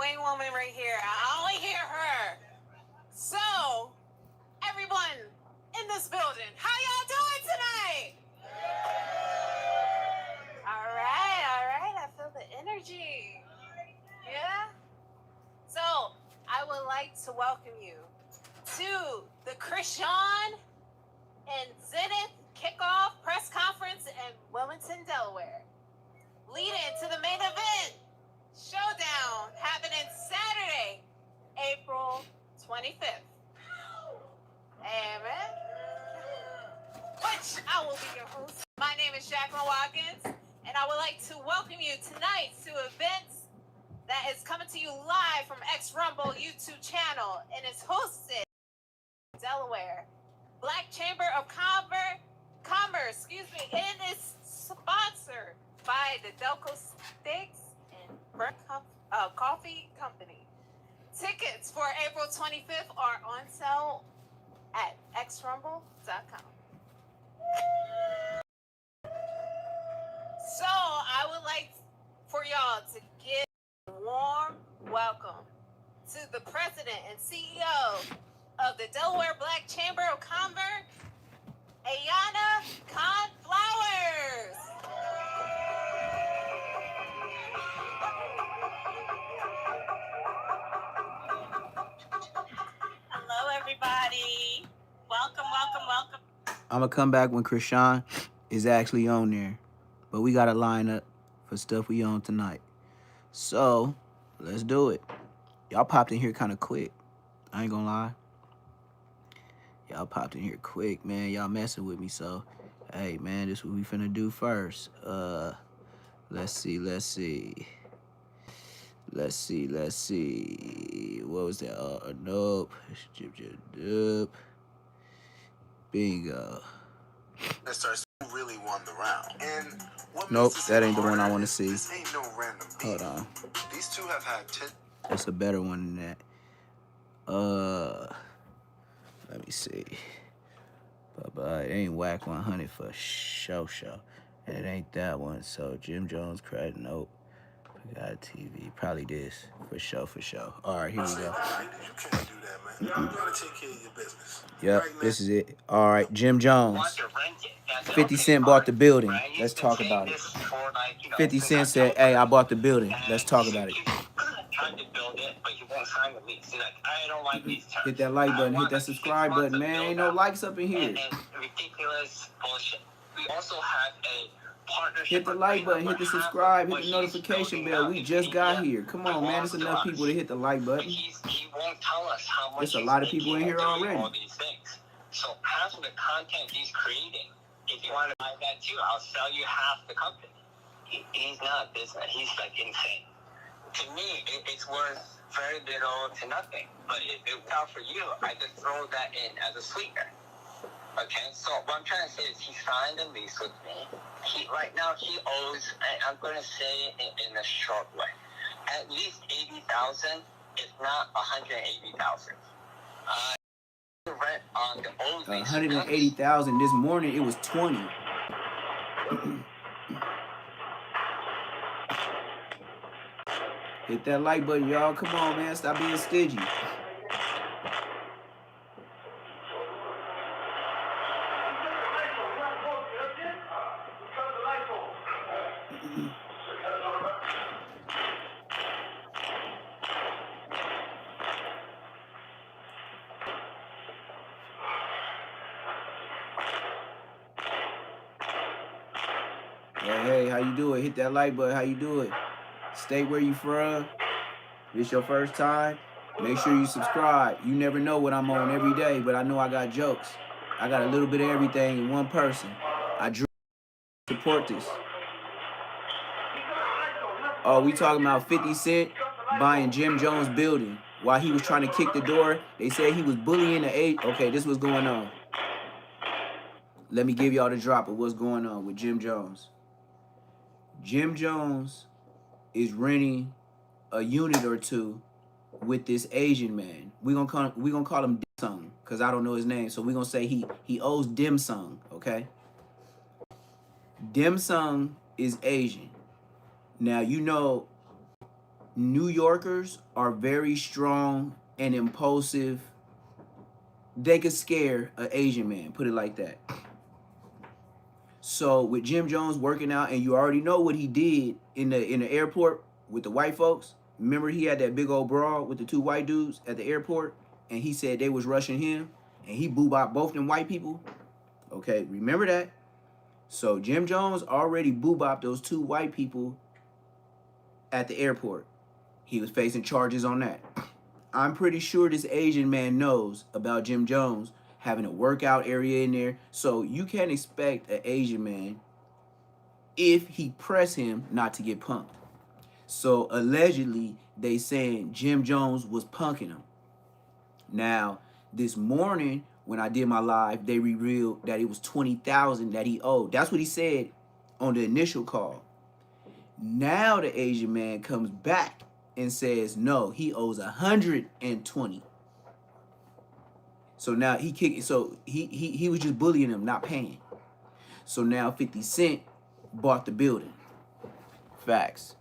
swing woman right here. I only hear her. So, everyone in this building, how y'all doing tonight? All right. I feel the energy. Yeah? So, I would like to welcome you to the Krishan and Zenith kickoff press conference in Wilmington, Delaware. Leading to the main event showdown happening Saturday, April 25th. Amen. Which I will be your host. My name is Jacqueline Watkins, and I would like to welcome you tonight to events that is coming to you live from X Rumble YouTube channel and is hosted in Delaware. Black Chamber of Commerce, and is sponsored by the Delco Steaks and Burnt Coffee Company. Tickets for April 25th are on sale at xrumble.com. So I would like for y'all to give a warm welcome to the president and CEO of the Delaware Black Chamber of Commerce, Ayana Khan Flowers. Hello, everybody. Welcome. I'm going to come back when Krishan is actually on there. But we got to line up for stuff we on tonight. So, let's do it. Y'all popped in here kind of quick. I ain't going to lie. Y'all popped in here quick, man. Y'all messing with me, so... Hey, man, this is what we finna do first. Let's see. What was that? Nope. Bingo. That starts really won the round. And what nope, makes that ain't the one I want to see. This ain't no random beat. Hold on. These two have had 10. It's a better one than that. Let me see. But it ain't Whack 100 for show. And it ain't that one. So Jim Jones credit, nope. We got TV. Probably this. For show. All right, here we go. You can't do that, man. You gotta take care of your business. Yep, right, this is it. All right, Jim Jones. 50 Cent bought the building. Let's talk about it. 50 Cent said, hey, I bought the building. Let's talk about it. Tried to build it, but he won't sign the lease. He's like, I don't like these terms. Hit that like button, hit that subscribe button, man. Ain't no likes up in here. And ridiculous bullshit. We also have a partnership. Hit the like button, hit the subscribe, hit the notification bell. We just got here. Come on, man. There's enough people to hit the like button. He won't tell us how much. There's a lot of people in here already. All these things. So half of the content he's creating, if you want to buy that too, I'll sell you half the company. He's not a business. He's like insane. To me, it's worth very little to nothing. But if it worked out for you, I could throw that in as a sweetener. Okay, so what I'm trying to say is he signed a lease with me. Right now he owes, I'm going to say it in a short way, at least $80,000, if not $180,000. Rent on the old lease. $180,000. This morning it was 20. Hit that like button, y'all. Come on, man. Stop being stingy. Hey, how you doing? Hit that like button. How you doing? State where you from. If it's your first time, make sure you subscribe. You never know what I'm on every day, but I know I got jokes. I got a little bit of everything in one person. I drew support this. Oh, we talking about 50 Cent buying Jim Jones' building while he was trying to kick the door. They said he was bullying the eight. Okay, this was going on. Let me give y'all the drop of what's going on with Jim Jones. Jim Jones is renting a unit or two with this Asian man. We gonna call him Dim Sung, because I don't know his name. So we're gonna say he owes Dim Sung, okay? Dim Sung is Asian. Now you know New Yorkers are very strong and impulsive. They could scare an Asian man, put it like that. So with Jim Jones working out, and you already know what he did in the airport with the white folks. Remember, he had that big old brawl with the two white dudes at the airport, and he said they was rushing him, and he boo-bopped both them white people. Okay, remember that? So Jim Jones already boo-bopped those two white people at the airport. He was facing charges on that. I'm pretty sure this Asian man knows about Jim Jones having a workout area in there. So you can't expect an Asian man, if he press him, not to get punked. So allegedly, they saying Jim Jones was punking him. Now, this morning, when I did my live, they revealed that it was $20,000 that he owed. That's what he said on the initial call. Now the Asian man comes back and says, no, he owes 120. So now he kicked. So he was just bullying him, not paying. So now 50 Cent bought the building. Facts.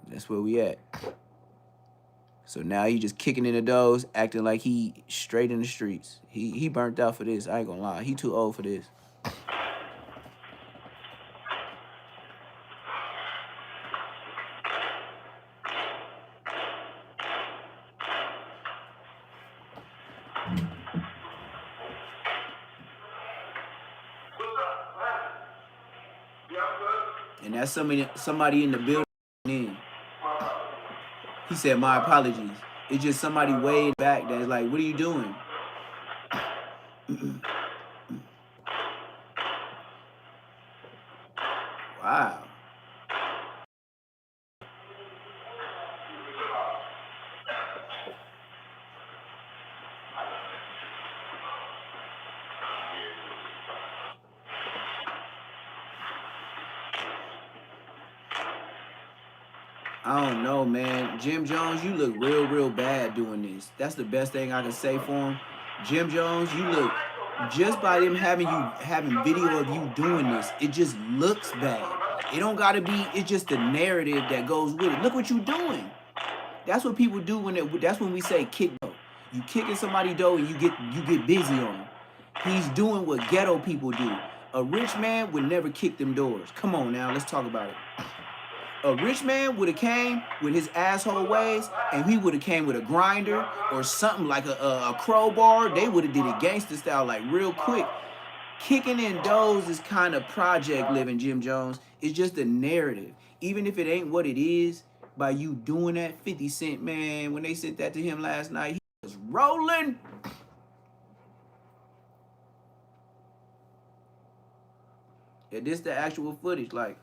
That's where we at. So now he just kicking in the doors, acting like he straight in the streets. He burnt out for this. I ain't gonna lie. He too old for this. And that's somebody in the building. He said, my apologies. It's just somebody way back that's like, what are you doing? Wow. I don't know, man. Jim Jones, you look real bad doing this. That's the best thing I can say for him. Jim Jones, you look, just by them having video of you doing this, it just looks bad. It don't gotta be, it's just the narrative that goes with it. Look what you doing. That's what people do that's when we say kick dough. You kicking somebody dough and you get busy on them. He's doing what ghetto people do. A rich man would never kick them doors. Come on now, let's talk about it. A rich man would have came with his asshole ways, and he would have came with a grinder or something like a crowbar. They would have did it gangster style, like real quick. Kicking in doors is kind of project living, Jim Jones. It's just a narrative. Even if it ain't what it is, by you doing that, 50 Cent, man, when they sent that to him last night, he was rolling. Yeah, this the actual footage, like.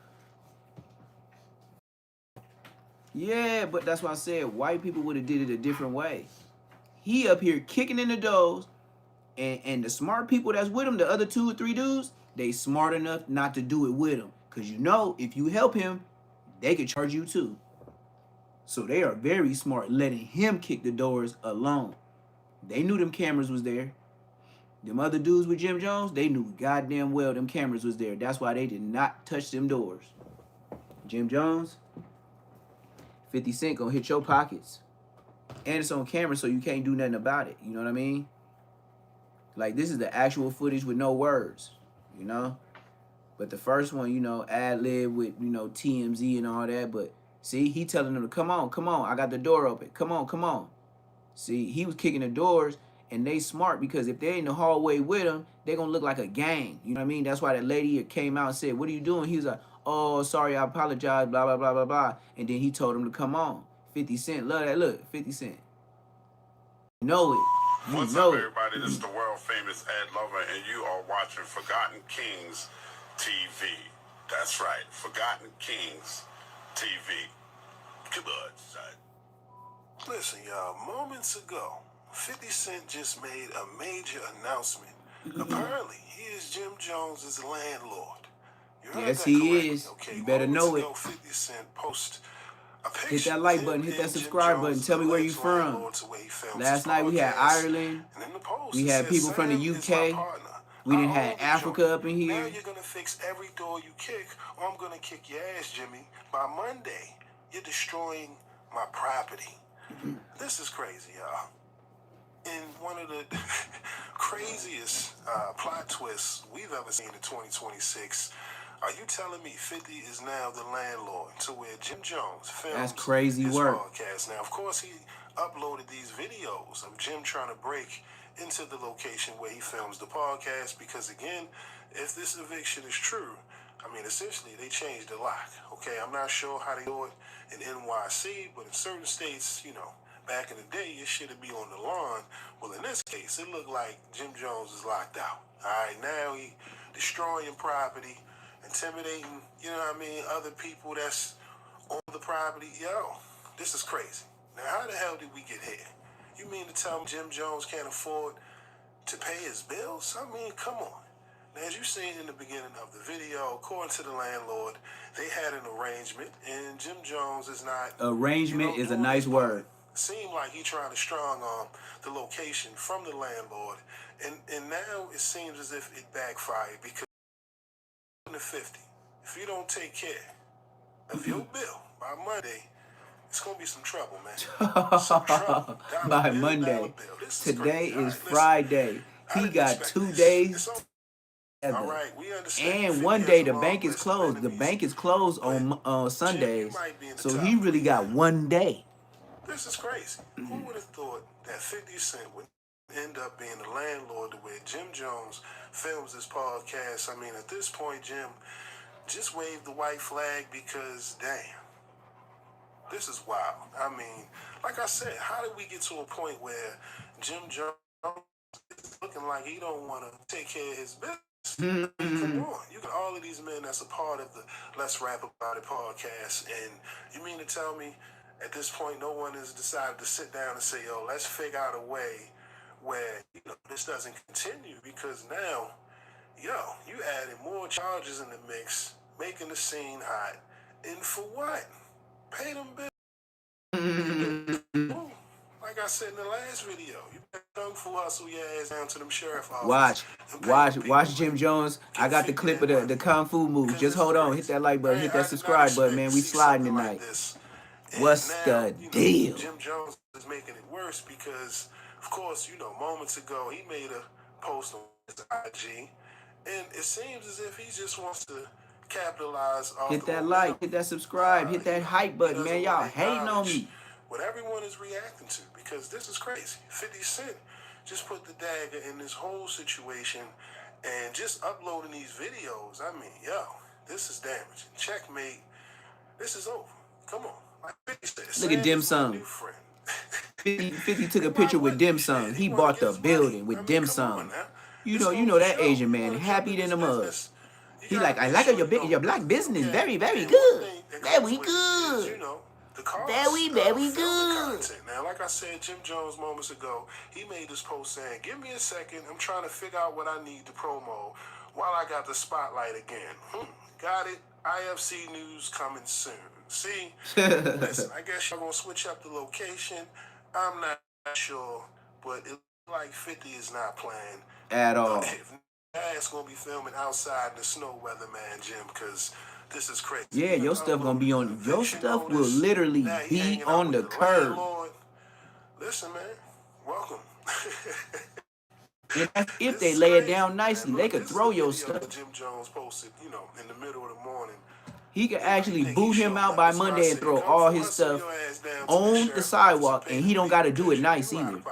Yeah, but that's why I said white people would have did it a different way. He up here kicking in the doors, and the smart people that's with him, the other 2 or 3 dudes, they smart enough not to do it with him. Because you know, if you help him, they could charge you too. So they are very smart letting him kick the doors alone. They knew them cameras was there. Them other dudes with Jim Jones, they knew goddamn well them cameras was there. That's why they did not touch them doors. Jim Jones, 50 Cent gonna hit your pockets. And it's on camera, so you can't do nothing about it. You know what I mean? Like, this is the actual footage with no words, you know? But the first one, you know, ad-lib with, you know, TMZ and all that. But, see, he telling them to come on, I got the door open. Come on. See, he was kicking the doors, and they smart because if they in the hallway with him, they gonna look like a gang. You know what I mean? That's why that lady came out and said, what are you doing? He was like, oh, sorry, I apologize, blah, blah, blah, blah, blah. And then he told him to come on. 50 Cent, love that. Look, 50 Cent. You know it. You What's know up, it. everybody? This is the world famous Ed Lover, and you are watching Forgotten Kings TV. That's right, Forgotten Kings TV. Come on, son. Listen, y'all, moments ago, 50 Cent just made a major announcement. Apparently, he is Jim Jones's landlord. You heard Yes, that he correctly, is. okay? You better Moments know it. ago, 50 Cent posted a Hit picture that with like him button, hit that and Jim subscribe button. Jones, Tell me where you alleged from. landlord, to where he films Last his night we had podcast. Ireland. And in the post, We it had says, people from the "Sam is my UK. partner. We I didn't own have the Africa joint. up in here. Now you're gonna fix every door you kick, or I'm gonna kick your ass, Jimmy, by Monday." You're destroying my property. This is crazy, y'all. In one of the craziest plot twists we've ever seen in 2026, are you telling me 50 is now the landlord to where Jim Jones films That's crazy his work. podcast? Now, of course, he uploaded these videos of Jim trying to break into the location where he films the podcast because, again, if this eviction is true, I mean, essentially, they changed the lock, okay? I'm not sure how they do it in NYC, but in certain states, you know, back in the day, it should be on the lawn. Well, in this case, it looked like Jim Jones is locked out. All right, now he destroying property, intimidating, you know what I mean, other people that's on the property. Yo, this is crazy. Now, how the hell did we get here? You mean to tell me Jim Jones can't afford to pay his bills? I mean, come on. Now, as you seen in the beginning of the video, according to the landlord, they had an arrangement, and Jim Jones is not... Arrangement is a nice word. Seemed like he trying to strong arm the location from the landlord, and now it seems as if it backfired because the 50, if you don't take care of your bill by Monday, it's gonna be some trouble, man. Some trouble. By Bill, Monday. Today is Friday. He got 2 days. All right, we understand. And one day the bank is closed. The bank is closed on Sundays. So he really got 1 day. This is crazy. Who would have thought that 50 Cent would end up being the landlord the way Jim Jones films his podcast? I mean, at this point, Jim, just wave the white flag because, damn, this is wild. I mean, like I said, how did we get to a point where Jim Jones is looking like he don't want to take care of his business? Come on. You got all of these men that's a part of the Let's Rap About It podcast, and you mean to tell me at this point, no one has decided to sit down and say, yo, let's figure out a way where, you know, this doesn't continue, because now, yo, you added more charges in the mix, making the scene hot, and for what? Pay them bills. Like I said in the last video, you better kung fu hustle your ass down to them sheriff office. Watch Jim Jones. I got the clip of the kung fu move. Just hold on, hit that like button, hit that subscribe button, man. We sliding tonight. What's the deal? Jim Jones is making it worse because, of course, you know, moments ago he made a post on his IG, and it seems as if he just wants to capitalize off. Hit that like, hit that subscribe, hit that hype button, man. Y'all hating on me. What everyone is reacting to, because this is crazy. 50 Cent just put the dagger in this whole situation, and just uploading these videos. I mean, yo, this is damaging. Checkmate. This is over. Come on. Look at Dim Sum. 50 took a picture with Dim Sum. He bought the building with Dim Sum. You know that Asian man, happy than a mug. He like, I like your black business, very, very good. Very good. Very, very good. Now, like I said, Jim Jones moments ago, he made this post saying, give me a second, I'm trying to figure out what I need to promo while I got the spotlight again. Got it. IFC news coming soon. See, listen, I guess y'all gonna switch up the location. I'm not sure, but it looks like 50 is not playing at all. It's gonna be filming outside in the snow weather, man, Jim, because this is crazy. Yeah, your stuff gonna be on. Your stuff will literally be on the curb. Listen, man, welcome. And if they lay it down nicely, they could throw your stuff. Jim Jones posted, you know, in the middle of the morning. He could actually boot him out by Monday and throw all his stuff on the sidewalk, and he don't got to do it nice either.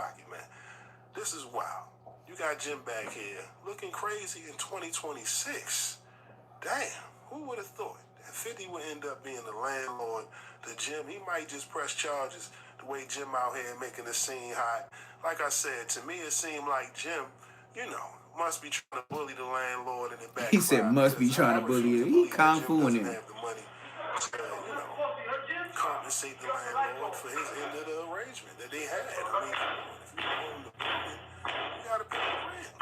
This is wild. You got Jim back here looking crazy in 2026. Damn, who would have thought that 50 would end up being the landlord, the Jim? He might just press charges the way Jim out here making the scene hot. Like I said, to me it seemed like Jim, you know, must be trying to bully the landlord in the back. He said must be trying to bully him. He kung fuing him. Have the money to, compensate the landlord for his end of the arrangement that they had. I mean, if you own the building, you gotta pay the rent.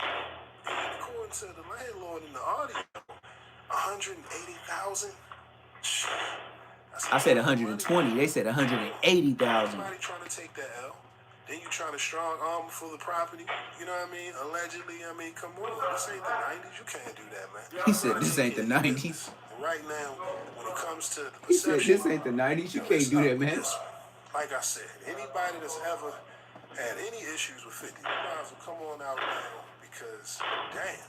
And according to the landlord in the audio, 180,000. I said 120. They said 180,000. Somebody trying to take that L. Then you trying to strong arm for the property. You know what I mean? Allegedly, I mean, come on. This ain't the 90s. You can't do that, man. He said this ain't the 90s. And right now, when it comes to the He said perception, this ain't the 90s. You yo, can't it's do up that, with man. this one. Like I said, anybody that's ever had any issues with 50, you might as well come on out now because, damn,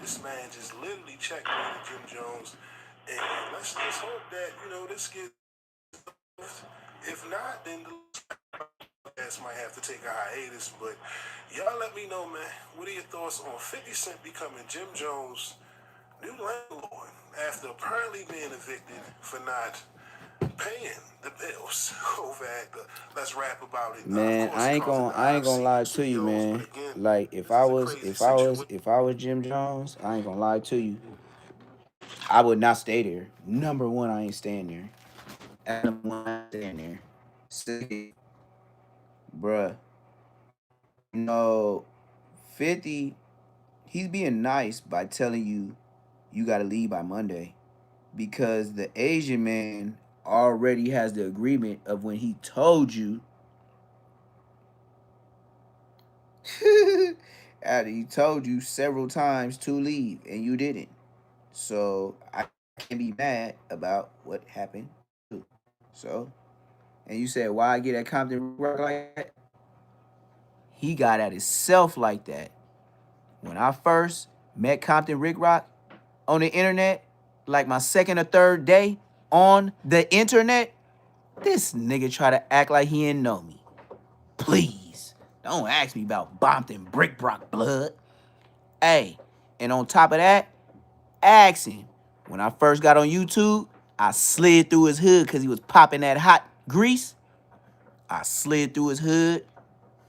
this man just literally checkmated Jim Jones. And let's just hope that, you know, this gets, if not, then the podcast might have to take a hiatus. But y'all let me know, man, what are your thoughts on 50 Cent becoming Jim Jones' new landlord after apparently being evicted for not paying the bills over at the Let's Rap About It. Man, I ain't gonna lie to you, man. Like if I was Jim Jones, I ain't gonna lie to you. I would not stay there. Number one, I ain't staying there. Number one, I ain't staying there. Second, bruh, no, 50, he's being nice by telling you gotta leave by Monday. Because the Asian man already has the agreement of when he told you after he told you several times to leave and you didn't. So I can't be mad about what happened too. So, and you said why I get at Compton Rock like that? He got at himself like that. When I first met Compton Rick Rock on the internet, like my second or third day on the internet, this nigga try to act like he didn't know me. Please, don't ask me about Bompton Brick Brock blood. Hey, and on top of that, ask him. When I first got on YouTube, I slid through his hood because he was popping that hot grease. I slid through his hood,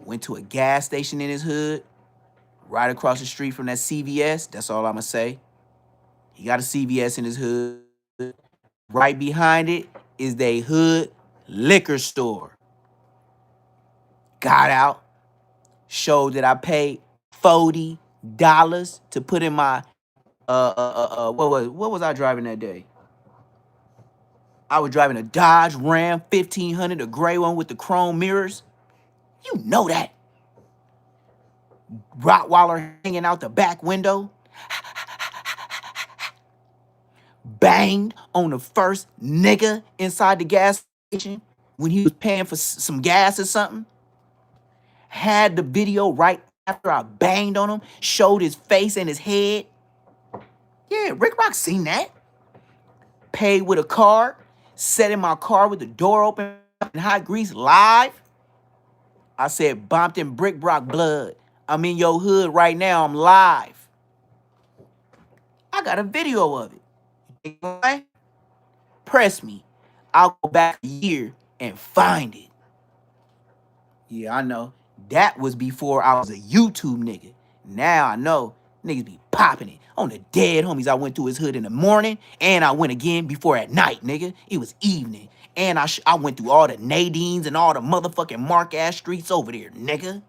went to a gas station in his hood, right across the street from that CVS. That's all I'ma say. He got a CVS in his hood. Right behind it is they hood liquor store. Got out, showed that I paid $40 to put in my what was I driving that day? I was driving a Dodge Ram 1500, a gray one with the chrome mirrors. You know that. Rottweiler hanging out the back window. Banged on the first nigga inside the gas station when he was paying for some gas or something. Had the video right after I banged on him, showed his face and his head. Yeah, Rick Rock seen that. Paid with a card, sat in my car with the door open and hot grease live. I said, Bompton Brick Brock blood. I'm in your hood right now. I'm live. I got a video of it. Press me. I'll go back a year and find it. Yeah, I know. That was before I was a YouTube nigga. Now I know niggas be popping it. On the dead homies, I went through his hood in the morning, and I went again before at night, nigga. It was evening. And I went through all the Nadines and all the motherfucking Mark-ass streets over there, nigga.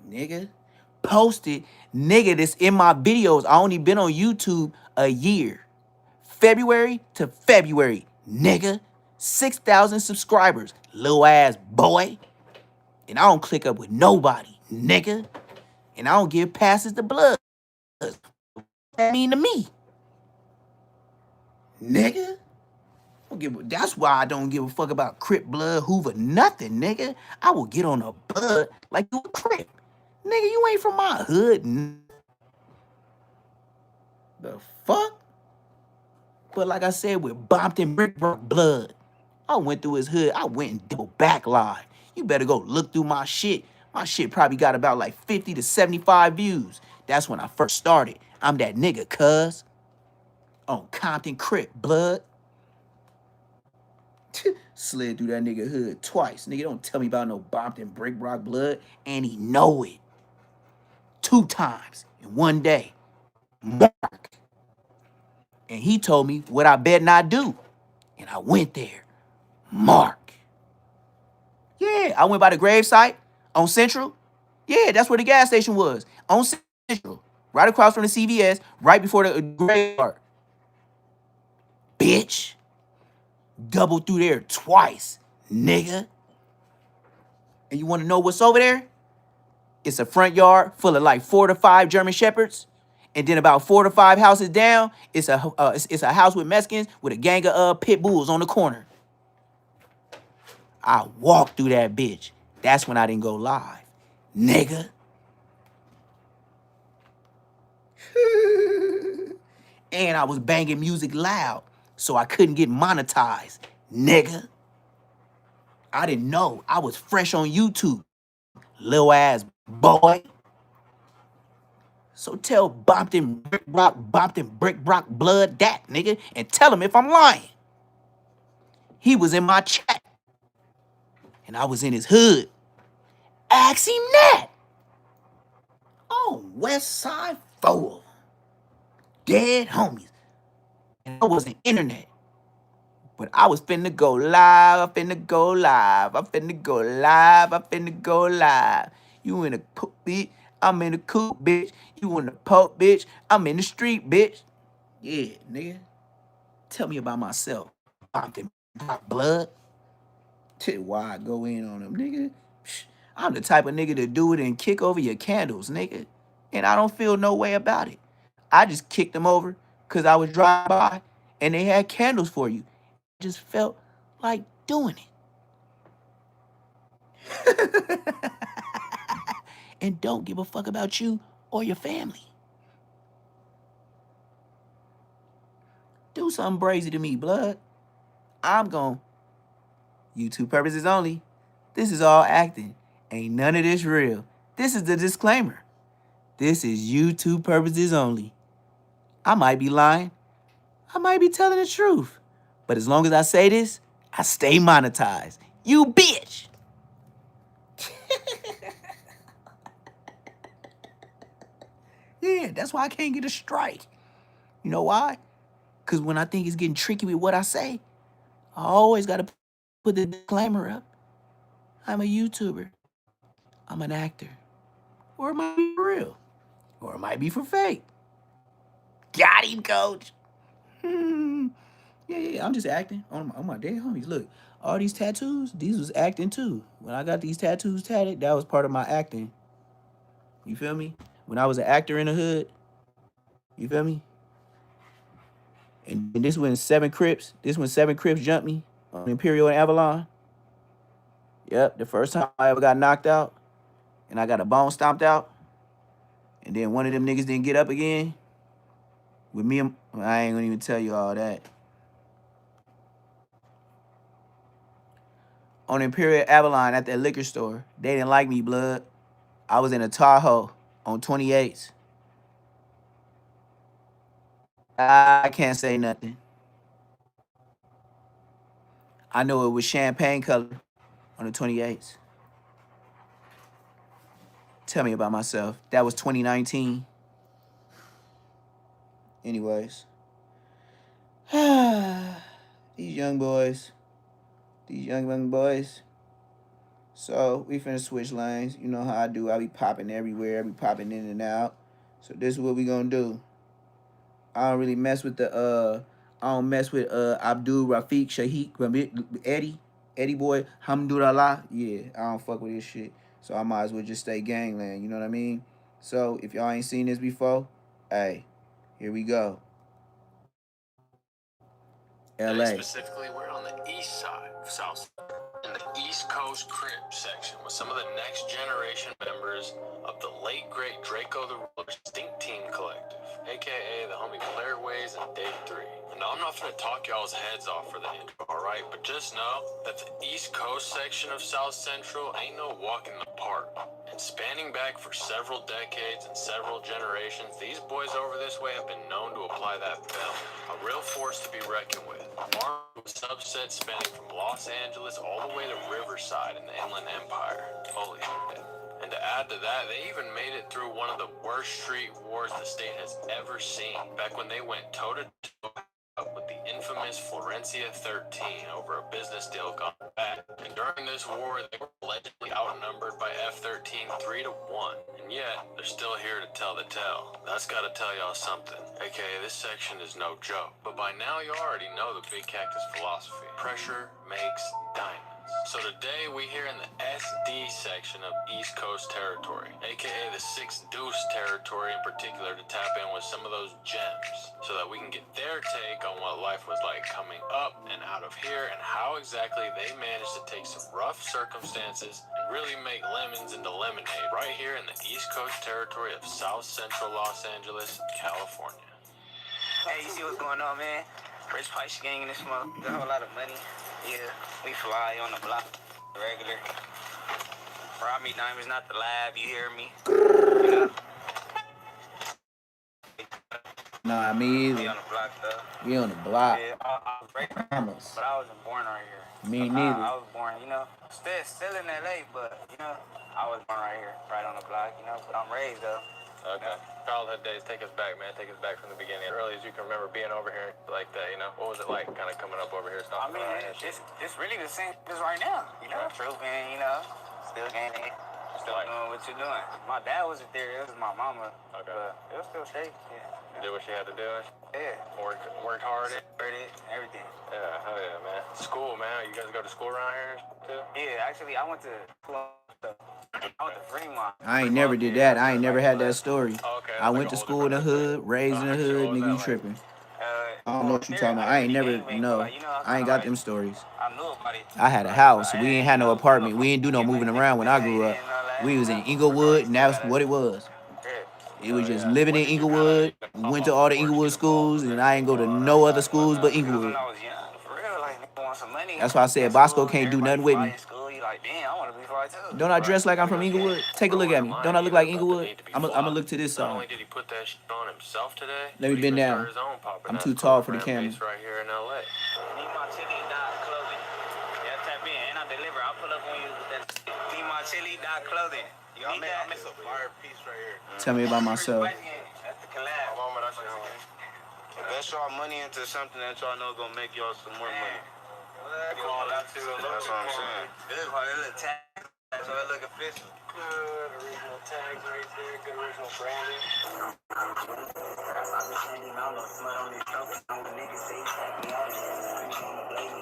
Nigga. Posted, nigga, this in my videos. I only been on YouTube a year. February to February, nigga. 6,000 subscribers, little ass boy. And I don't click up with nobody, nigga. And I don't give passes to blood. What that mean to me? Nigga. That's why I don't give a fuck about Crip blood, Hoover, nothing, nigga. I will get on a blood like you a Crip. Nigga, you ain't from my hood. The fuck? But like I said, with Bompton Brick Brock blood, I went through his hood. I went and double back live. You better go look through my shit. My shit probably got about like 50 to 75 views. That's when I first started. I'm that nigga, cuz. On Compton Crip, blood. Slid through that nigga hood twice. Nigga, don't tell me about no Bompton Brick Brock blood. And he know it. 2 times in one day. Mark. And he told me what I better not do. And I went there. Mark. Yeah, I went by the gravesite on Central. Yeah, that's where the gas station was. On Central. Right across from the CVS, right before the graveyard. Bitch. Double through there twice, nigga. And you want to know what's over there? It's a front yard full of like 4 to 5 German Shepherds. And then about 4 to 5 houses down, it's a house with Mexicans with a gang of pit bulls on the corner. I walked through that bitch. That's when I didn't go live. Nigga. And I was banging music loud, so I couldn't get monetized. Nigga. I didn't know. I was fresh on YouTube. Lil ass boy. So tell Bompton Brick Rock Blood that, nigga, and tell him if I'm lying. He was in my chat. And I was in his hood. Ask him that. On West Side 4. Dead homies. And I wasn't internet. But I was finna go live. You in a poop, bitch. I'm in a coop, bitch. You in the pope, bitch. I'm in the street, bitch. Yeah, nigga. Tell me about myself. Bompton Blood. Why I go in on them, nigga? I'm the type of nigga to do it and kick over your candles, nigga. And I don't feel no way about it. I just kicked them over because I was driving by and they had candles for you. I just felt like doing it. And don't give a fuck about you or your family. Do something brazy to me, blood. I'm gone. YouTube purposes only. This is all acting. Ain't none of this real. This is the disclaimer. This is YouTube purposes only. I might be lying. I might be telling the truth. But as long as I say this, I stay monetized. You bitch. Yeah, that's why I can't get a strike. You know why? Because when I think it's getting tricky with what I say, I always got to put the disclaimer up. I'm a YouTuber. I'm an actor. Or it might be for real. Or it might be for fake. Got him, coach. Yeah, I'm just acting on my dead homies. Look, all these tattoos, these was acting too. When I got these tattoos tatted, that was part of my acting. You feel me? When I was an actor in the hood, you feel me? And this when 7 Crips jumped me on Imperial and Avalon. Yep, the first time I ever got knocked out and I got a bone stomped out. And then one of them niggas didn't get up again. With me, I ain't gonna even tell you all that. On Imperial Avalon at that liquor store, they didn't like me, blood. I was in a Tahoe on 28th. I can't say nothing. I know it was champagne color on the 28th. Tell me about myself. That was 2019. Anyways. These young boys. These young boys. So, we finna switch lanes. You know how I do. I be popping everywhere. I be popping in and out. So, this is what we gonna do. I don't really mess with I don't mess with Abdul Rafiq Shaheed Eddie boy Hamdulillah. Yeah, I don't fuck with this shit. So I might as well just stay gangland, you know what I mean? So if y'all ain't seen this before, hey, here we go. LA. Specifically, we're on the east side of South in the East Coast Crip section with some of the next generation members of the late great Draco the Ruler's Stink Team Collective, aka the homie Clairways and Dave 3. And I'm not gonna talk y'all's heads off for the intro, alright? But just know that the East Coast section of South Central ain't no walk in the park. And spanning back for several decades and several generations, these boys over this way have been known to apply that bell. A real force to be reckoned with. Armed with subsets spanning from Los Angeles all the way to Riverside in the Inland Empire. Holy shit. And to add to that, they even made it through one of the worst street wars the state has ever seen. Back when they went toe-to-toe with the infamous Florencia 13 over a business deal gone bad. And during this war, they were allegedly outnumbered by F-13 3-1. And yet, they're still here to tell the tale. That's gotta tell y'all something. AKA, this section is no joke. But by now, you already know the Big Cactus philosophy. Pressure makes diamonds. So today we here in the SD section of East Coast territory, aka the 6 Deuce territory in particular, to tap in with some of those gems so that we can get their take on what life was like coming up and out of here and how exactly they managed to take some rough circumstances and really make lemons into lemonade right here in the East Coast territory of South Central Los Angeles, California. Hey, you see what's going on, man? Rich Pice gang in this month. Got a whole lot of money. Yeah, we fly on the block. Regular. Rob me diamonds, not the lab. You hear me? You know? Nah, me We either. on the block, though. We on the block. Yeah, I was right, Promise. but I wasn't born right here. Me neither. I was born, you know, still in LA, but, you know, I was born right here, right on the block, you know, but I'm raised, though. Okay. Childhood days, take us back, man. Take us back from the beginning. As early as you can remember being over here like that, you know? What was it like kind of coming up over here, I stomping mean, around and shit? it's really the same as right now, you know? Trooping, you know, still gaining, still Like- doing what you're doing. My dad wasn't there, it was my mama, Okay. but it was still straight, yeah. Did what she had to do and Yeah, worked hard. credit, everything. Yeah, hell yeah, man. School, man. You guys go to school around here too? Yeah, actually, I went to Fremont. I ain't never did that. I ain't never had that story. Oh, okay. I went to school in the hood, raised in the hood, nigga, you tripping. I don't know what you talking about. I ain't never, no. I ain't got them stories. I knew about it. I had a house. We ain't had no apartment. We ain't do no moving around when I grew up. We was in Inglewood, and that's what it was. It was just living in Inglewood. Went to all the Inglewood schools, and I ain't go to no other schools but Inglewood. When I was young, for real, like, nigga want some money. That's why I said Bosco can't do nothing with me. Everybody in school, you like, damn, I want to be fly too. Don't I dress like I'm from Inglewood? Take a look at me. Don't I look like Inglewood? I'm gonna look to this Not only side. did he put that shit on himself today, Let me but he bend even down. started his own poppin' I'm ass too tall for the program camera. based right here in LA. Need my chili dot clothing. Yeah, tap in and I deliver. I'll pull up on you with that. Need my chili dot clothing. You need that? It's a fire piece right here. Tell me about myself. That's the collab. Mama, that's your home. Invest y'all money into something that y'all know gonna make y'all some more money. That's what I'm saying. It look like a little tag, so it look official. Good original tags right there. Good original branding.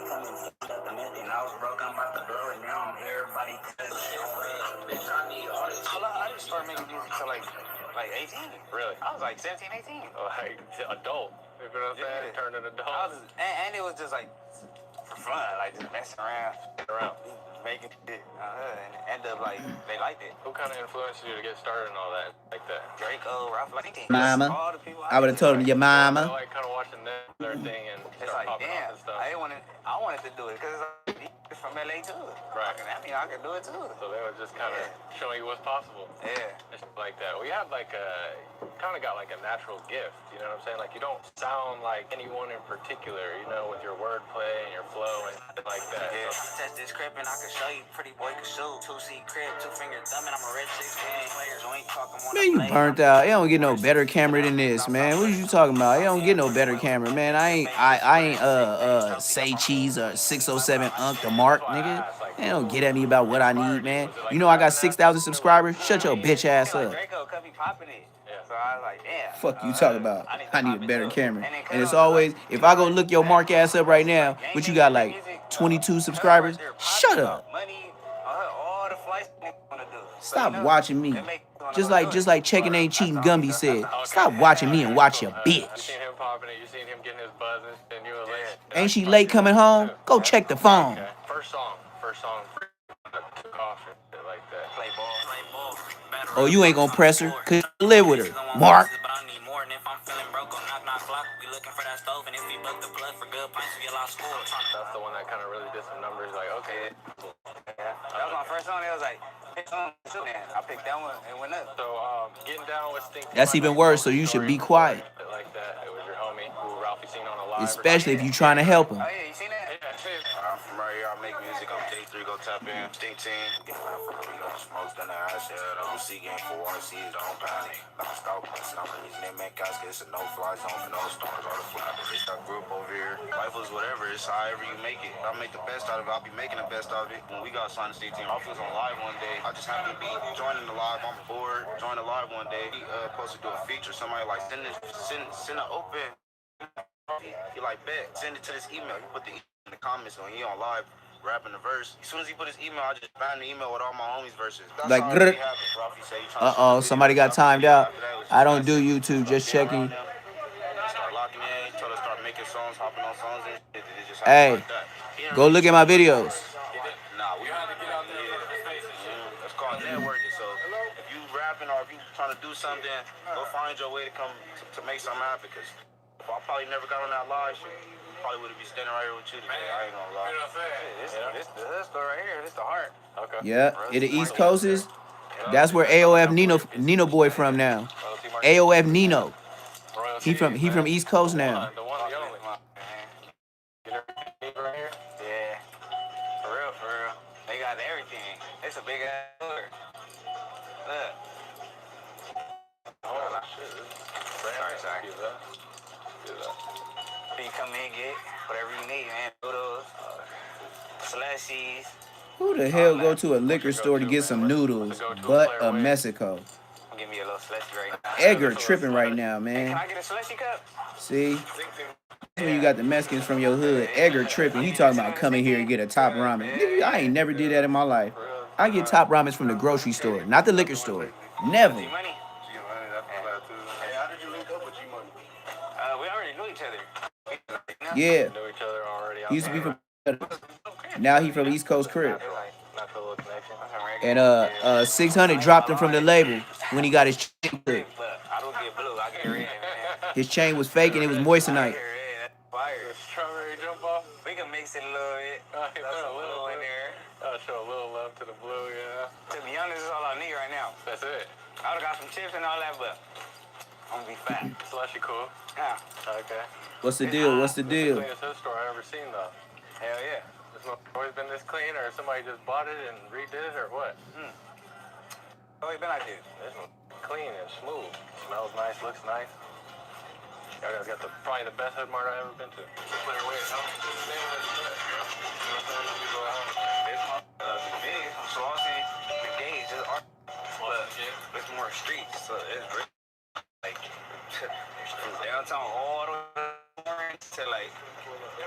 I was broke, I'm about to blow it now. I'm everybody. I just started making music till like 18. Really? I was like 17, 18. Like adult. You know what I'm saying? Yeah. Turned an adult. And it was just like for fun, like just messing around, making shit. And it ended up like they liked it. Who kind of influenced you to get started and all that like that? Draco, Ralph, like Mama. all the people I would have told him your I mama. like kind of watching their thing and It's start like, popping damn, off and stuff. I wanted to do it because it's from LA too. Right. I mean, I can do it too. So they were just kind of showing you what's possible. Yeah. It's like that. Well, you have like kind of got like a natural gift. You know what I'm saying? Like you don't sound like anyone in particular. You know, with your wordplay and your flow and shit like that. Yeah. So, Test this crib and I can show you pretty boy can shoot. 2C crib, 2-finger thumb and I'm a red 16 player. So ain't talking one. Man, you burnt out. It don't get no better camera than this, man. What are you talking about? It don't get no better camera, man. I ain't say cheese or 607 Unc the Mark, nigga. They don't get at me about what I need, man. You know I got 6,000 subscribers. Shut your bitch ass up. Draco could be popping it. So I was like, damn. Fuck you talking about? I need a pop it better too. camera. then And it's Cuz was always, like, if I go look your Mark ass up right now, what you got like 22 subscribers? Shut up. Money, all the flights wanna do. So, Stop you know, watching me. they make wanna Just go like do it. checking ain't cheating, That's all. Gumby said. Okay. Stop watching me and watch your You bitch. seen him popping it. You seen him getting his buzz and you were late. Ain't she late coming home? Go check the phone. Okay. First song took off and shit like that. Play ball. Oh, you ain't gonna press her, cause you live with her. Mark. But I need more, and if I'm feeling broke, I'm knock block. We looking for that stove, and if we book the plug for good pints, we get lost score. That's the one that kind of really did some numbers. Like, okay. That was my first song. It was like, I picked that one and went up. So, getting down with Stink. That's even worse, so you should be quiet. Like that. It was your homie who Ralphie seen on a live. Especially if you trying to help him. Oh yeah, you seen that? Yeah, shit. I'm from right here. I make music. I'm J3. Go tap in. Stink team. Smokes done the ass. I'm C game for RC. Don't panic. I'm stop pressing. I'm in these name caskets. No fly zone for no stars. All the flappers. It's that group over here. Life is whatever. It's however you make it. I'll make the best out of it. I'll be making the best out of it. When we got signed to State Team, I was on live one day. I just happened to be joining the live. I'm bored. Joined the live one day. He supposed to do a feature. Somebody like send an open. He like bet. Send it to this email. You put the in the comments when he on live rapping the verse. As soon as he put his email, I just found the email with all my homies' verses. That's Like, how it really happened, bro. If you say you trying to shoot uh-oh, the somebody video, got timed out. after that, it was I just don't do us. YouTube, just Start being checking. around them. Start locking in. He told us start making songs, hopping on songs, and shit. It just Hey, happened like that. He didn't go really look at tell my us like that. videos. Nah, we had to get out there in front of the face and shit. That's called networking. So if you rapping or if you trying to do something, go find your way to come to make something happen. Because if I probably never got on that live shit, probably would have been standing right here with you today. I ain't gonna lie. This the hood store right here. This the heart. Okay. Yeah, in the East Coast is. That's where AOF Nino boy from now. AOF Nino. He from East Coast now. The one, the only. Yeah. For real. They got everything. It's a big ass store. Look. Oh, sorry. You come in and get whatever you need, man. Noodles, slushies. Who the hell go to a liquor store to get some noodles but a Mexico? Give me a little slushie right now. Edgar tripping right now, Hey, can man. I get a slushie cup? See? When you got the Mexicans from your hood, Edgar tripping. He talking about coming here and get a top ramen. Nigga, I ain't never did that in my life. I get top ramens from the grocery store, not the liquor store. Never. G Money? How did you link up with G Money? We already knew each other. Yeah. Knew each other already. He used to be from. Now he from East Coast Crib. And 600 dropped him from the label when he got his chain. I don't get blue. I get red, man. His chain was fake and it was moissanite. Fire. Strawberry jump off. We can mix it a little bit. Throw some blue in there. I'll show a little love to the blue, yeah. To be honest, this is all I need right now. That's it. I would've got some chips and all that, but I'm gonna be fat. Slushy cool. Yeah. Okay. What's the deal? What's the deal? It's the cleanest hood store I've ever seen, though. Hell yeah. It's always been this clean, or somebody just bought it and redid it, or what? Always been like this. It's clean and smooth. Smells nice, looks nice. Y'all guys got probably the best hood mart I've ever been to. It's more streets, so it's really like from downtown all the way to like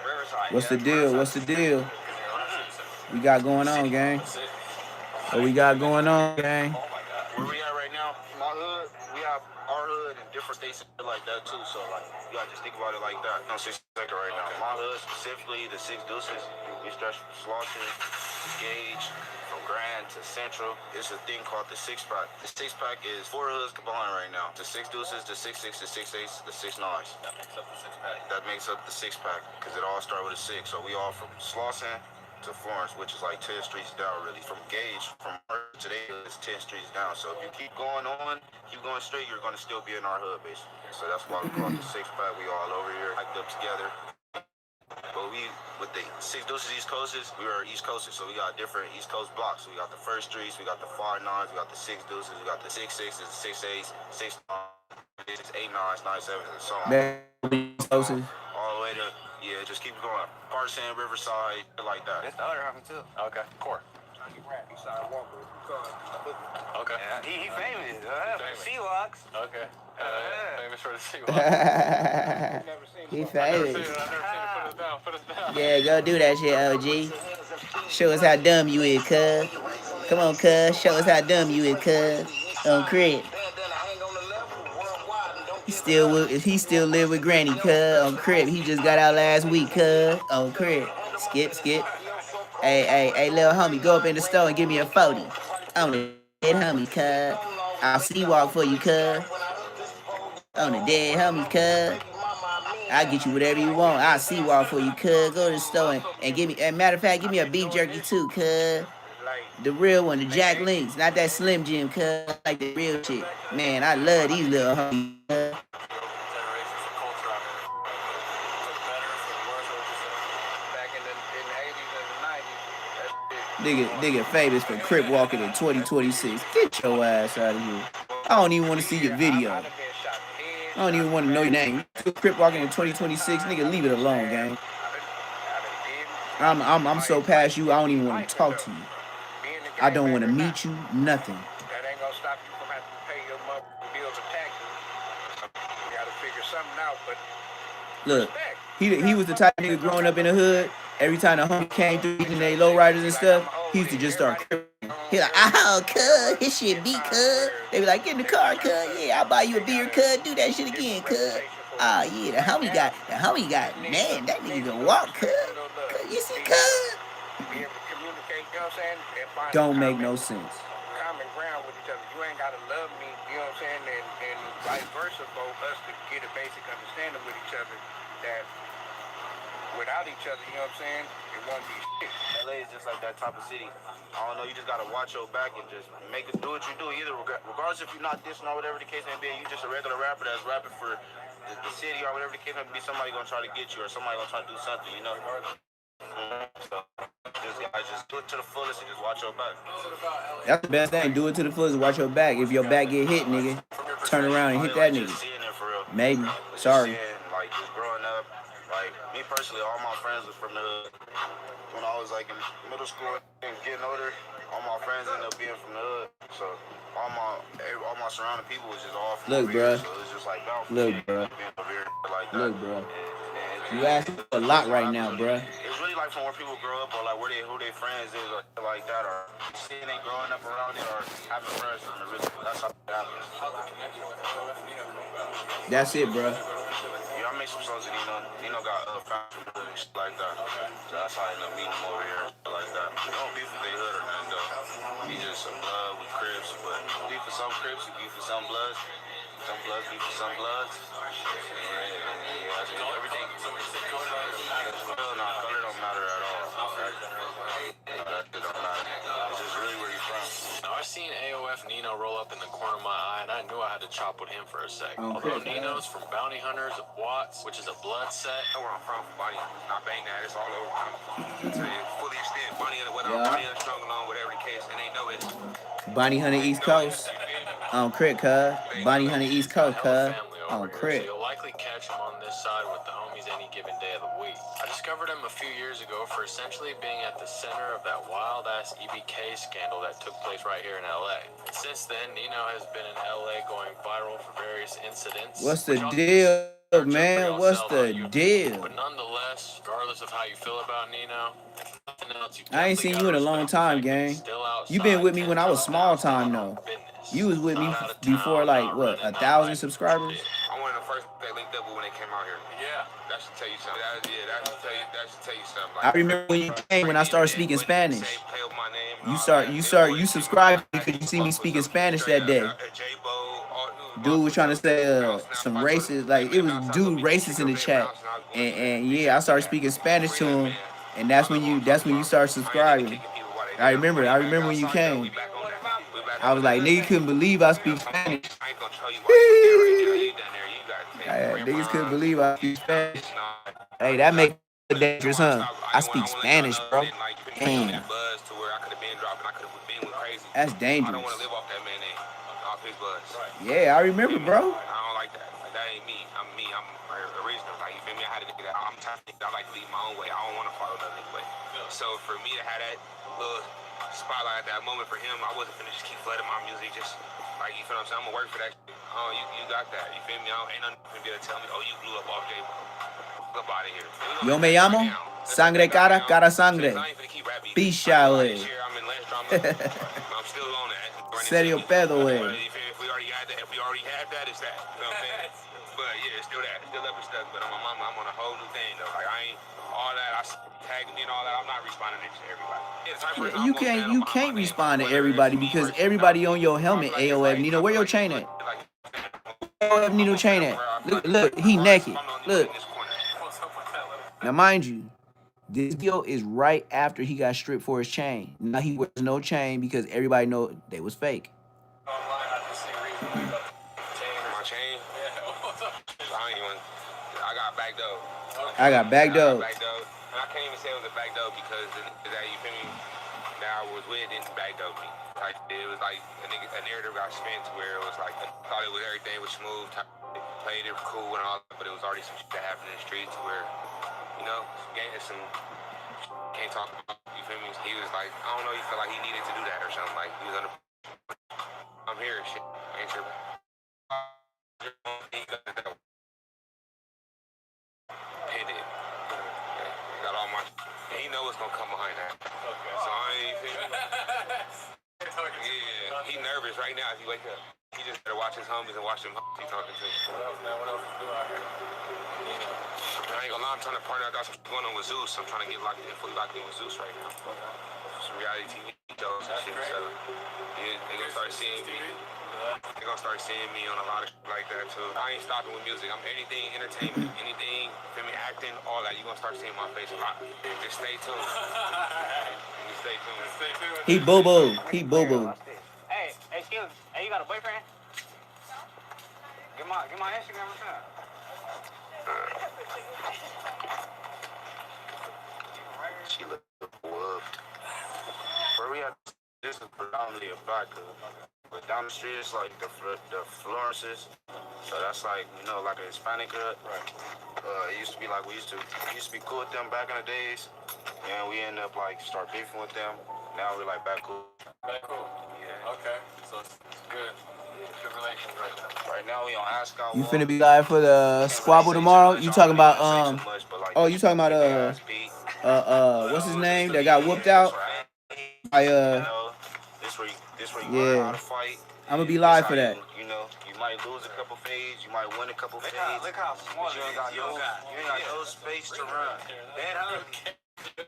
Riverside. What's the deal? What's the deal? We got going on, gang. What we got going on, gang? Where we at right now? My hood, we have our hood in different states and shit like that too. So like, you gotta just think about it like that. No 6 second right now. My hood specifically, the 6 deuces. We stretch from Slauson, Gage, from Grand to Central. It's a thing called the 6-pack. The 6-pack is 4 hoods combined right now. The 6 deuces, the 6 6, the 6 8s, the 6 9s. That makes up the 6-pack. That makes up the 6-pack because it all started with a 6. So we all from Slauson to Florence, which is like 10 streets down really. From Gage, from her today, it's 10 streets down. So if you keep going on, keep going straight, you're gonna still be in our hood basically. So that's why we call it the 6-pack. We all over here, hiked up together. But we, with the 6 deuces East Coasters, we are East Coasters, so we got different East Coast blocks. So we got the first streets, we got the 5 9s, we got the 6 deuces, we got the 6 6s, 6 8s, 6 9s, 8 9s, 9 7s, and so on. All the way to, yeah, just keep going. Partisan, Riverside, like that. That's the other homie too. Okay, core. Okay. Yeah, he famous. Sea walks. Okay. Famous for the sea walks. He famous. I've never seen it. Put us down. Put us down. Yeah, go do that shit, OG. Show us how dumb you is, cuz. Come on, cuz. Show us how dumb you is, cuz. On Crib. He still live with Granny, cuz. On Crib. He just got out last week, cuz. On Crib. Skip. Hey, little homie, go up in the store and give me a 40. On the dead homie, cuz. I'll sea walk for you, cuz. On the dead homie, cuz. I'll get you whatever you want. I'll sea walk for you, cuz. Go to the store and give me, as a matter of fact, give me a beef jerky too, cuz. The real one, the Jack Links, not that Slim Jim, cuz. I like the real shit. Man, I love these little homies, cuz. Nigga famous for crip walking in 2026. Get your ass out of here. I don't even want to see your video. I don't even want to know your name. Crip walking in 2026, nigga, leave it alone, gang. I'm so past you, I don't even want to talk to you. I don't want to meet you, nothing. That ain't gonna stop you from having to pay your motherfucking bills and taxes. You gotta figure something out, but Look, he was the type of nigga growing up in the hood. Every time the homie came through eating they lowriders and stuff, he used to just start cripping. He like, oh, cuz, his shit beat, cuz. They be like, get in the car, cuz. Yeah, I'll buy you a beer, cuz. Do that shit again, cuz. Oh, yeah, the homie got, man, that nigga can walk, cuz. You see, cuz? Be able to communicate, you know what I'm saying? And find Don't make no sense. common ground with each other. You ain't gotta love me, you know what I'm saying? And vice versa for us to get a basic understanding with each other that without each other, you know what I'm saying? It won't be shit. LA is just like that type of city. I don't know, you just gotta watch your back and just make it do what you do. Either regardless if you're not dissing or whatever the case may be, you just a regular rapper that's rapping for the city or whatever the case may be, somebody gonna try to get you or somebody gonna try to do something, you know? So just do it to the fullest and just watch your back. That's the best thing. Do it to the fullest. Watch your back. If your back get hit, nigga, turn around and hit that nigga. Maybe. Sorry. Like just growing up, like me personally, all my friends was from the hood. When I was like in middle school and getting older, all my friends ended up being from the hood. So all my surrounding people was just all from Look, over here. bruh. So it's just like Look, bruh. being over here like that. Look, bro. You asking for a lot right now, bruh. It's really like from where people grow up or like who their friends is or like that or seeing they growing up around it or having friends from the really, that's how it happens. That's it, bruh. Yeah, I make some songs that Nino got found from and shit like that. So that's how I end up meeting him over here and shit like that. They don't beef with their hood or nothing though. He just some blood with Crips, but beef for some Crips, he beef for some Bloods. Some Bloods beef for some Bloods. Yeah, everything. Color don't matter at all. That don't matter. It's just really where you're from. Now, I seen AOF Nino roll up in the corner of my eye, and I knew I had to chop with him for a sec. Okay. Although Nino's from Bounty Hunters of Watts, which is a blood set. That's where I'm from, buddy. Not bang that. It's all over. To fully extent. Bonnie Hunter, whether Yeah. I'm Bonnie Hunter strong along, whatever the case, and they know it. Bonnie Hunter East Coast. On Crit, cuz. Bonnie Hunter East Coast, cuz. On So Crit. you'll likely catch him on this side with the homies any given day of the week. I discovered him a few years ago for essentially being at the center of that wild-ass EBK scandal that took place right here in LA. And since then, Nino has been in LA going viral for various incidents. What's the deal, man? What's the deal? But nonetheless, regardless of how you feel about Nino, nothing else, I ain't seen you in a long time, gang. You been with me when I was small time, though. You was with me before, like, what, 1,000 subscribers? I'm one of the first that linked up with when they came out here. Yeah. That should tell you something. That should tell you something. I remember when you came when I started speaking Spanish. You subscribed because you see me speaking Spanish that day. Dude was trying to say some racist, like it was dude racist in the chat, and yeah, I started speaking Spanish to him, and that's when you started subscribing. I remember when you came. I was like, nigga couldn't believe I speak Spanish. Niggas couldn't believe I speak Spanish. Hey, that makes it dangerous, huh? I speak Spanish, bro. Damn. That's dangerous. Yeah, I remember, bro. I don't like that. Like, that ain't me. I'm me. I'm original. Like, you feel me? I had to think that. I'm trying to think that I like to lead my own way. I don't want to follow nothing way. So for me to have that little spotlight at that moment for him, I wasn't finna just keep flooding my music. Just like, you feel what I'm saying? I'm gonna work for that. Oh, you got that. You feel me? Ain't nothing gonna be able to tell me, oh, you blew up off J-Bo. Up out of here. Yo me llamo Sangre Cara, Cara Sangre. Pisha, wey. I'm still on that. Serio pedo, wey. If we already had that, it's that. You know what I'm saying? But yeah, it's still that. Still up and stuck. But I'm on a whole new thing though. Like I ain't all that. I tagged me and all that. I'm not responding to everybody. Yeah, You can't respond to everybody because everybody on your helmet. AOF Nino, where your chain at? AOF Nino chain at? Look, he naked. Look. Now mind you, this video is right after he got stripped for his chain. Now he wears no chain because everybody know they was fake. My chain? I got backed up. I got backed up. And I can't even say it was a backed up because the nigga that you feel me that I was with didn't backed up me. Like it was like a narrative got spent where it was like I thought it was everything was smooth, played it cool and all, but it was already some shit that happened in the streets where, you know, some can't talk about, you feel me? He was like, I don't know, he felt like he needed to do that or something. Like he was under I'm here and shit. I ain't tripping. Hit it. Got all my what's gonna come behind that. Okay. So I ain't yeah, he nervous right now if he wake up. He just better watch his homies and watch them he talking to. What else is doing out here? I ain't gonna lie, I'm trying to partner. I got some going on with Zeus. I'm trying to get fully locked in with Zeus right now. Some reality TV shows and shit. So yeah, they gonna start seeing me. They gonna start seeing me on a lot of shit like that too. I ain't stopping with music. I'm anything entertainment, anything, feel me, acting, all that. You gonna start seeing my face a lot. Just stay tuned. Stay tuned. Stay tuned. He boo boo. He boo boo. Hey, excuse me. Hey, you got a boyfriend? Get my Instagram or something. She look whooped. Where we at? This is predominantly a black hood. But down the street it's like the Florences. So that's like, you know, like a Hispanic hood. Right. It used to be like we used to be cool with them back in the days. And we ended up like start beefing with them. Now we're like back cool. Back cool. Yeah. Okay. So it's good. Good relations right now. Right now we on Ascot. You finna be live for the squabble tomorrow? You talking about oh, you talking about what's his name that got whooped out? By This where you learn how to fight. I'm gonna be live for that. You know, you might lose a couple fades, you might win a couple fades. Look how small you ain't got no space to run. That hurt. Get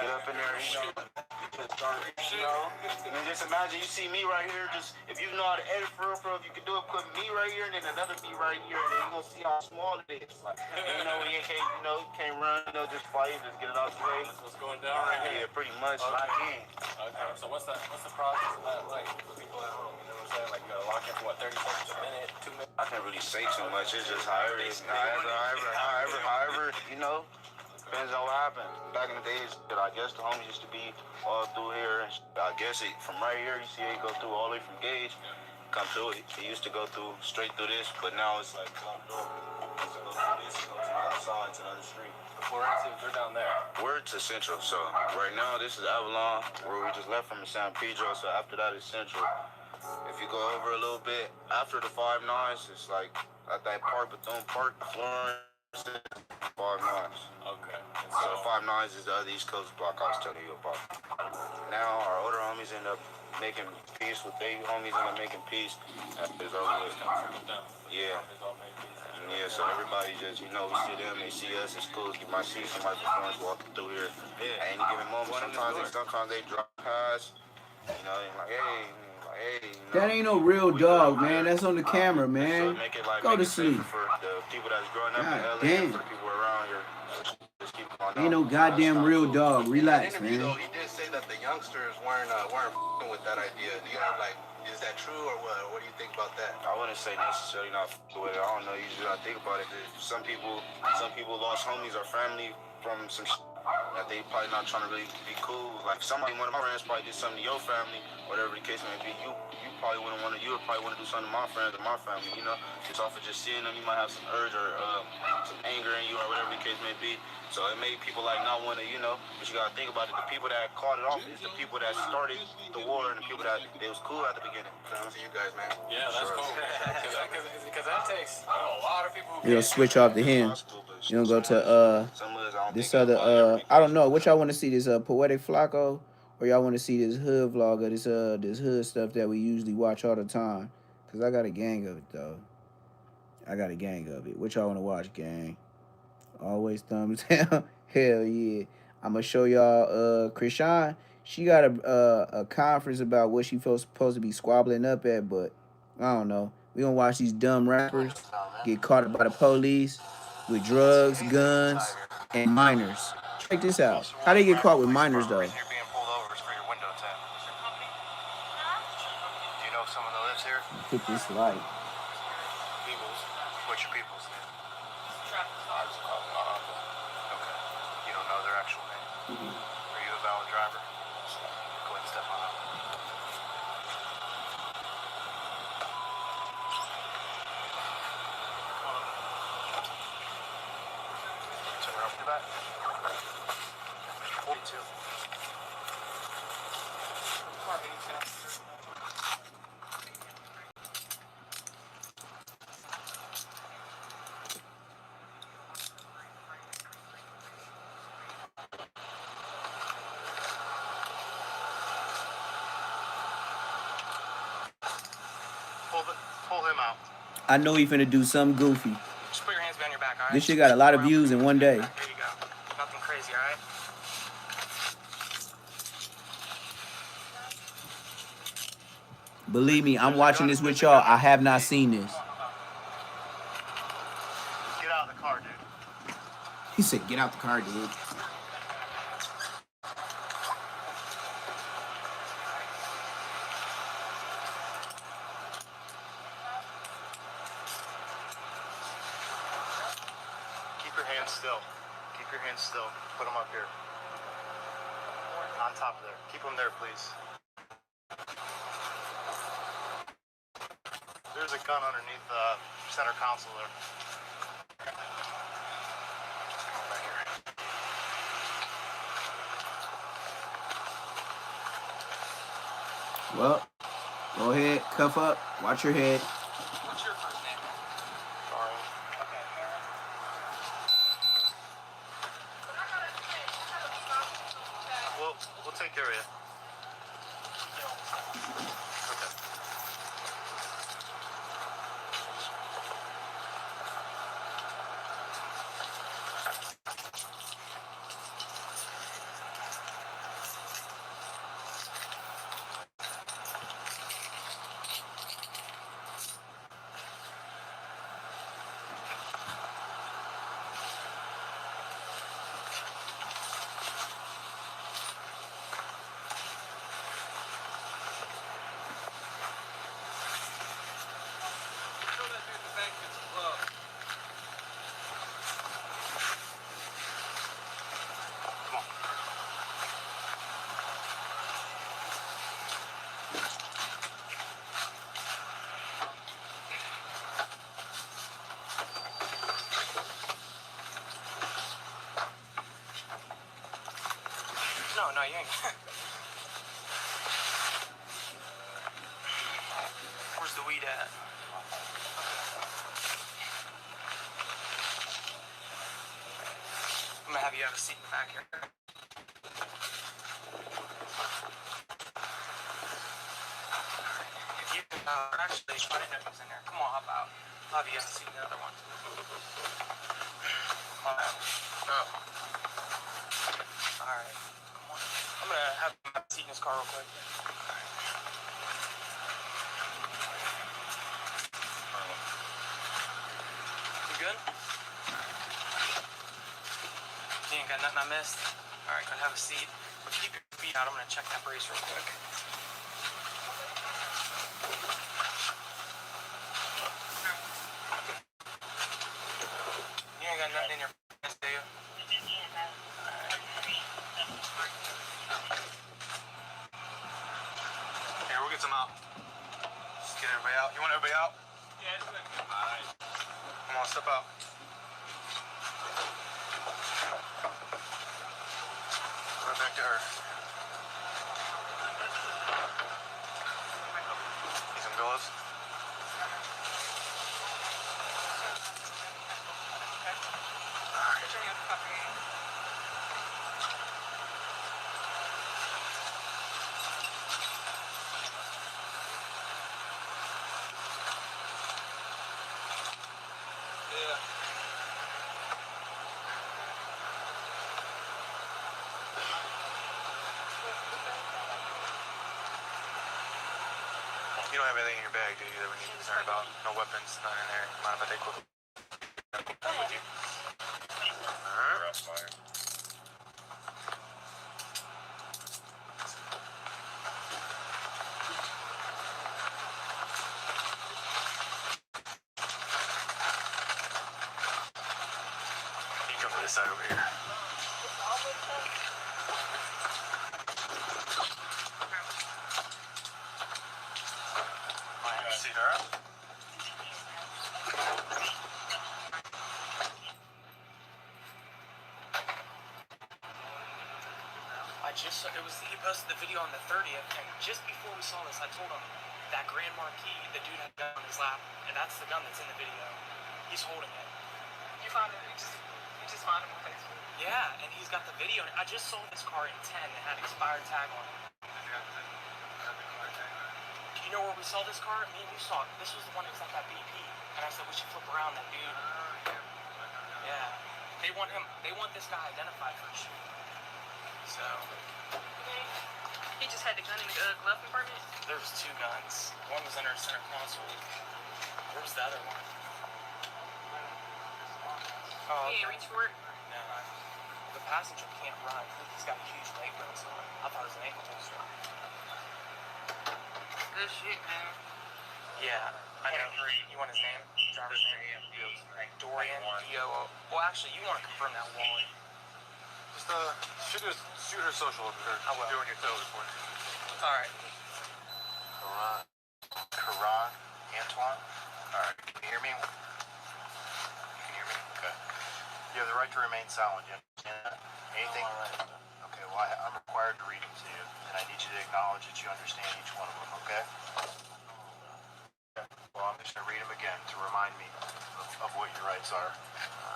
up in there, you know. And then just imagine you see me right here. Just if you know how to edit for real, if you can do it, put me right here and then another me right here, and then you gonna see how small it is. Like, you know, you can't run, just fight, just get it out the way. That's what's going down right here. Yeah, pretty much. Okay. So what's the process of that like for people at home? You know what I'm saying? Like you gotta lock in for what, 30 seconds, a minute, 2 minutes? I can't really say too much. It's just however, you know. Depends on what happens. Back in the days, I guess the homies used to be all through here. I guess from right here, you see it go through all the way from Gage, come through it. It used to go through straight through this, but now it's like come through. It goes through this, it goes to the other side, to the other street. They're down there. We're to Central, so right now this is Avalon, where we just left from San Pedro, so after that is Central. If you go over a little bit, after the 5 9s, it's like at that park, Bethune Park, Florence. 5 9s. Okay. So the 5 9s is the other East Coast block I was telling you about. Now our older homies end up making peace with their homies, end up making peace. It's over with. Yeah. Yeah, so everybody just, you know, we see them, they see us, it's cool. You might see somebody performance walking through here. At any given moment, sometimes they drop past, you know, and like, hey. You know, that ain't no real dog, man. That's on the camera, man. So go to sleep. For the people that's growing up in LA, damn. for the people around here. Just keep on ain't no goddamn real dog. Relax, in the interview, man. Though, he did say that the youngsters weren't f***ing with that idea. Do you have is that true or what? What do you think about that? I wouldn't say necessarily not with it. I don't know. You just gotta think about it. Some people lost homies or family from some that they probably not trying to really be cool. Like somebody, one of my friends probably did something to your family, whatever the case may be. You probably wouldn't want to. You would probably want to do something to my friends or my family. You know, just off of just seeing them, you might have some urge or some anger in you or whatever the case may be. So it made people like not want to, you know. But you gotta think about it. The people that called it off is the people that started the war and the people that it was cool at the beginning. Shout out to you guys, man. Yeah, that's cool. Because that takes a lot of people. We'll switch off to him. You don't go to this other I don't know what y'all want to see, this Poetic Flacco, or y'all want to see this hood vlogger, this hood stuff that we usually watch all the time. Cause I got a gang of it though. I got a gang of it. What y'all want to watch, gang? Always thumbs down. Hell yeah. I'm gonna show y'all Krishan. She got a conference about what she supposed to be squabbling up at, but I don't know. We gonna watch these dumb rappers get caught up by the police with drugs, guns, and minors. Check this out. How they get caught with minors though? You're being pulled over for your window tint. Do you know someone that lives here? Hit this light. People's. What's your people's name? Okay. You don't know their actual name? Are you a valid driver? Go ahead and step on up. Turn around for that. 42. Pull him out. I know he finna do something goofy. Just put your hands behind your back, all right? This shit got a lot of views in one day. There you go. Nothing crazy, all right? Believe me, I'm watching this with y'all. I have not seen this. Get out of the car, dude. He said, get out the car, dude. Keep your hands still. Keep your hands still. Put them up here. On top of there. Keep them there, please. There's a gun underneath the center console there. Come on back here. Well, go ahead, cuff up, watch your head. What's your first name? Sorry. Okay, Aaron. We'll take care of you. Okay. No, you ain't. Where's the weed at? I'm gonna have you have a seat in the back here. If you actually, I didn't know he was in there. Come on, hop out. I'll have you have a seat in the other one. Come on. Oh. All right. Come on. I'm gonna have him have a seat in his car real quick. You good? You ain't got nothing I missed? Alright, go have a seat. But keep your feet out. I'm gonna check that brace real quick. You ain't got nothing in your pants, do you? Here, we'll get some out. Just get everybody out. You want everybody out? Yeah, it's good. Alright. Come on, step out. Right back to her. Need some gloves? Yeah. You don't have anything in your bag, do you, that we need to be concerned about? No weapons, none in there. Mind if I take quick? With you? Alright. Crossfire. You come to this side over here. See her up? He posted the video on the 30th, and just before we saw this, I told him that Grand Marquis, the dude had a gun on his lap, and that's the gun that's in the video. He's holding it. You found it? You just found him on Facebook? Yeah, and he's got the video. I just sold this car in 10 that had expired tag on it. Can you You know where we saw this car? Me and you saw it. This was the one that was at that BP. And I said we should flip around that dude. Yeah. They want him. They want this guy identified for a shoot. So. He just had the gun in the glove compartment? There was 2 guns. One was under the center console. Where was the other one? Oh, He ain't reach for it? No. The passenger can't run. He's got a huge leg brace on. I thought it was an ankle holster. Good shit, man. Yeah, I know. You want his name? Driver's name? Dorian. D-O-O. Well, actually, you want to confirm that, Wally. Just shoot her social over here. I will. Doing your tow report. All right. Karan, Antoine. All right, can you hear me? You can hear me? Okay. You have the right to remain silent. You understand that? Anything? Okay, well, I'm required to read them to you, and I need you to acknowledge that you understand each one of them, okay? Well, I'm just going to read them again to remind me of what your rights are,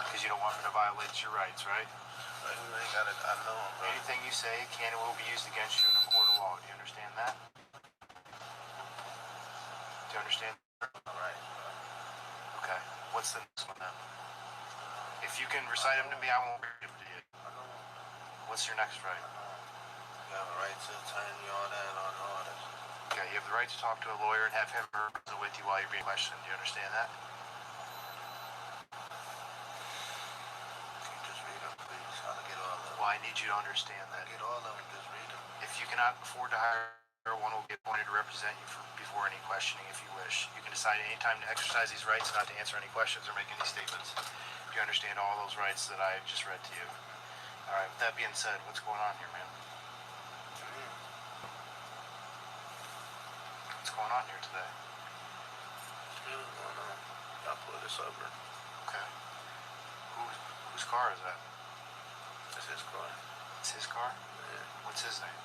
because you don't want me to violate your rights, right? I know, bro. Anything you say can and will be used against you in a court of law. Do you understand that? Do you understand? All right. Okay. What's the next one then? If you can recite them to me, I won't read them to you. What's your next right? You have a right to attorney, all that, all that. Okay, you have the right to talk to a lawyer and have him present with you while you're being questioned. Do you understand that? Can you just read them, please? I'll get all of them. Well, I need you to understand that. Get all of them, just read them. If you cannot afford to hire one, will be appointed to represent you before any questioning if you wish. You can decide at any time to exercise these rights, not to answer any questions or make any statements. Do you understand all those rights that I just read to you? All right, with that being said, what's going on here, man? What's going on here today? What's really going on? Y'all pull this over. Okay. Whose car is that? That's his car. It's his car? Yeah. What's his name?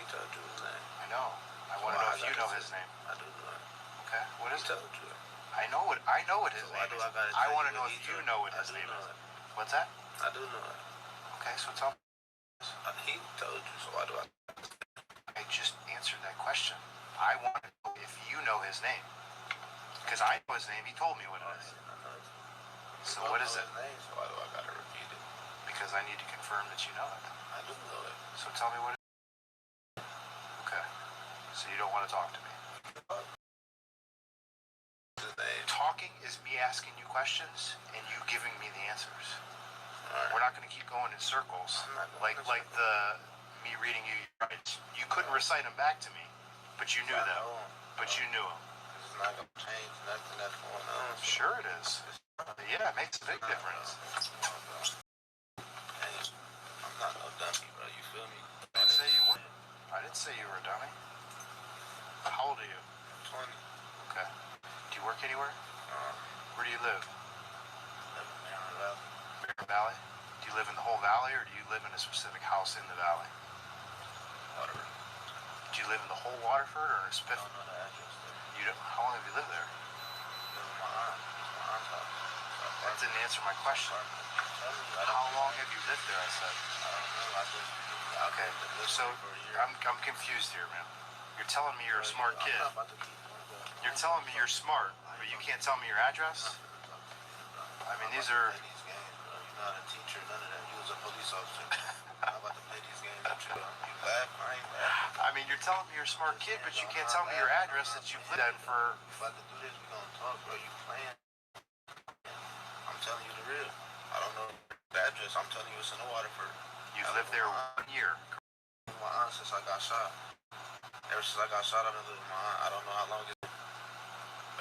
He told you his name. I know. I want to know if you know his name. I do know it. Okay. What is He it? told you it. I know what his So why name do is. I gotta I tell want to you know what if he you told know what I his do name know is. it. What's that? I do know it. Okay, so tell me. He told you, so why do I? I just answered that question. I want to know if you know his name. Because I know his name. He told me what it is. So what is it? His name, so why do I gotta repeat it? Because I need to confirm that you know it. I do know it. So tell me what it is. Okay. So you don't want to talk to me. His name. Talking is me asking you questions and you giving me the answers. Alright. We're not going to keep going in circles. I'm not going Like me reading you your rights. You couldn't recite them back to me, but you knew I them. know. But you knew them. It's not gonna change nothing that's going on. Sure it is. Yeah, it makes a big difference. Hey, I'm not no dummy, bro. You feel me? I didn't say you were. I didn't say you were a dummy. How old are you? 20. Okay. Do you work anywhere? Where do you live? Bear Valley? Do you live in the whole valley, or do you live in a specific house in the valley? Waterford. Do you live in the whole Waterford, or in a I specific? don't know the address there. You don't. How long have you lived there? Live with my aunt. It's my aunt's house. That didn't answer my question. Tell me, I don't How know. long have you lived there? I said. I don't know. I just Okay. lived So there for a year. I'm confused here, man. You're telling me you're a smart kid. I'm not about to keep going back. You're telling me you're smart, but you can't tell me your address. I mean, these are. Play these games, bro. You're not a teacher, none of that. You was a police officer. I'm about to play these games with you. You laugh, I ain't laughing. I mean, you're telling me you're a smart kid, but you can't tell me your address that you've lived in for. If I could do this, we gonna talk, bro. You playing? I'm telling you the real. I don't know the address. I'm telling you it's in the Waterford. You've lived there 1 year. My aunt since I got shot. Ever since I got shot, I've been living with my aunt. I don't know how long it's.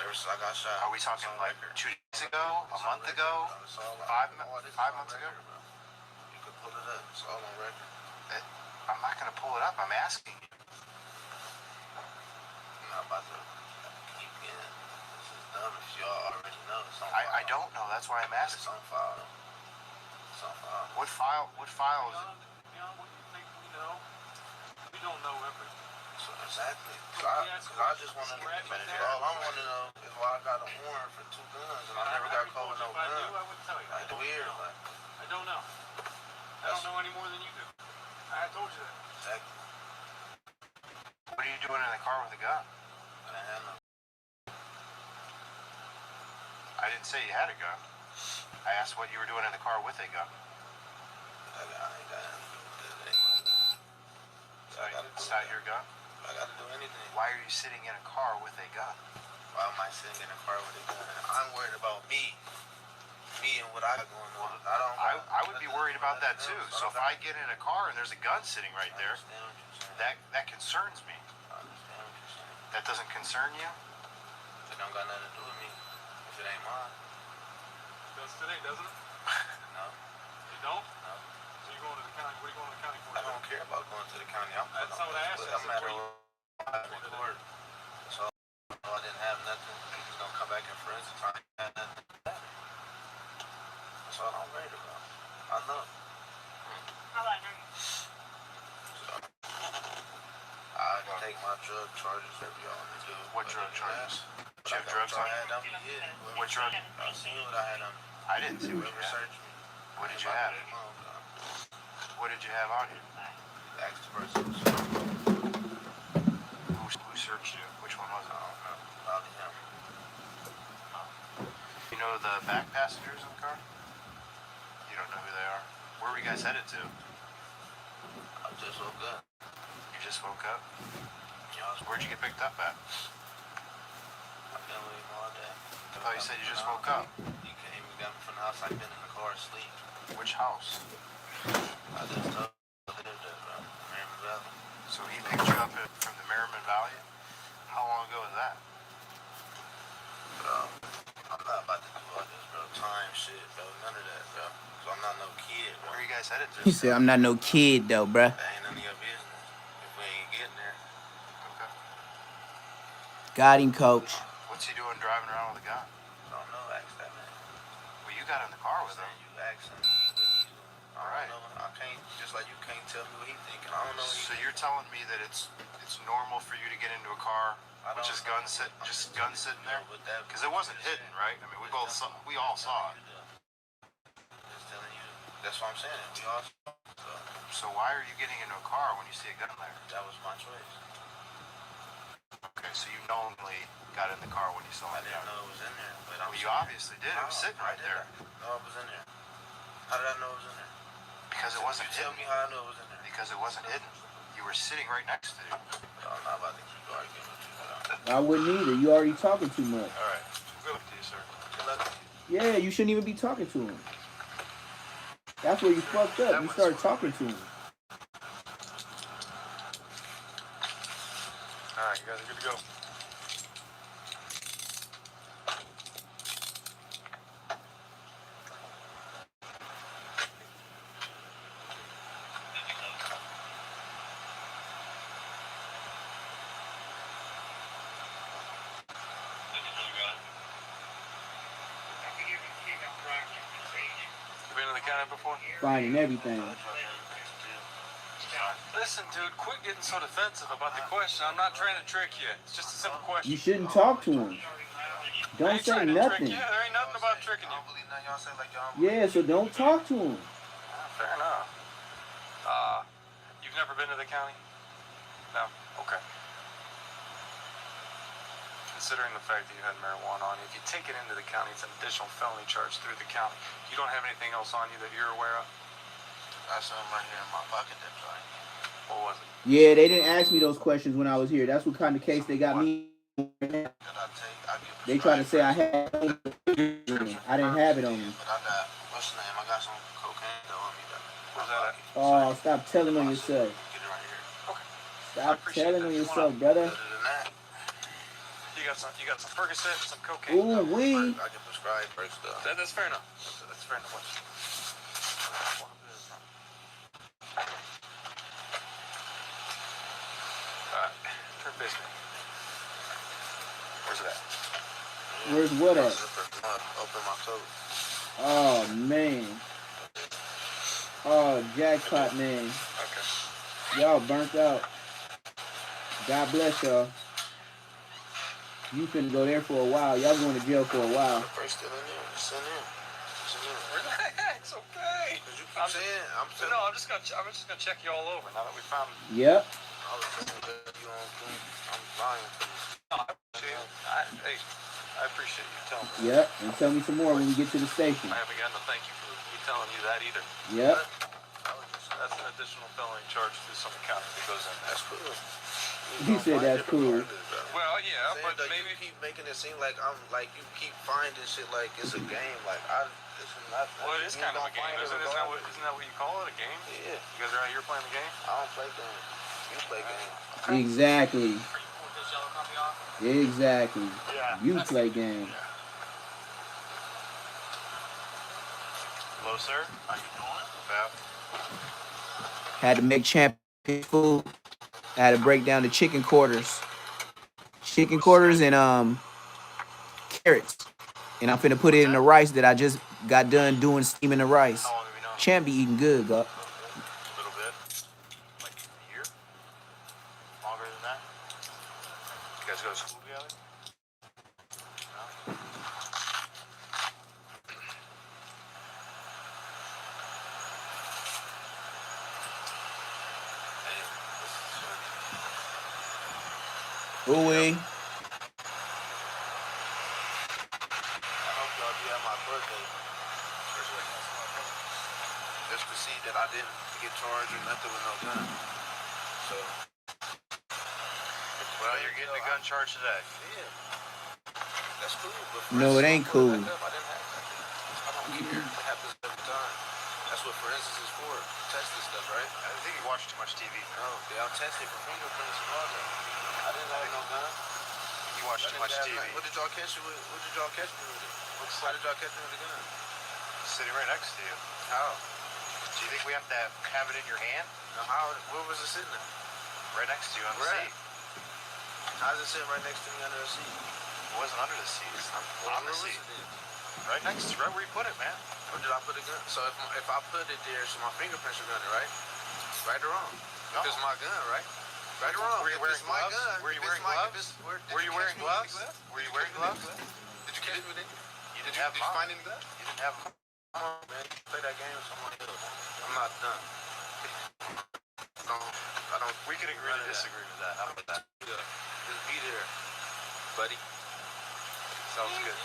Ever since I got shot. Are we talking like 2 days ago, a month ago, It's all on- 5 all this is 5 on months ago? record, bro. You could pull it up. It's all on record. I'm not gonna pull it up. I'm asking you. I'm not about to keep getting. This is dumb if y'all already know. It's on file. I don't know. That's why I'm It's asking. on file. It's on file. What file? What file is it? Beyond what you think we know, we don't know everything. So exactly. Cause I just want to know. All I want to know is why I got a warrant for 2 guns and I never got caught with no If I knew, gun. I would tell you. Like weird, like I don't know. I don't know any more than you do. I told you that. exactly. What are you doing doing in the car with a gun? I didn't have no. I didn't say you had a gun. I asked what you were doing in the car with a gun. I ain't got anything. It's not your gun? I gotta do anything. Why are you sitting in a car with a gun? Why am I sitting in a car with a gun? I'm worried about me. Me and what I got going on. I would be worried about that too. So if I get in a car and there's a gun sitting right there, that concerns me. I understand what you're saying. That doesn't concern you? It don't got nothing to do with me. If it ain't mine. It does today, doesn't it? No. You don't? No. So you're going to the county? What are you going to the county for? I don't care about going to the county. That's not what I asked. I'm at a court. So I didn't have nothing. He's gonna come back in forensics. I ain't had nothing. That's all I'm worried about. I know. How about now? So, I can take my drug charges every y'all to do. What drug charges? But Do you have drugs on I you? had on me, yeah. What drug? I seen what I had on me. I didn't see what you Whoever had. searched me. What did you have? What did you have on you? Ask the person. Who searched you? Which one was it? I don't know. Probably him. You know the back passengers in the car? You don't know who they are? Where were you guys headed to? I just woke up. You just woke up? Y'all, Where'd you get picked up at? I've been with him all day. I thought you said you just woke up. You came and got me from the house. I've been in the car asleep. Which house? I just told you I lived at Merriman Valley. So he picked you up from the Merriman Valley? How long ago was that? Bro, I'm not about to do all this, bro. Time shit, bro. None of that, bro. So I'm not no kid, bro. Where are you guys headed to? He said, I'm not no kid, though, bruh. That ain't none of your business. If we ain't getting there. Okay. Got him, coach. What's he doing driving around with a gun? I don't know. Ask that man. Well, you got in the car with him. You ask him what he's doing. All right. I can't, just like you can't tell me what he's thinking. I don't know what So you're telling me that it's normal for you to get into a car with just guns sitting there? Because it wasn't hidden, right? I mean, we all saw it. Just telling you. That's what I'm saying. We all saw it. So why are you getting into a car when you see a gun there? That was my choice. Okay, so you knowingly got in the car when you saw I it. didn't know it was in there. But Well, you obviously did. It was sitting right there. No, it was in there. How did I know it was in there? Because it wasn't Tell hidden. me how I know it was in there. Because it wasn't hidden. You were sitting right next to it. I'm not about to keep arguing with you, bro. I wouldn't either. You already talking too much. All right. Good luck to you, sir. Good luck to you. Yeah, you shouldn't even be talking to him. That's where you fucked up. You started talking to him. All right, you guys are good to go. You been to the county before? Finding everything. Listen, dude, quit getting so defensive about the question. I'm not trying to trick you. It's just a simple question. You shouldn't talk to him. I Don't ain't say trying to trick nothing. you. There ain't nothing about tricking I you. don't believe nothing y'all say like y'all. Yeah, so don't talk to him. Fair enough. You've never been to the county? No? Okay. Considering the fact that you had marijuana on you, if you take it into the county, it's an additional felony charge through the county. You don't have anything else on you that you're aware of? I got something right here in my pocket that's right. What was it? Yeah, they didn't ask me those questions when I was here. That's what kind of case they got me. That I take, I get They tried to say I had it. I didn't have it on me. But I got, what's the name? I got some cocaine though on me, though. Where's that at? Oh, stop telling on yourself. Get it right here. Okay. Stop telling on yourself, brother. Other than that, You got some Percocet, some cocaine. Ooh, we. I can prescribe first stuff. That's fair enough. That's fair enough. Alright, turn face me. Where's it at? Where's what at? Open my coat. Oh, man. Oh, jackpot, man. Okay. Y'all burnt out. God bless y'all. You finna go there for a while. Y'all going to jail for a while. The first still in there. It's in there. It's in there. Relax, okay. Cause you keep saying, I'm No, I'm just gonna check you all over now that we found. Yep. was saying that you on King. I'm lying to you. No, I appreciate you telling me. Yep, and tell me some more when we get to the station. I haven't gotten to thank you for me telling you that either. Yep. That's an additional felony charge to some accounting that goes in. That's cool. He said that's cool. Well, yeah, Saying but that maybe you keep making it seem like I'm like you keep finding shit like it's a game. Like this is not. well, it is kind of a game, isn't that what you call it, a game? Yeah. You guys are out here playing the game? I don't play games. You play games. Exactly. Are you pulling this yellow copy off? Exactly. Yeah. You play games. Hello, sir. How you doing? About. Had to make champion food. I had to break down the chicken quarters. Chicken quarters and carrots. And I'm finna put it in the rice that I just got done doing steaming the rice. How long have you known? Champ be eating good, God. A little bit. Like a year? Longer than that? You guys go to school together? No? Ooh-wee. I hope y'all be at my birthday. Just to see that I didn't get charged or nothing with no gun. So. Well, you're getting a gun charge today. Yeah. That's cool. But No, it ain't cool. I didn't have that. I don't care. It happens every time. That's what forensics is for. Test this stuff, right? I think you watch too much TV. No, they all tested for fingerprints and all that. I didn't have no gun. You watch too much TV. What did y'all catch me with? What did y'all catch me with? Why did y'all catch me with a gun? Sitting right next to you. How? Do you think we have to have it in your hand? Now how? Where was it sitting at? Right next to you on the Right. seat. How's it sitting right next to me under the seat? It wasn't under the seat. It's on the Where was seat. it then? Right next to right where you put it, man. Or did I put a gun? So if I put it there, so my fingerprints are on it, right? Right or wrong? No. It's my gun, right? Right or wrong? Were you If wearing it's my gloves? gun, Were you if wearing it's my- gloves? if it's- did Were you wearing catch me with gloves? any Were you wearing gloves? Did you catch me with any? You didn't Did have you mine. find any gloves? You didn't have mine. Come on, man. Play that game with someone else. I'm not done. I don't. We could agree to disagree with that. How about that? Just be there, buddy. Sounds good.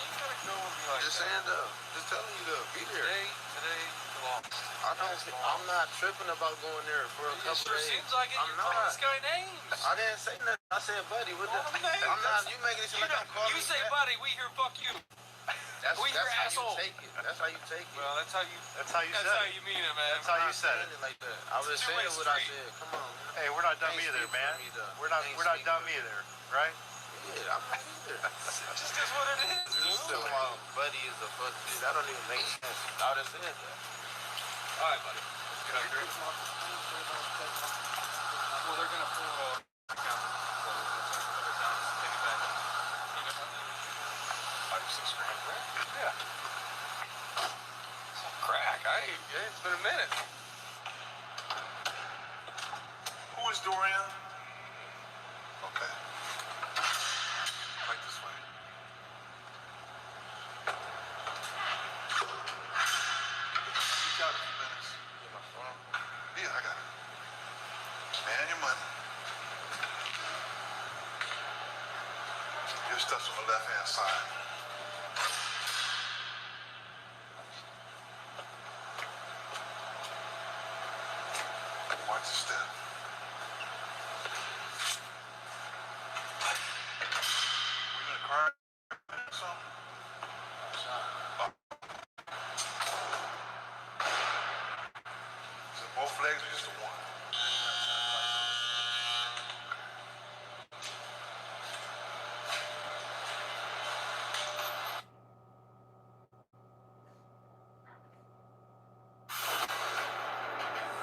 Just saying though. Just telling you though. Be there. Today, you lost. I'm not tripping about going there for a couple days. Seems like it. I'm You're calling not. this guy names. I didn't say nothing. I said, buddy, what the? I'm not. You making it seem like I'm calling You say, back. buddy, we hear fuck you. That's we how your asshole. you take it. That's how you take it. Well, that's how you said it. you mean it, man. That's how I'm you not said saying it. like that. I was It's a saying two-way what I street. said. Come on. Man. Hey, we're not dumb Can't either, speak man. for me, though. We're not Can't dumb speak for me. either, right? Yeah, I'm not either. Just is what it is, dude. Come on, buddy is a fuck dude. That don't even make sense. I would have said that. All right, buddy. Let's get up here. Well, they're gonna pull it all account. So we'll put it down, take it back. You got $5 or $6 grand, right? Yeah. It's not crack. It's been a minute. Who is Dorian? Okay. Right this way. You got a few minutes. Yeah, I got it. Man, your money. Your stuff's on the left-hand side. Watch your step. We in a car or something? Is it both legs or just the one?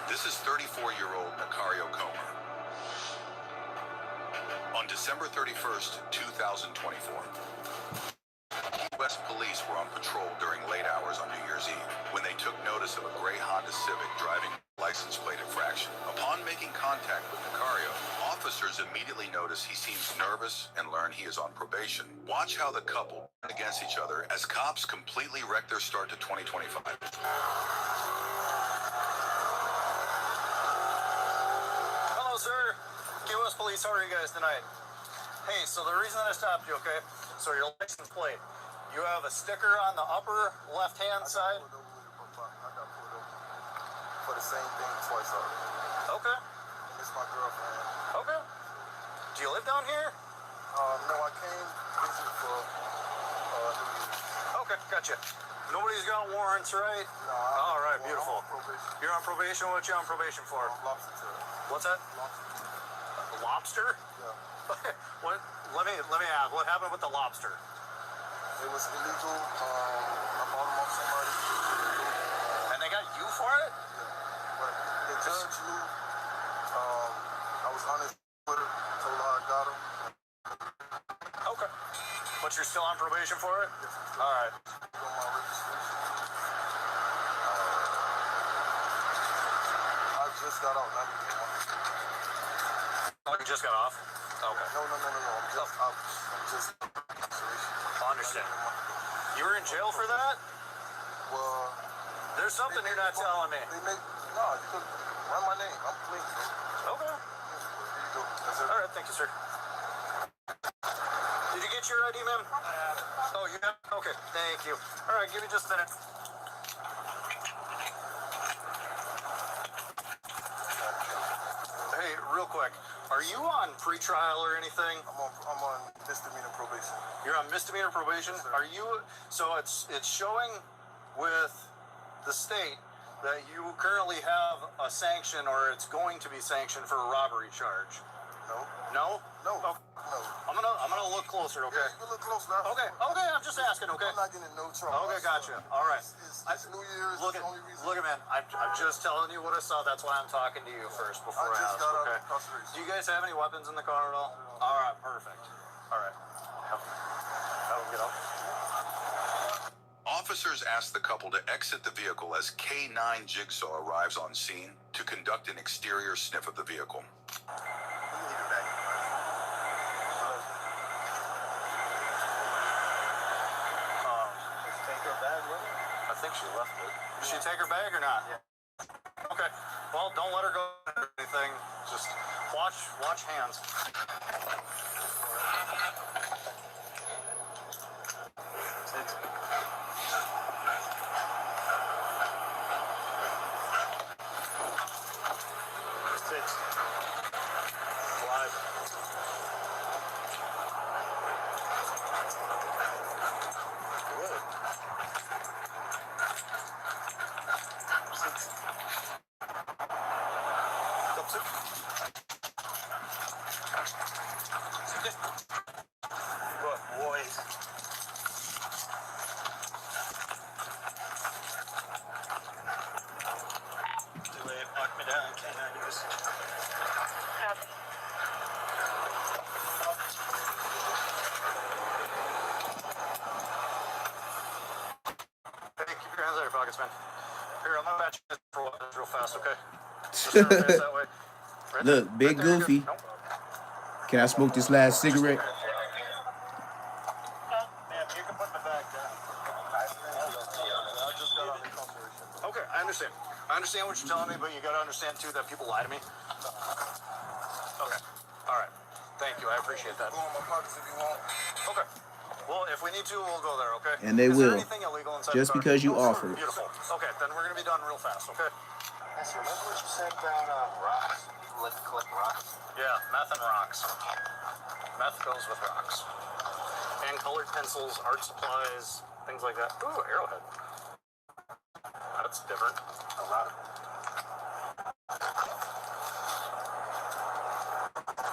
This is 34-year-old Macario Comer. On December 31st, 2024, U.S. police were on patrol during late hours on New Year's Eve when they took notice of a gray Honda Civic driving license plate infraction. Upon making contact with Macario, officers immediately notice he seems nervous and learn he is on probation. Watch how the couple turn against each other as cops completely wreck their start to 2025. Hello, sir. Can we U.S. Police, how are you guys tonight? Hey, so the reason that I stopped you, okay? So your license plate, you have a sticker on the upper left-hand side. I got pulled over for the same thing twice already. Okay. And it's my girlfriend. Okay. Do you live down here? No, I came visit for New Year's. Okay, gotcha. Nobody's got warrants, right? No. All right, beautiful. I'm on probation. You're on probation? What you on probation for? Lobster tail. What's that? Lobster. Lobster? Yeah. What? Let me ask. What happened with the lobster? It was illegal. I bought them off somebody. And they got you for it? Yeah. But the judge knew I was honest with her, told her I got them. Okay. But you're still on probation for it? Yes, all right. On my registration. I just got out. Not even one. Oh, you just got off? Okay. No. I'm just I understand. You were in jail for that? Well, there's something you're not telling me. You could run my name. I'm clean. Okay. All right, thank you, sir. Did you get your ID, ma'am? Oh, you have? Okay, thank you. All right, give me just a minute. Hey, real quick. Are you on pretrial or anything? I'm on misdemeanor probation. You're on misdemeanor probation? Yes, Are you? So it's showing with the state that you currently have a sanction, or it's going to be sanctioned for a robbery charge. No. No? No. Oh. No. I'm gonna look closer, okay? Yeah, you can look close now. Okay, I'm just asking, okay? I'm not getting in no trouble. Okay, gotcha. All right. It's New Year's. Look It's at, the only reason. look at, man. I'm just telling you what I saw. That's why I'm talking to you first before I just ask. got out Okay. of incarceration. Do you guys have any weapons in the car at all? All right, perfect. All right. Have them get out. Officers asked the couple to exit the vehicle as K9 Jigsaw arrives on scene to conduct an exterior sniff of the vehicle. I think she left it. Did she take her bag or not? Yeah. Okay. Well, don't let her go or anything. Just watch hands. Six. Slide. Good. Good boys. Do it. Knock me down. Can I use? Hey, keep your hands out of your pockets, man. Here, I'm gonna batch you for weapons real fast, okay? Just turn your face that way. Right Look, there. Big Right there, Goofy. Nope. Can I smoke this last cigarette? Ma'am, you can put the bag down. I just got out of incarceration. Okay, I understand. I understand what you're telling me, but you gotta understand too that people lie to me. Okay. All right. Thank you. I appreciate that. Go in my pockets if you want. Okay. Well, if we need to, we'll go there, okay? And they Is will. there anything illegal inside Just the car? because you Oh, offered. Beautiful. Okay, then we're gonna be done real fast, okay? Remember what you said about rocks? People like to collect rocks. Yeah, meth and rocks. Meth goes with rocks. And colored pencils, art supplies, things like that. Ooh, arrowhead. That's different. A lot.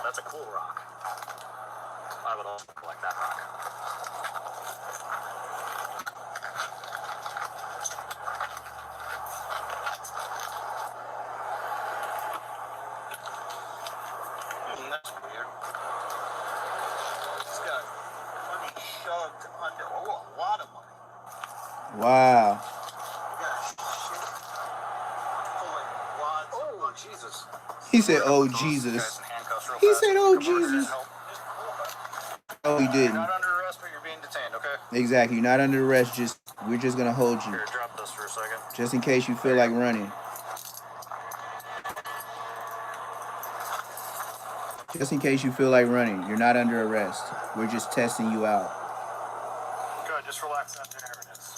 That's a cool rock. I would also collect that rock. That's weird. It's got money shoved under. Oh, a lot of money. Wow. We got shit. Pulling wads. Oh, Jesus. He said, "Oh Jesus." He said, "Oh Jesus." Oh, he You're didn't. not under arrest, but you're being detained, okay? Exactly. You're not under arrest. We're just gonna hold you, Here, drop this for a second. just in case you feel like running. Just in case you feel like running, you're not under arrest. We're just testing you out. Good, just relax out there. There it is.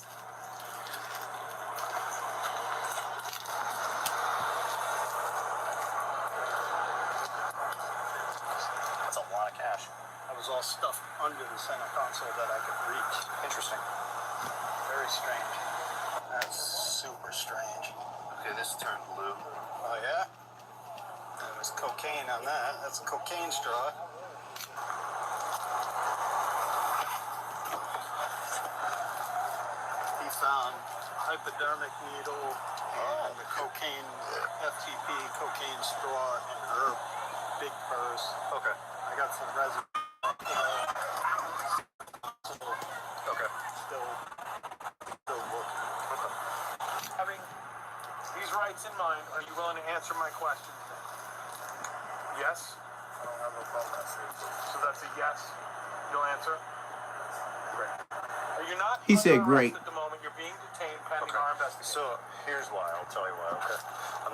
That's a lot of cash. That was all stuffed under the center console that I could reach. Interesting. Very strange. That's super strange. Okay, this turned blue. Oh, yeah? And there's cocaine on that. That's a cocaine straw. He found hypodermic needle and the cocaine, FTP cocaine straw in her big purse. Okay. I got some residue. Okay. Still looking. Okay. Having these rights in mind, are you willing to answer my questions then? Yes? I don't have no problem answering. So that's a yes? You'll answer? Great. Are you not He said under great. arrest at the moment? You're being detained pending our investigation. So here's why. I'll tell you why. Okay.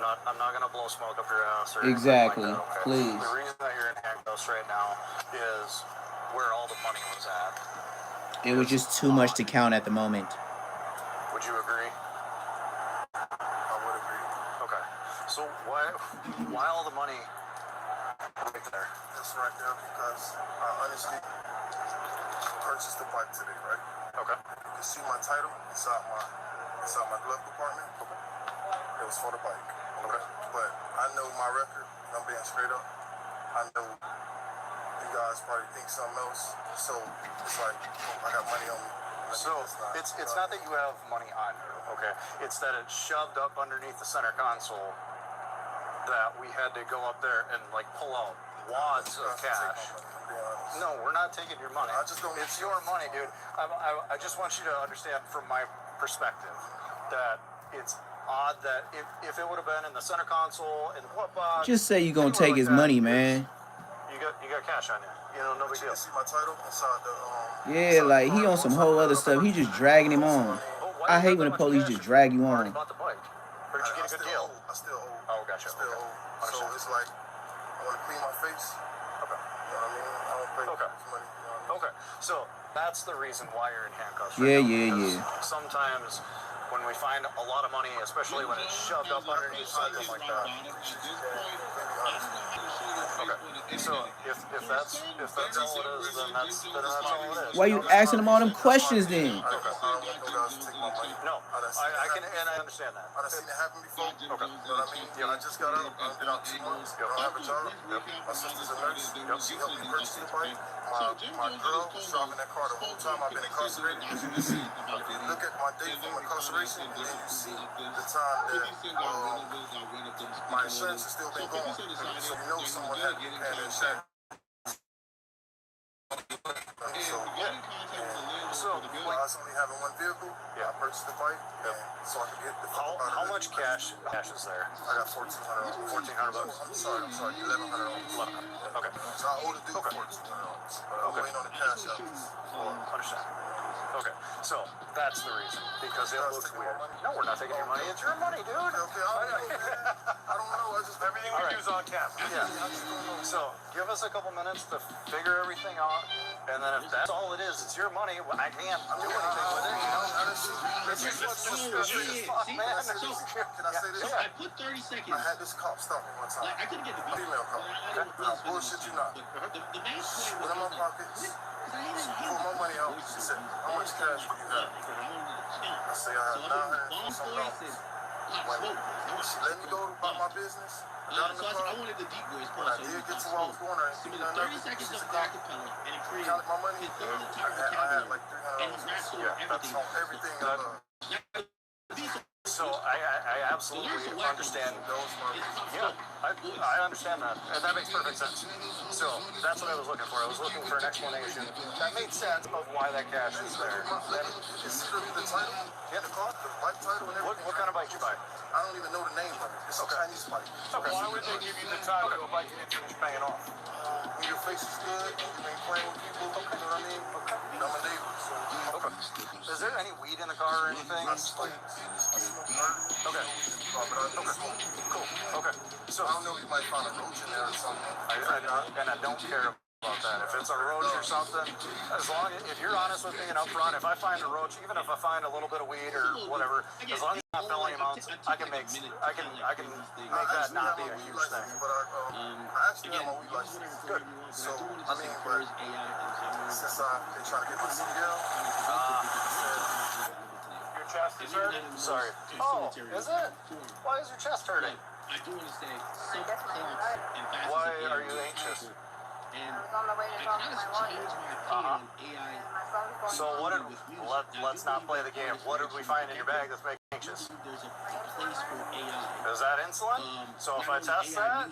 I'm not gonna blow smoke up your ass or Exactly. anything like that, okay? Please. The reason that you're in handcuffs right now is where all the money was at. It was just too much to count at the moment. Would you agree? I would agree. Okay. So why all the money right there? It's right there because I honestly purchased the bike today, right? Okay. You can see my title inside my glove compartment. It was for the bike. Okay. But I know my record, and I'm being straight up. I know you guys probably think something else. So it's like I got money on me. So it's not that you have money on you, okay? It's that it's shoved up underneath the center console that we had to go up there and like pull out wads of cash. No, we're not taking your money. I just don't. It's your money, dude. I just want you to understand from my perspective that it's odd that if it would have been in the center console in the glove box. Just say you gonna take his money, man. You got cash on you. You know, no big deal. You see my title inside the Yeah, like he on some whole other stuff. He just dragging him on. I hate when the police just drag you on. Bought the bike. Or did you get a good deal? I still owe. Oh, gotcha. Still owe. So it's like I want to clean my face. Okay. You know what I mean? I don't pay Okay. money. You know what I mean? Okay. So that's the reason why you're in handcuffs. Yeah, Right now, yeah, because sometimes when we find a lot of money, especially when it's shoved up underneath something like that. Okay. So if that's all it is, then that's all it is. Why you asking him all them questions then? I don't want no guys to take my money. No, I can, and I understand that. I done seen it happen before. Okay. You know what I mean? Yeah, I just got out. I've been out 2 months. I don't have a job. My sister's a nurse. She helped me purchase the bike. My girl was driving that car the whole time I've been incarcerated. As you can see, look at my date from incarceration, and then you see the time that my insurance has still been going. So you know someone had to pay their insurance. So I was only having one vehicle. Yeah, I purchased the bike, so I could get the. How much cash is there? I got $1,400. $1,400. I'm sorry, $1,100. Okay. So I owe the dude $1,400, but I'm waiting on the cash out. Understand. Okay, so that's the reason, because it looks weird. No, we're not taking your money. It's your money, dude. Okay, I don't know. I just everything we do is on camera. Yeah. So give us a couple minutes to figure everything out, and then if that's all it is, it's your money. Well, I can't do anything with it. You know, this is what's suspicious as fuck, man. Can I say this? Yeah. I put 30 seconds. I had this cop stop me one time. I couldn't get the female cop. I bullshit you not. Went in my pockets. Pulled my money out. She said, "How much cash do you have?" I say, "I have $900." When she let me go about my business, I got in the car. When I did get to where I was going, I didn't see nothing. She said, "Counted my money." I had like $300. Yeah, that's on everything. So I absolutely understand those. Yeah, I understand that, and that makes perfect sense. So that's what I was looking for. I was looking for an explanation that made sense of why that cash is there. It's the title, the car, the bike title, and everything. What kind of bike you buy? I don't even know the name of it. It's a Chinese bike. Okay. Why would they give you the title to a bike and finish paying off? When your face is good, you ain't playing with people. You know what I mean? I'm a neighbor. So. Okay. Is there any weed in the car or anything? I smoke. Okay. Okay. Cool. Okay. So So I don't know, you might find a roach in there or something. I don't care about that. If it's a roach or something, as long as if you're honest with me and upfront, if I find a roach, even if I find a little bit of weed or whatever, as long as it's not felony amounts, I can make that not be a huge thing. But I actually have my weed license. Good. So, I mean, but since they trying to get my CDL, Your chest is hurting? Sorry. Oh, is it? Why is your chest hurting? Why are you anxious? I was on the way to talk to my lawyer. So what did let's not play the game. What did we find in your bag that's making you anxious? Is that insulin? So if I test that,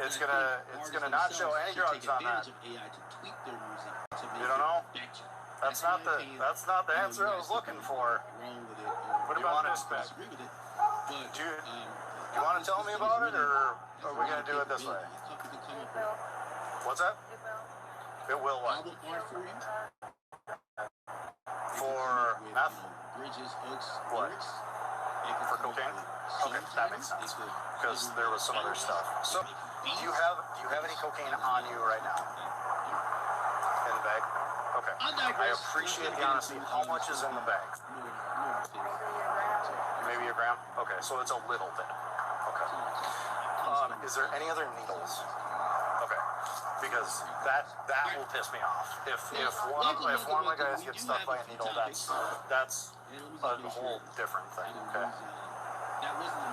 it's gonna not show any drugs on that. You don't know? That's not the answer I was looking for. What do you want to expect? Do you want to tell me about it, or are we gonna do it this way? What's that? It will what? For meth? What? For cocaine? Okay, that makes sense. Because there was some other stuff. So, do you have any cocaine on you right now? In the bag? Okay. I appreciate the honesty. How much is in the bag? Maybe a gram? Okay, so it's a little bit. Okay. Is there any other needles? Okay. Because that will piss me off. If one of my guys gets stuck by a needle, that's a whole different thing. Okay.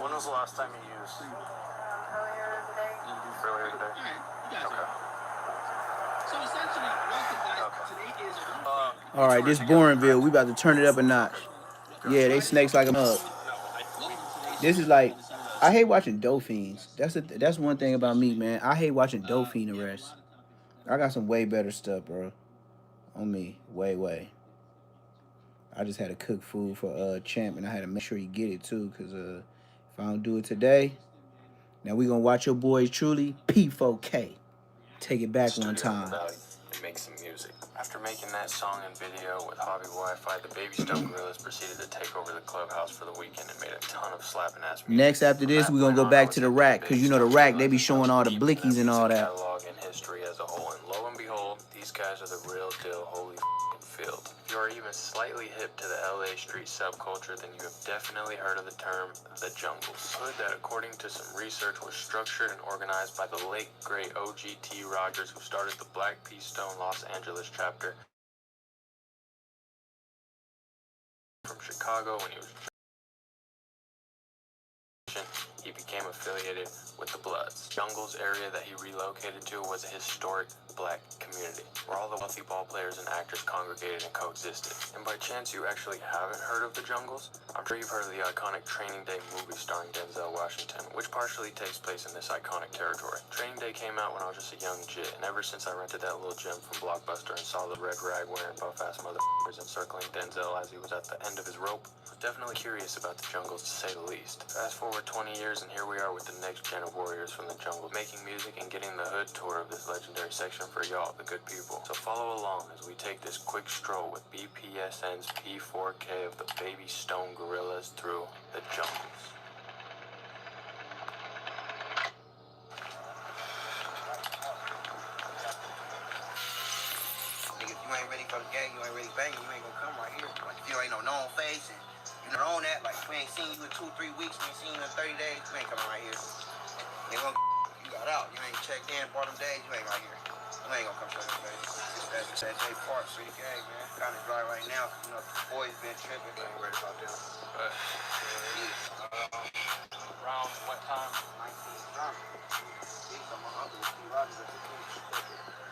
When was the last time you used? Earlier today. Earlier today. Okay. All right, this Bourneville, we about to turn it up a notch. Yeah, they snakes like a mug. This is like, I hate watching dope fiends. That's one thing about me, man. I hate watching dope fiend arrests. I got some way better stuff, bro. On me, way. I just had to cook food for Champ, and I had to make sure you get it too, cause if I don't do it today, now we gonna watch your boys truly P4K. Take it back one time. And make some music. After making that song and video with Hobby Wi-Fi, the Baby Stone Gorillas proceeded to take over the clubhouse for the weekend and made a ton of slapping ass music. Next after this, we're gonna go back to the rack, cause you know the rack, they be showing all the blickies and all that. Catalog and history as a whole, and lo and behold, these guys are the real deal, holy f***ing field. If you are even slightly hip to the LA street subculture, then you have definitely heard of the term the Jungles. Hood that, according to some research, was structured and organized by the late great OGT Rogers, who started the Black P Stone Los Angeles chapter from Chicago. When he became affiliated with the Bloods. Jungles area that he relocated to was a historic black community where all the wealthy ball players and actors congregated and coexisted. And by chance you actually haven't heard of the Jungles, I'm sure you've heard of the iconic Training Day movie starring Denzel Washington, which partially takes place in this iconic territory. Training Day came out when I was just a young jit, and ever since I rented that little gym from Blockbuster and saw the red rag wearing buff-ass motherfuckers encircling Denzel as he was at the end of his rope, I was definitely curious about the Jungles, to say the least. Fast forward 20 years and here we are with the next gen of warriors from the jungle, making music and getting the hood tour of this legendary section for y'all, the good people. So follow along as we take this quick stroll with BPSN's P4K of the Baby Stone Gorillas through the Jungles. Nigga, if you ain't ready for the gang, you ain't ready banging, you ain't gonna come right here. Like, if you ain't no known face and you know on that, like, we ain't seen you in 2-3 weeks, we ain't seen you in 30 days, you ain't coming right here. They gonna you got out, you ain't checked in, bought them days, you ain't right here. You ain't gonna come to the face. That's J Park, City Gang, man. Kind of dry right now, you know, the boys been tripping. I ain't worried about them. Around what time? 19 times. These are my uncle, Steve Rogers at the team. You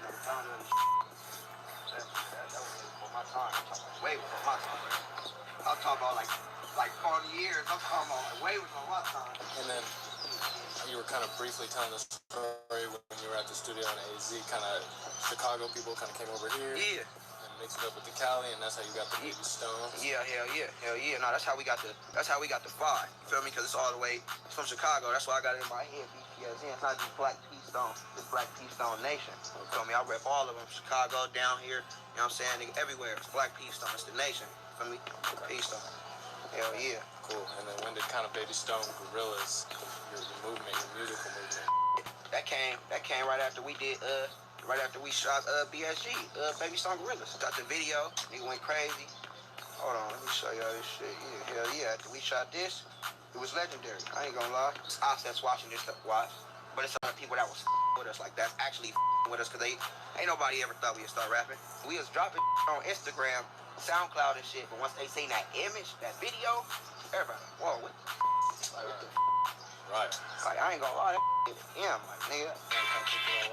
know, time to that was before my time. I'm talking way before my time. I'm talking about like 40 years. I'm talking about like way before my time. And then you were kind of briefly telling the story when you were at the studio in AZ, kind of Chicago people kind of came over here. Yeah. And mixed it up with the Cali, and that's how you got the Baby Stones. Yeah, hell yeah. No, that's how we got the vibe. You feel me? Because it's all the way from Chicago. That's why I got it in my head. BPSN. It's not just Black P Stone. It's Black P Stone Nation. You feel me? I rep all of them. Chicago, down here. You know what I'm saying? Nigga, everywhere. It's Black P Stone. It's the nation. You feel me? P Stone. Hell yeah. Cool. And then when did kind of Baby Stone Gorillas, your movement, your music came right after we did right after we shot BSG, Baby Song Gorillas. Got the video, nigga went crazy. Hold on, let me show y'all this shit. Yeah, hell yeah. After we shot this, it was legendary. I ain't gonna lie. It's us that's watching this stuff watch. But it's other people that was with us, like that's actually with us, cause they ain't nobody ever thought we'd start rapping. We was dropping on Instagram, SoundCloud and shit, but once they seen that image, that video, everybody, whoa, what the Right. Like, I ain't gonna lie, that like, nigga,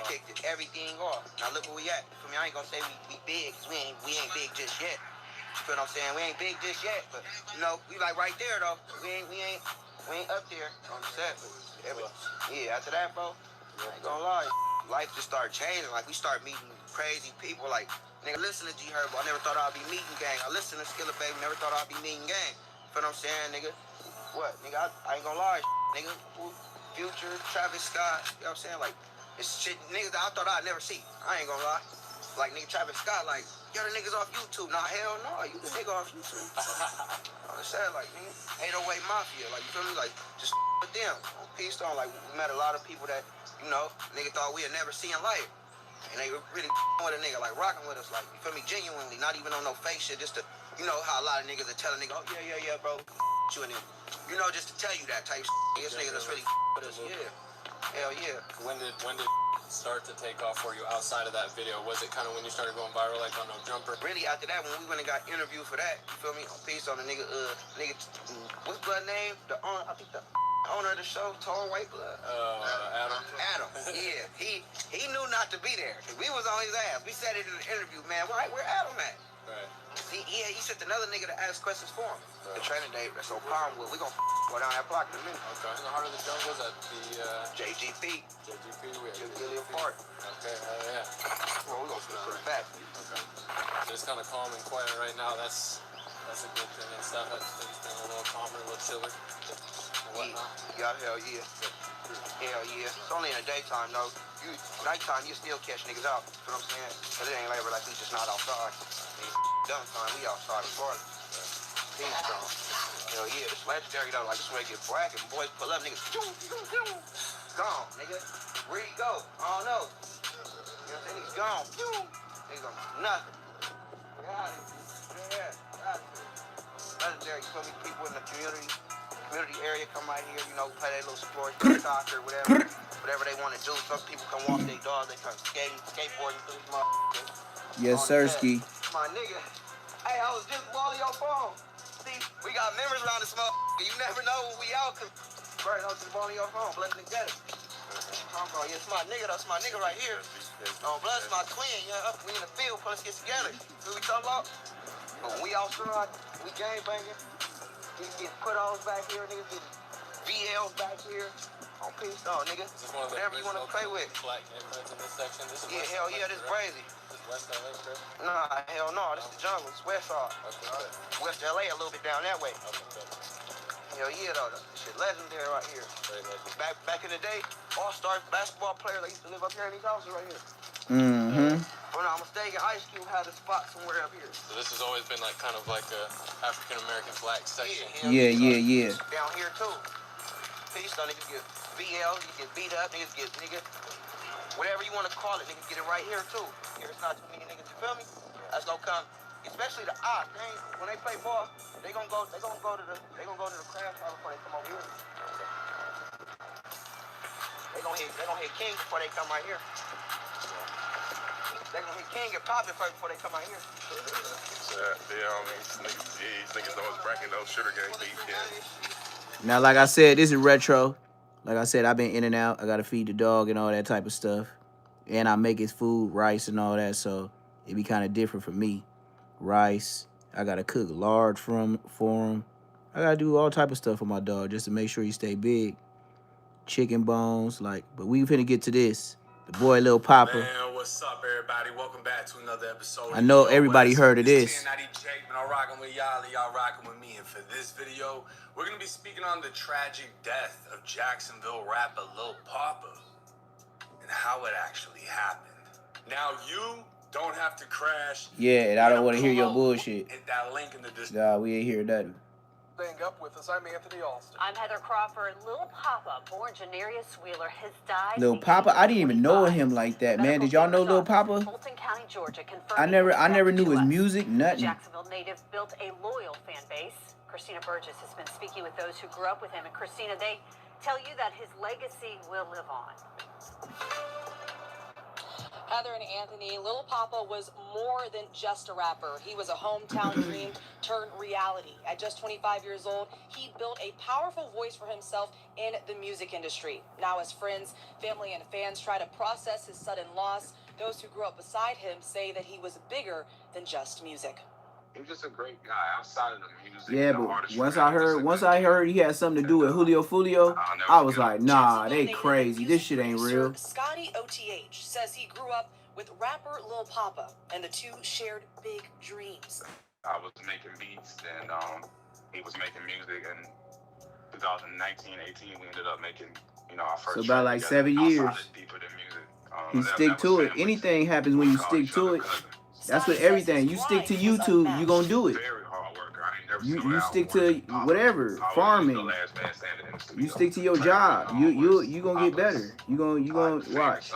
kicked it, everything off. Now look where we at. For me, I ain't gonna say we big, cause we ain't big just yet. You feel what I'm saying? We ain't big just yet, but you know, we like right there though. We ain't up there on the set. But yeah, after that, bro, I ain't gonna lie, life just started changing. Like we started meeting crazy people. Like nigga, listen to G Herbo. I never thought I'd be meeting gang. I listen to Skilla Baby. Never thought I'd be meeting gang. You feel what I'm saying, nigga? What, nigga? I ain't gonna lie, nigga. Future, Travis Scott. You know what I'm saying? Like it's shit, niggas that I thought I'd never see. I ain't gonna lie. Like nigga Travis Scott, like, yo, the niggas off YouTube. Nah, hell no, you the nigga off YouTube. I'm saying, like, nigga, 808 Mafia, like, you feel me? Like, just with them. Peace on, like, we met a lot of people that, you know, nigga thought we'd never see in life. And they really with a nigga, like, rocking with us, like, you feel me? Genuinely, not even on no fake shit, just to, you know, how a lot of niggas that tell a nigga, oh, yeah, bro, you and him. You know, just to tell you that type shit. This nigga that's really with us, yeah. Hell yeah. When did start to take off for you outside of that video? Was it kind of when you started going viral, like on No Jumper? Really, after that, when we went and got interviewed for that, you feel me? Peace on the nigga, what's blood name? I think the owner of the show, Tall White Blood. Adam. Adam, yeah. He knew not to be there. We was on his ass. We said it in the interview, man. Where Adam at? Right. He sent another nigga to ask questions for him. Right. The training day, that's on Palmwood. We gonna go down that block in a minute. Okay. In the heart of the jungle, is at the JGP. We have Gilliam Park. Okay, hell yeah. Well, we gonna put it back. Okay. It's kind of calm and quiet right now. That's a good thing and stuff. Things been a little calmer, a little chiller and whatnot. Yeah, hell yeah. Hell yeah. It's only in the daytime though. Nighttime you still catch niggas out. You know what I'm saying? But it ain't ever like we just not outside. Dumb time, we outside as far as things strong. Hell yeah, it's legendary though. Like this way get black and boys pull up, niggas gone, nigga. Where you go? I don't know. You know what I'm saying? Niggas gone. Niggas on nothing. Got it. Yeah, got it. Legendary, you feel me? People in the community area come out here, you know, play their little sports, soccer, whatever they want to do. Some people come walk their dogs, they come skateboarding through these motherfuckers. Yes, sirski. My nigga, hey, I was just balling your phone. See, we got members around this motherfucker. You never know when we out. Bro, I was just balling your phone, blessing together. Yeah, it's my nigga, that's my nigga right here. Bless my twin, yeah. We in the field, let's get together. See what we talking about? But when we outside, we gang banging. Niggas get put-ons back here, niggas get VLs back here. On peace on, nigga. Whatever you want to play with. Black neighborhoods in this section. This is hell yeah, this crazy. This is West LA, bro? Nah, hell no, this is the jungle. It's West side. Okay. West LA a little bit down that way. Okay. Hell yeah, though. This shit legendary right here. Very legendary. Back in the day, all-star basketball players, they used to live up here in these houses right here. Mm-hmm. Well, no, I'm mistaken. Ice Cube had a spot somewhere up here. So this has always been like kind of like a African-American black section. Yeah. Down here too. Peace, though, niggas get BL, you get beat up, niggas get whatever you want to call it, niggas get it right here too. Here it's not too many niggas, you feel me? That's gonna come, especially the ops. When they play ball, they gonna go to the crash house before they come over here. They gonna hit King before they come right here. They gonna hit King and Poppin' first before they come out here. These niggas know it's bracket, no sugar gang beat. Now, like I said, this is retro. Like I said, I've been in and out. I got to feed the dog and all that type of stuff. And I make his food, rice and all that, so it be kind of different for me. Rice. I got to cook lard for him. I got to do all type of stuff for my dog just to make sure he stay big. Chicken bones, but we finna get to this. The boy, Lil Papa. Man, what's up, everybody? Welcome back to another episode. I know everybody heard of this. I'm rocking with Yall, y'all rocking with me. And for this video, we're going to be speaking on the tragic death of Jacksonville rapper Lil Papa and how it actually happened. Now, you don't have to crash. Yeah, and I don't want to hear your bullshit. Hit that link in the description. Nah, we ain't hear nothing. Staying up with us, I'm Anthony Alston. I'm Heather Crawford. Lil Papa, born Janarius Wheeler, has died. Lil Papa, I didn't even know him like that, man. Did y'all know Lil Papa? Fulton County, Georgia, I never knew his music, The nothing. Jacksonville native built a loyal fan base. Christina Burgess has been speaking with those who grew up with him. And Christina, they tell you that his legacy will live on. Heather and Anthony, Lil Papa was more than just a rapper. He was a hometown dream turned reality. At just 25 years old, he built a powerful voice for himself in the music industry. Now, as friends, family, and fans try to process his sudden loss, those who grew up beside him say that he was bigger than just music. He was just a great guy outside of the music. Yeah, but once I heard he had something to do with Julio Fulio, I was like, nah, they crazy. This shit ain't real. Scotty OTH says he grew up with rapper Lil Papa, and the two shared big dreams. I was making beats, and he was making music. In 2019, 18, we ended up making, our first. So about like 7 years. Deeper than music. He stick to it. Anything happens when you stick to it. That's with everything. You stick to YouTube, you gonna do it. Very hard worker. I ain't never You stick to whatever, farming. You stick to your job. You gonna get better. You gonna watch.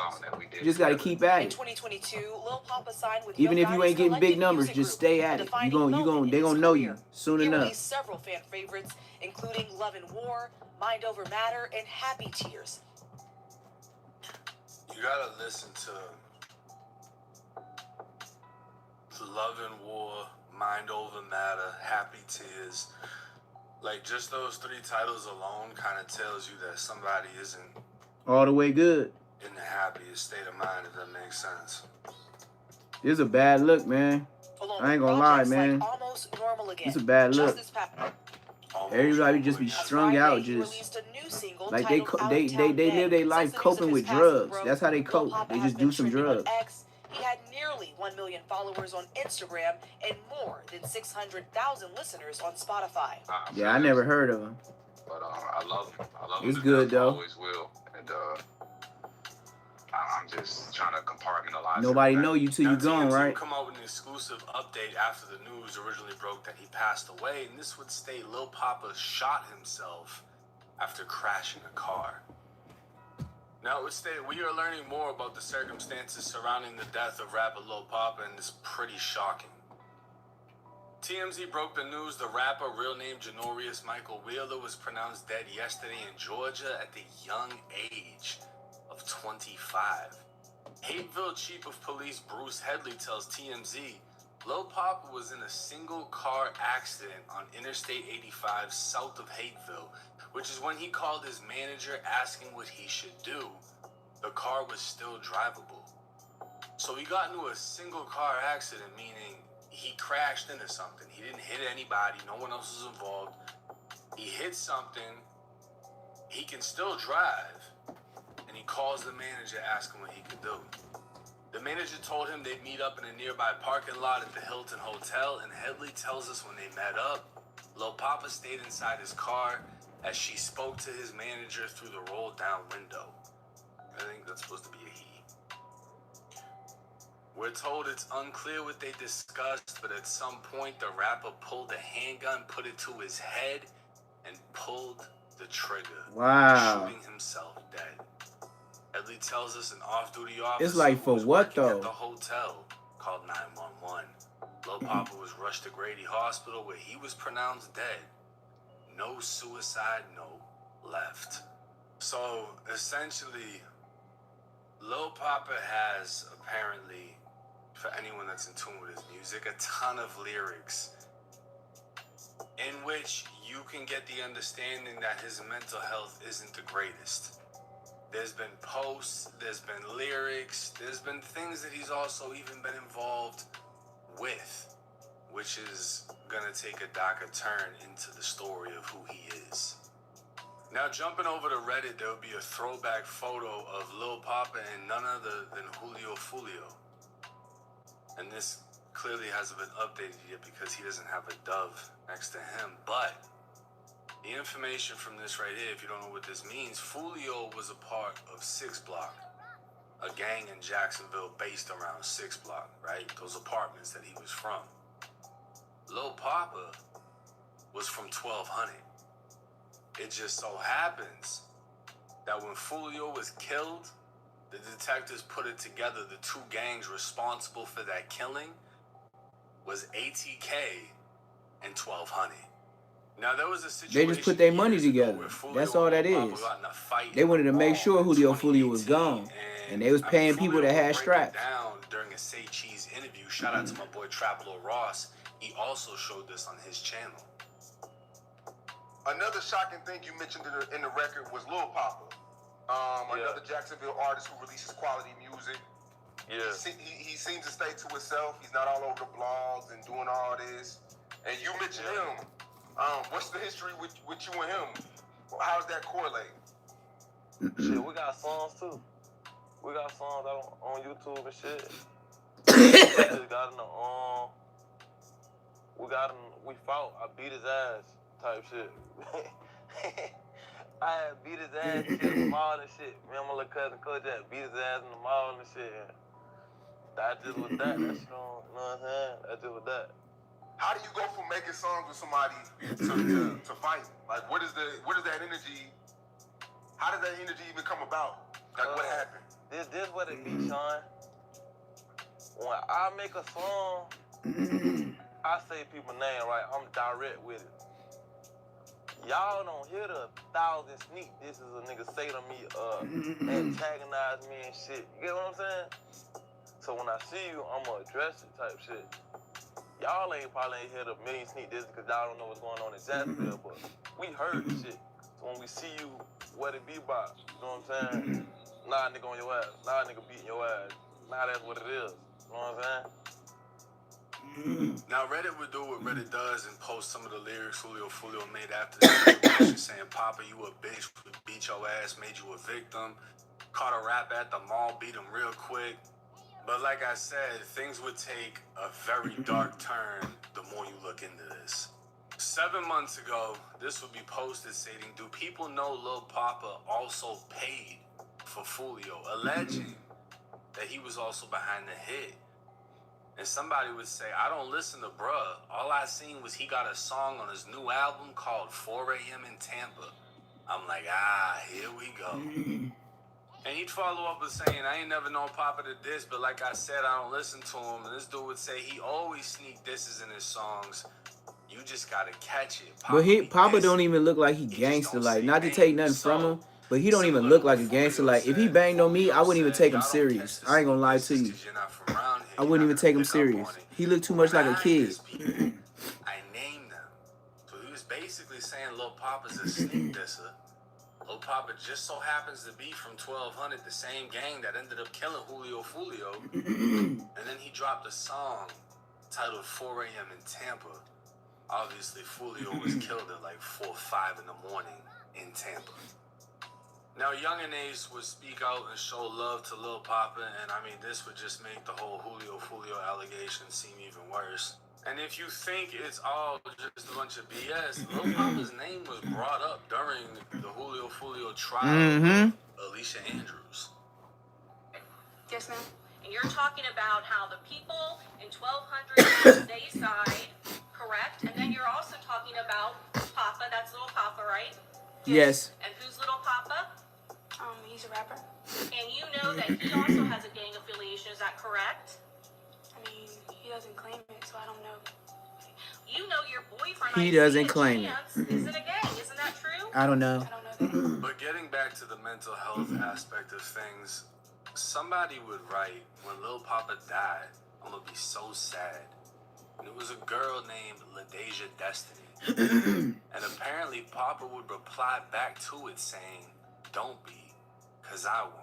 You just gotta keep at In it. 2022, Lil Papa signed with Even Yo if you ain't Gotti's getting big collective numbers, music just group, stay at a it. defining They moment gonna in his know you career. soon He enough. released several fan favorites, including Love and War, Mind Over Matter, and Happy Tears. You gotta listen to Love and War, Mind Over Matter, Happy Tears. Like, just those three titles alone kind of tells you that somebody isn't All the way good. in the happiest state of mind, if that makes sense. It's a bad look, man. I ain't gonna lie, man. Almost Normal Again. It's a bad look. Just this past Everybody just be strung out, just like they live their life coping with drugs. That's how they cope. They just do some drugs. He had nearly 1 million followers on Instagram and more than 600,000 listeners on Spotify. Yeah, I never heard of him. But I love him. I love him. It's to good death. I though. always will. And I'm just trying to compartmentalize. Nobody know you till you gone, TMZ right? come out with an exclusive update after the news originally broke that he passed away, and this would state Lil Papa shot himself after crashing a car. Now, it would state we are learning more about the circumstances surrounding the death of rapper Lil Papa, and it's pretty shocking. TMZ broke the news the rapper, real name Janarius Michael Wheeler, was pronounced dead yesterday in Georgia at the young age of 25. Hateville Chief of Police Bruce Headley tells TMZ Lil Papa was in a single car accident on Interstate 85 south of Hateville, which is when he called his manager asking what he should do. The car was still drivable. So he got into a single car accident, meaning he crashed into something. He didn't hit anybody, no one else was involved. He hit something, he can still drive, and he calls the manager asking what he could do. The manager told him they'd meet up in a nearby parking lot at the Hilton Hotel, and Headley tells us when they met up, Lil Papa stayed inside his car as she spoke to his manager through the roll-down window. I think that's supposed to be a he. We're told it's unclear what they discussed, but at some point the rapper pulled a handgun, put it to his head, and pulled the trigger. Wow. Shooting himself dead. Headley tells us an off-duty officer It's like for what at though? the hotel called 911. Lil Papa was rushed to Grady Hospital where he was pronounced dead. No suicide note left. So essentially, Lil Papa has apparently, for anyone that's in tune with his music, a ton of lyrics in which you can get the understanding that his mental health isn't the greatest. There's been posts, there's been lyrics, there's been things that he's also even been involved with, which is gonna take a darker turn into the story of who he is. Now, jumping over to Reddit, there would be a throwback photo of Lil Papa and none other than Julio Fulio. And this clearly hasn't been updated yet because he doesn't have a dove next to him. But the information from this right here, if you don't know what this means, Fulio was a part of 6 Block, a gang in Jacksonville based around 6 Block, right? Those apartments that he was from. Lil Papa was from 1200. It just so happens that when Julio was killed, the detectives put it together. The two gangs responsible for that killing was ATK and 1200. Now there was a situation. They just put their money together. That's all that is. They wanted to make sure Julio was gone, and they was paying people that had straps. Down during a Say Cheese interview. Shout out to my boy Trapalo Ross. He also showed this on his channel. Another shocking thing you mentioned in the record was Lil Papa, another Jacksonville artist who releases quality music. Yeah. He seems to stay to himself. He's not all over the blogs and doing all this. And you mentioned him. What's the history with you and him? How does that correlate? Shit, we got songs too. We got songs out on YouTube and shit. We just got in the we fought. I beat his ass type shit. I had beat his ass in the mall and shit. Me and my little cousin Coach had beat his ass in the mall and shit. That just was that. That shit on, you know what I'm saying? That just was that. How do you go from making songs with somebody to fight? Like, where does that energy? How did that energy even come about? Like, what happened? This what it be, Sean. When I make a song, I say people's name right. I'm direct with it. Y'all don't hear the 1,000 sneak. This is a nigga say to me, antagonize me and shit. You get what I'm saying? So when I see you, I'ma address it type shit. Y'all probably ain't hear the million sneak this because y'all don't know what's going on in Jacksonville, but we heard the shit. So when we see you, what it be about, you know what I'm saying? Nah, nigga on your ass. Nah, nigga beating your ass. Nah, that's what it is. You know what I'm saying? Now Reddit would do what Reddit does and post some of the lyrics Julio made after the saying, Papa, you a bitch, we beat your ass, made you a victim, caught a rap at the mall, beat him real quick. But like I said, things would take a very dark turn the more you look into this. 7 months ago, this would be posted stating, do people know Lil Papa also paid for Julio, alleging that he was also behind the hit? And somebody would say, I don't listen to bruh. All I seen was he got a song on his new album called 4 a.m. in Tampa. I'm like, here we go. And he'd follow up with saying, I ain't never known Papa to diss, but like I said, I don't listen to him. And this dude would say he always sneak disses in his songs. You just gotta catch it. Papa don't even look like he gangster. Like, not to take nothing from him, but he don't even look like a gangster. Like, if he banged on me, I wouldn't even take him serious. I ain't gonna lie to you. I wouldn't even take him serious. He looked too much like a kid. I named them. So he was basically saying Lil Papa's a sneak disser. Lil Papa just so happens to be from 1200, the same gang that ended up killing Julio. And then he dropped a song titled 4 a.m. in Tampa. Obviously, Julio was killed at like 4 or 5 in the morning in Tampa. Now, Young and Ace would speak out and show love to Lil Papa, and I mean, this would just make the whole Julio allegation seem even worse. And if you think it's all just a bunch of BS, Lil Papa's name was brought up during the Julio trial of Alicia Andrews. Yes, ma'am. And you're talking about how the people in 1200 they side, correct? And then you're also talking about Papa, that's Lil Papa, right? Yes. And who's Lil Papa? He's a rapper. And you know that he also has a gang affiliation, is that correct? I mean, he doesn't claim it, so I don't know. You know your boyfriend. He doesn't claim it. Is it a gang? Isn't that true? I don't know. But getting back to the mental health aspect of things, somebody would write, when Lil Papa died, I'm gonna be so sad. And it was a girl named LaDeja Destiny. And apparently Papa would reply back to it saying, don't be, cause I won't.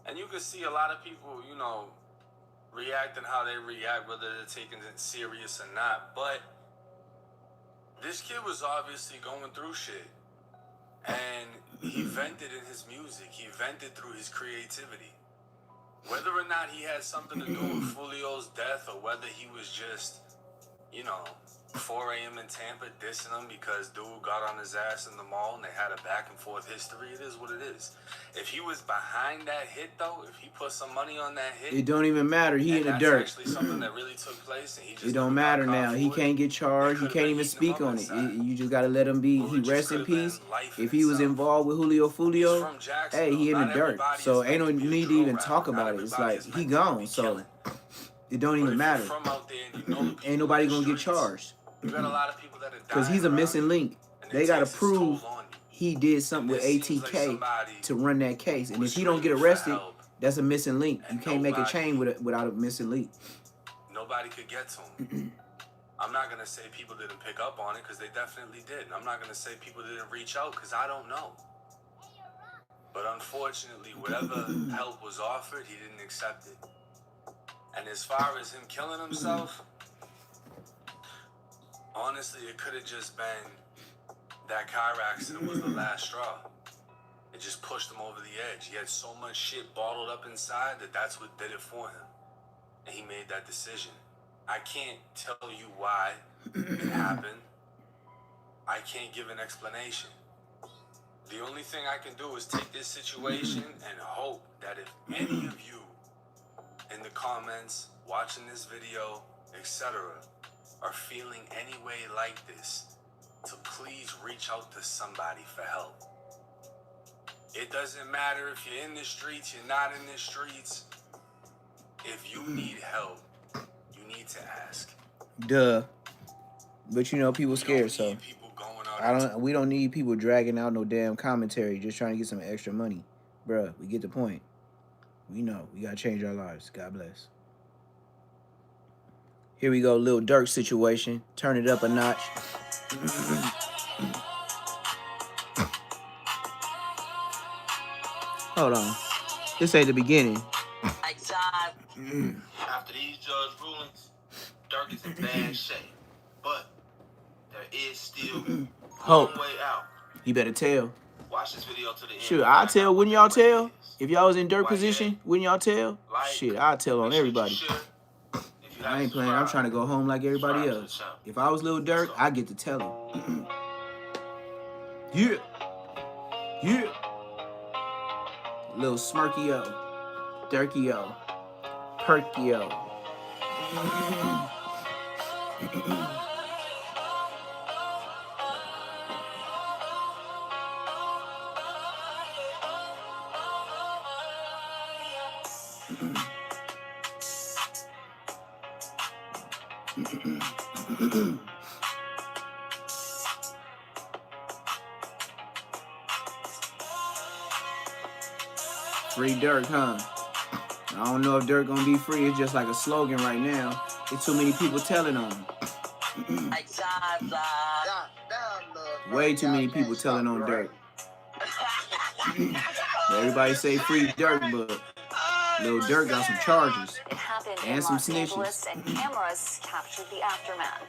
And you can see a lot of people, you know, reacting how they react, whether they're taking it serious or not. But this kid was obviously going through shit. And he vented in his music. He vented through his creativity. Whether or not he had something to do with Julio's death, or whether he was just, you know, 4 a.m. in Tampa dissing him because dude got on his ass in the mall and they had a back and forth history. It is what it is. If he was behind that hit, though, if he put some money on that hit, It don't even matter. He in the that's dirt. actually something that really took place, and he just It don't matter now. He can't get charged. He can't even speak on it. You just gotta let him be. He rest in peace. If he was involved with Julio Fulio, hey, he in the dirt. So ain't no need to even talk about it. It's like he gone. So it don't even matter. Ain't nobody gonna get charged. You got a lot of people that are Because he's a missing link. They gotta prove he did something with ATK to run that case. And if he don't get arrested, that's a missing link. You can't make a chain without a missing link. Nobody could get to him. I'm not gonna say people didn't pick up on it because they definitely did. And I'm not gonna say people didn't reach out because I don't know. But unfortunately, whatever help was offered, he didn't accept it. And as far as him killing himself, honestly, it could have just been that car accident was the last straw. It just pushed him over the edge. He had so much shit bottled up inside that's what did it for him. And he made that decision. I can't tell you why it happened. I can't give an explanation. The only thing I can do is take this situation and hope that if any of you in the comments, watching this video, etc., are feeling any way like this, to please reach out to somebody for help. It doesn't matter if you're in the streets, you're not in the streets. If you need help, you need to ask. Duh. But you know, people scared, so we don't need people dragging out no damn commentary just trying to get some extra money. Bruh, we get the point. We know. We gotta change our lives. God bless. Here we go, Lil Durk situation. Turn it up a notch. Hold on. This ain't the beginning. After these judge rulings, Durk is in bad shape. But there is still Hope. one way out. You better tell. Watch this video to the end. Sure, I'll tell. Wouldn't y'all tell? If y'all was in Durk position, wouldn't y'all tell? Shit, I'll tell on everybody. I ain't playing. I'm trying to go home like everybody else. If I was Lil Durk, I get to tell him. Yeah. Yeah. Lil Smirky-o. Durky-o. Perky-o. Free Durk, huh? I don't know if Durk gonna be free. It's just like a slogan right now. There's too many people telling on him. Way too many people telling on Durk. Everybody say free Durk, but Lil Durk got some charges It happened and in some Los snitches. Angeles, and cameras captured the aftermath.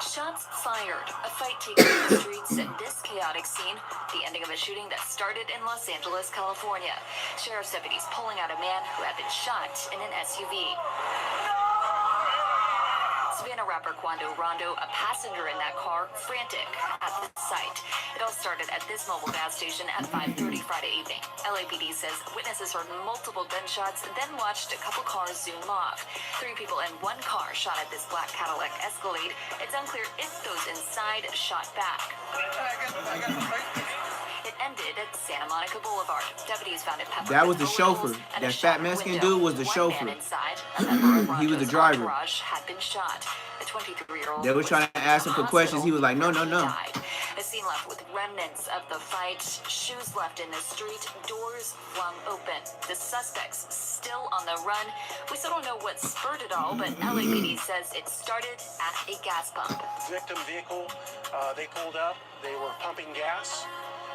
Shots fired, a fight taking in the streets in this chaotic scene, the ending of a shooting that started in Los Angeles, California. Sheriff's deputies pulling out a man who had been shot in an SUV. Savannah rapper Quando Rondo, a passenger in that car, frantic at the site. It all started at this mobile gas station at 5:30 Friday evening. LAPD says witnesses heard multiple gunshots, then watched a couple cars zoom off. 3 people in one car shot at this black Cadillac Escalade. It's unclear if those inside shot back. It ended at Santa Monica Boulevard. Deputies found it peppered. That was the chauffeur. That fat Mexican dude was the chauffeur. He was the driver. Had been shot. A 23-year-old. They were trying to ask him for questions. He was like, no, no, no. A scene left with remnants of the fight, shoes left in the street, doors flung open. The suspects still on the run. We still don't know what spurred it all, but LAPD says it started at a gas pump. Victim vehicle, they pulled up. They were pumping gas,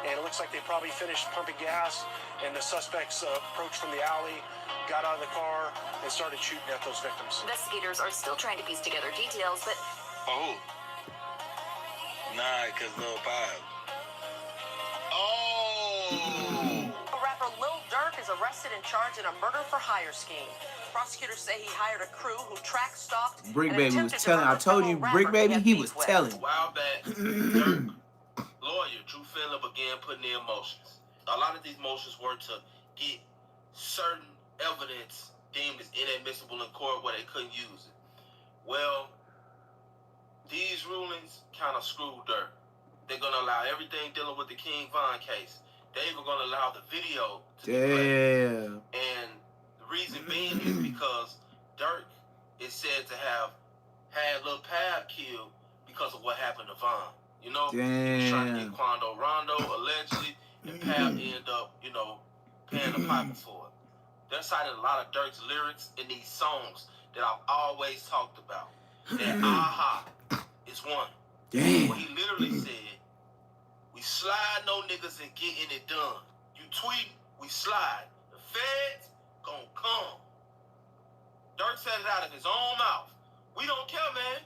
and it looks like they probably finished pumping gas, and the suspects approached from the alley, got out of the car, and started shooting at those victims. Investigators are still trying to piece together details, but... Oh. Nah, because Lil Pop. Oh! rapper Lil Durk is arrested and charged in a murder-for-hire scheme. Prosecutors say he hired a crew who tracked, stalked, Brick and Baby was attempted to telling. I murder told you, fellow Brick rapper Baby, he was telling. A while back, Dirk lawyer Drew Finley began putting in motions. A lot of these motions were to get certain evidence deemed as inadmissible in court where they couldn't use it. Well, these rulings kind of screwed Dirk. They're going to allow everything dealing with the King Von case. They're even going to allow the video to be played. And the reason being is because Dirk is said to have had Lil Pab killed because of what happened to Von. You know, he was trying to get Quando Rondo allegedly, and Pab ended up, you know, paying the piper for it. They're citing a lot of Dirk's lyrics in these songs that I've always talked about. That aha is one. Damn. Where he literally said, we slide no niggas and getting it done. You tweet, we slide. The feds gon' come. Dirk said it out of his own mouth. We don't care, man.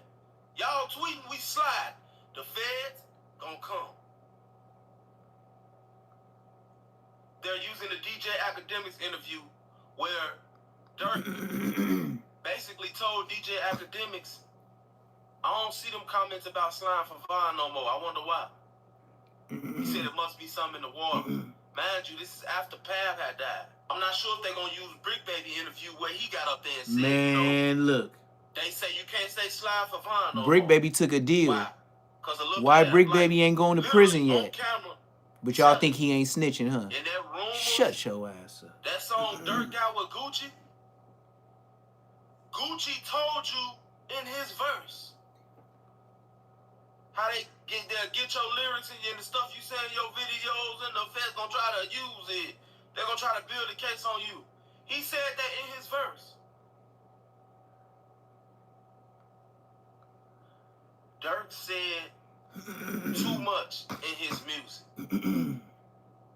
Y'all tweeting, we slide. The feds gon' come. They're using the DJ Academics interview where Dirk basically told DJ Academics, I don't see them comments about slime for Von no more. I wonder why. He said it must be something in the water. Mind you, this is after Pab had died. I'm not sure if they're going to use Brick Baby interview where he got up there and said, Man, look. They say you can't say slime for Von no Brick more. Baby took a deal. Why? Why Brick Baby ain't going to prison yet? But y'all think he ain't snitching, huh? In that room, shut your ass up. That song Dirk got with Gucci, Gucci told you in his verse how they get your lyrics and the stuff you say in your videos, and the feds gonna try to use it. They're gonna try to build a case on you. He said that in his verse. Dirk said too much in his music.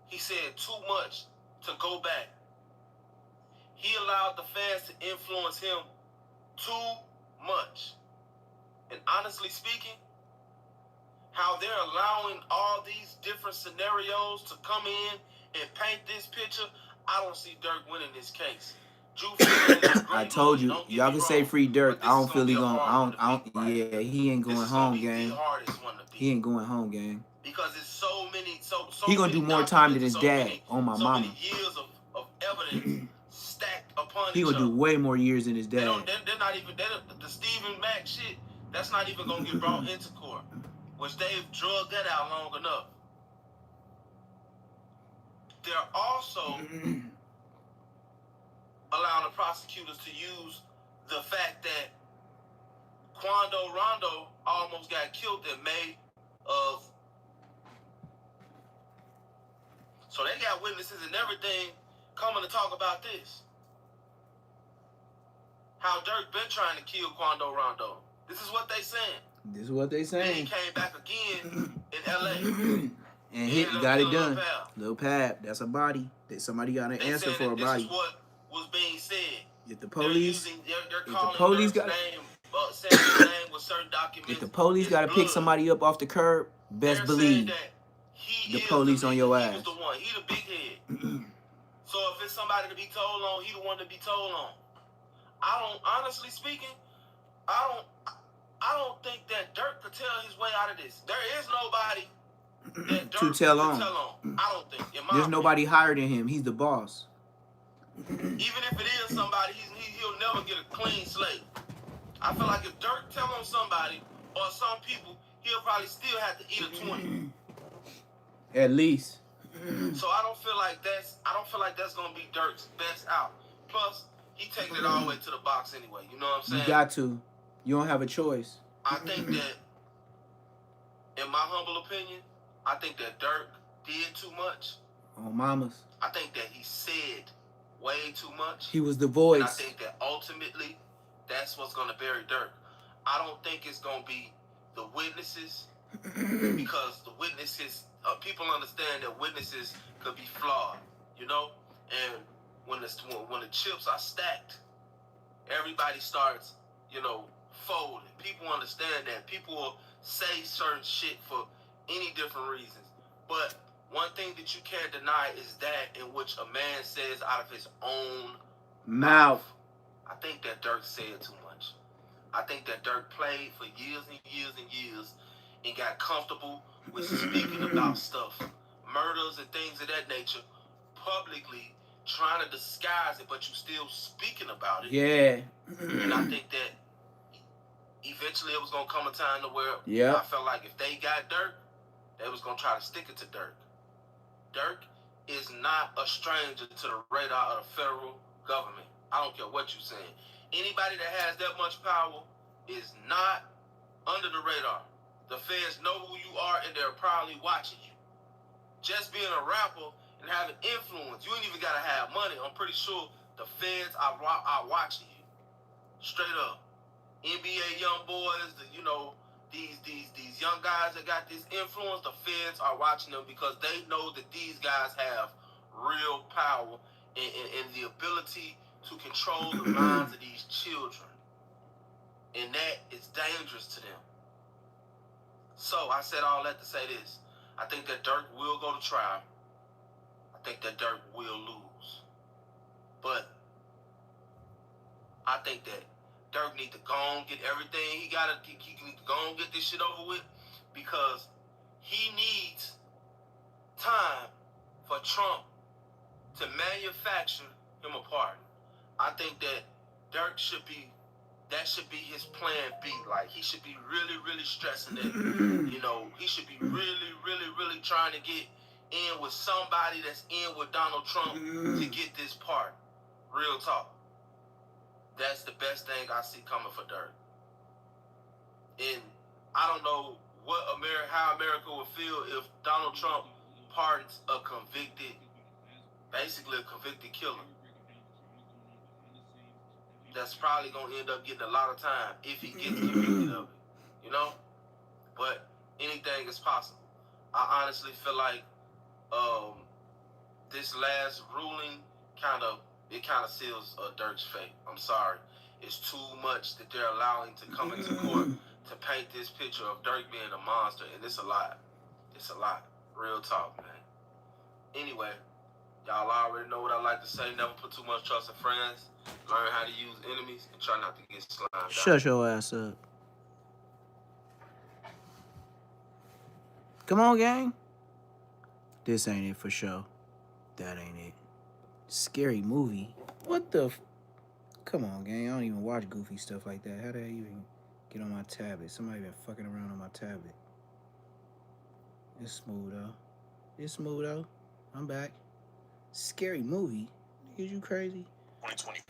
He said too much to go back. He allowed the fans to influence him too much. And honestly speaking, how they're allowing all these different scenarios to come in and paint this picture, I don't see Dirk winning this case. I told you, y'all can say free Dirk. I don't feel he gonna. Yeah, he ain't going home, gang. He ain't going home, gang. Because it's so many, he gonna do more time than his dad on my mama. Many years of evidence stacked upon he gonna do way more years than his dad. They're not even the Stephen Mack shit. That's not even gonna get brought into court, which they've drugged that out long enough. They're also allowing the prosecutors to use the fact that Quando Rondo almost got killed in May of. So they got witnesses and everything coming to talk about this. How Dirk been trying to kill Quando Rondo. This is what they saying. This is what they saying. Then he came back again in LA. And he got it done. Lil Pab, that's a body. Somebody got an answer for a body. This is what was being said. If the police, if the police got to pick somebody up off the curb, best believe the police on your ass. He the one. He the big head. So if it's somebody to be told on, he the one to be told on. Honestly speaking, I don't think that Dirk could tell his way out of this. There is nobody that Dirk to tell on. I don't think. There's nobody higher than him. He's the boss. Even if it is somebody, he'll never get a clean slate. I feel like if Dirk tell on somebody or some people, he'll probably still have to eat a 20. At least. So I don't feel like that's gonna be Dirk's best out. Plus, he taking it all the way to the box anyway. You know what I'm saying? You got to. You don't have a choice. I think that, in my humble opinion, I think that Dirk did too much. On mamas. I think that he said way too much. He was the voice. And I think that ultimately, that's what's gonna bury Dirk. I don't think it's gonna be the witnesses, because the witnesses, people understand that witnesses could be flawed, you know. And when the chips are stacked, everybody starts, folding. People understand that. People will say certain shit for any different reasons. But one thing that you can't deny is that in which a man says out of his own mouth. I think that Dirk said too much. I think that Dirk played for years and years and years and got comfortable with speaking about stuff, murders and things of that nature, publicly, trying to disguise it, but you still speaking about it. Yeah. And I think that eventually it was going to come a time to where I felt like if they got Dirk, they was going to try to stick it to Dirk. Dirk is not a stranger to the radar of the federal government. I don't care what you're saying. Anybody that has that much power is not under the radar. The feds know who you are and they're probably watching you. Just being a rapper and having influence, you ain't even got to have money. I'm pretty sure the feds are watching you. Straight up. NBA young boys, these young guys that got this influence, the feds are watching them because they know that these guys have real power and the ability to control the minds of these children. And that is dangerous to them. So I said all that to say this. I think that Dirk will go to trial. I think that Dirk will lose. But I think that Dirk need to go and get everything he need to go and get this shit over with because he needs time for Trump to manufacture him a pardon. I think that Dirk should be his plan B. Like, he should be really, really stressing that, he should be really, really, really trying to get in with somebody that's in with Donald Trump to get this pardon. Real talk. That's the best thing I see coming for Dirk. And I don't know how America would feel if Donald Trump pardons a convicted killer. That's probably going to end up getting a lot of time if he gets convicted of it, But anything is possible. I honestly feel like this last ruling kind of seals Dirk's fate. I'm sorry. It's too much that they're allowing to come into court to paint this picture of Dirk being a monster, and it's a lot. It's a lot. Real talk, man. Anyway, y'all already know what I like to say. Never put too much trust in friends. Learn how to use enemies and try not to get slimed out. Shut your ass up. Come on, gang. This ain't it for sure. That ain't it. Scary movie. What the? Come on, gang. I don't even watch goofy stuff like that. How did I even get on my tablet? Somebody been fucking around on my tablet. It's smooth, though. It's smooth, though. I'm back. Scary movie? Is you crazy? 2020.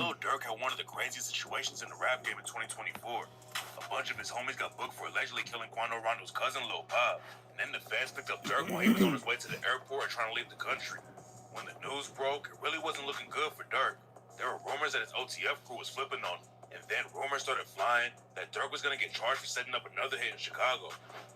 Lil Durk had one of the craziest situations in the rap game in 2024. A bunch of his homies got booked for allegedly killing Quando Rondo's cousin, Lil Pop. And then the feds picked up Durk while he was on his way to the airport and trying to leave the country. When the news broke, it really wasn't looking good for Durk. There were rumors that his OTF crew was flipping on him. And then rumors started flying that Durk was going to get charged for setting up another hit in Chicago.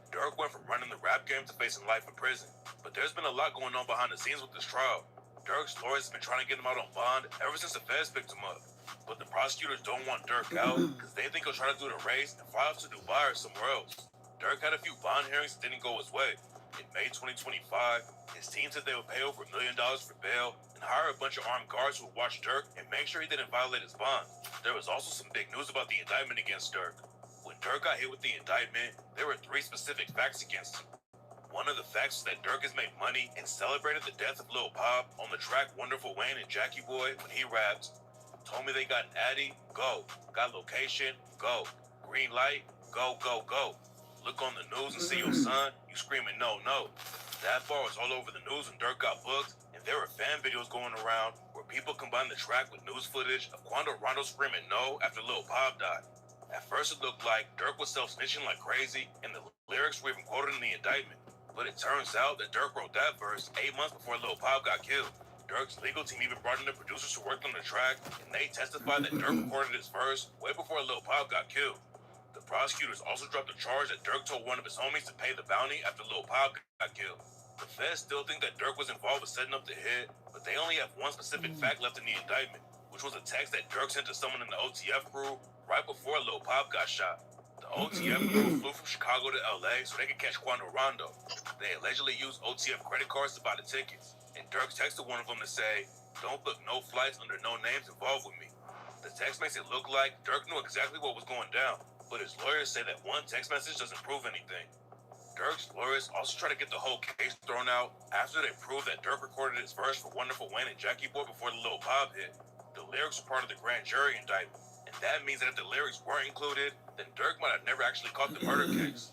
Durk went from running the rap game to facing life in prison. But there's been a lot going on behind the scenes with this trial. Durk's lawyers have been trying to get him out on bond ever since the feds picked him up. But the prosecutors don't want Durk out because they think he'll try to do the race and fly off to Dubai or somewhere else. Durk had a few bond hearings that didn't go his way. In May 2025, his team said they would pay over $1 million for bail and hire a bunch of armed guards who would watch Durk and make sure he didn't violate his bond. There was also some big news about the indictment against Durk. When Durk got hit with the indictment, there were 3 specific facts against him. One of the facts is that Durk has made money and celebrated the death of Lil Pop on the track Wonderful Wayne and Jackie Boy when he rapped, "Told me they got an Addy, go. Got location, go. Green light, go, go, go. Look on the news and see your son, you screaming no, no." That bar was all over the news when Durk got booked, and there were fan videos going around where people combined the track with news footage of Quando Rondo screaming no after Lil Pop died. At first it looked like Durk was self-snitching like crazy, and the lyrics were even quoted in the indictment. But it turns out that Durk wrote that verse 8 months before Lil Pop got killed. Durk's legal team even brought in the producers who worked on the track, and they testified that Durk recorded his verse way before Lil Pop got killed. The prosecutors also dropped a charge that Durk told one of his homies to pay the bounty after Lil Pop got killed. The feds still think that Durk was involved with setting up the hit, but they only have one specific fact left in the indictment, which was a text that Durk sent to someone in the OTF crew right before Lil Pop got shot. The OTF crew flew from Chicago to LA so they could catch Quando Rondo. They allegedly used OTF credit cards to buy the tickets, and Dirk texted one of them to say, "Don't book no flights under no names involved with me." The text makes it look like Dirk knew exactly what was going down, but his lawyers say that one text message doesn't prove anything. Dirk's lawyers also try to get the whole case thrown out after they proved that Dirk recorded his verse for Wonderful Wayne and Jackie Boy before the Lil Bob hit. The lyrics were part of the grand jury indictment, and that means that if the lyrics weren't included, then Dirk might have never actually caught the murder case.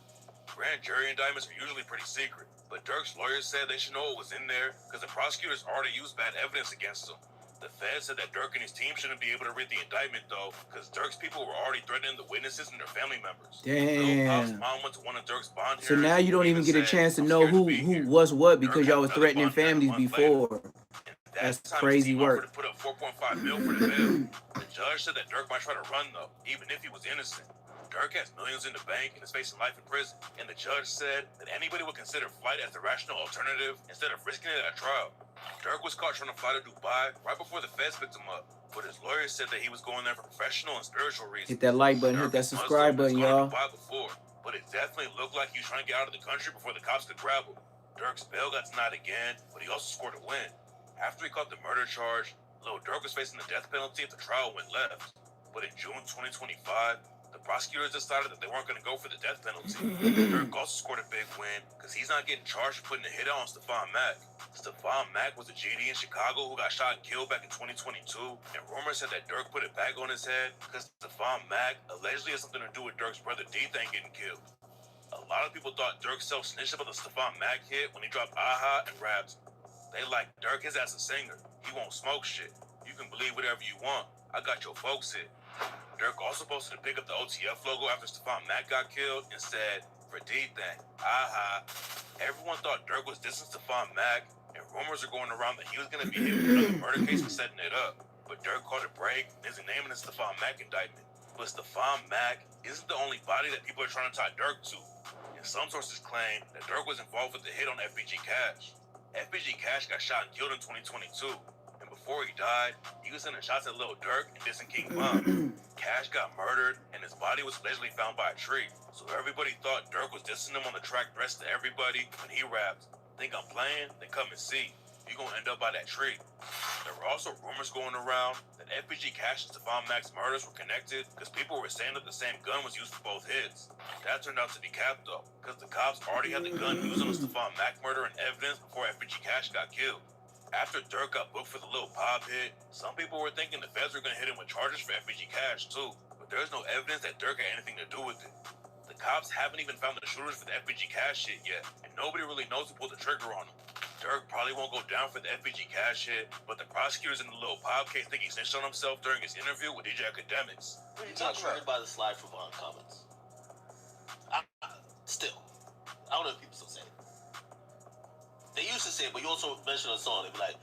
Grand jury indictments are usually pretty secret, but Dirk's lawyers said they should know what was in there because the prosecutors already used bad evidence against him. The Fed said that Dirk and his team shouldn't be able to read the indictment, though, because Dirk's people were already threatening the witnesses and their family members. Lil Pop's Damn. mom went to one of Dirk's bond So hearings now you don't and even get a said, chance to "I'm know scared to be who here." was what Dirk because had y'all was another threatening bond hearing a families month later. before. That That's time, his crazy team work. offered to put up $4.5 million for the bail. The judge said that Dirk might try to run, though, even if he was innocent. Dirk has millions in the bank and is facing life in prison, and the judge said that anybody would consider flight as the rational alternative instead of risking it at a trial. Dirk was caught trying to fly to Dubai right before the feds picked him up, but his lawyers said that he was going there for professional and spiritual reasons. Hit that like button, hit Dirk that is Muslim subscribe and has button, gone to y'all. Dubai before, but it definitely looked like he was trying to get out of the country before the cops could grab him. Dirk's bail got denied again, but he also scored a win. After he caught the murder charge, Lil Dirk was facing the death penalty if the trial went left. But in June 2025, the prosecutors decided that they weren't going to go for the death penalty. Dirk also scored a big win because he's not getting charged for putting a hit out on Stephon Mack. Stephon Mack was a GD in Chicago who got shot and killed back in 2022, and rumors said that Dirk put it back on his head because Stephon Mack allegedly has something to do with Dirk's brother D-Thang getting killed. A lot of people thought Dirk self-snitched about the Stephon Mack hit when he dropped Aha and rapped, "They like Dirk his ass a singer. He won't smoke shit. You can believe whatever you want. I got your folks hit." Dirk also posted a pic of the OTF logo after Stephon Mack got killed and said, "For D-Thang, aha." Everyone thought Dirk was dissing Stephon Mack, and rumors are going around that he was going to be hit with another murder case for setting it up. But Dirk called a break and isn't naming the Stephon Mack indictment. But Stephon Mack isn't the only body that people are trying to tie Dirk to. And some sources claim that Dirk was involved with the hit on FBG Cash. FBG Cash got shot and killed in 2022. And before he died, he was sending shots at Lil Durk and dissing King Von. Cash got murdered, and his body was allegedly found by a tree. So everybody thought Dirk was dissing him on the track Rest to Everybody when he rapped, "Think I'm playing? Then come and see. You gonna end up by that tree." There were also rumors going around that FBG Cash and Stephon Mack's murders were connected because people were saying that the same gun was used for both hits. That turned out to be cap though, because the cops already had the gun used on the Stephon Mack murder in evidence before FBG Cash got killed. After Dirk got booked for the Lil Bob hit, some people were thinking the feds were going to hit him with charges for FBG Cash too, but there's no evidence that Dirk had anything to do with it. The cops haven't even found the shooters for the FBG Cash shit yet, and nobody really knows who pulled the trigger on him. Dirk probably won't go down for the FBG Cash hit, but the prosecutors in the Lil Bob case think he snitched on himself during his interview with DJ Academics. What are you talking about? By the slide from comments. Still, I don't know if people still say it. They used to say it, but you also mentioned a song. They be like,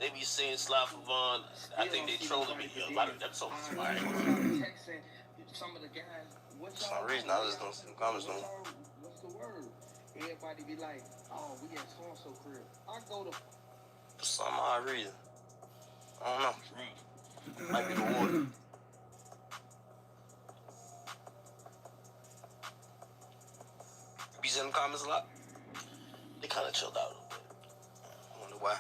they be saying slide from Vaughn. I think they trolling me. A lot of episodes. Some of the guys, for some reason, I just don't see the comments no more. what's the word? Everybody be like, "Oh, we at so-and-so crib." I go to For some odd reason. I don't know. Might be the water. You be seeing the comments a lot? They kind of chilled out a little bit. I wonder why.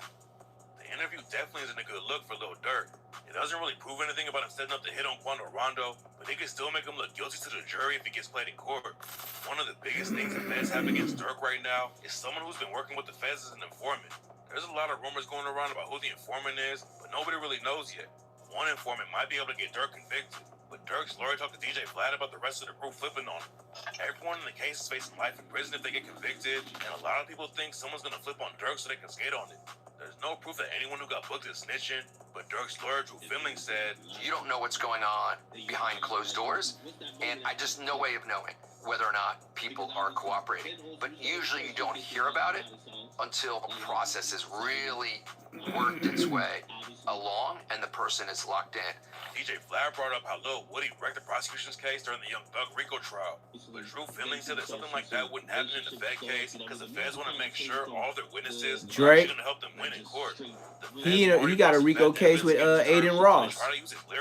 The interview definitely isn't a good look for Lil Durk. It doesn't really prove anything about him setting up the hit on Quando Rondo, but they could still make him look guilty to the jury if he gets played in court. One of the biggest things the feds have against Durk right now is someone who's been working with the feds as an informant. There's a lot of rumors going around about who the informant is, but nobody really knows yet. One informant might be able to get Durk convicted, but Durk's lawyer talked to DJ Vlad about the rest of the crew flipping on him. Everyone in the case is facing life in prison if they get convicted, and a lot of people think someone's gonna flip on Durk so they can skate on it. There's no proof that anyone who got booked is snitching, but Durk's lawyer Drew Finling said, "You don't know what's going on behind closed doors, and I just no way of knowing whether or not people are cooperating. But usually you don't hear about it until the process has really worked its way along and the person is locked in." DJ Vlad brought up how Lil Woody wrecked the prosecution's case during the Young Thug Rico trial, but Drew Finling said that something like that wouldn't happen in the Fed case because the feds want to make sure all their witnesses are Drake, going to help them win in court. he got a Rico case with Aiden Ross.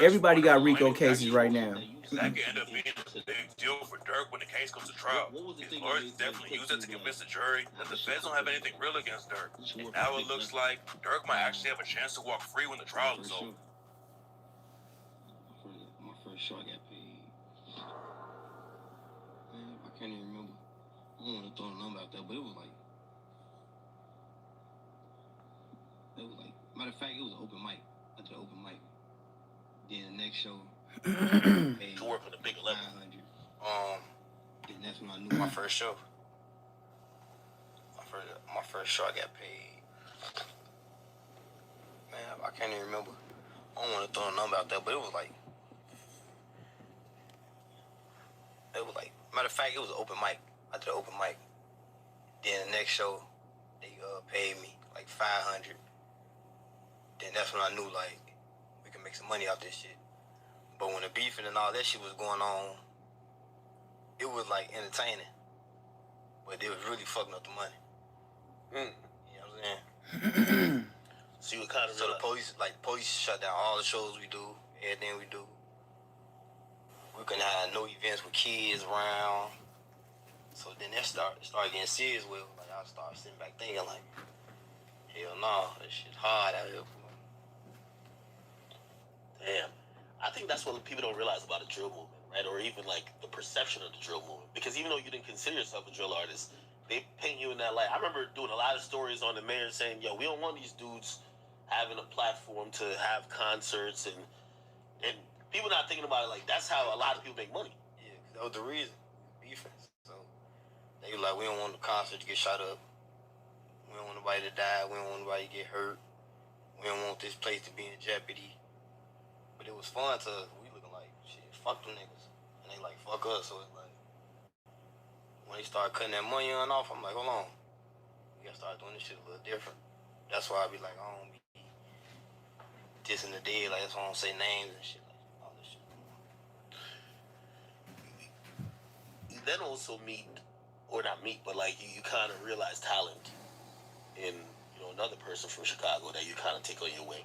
Everybody got Rico cases right now. That could end up being a big deal for Dirk when the case goes to trial. His lawyers definitely use it to convince the jury that the feds don't have anything real against Dirk. And now it looks like Dirk might actually have a chance to walk free when the trial is over. My first show I got paid. Man, I can't even remember. I don't want to throw a number out there, but it was like, matter of fact, it was an open mic. I did an open mic. Then the next show, To work with a big 11. 500. Then that's when I knew My first show. My first show I got paid. Man, I can't even remember. I don't want to throw a number out there, but it was like, matter of fact, it was an open mic. I did an open mic. Then the next show, they paid me like 500. Then that's when I knew like we can make some money off this shit. But when the beefing and all that shit was going on, it was like entertaining, but it was really fucking up the money. You know what I'm saying? So you kind of the police shut down all the shows we do, everything we do. We couldn't have no events with kids around. So then that started getting serious. Well, like I started sitting back thinking like, hell no, that shit hard out here. Damn. I think that's what people don't realize about the drill movement, right? Or even like the perception of the drill movement. Because even though you didn't consider yourself a drill artist, they paint you in that light. I remember doing a lot of stories on the mayor saying, yo, we don't want these dudes having a platform to have concerts and people not thinking about it like that's how a lot of people make money. Yeah, that was the reason. Beefing. So they were like, we don't want the concert to get shot up. We don't want nobody to die. We don't want nobody to get hurt. We don't want this place to be in jeopardy. But it was fun to us. We looking like, shit, fuck them niggas. And they like, fuck us. So it's like, when they start cutting that money on off, I'm like, hold on. We gotta start doing this shit a little different. That's why I be like, I don't be dissing the dead. Like, that's why I don't say names and shit. Like, all this shit. You then also meet, or not meet, but like you kind of realize talent in, you know, another person from Chicago that you kind of take on your wing.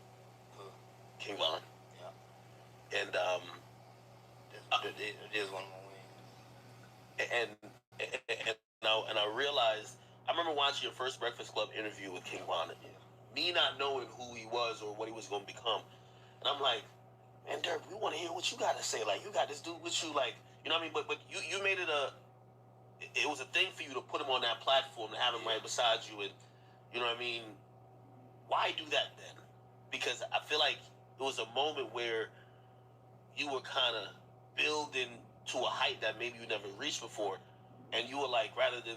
King Von. And it is one of my wings. And I realized, I remember watching your first Breakfast Club interview with King Von. Me not knowing who he was or what he was going to become. And I'm like, man, Dirk, we want to hear what you got to say. Like, you got this dude with you, like, you know what I mean? But you made it it was a thing for you to put him on that platform and have him right beside you. And, you know what I mean? Why do that then? Because I feel like it was a moment where you were kind of building to a height that maybe you never reached before. And you were like, rather than,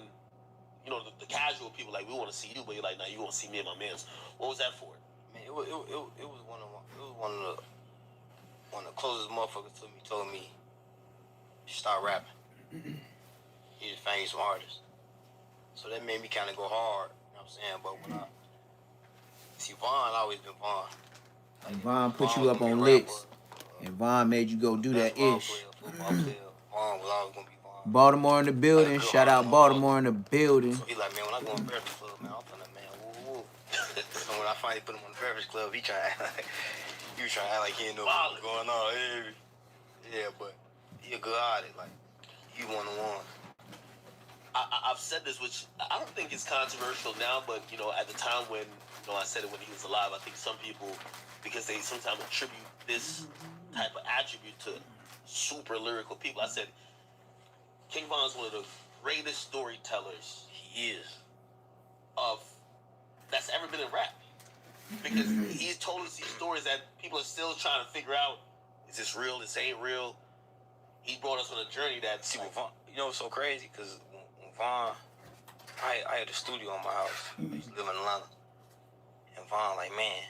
you know, the casual people, like, we want to see you, but you're like, nah, you want to see me and my mans. What was that for? Man, it was one of the closest motherfuckers to me told me, start rapping. You just find you some artists. So that made me kind of go hard, you know what I'm saying? But when see, Von always been Von. Like, Von put you up on licks. And Von made you go do that ish. Von was always gonna be Von. Baltimore in the building. Shout out Baltimore in the building. So he like, man, when I go in Breakfast Club, man, I'm finna, man, woo. So when I finally put him on the Breakfast Club, he trying to act like he didn't know what was going on. Yeah, but he a good artist. Like, he one of one. I've said this, which I don't think is controversial now, but, you know, at the time when, you know, I said it when he was alive, I think some people, because they sometimes attribute this type of attribute to super lyrical people. I said, King Von is one of the greatest storytellers he is that's ever been in rap. Because he's told us these stories that people are still trying to figure out, is this real, this ain't real? He brought us on a journey that... See, with Von, you know, it's so crazy, because when Von, I had a studio in my house. I used to live in Atlanta. And Von like, man,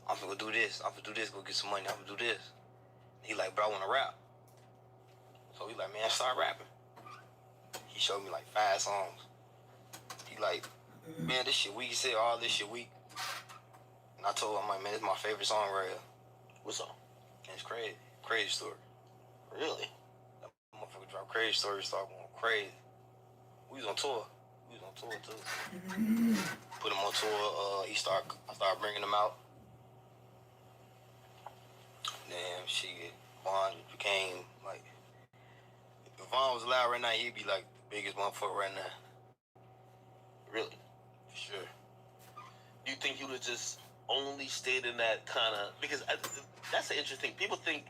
I'm gonna do this, go get some money, I'm gonna do this. He like, bro, I wanna rap. So he like, man, start rapping. He showed me like 5 songs. He like, man, this shit weak. He said all this shit weak. And I told him, I'm like, man, this is my favorite song right here. What song? And it's crazy. Crazy Story. Really? That motherfucker dropped Crazy Story, started going crazy. We was on tour. Too. Put him on tour. I started bringing him out. Damn, shit. Vaughn became like, if Vaughn was alive right now, he'd be like the biggest motherfucker right now. Really? For sure. Do you think he would have just only stayed in that kind of, because that's the interesting. People think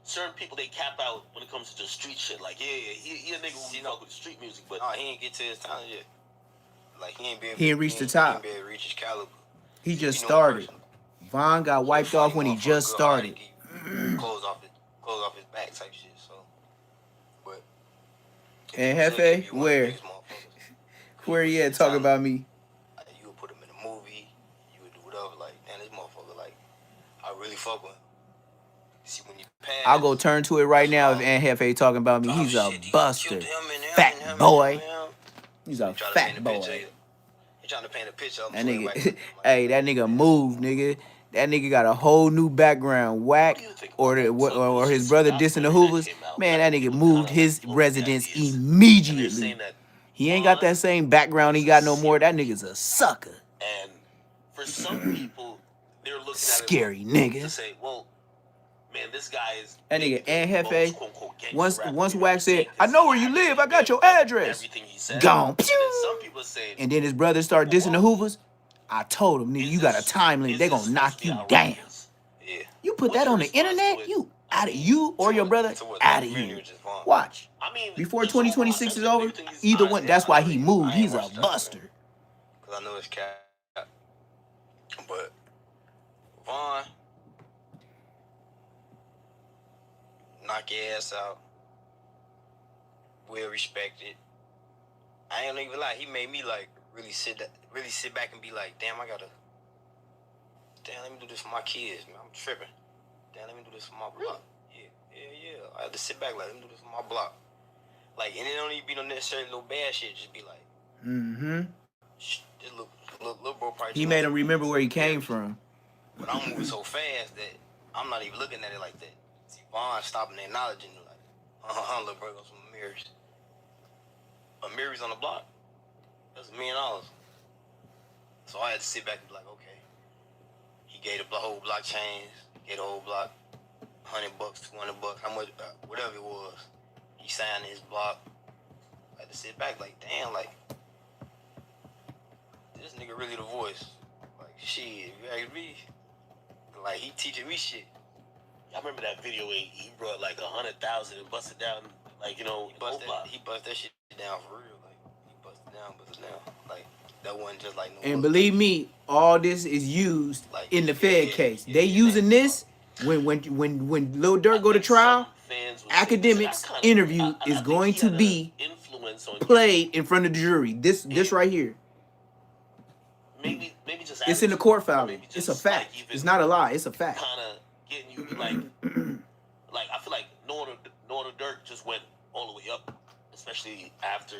certain people, they cap out when it comes to just street shit. Like, he a nigga who fuck with street music, but no, he ain't get to his time yet. Like, he ain't He ain't reached the top. He ain't reach his caliber. He just started. Von got wiped off when he just started. Close off his back type shit. So, but and Hefe, where he at talking about me? You would put him in a movie. You would do whatever. Like, damn, this motherfucker. Like, I really fuck with him. See, when you pass, I'll go turn to it right now if Aunt Hefe talking about me. He's a buster. Fat boy. He's a fat boy. He trying to paint a picture of That him. nigga, hey, that nigga moved, nigga. That nigga got a whole new background. Whack or his brother dissing the Hoovers. Man, that nigga moved his residence immediately. He ain't got that same background he got no more. That nigga's a sucker. And for some people, they're looking at scary it nigga. to say, well, man, this guy is that nigga and Hefe. Once Wack said, I know where you live. I got your address. Gone. And then his brother started dissing the Hoovers. I told him, nigga, you got a time limit. They gonna knock you down. Yeah. You put that on the internet, you out of you or your brother out of here. Watch. Before 2026 is over, either one. That's why he moved. He's a buster. Cause I know it's cat. But Vaughn, knock your ass out. Well respected. I ain't even lie. He made me like really sit back and be like, damn, let me do this for my kids, man. I'm tripping. Damn, let me do this for my block. Yeah. I had to sit back like, let me do this for my block. Like, and it don't even be no necessarily no bad shit. Just be like, this little bro probably. He made him remember where he came from. But I'm moving so fast that I'm not even looking at it like that. See, Vaughn stopping and acknowledging it like, little bro, got some mirrors. A mirrors on the block. That's $1 million. So I had to sit back and be like, okay. He gave the whole block change, gave the whole block $100, $200, how much, whatever it was. He signed his block. I had to sit back like, damn, like, this nigga really the voice. Like, shit, you ask me. Like, he teaching me shit. I remember that video where he brought like 100,000 and busted down, like, you know, he bust that shit down for real. Like, he busted down. Like, that wasn't just like no. And believe me, all this is used in the Fed case. They using this when Lil Durk go to trial. Academics interview is going to be played in front of the jury. This right here. Maybe just it's in the court filing. It's a fact. It's not a lie. It's a fact. Kind of getting you like I feel like No Order Durk just went all the way up, especially after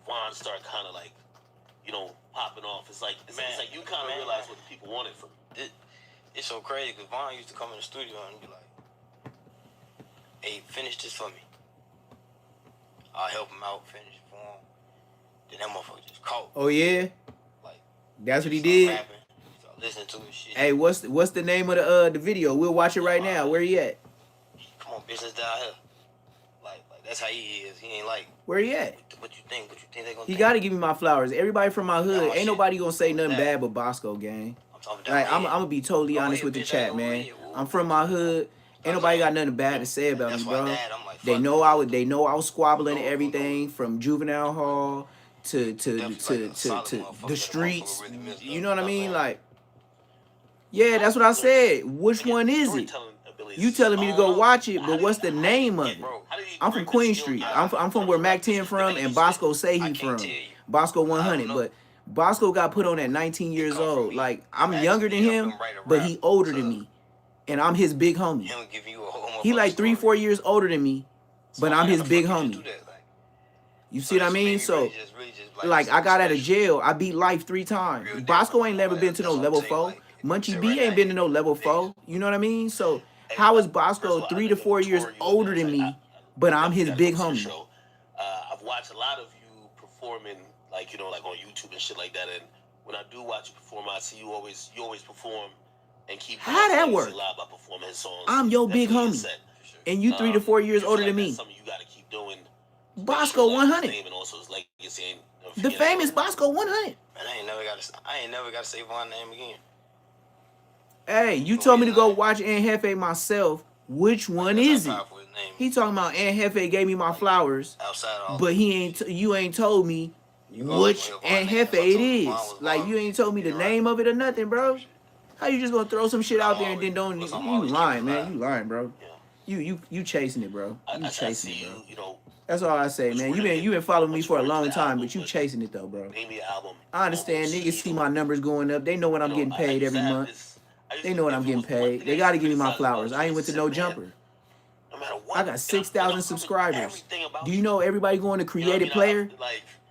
Vaughn started kind of like popping off. It's like you kind of realize what the people wanted from you. It's so crazy because Vaughn used to come in the studio and be like, hey, finish this for me. I'll help him out, finish it for him. Then that motherfucker just caught. Oh yeah? Like, that's what he did? Rapping, listening to his shit. Hey, what's the name of the video? We'll watch it right now. Where he at? Come on, business down here. Like that's how he is. He ain't like. Where he at? What you think they gonna He think? gotta give me my flowers. Everybody from my hood, ain't shit. nobody gonna say nothing bad but Bosco, gang. Like, I'm gonna be totally honest with the chat, man. I'm from my hood. Ain't nobody got nothing bad to say about me, bro. They know I was squabbling and everything from juvenile hall to the streets. You know what I mean? Like, yeah, that's what I said. Which one is it? You telling me to go watch it, but what's the name of it? I'm from Queen Street. I'm from where Mac 10 from and Bosco say he from. Bosco 100, but Bosco got put on at 19 years old. Like, I'm younger than him, but he older than me. And I'm his big homie. He like 3-4 years older than me, but I'm his big homie. You see what I mean? So, like, I got out of jail. I beat life 3 times. Bosco ain't never been to no level 4. Munchie B ain't been to no level 4. You know what I mean? So, how is Bosco 3 to 4 years older than me, but I'm his big homie? I've watched a lot of you performing, like on YouTube and shit like that. And when I do watch you perform, I see you always perform and keep How that work? alive by performing his songs. I'm your big homie, and you 3 to 4 years older than me. Something you gotta keep doing. Bosco 100. And also his legacy ain't The famous Bosco 100. Man, I ain't never gotta say Von name again. Hey, you told me to go watch En Jefe myself. Which one is it? He talking about En Jefe gave me my flowers, but you ain't told me which En Jefe it is. Like you ain't told me the name of it or nothing, bro. How you just gonna throw some shit out there and then don't? You lying, man. You lying, bro. You chasing it, bro. You chasing it, bro. That's all I say, man. You been following me for a long time, but you chasing it though, bro. I understand niggas see my numbers going up. They know what I'm getting paid every month. They know what I'm getting paid. They gotta give me my flowers. I ain't went to no jumper. I got 6,000 subscribers. Do you know everybody going to Creative Player?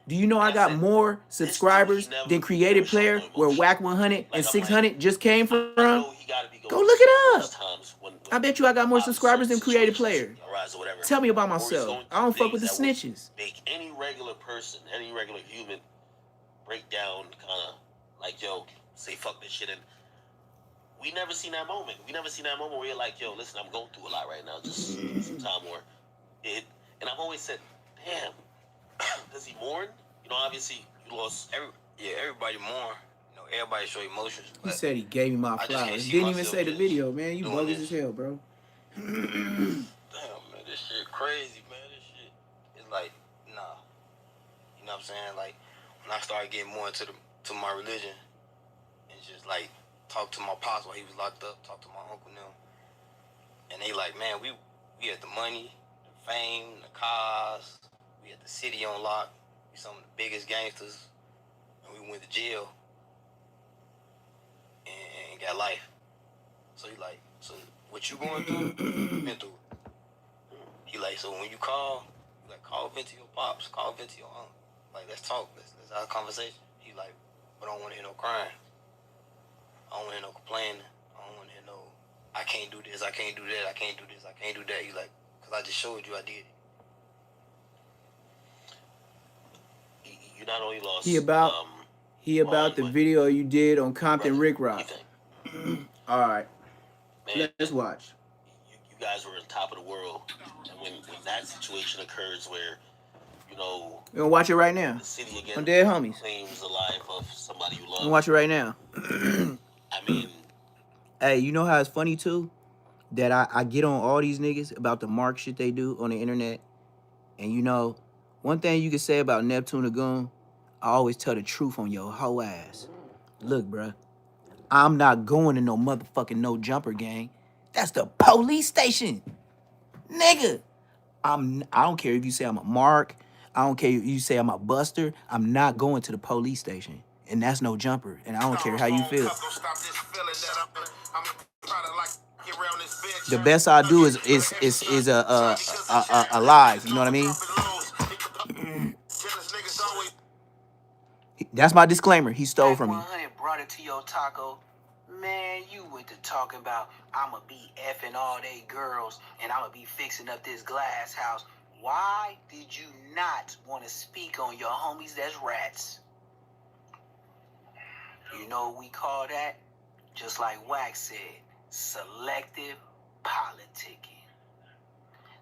Do you know I got more subscribers than Creative Player where Whack 100 and 600 just came from? Go look it up. I bet you I got more subscribers than Creative Player. Tell me about myself. I don't fuck with the snitches. Make any regular person, any regular human break down, kind of like, yo, say fuck this shit. And we never seen that moment. We never seen that moment where you're like, yo, listen, I'm going through a lot right now. Just some time more. And I've always said, damn, does he mourn? You know, obviously you lost. Everybody mourn. You know, everybody show emotions. He said he gave me my flowers. Didn't even say the video, man. You bogus as hell, bro. Damn, man, this shit crazy, man. This shit is like, nah. You know what I'm saying? Like, when I started getting more into my religion, and just like talk to my pops while he was locked up, talk to my uncle now, and they like, man, we had the money, the fame, the cars, we had the city on lock, we some of the biggest gangsters, and we went to jail and got life. So he like, so what you going through? You been through it. He like, so when you call, you like, call vent to your pops, call vent to your aunt. Like, let's talk, let's have a conversation. He like, but I don't want to hear no crying. I don't want to hear no complaining. I don't want to hear no, I can't do this, I can't do that, I can't do this, I can't do that. He's like, because I just showed you I did it. You not only lost. He about the video you did on Compton Rick Rock. All right, man, let's watch. You guys were on top of the world, and when that situation occurs where, you know, we're gonna watch it right now. The city again on Dead Homies. Claims the life of somebody you love. We're gonna watch it right now. I mean, hey, you know how it's funny too that I get on all these niggas about the mark shit they do on the internet, and you know, one thing you can say about Neptune the Goon, I always tell the truth on your whole ass. Look, bruh, I'm not going to no motherfucking no jumper gang. That's the police station, nigga. I don't care if you say I'm a mark. I don't care if you say I'm a buster. I'm not going to the police station, and that's no jumper. And I don't care how you feel. The best I do is a live. You know what I mean? That's my disclaimer. He stole from me. 100 brought it to your taco. Man, you went to talking about I'ma be effing all they girls and I'ma be fixing up this glass house. Why did you not want to speak on your homies that's rats? You know what we call that? Just like Wax said, selective politicking.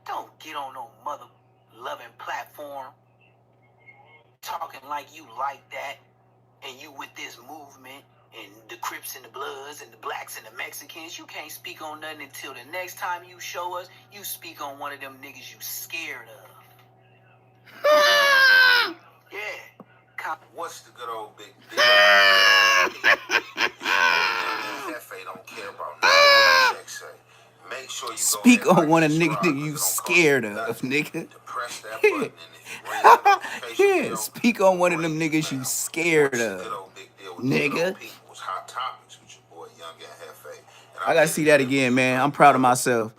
Don't get on no mother-loving platform talking like you like that and you with this movement and the Crips and the Bloods and the Blacks and the Mexicans. You can't speak on nothing until the next time you show us, you speak on one of them niggas you scared of. Yeah. What's the good old big deal? Hefe don't care about nothing what say. Make sure you speak on one of the niggas that you scared of, nigga. Press that button and yeah, speak on one of them niggas you scared of, nigga. I gotta see that again, man. I'm proud of myself.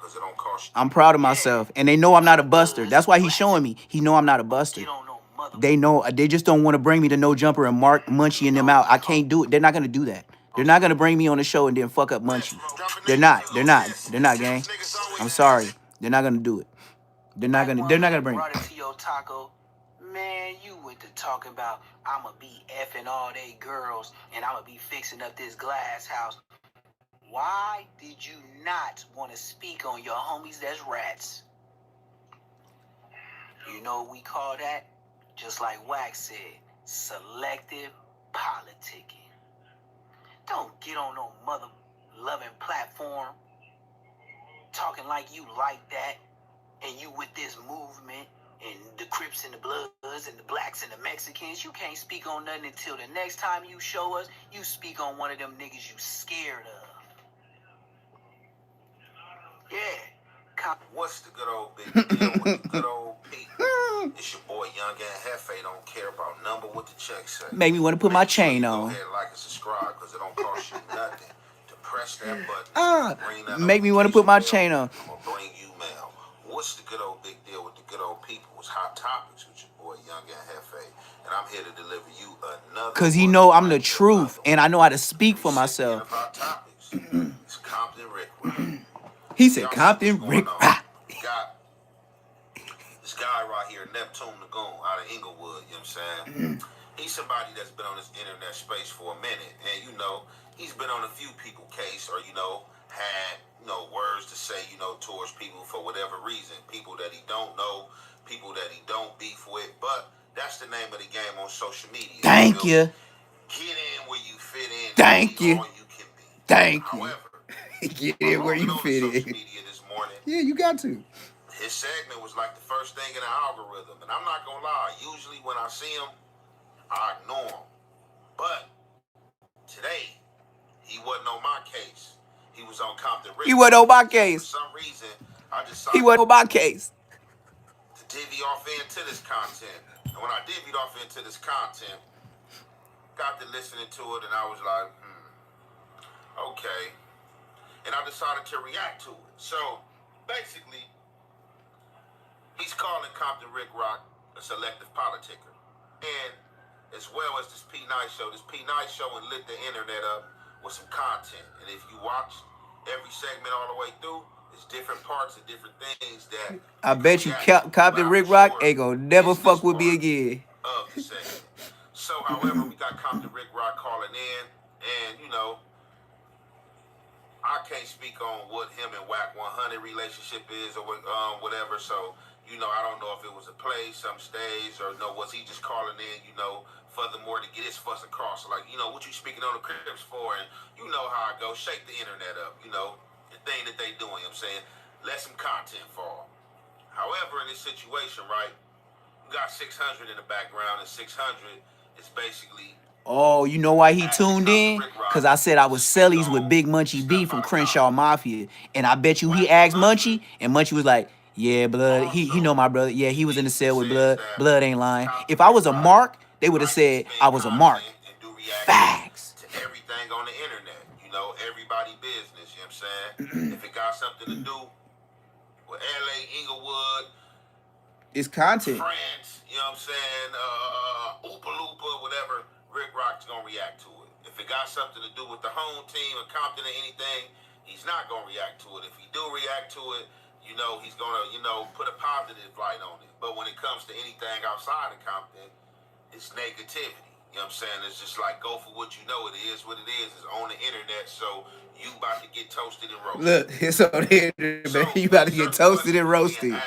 I'm proud of myself, and they know I'm not a buster. That's why he's showing me. He know I'm not a buster. They know. They just don't want to bring me to No Jumper and Mark Munchie and them out. I can't do it. They're not gonna do that. They're not gonna bring me on the show and then fuck up Munchie. They're not. They're not. They're not, gang. I'm sorry. They're not gonna do it. They're not gonna bring it. To your taco. Man, you went to talking about I'ma be effing all they girls and I'ma be fixing up this glass house. Why did you not want to speak on your homies that's rats? You know what we call that? Just like Wax said, selective politicking. Don't get on no mother-loving platform talking like you like that and you with this movement and the Crips and the Bloods and the Blacks and the Mexicans. You can't speak on nothing until the next time you show us, you speak on one of them niggas you scared of. Yeah. What's the good old big deal with the good old people? It's your boy Young and Hefe. Don't care about number what the check say. Make me want to put my chain Go on. ahead, like and subscribe because it don't cost you nothing to press that button. Ring that Make me want to put my chain on. I'm gonna bring you mail. What's the good old big deal with the good old people? It's Hot Topics with your boy Young and Hefe, and I'm here to deliver you another. Cause he know I'm the truth and I know how to speak for myself. Hot Topics. It's Compton Rick. He said Compton Rick. Got this guy right here, Neptune Lagoon, out of Inglewood, you know what I'm saying? He's somebody that's been on this internet space for a minute, and you know, he's been on a few people case, or you know, had words to say, towards people for whatever reason. People that he don't know, people that he don't beef with, but that's the name of the game on social media. Thank you. Get in where you fit in. Thank you. All you can be. Thank you. However, get in where you fit in. Yeah, you got to. His segment was like the first thing in the algorithm, and I'm not gonna lie. Usually when I see him, I ignore him. But today, he wasn't on my case. He was on Compton Rick. He wasn't on my case. For some reason, I decided he wasn't on my case to divvy off into this content. And when I divvied off into this content, got to listening to it, and I was like, okay. And I decided to react to it. So basically, he's calling Compton Rick Rock a selective politicker. And as well as this P. Nice show and lit the internet up with some content. And if you watch every segment all the way through, it's different parts and different things that I bet you Compton Rick Rock ain't gonna never fuck with me again. Of the segment. So, however, we got Compton Rick Rock calling in, and I can't speak on what him and Whack 100 relationship is or whatever. So, I don't know if it was a play, some stage, or was he just calling in, furthermore to get his fuss across. Like, what you speaking on the Crips for, and you know how I go, shake the internet up, the thing that they doing, I'm saying, let some content fall. However, in this situation, right, you got 600 in the background, and 600 is basically... Oh, you know why he tuned in? Because I said I was Sellies with Big Munchie B from Crenshaw Mafia. And I bet you he asked Munchie, and Munchie was like, yeah, Blood, he know my brother. Yeah, he was in the cell with Blood. Blood ain't lying. If I was a Mark, they would have said I was a Mark. Facts. To everything on the internet, everybody business, you know what I'm saying? If it got something to do with LA, Inglewood, it's content. France, you know what I'm saying? Oopa Loopa, whatever. Rick Rock's gonna react to it. If it got something to do with the home team or Compton or anything, he's not gonna react to it. If he do react to it, he's gonna, put a positive light on it. But when it comes to anything outside of Compton, it's negativity. You know what I'm saying? It's just like, go for what you know. It is what it is. It's on the internet, so you about to get toasted and roasted. Look, it's on the internet. So, you about to get toasted and roasted.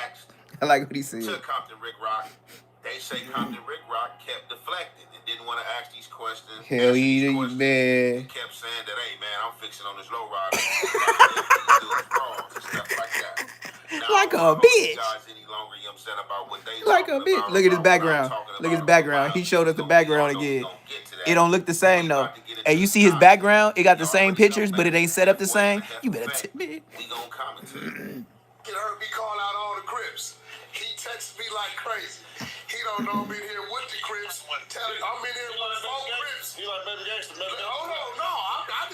I like what he said. To Compton Rick Rock, they say Compton Rick Rock kept deflecting and didn't want to ask these questions. Hell yeah, man. He kept saying that, hey, man, I'm fixing on this low rider. Stuff like that. Now, like a bitch. Like a bitch. Look at his background. Look at his background. He showed us the background again. It don't look the same, though. Hey, you see his background? It got the same pictures, but it ain't set up the same. You better tip me. We gonna commentate. You heard me call out all the Crips. He texts me like crazy. He don't know I'm in here with the Crips. Tell him I'm in here with 4 Crips. You like baby gangster, baby gangster. Oh, no. I'm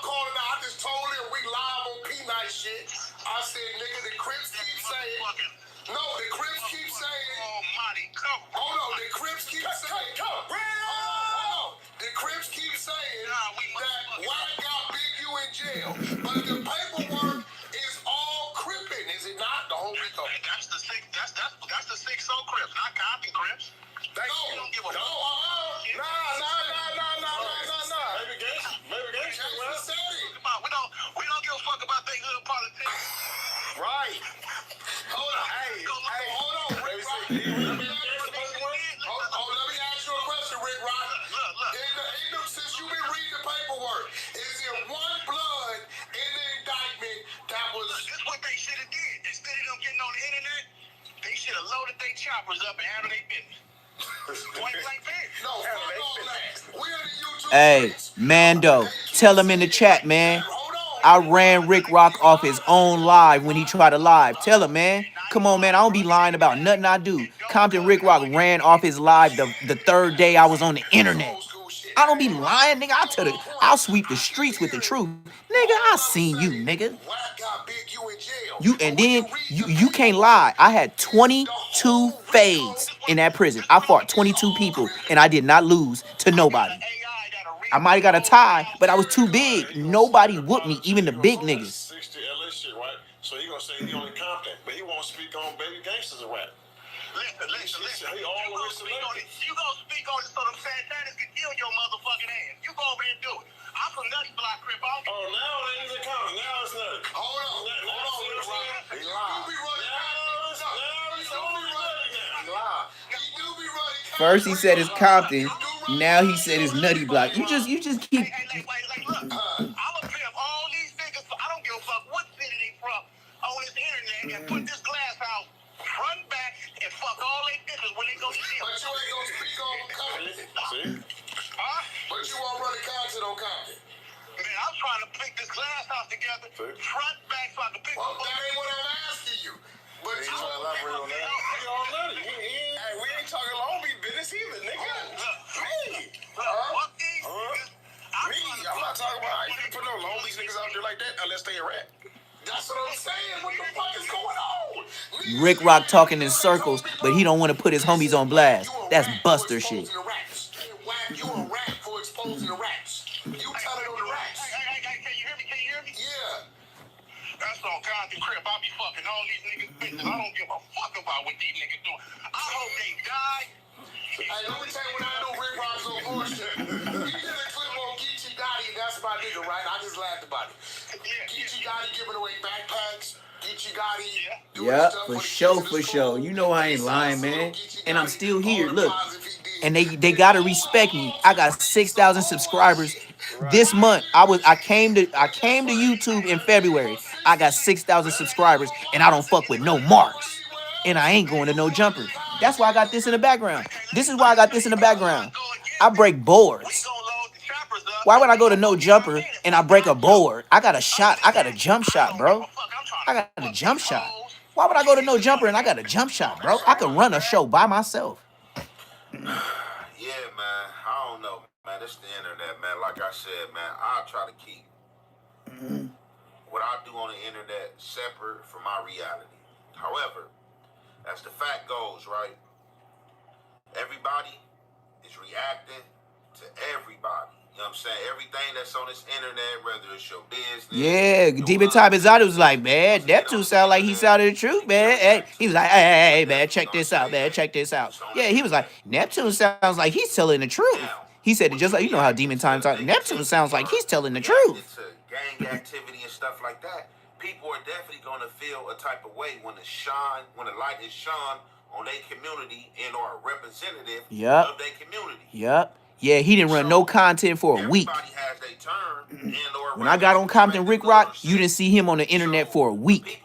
calling out. I just told him we live on P-Night shit. I said, nigga, the Crips keep saying. No, the Crips keep saying. Almighty, come. Hold on, the Crips keep saying. Hold on. The Crips keep saying that Whack got Big U in jail. But the paperwork is all Crippin', is it not? The whole week. That's the 6 soul Crips, not Compton Crips. No. You don't give a Nah. Baby gangster, man. Said it. We don't Hey, Mando, tell him in the chat, man. I ran Rick Rock off his own live when he tried to live. Tell him, man. Come on, man. I don't be lying about nothing I do. Compton Rick Rock ran off his live the third day I was on the internet. I don't be lying, nigga. I'll sweep the streets with the truth. Nigga, I seen you, nigga. You and then you can't lie. I had 22 fades in that prison. I fought 22 people and I did not lose to nobody. I might have got a tie, but I was too big. Nobody whooped me, even the big niggas. 60 LA shit, right? So he gonna say he only Compton, but he won't speak on Baby Gangsters and rap. Listen. He all the way selected. You gonna speak on it so them Santanists can kill your motherfucking ass. You go over here and do it. I'm from Nutty Block Crip. Oh, now it ain't even coming. Now it's Nutty. Hold on, He lied. First he said it's Compton, now he said it's Nutty Block. You just keep. I'm a pimp all these niggas. I don't give a fuck what city they from on this internet and put this glass out front back and fuck all they niggas when they go to jail. But you ain't gonna speak on Compton. See? Huh? But you won't run the content on Compton. Man, I'm trying to pick this glass house together front back so I can pick up. That ain't what I'm asking you. But you trying to elaborate on that? You already. Hey, we ain't talking Long Beach business either, nigga. I'm not talking about I ain't put no Long Beach niggas out there like that unless they a rat. That's what I'm saying. What the fuck is going on? Rick Rock talking in circles, but he don't want to put his homies on blast. That's Buster shit. You a rat for exposing the rats. You telling on the rats. Hey, can you hear me? Yeah. That's on Compton Crip. I be fucking all these niggas bitches. I don't give a fuck about what these niggas do. I hope they die. Hey, let me tell you what I know Rick Rock's on bullshit. He did a clip on Geechee Gotti, and that's my nigga, right? I just laughed about it. Geechee Gotti giving away backpacks. Geechee Gotti. Yep, for sure. You know I ain't lying, man. And I'm still here. Look. And they gotta respect me. I got 6,000 subscribers this month. I came to YouTube in February. I got 6,000 subscribers, and I don't fuck with no marks. And I ain't going to no jumper. That's why I got this in the background. This is why I got this in the background. I break boards. Why would I go to no jumper and I break a board? I got a shot. I got a jump shot, bro. I got a jump shot. Why would I go to no jumper and I got a jump shot, bro? I can run a show by myself. Yeah, man. I don't know, man. It's the internet, man. Like I said, man, I try to keep what I do on the internet separate from my reality. However, as the fact goes, right, everybody is reacting to everybody. You know what I'm saying? Everything that's on this internet, whether it's your business. Yeah, Demon Time Exotic was like, man, Neptune sound like he sounded the truth, man. Hey, he was like, hey, man, check this out, man, check this out. Yeah, he was like, Neptune sounds like he's telling the truth. He said it just like, you know how Demon Time talk. Neptune sounds like he's telling the truth. Gang activity and stuff like that. People are definitely going to feel a type of way when the light is shone on their community and or a representative of their community. Yep. Yeah, he didn't run no content for a week. When I got on Compton Rick Rock, you didn't see him on the internet for a week.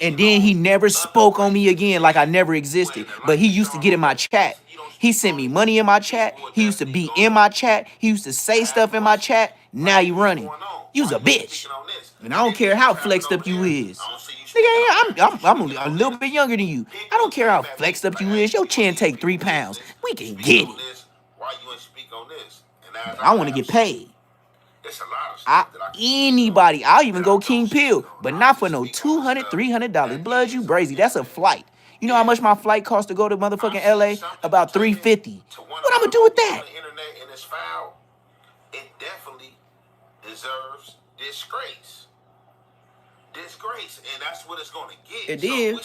And then he never spoke on me again like I never existed. But he used to get in my chat. He sent me money in my chat. He used to be in my chat. He used to say stuff in my chat. Now he running. You's a bitch. And I don't care how flexed up you is. Nigga, I'm a little bit younger than you. I don't care how flexed up you is. Your chin take 3 pounds. We can get it. I want to get paid. Anybody, I'll even go King Pill, but not for no $200, $300. Blood, you brazy. That's a flight. You know how much my flight cost to go to motherfucking LA? About $350. What I'm gonna do with that? It definitely deserves disgrace. And that's what it's gonna get. It did.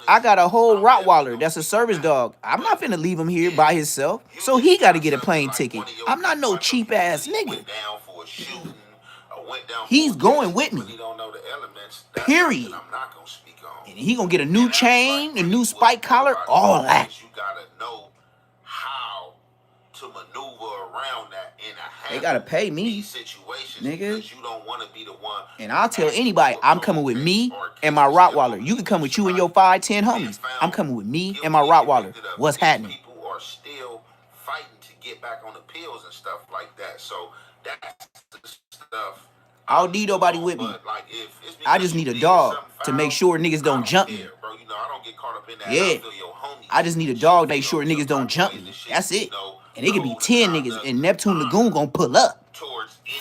I got a whole Rottweiler that's a service dog. I'm not finna leave him here by himself. So he gotta get a plane ticket. I'm not no cheap ass nigga. He's going with me. Period. And he gonna get a new chain, a new spike collar, all that. You gotta know how to maneuver around that in a they gotta pay me, situation, nigga. You don't want to be the one. And I'll tell anybody, I'm coming with me and my Rottweiler. You can come with you and your 5, 10 homies. I'm coming with me and my Rottweiler. What's happening? People are still fighting to get back on the pills and stuff like that. So that's the stuff. I don't need nobody with me. But like, if it's I just need a dog to make sure niggas don't jump me. bro, you know, I don't get caught up in that. Yeah. I just need a dog to make sure niggas don't jump me. That's it. And it could be 10 niggas and Neptune Lagoon gonna pull up.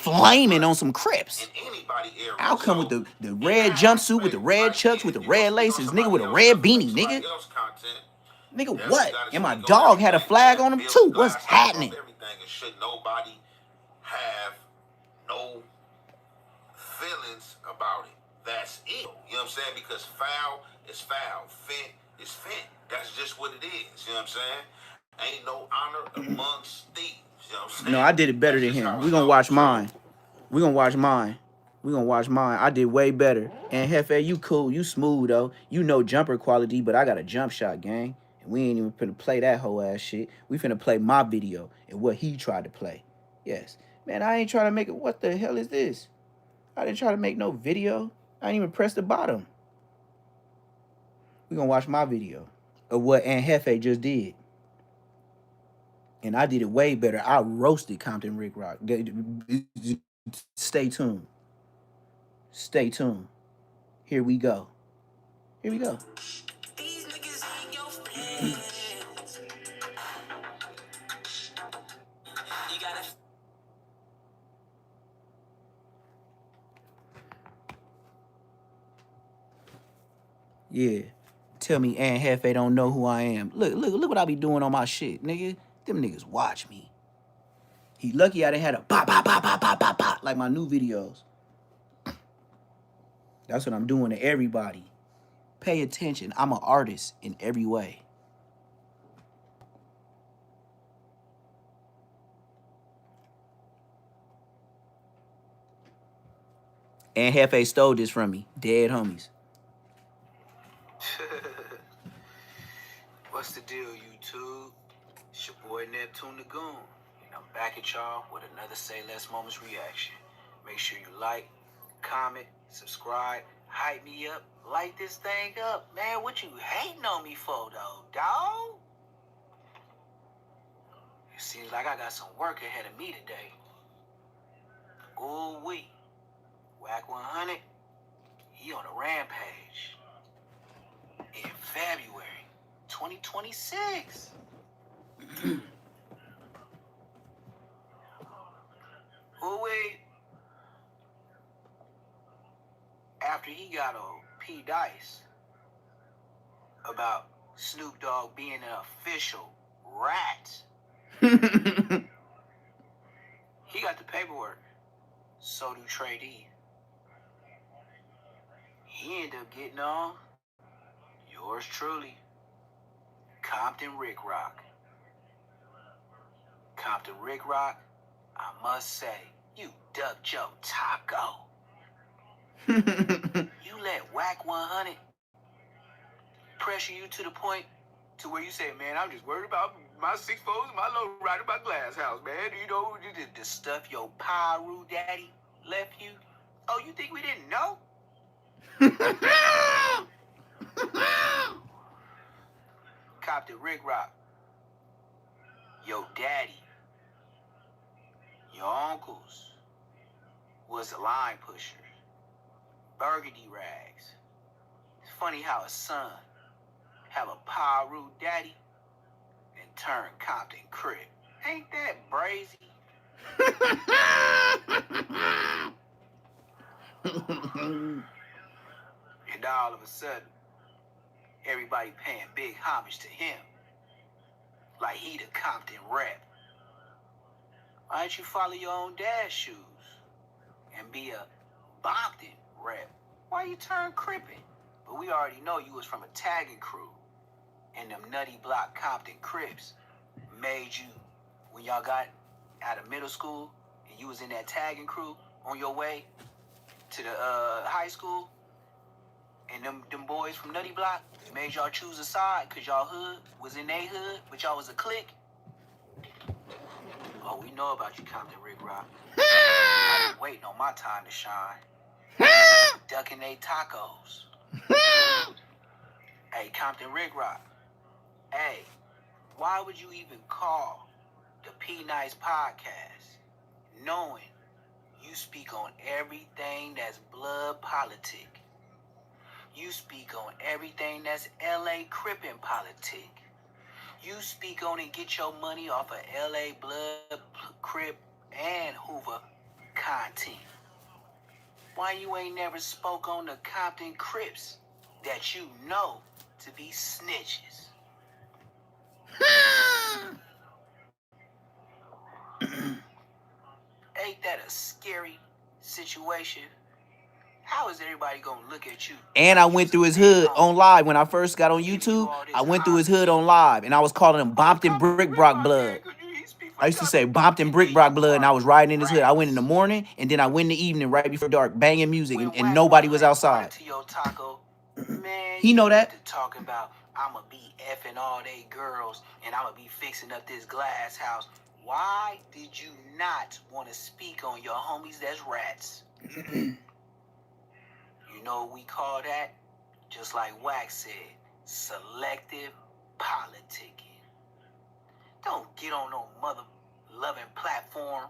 Flaming on some Crips. I'll come with the red jumpsuit, with the red chucks, with the red laces, nigga with a red beanie, nigga. Nigga, what? And my dog had a flag on him too. What's happening? Should nobody have no feelings about it? That's it. You know what I'm saying? Because foul is foul. Fent is fent. That's just what it is. You know what I'm saying? Ain't no honor amongst thieves. You know what I'm saying? No, I did it better than him. We gonna watch mine. We gonna watch mine. We gonna watch mine. I did way better. And Hefe, you cool. You smooth, though. You know jumper quality, but I got a jump shot, gang. And we ain't even finna play that whole ass shit. We finna play my video and what he tried to play. Yes. Man, I ain't trying to make it. What the hell is this? I didn't try to make no video. I didn't even press the bottom. We gonna watch my video of what Aunt Hefe just did. And I did it way better. I roasted Compton Rick Rock. Stay tuned. Stay tuned. Here we go. Here we go. Yeah. Tell me Aunt Hefe don't know who I am. Look what I be doing on my shit, nigga. Them niggas watch me. He lucky I didn't have a pop, pop, pop, pop, pop, pop, pop, like my new videos. That's what I'm doing to everybody. Pay attention. I'm an artist in every way. Aunt Hefe stole this from me. Dead homies. What's the deal, YouTube? It's your boy Neptune Lagoon. And I'm back at y'all with another Say Less Moments reaction. Make sure you like, comment, subscribe, hype me up, light this thing up. Man, what you hating on me for, though, dawg? It seems like I got some work ahead of me today. Ooh-wee. Whack 100, he on a rampage. In February 2026. Ooh-wee. After he got on P. Dice about Snoop Dogg being an official rat, he got the paperwork. So do Trey D. He ended up getting on yours truly, Compton Rick Rock. Compton Rick Rock, I must say, you ducked your taco. You let Whack 100 pressure you to the point to where you say, man, I'm just worried about my 6 foes and my low rider, my glass house, man. You know, the stuff your Pyru daddy left you. Oh, you think we didn't know? Compton Rick Rock, your daddy, your uncles was a line pusher, burgundy rags. It's funny how a son have a Pyru daddy and turn Compton Crip. Ain't that brazy? And all of a sudden, everybody paying big homage to him. Like he the Compton rep. Why don't you follow your own dad's shoes and be a Bompton rep? Why you turn Crippin'? But we already know you was from a tagging crew. And them nutty block Compton Crips made you, when y'all got out of middle school and you was in that tagging crew on your way to the high school, and them boys from Nutty Block made y'all choose a side because y'all hood was in they hood, but y'all was a clique. Oh, we know about you, Compton Rick Rock. I've been waiting on my time to shine. Ducking they tacos. Hey, Compton Rick Rock. Hey, why would you even call the P Nice podcast, knowing you speak on everything that's blood politic. You speak on everything that's LA Crippin' politic. You speak on and get your money off of LA Blood, Crip, and Hoover content. Why you ain't never spoke on the Compton Crips that you know to be snitches? Ain't that a scary situation? How is everybody gonna look at you? And I went through his hood on live when I first got on YouTube. I went through his hood on live, and I was calling him Bompton Brick Brock Blood. I used to say Bompton Brick Brock Blood, and I was riding in his hood. I went in the morning, and then I went in the evening right before dark, banging music, and nobody was outside. He know that. Talking about I'ma be effing all they girls, and I'ma be fixing up this glass house. Why did you not want to speak on your homies that's rats? You know what we call that? Just like Wax said, selective politicking. Don't get on no mother-loving platform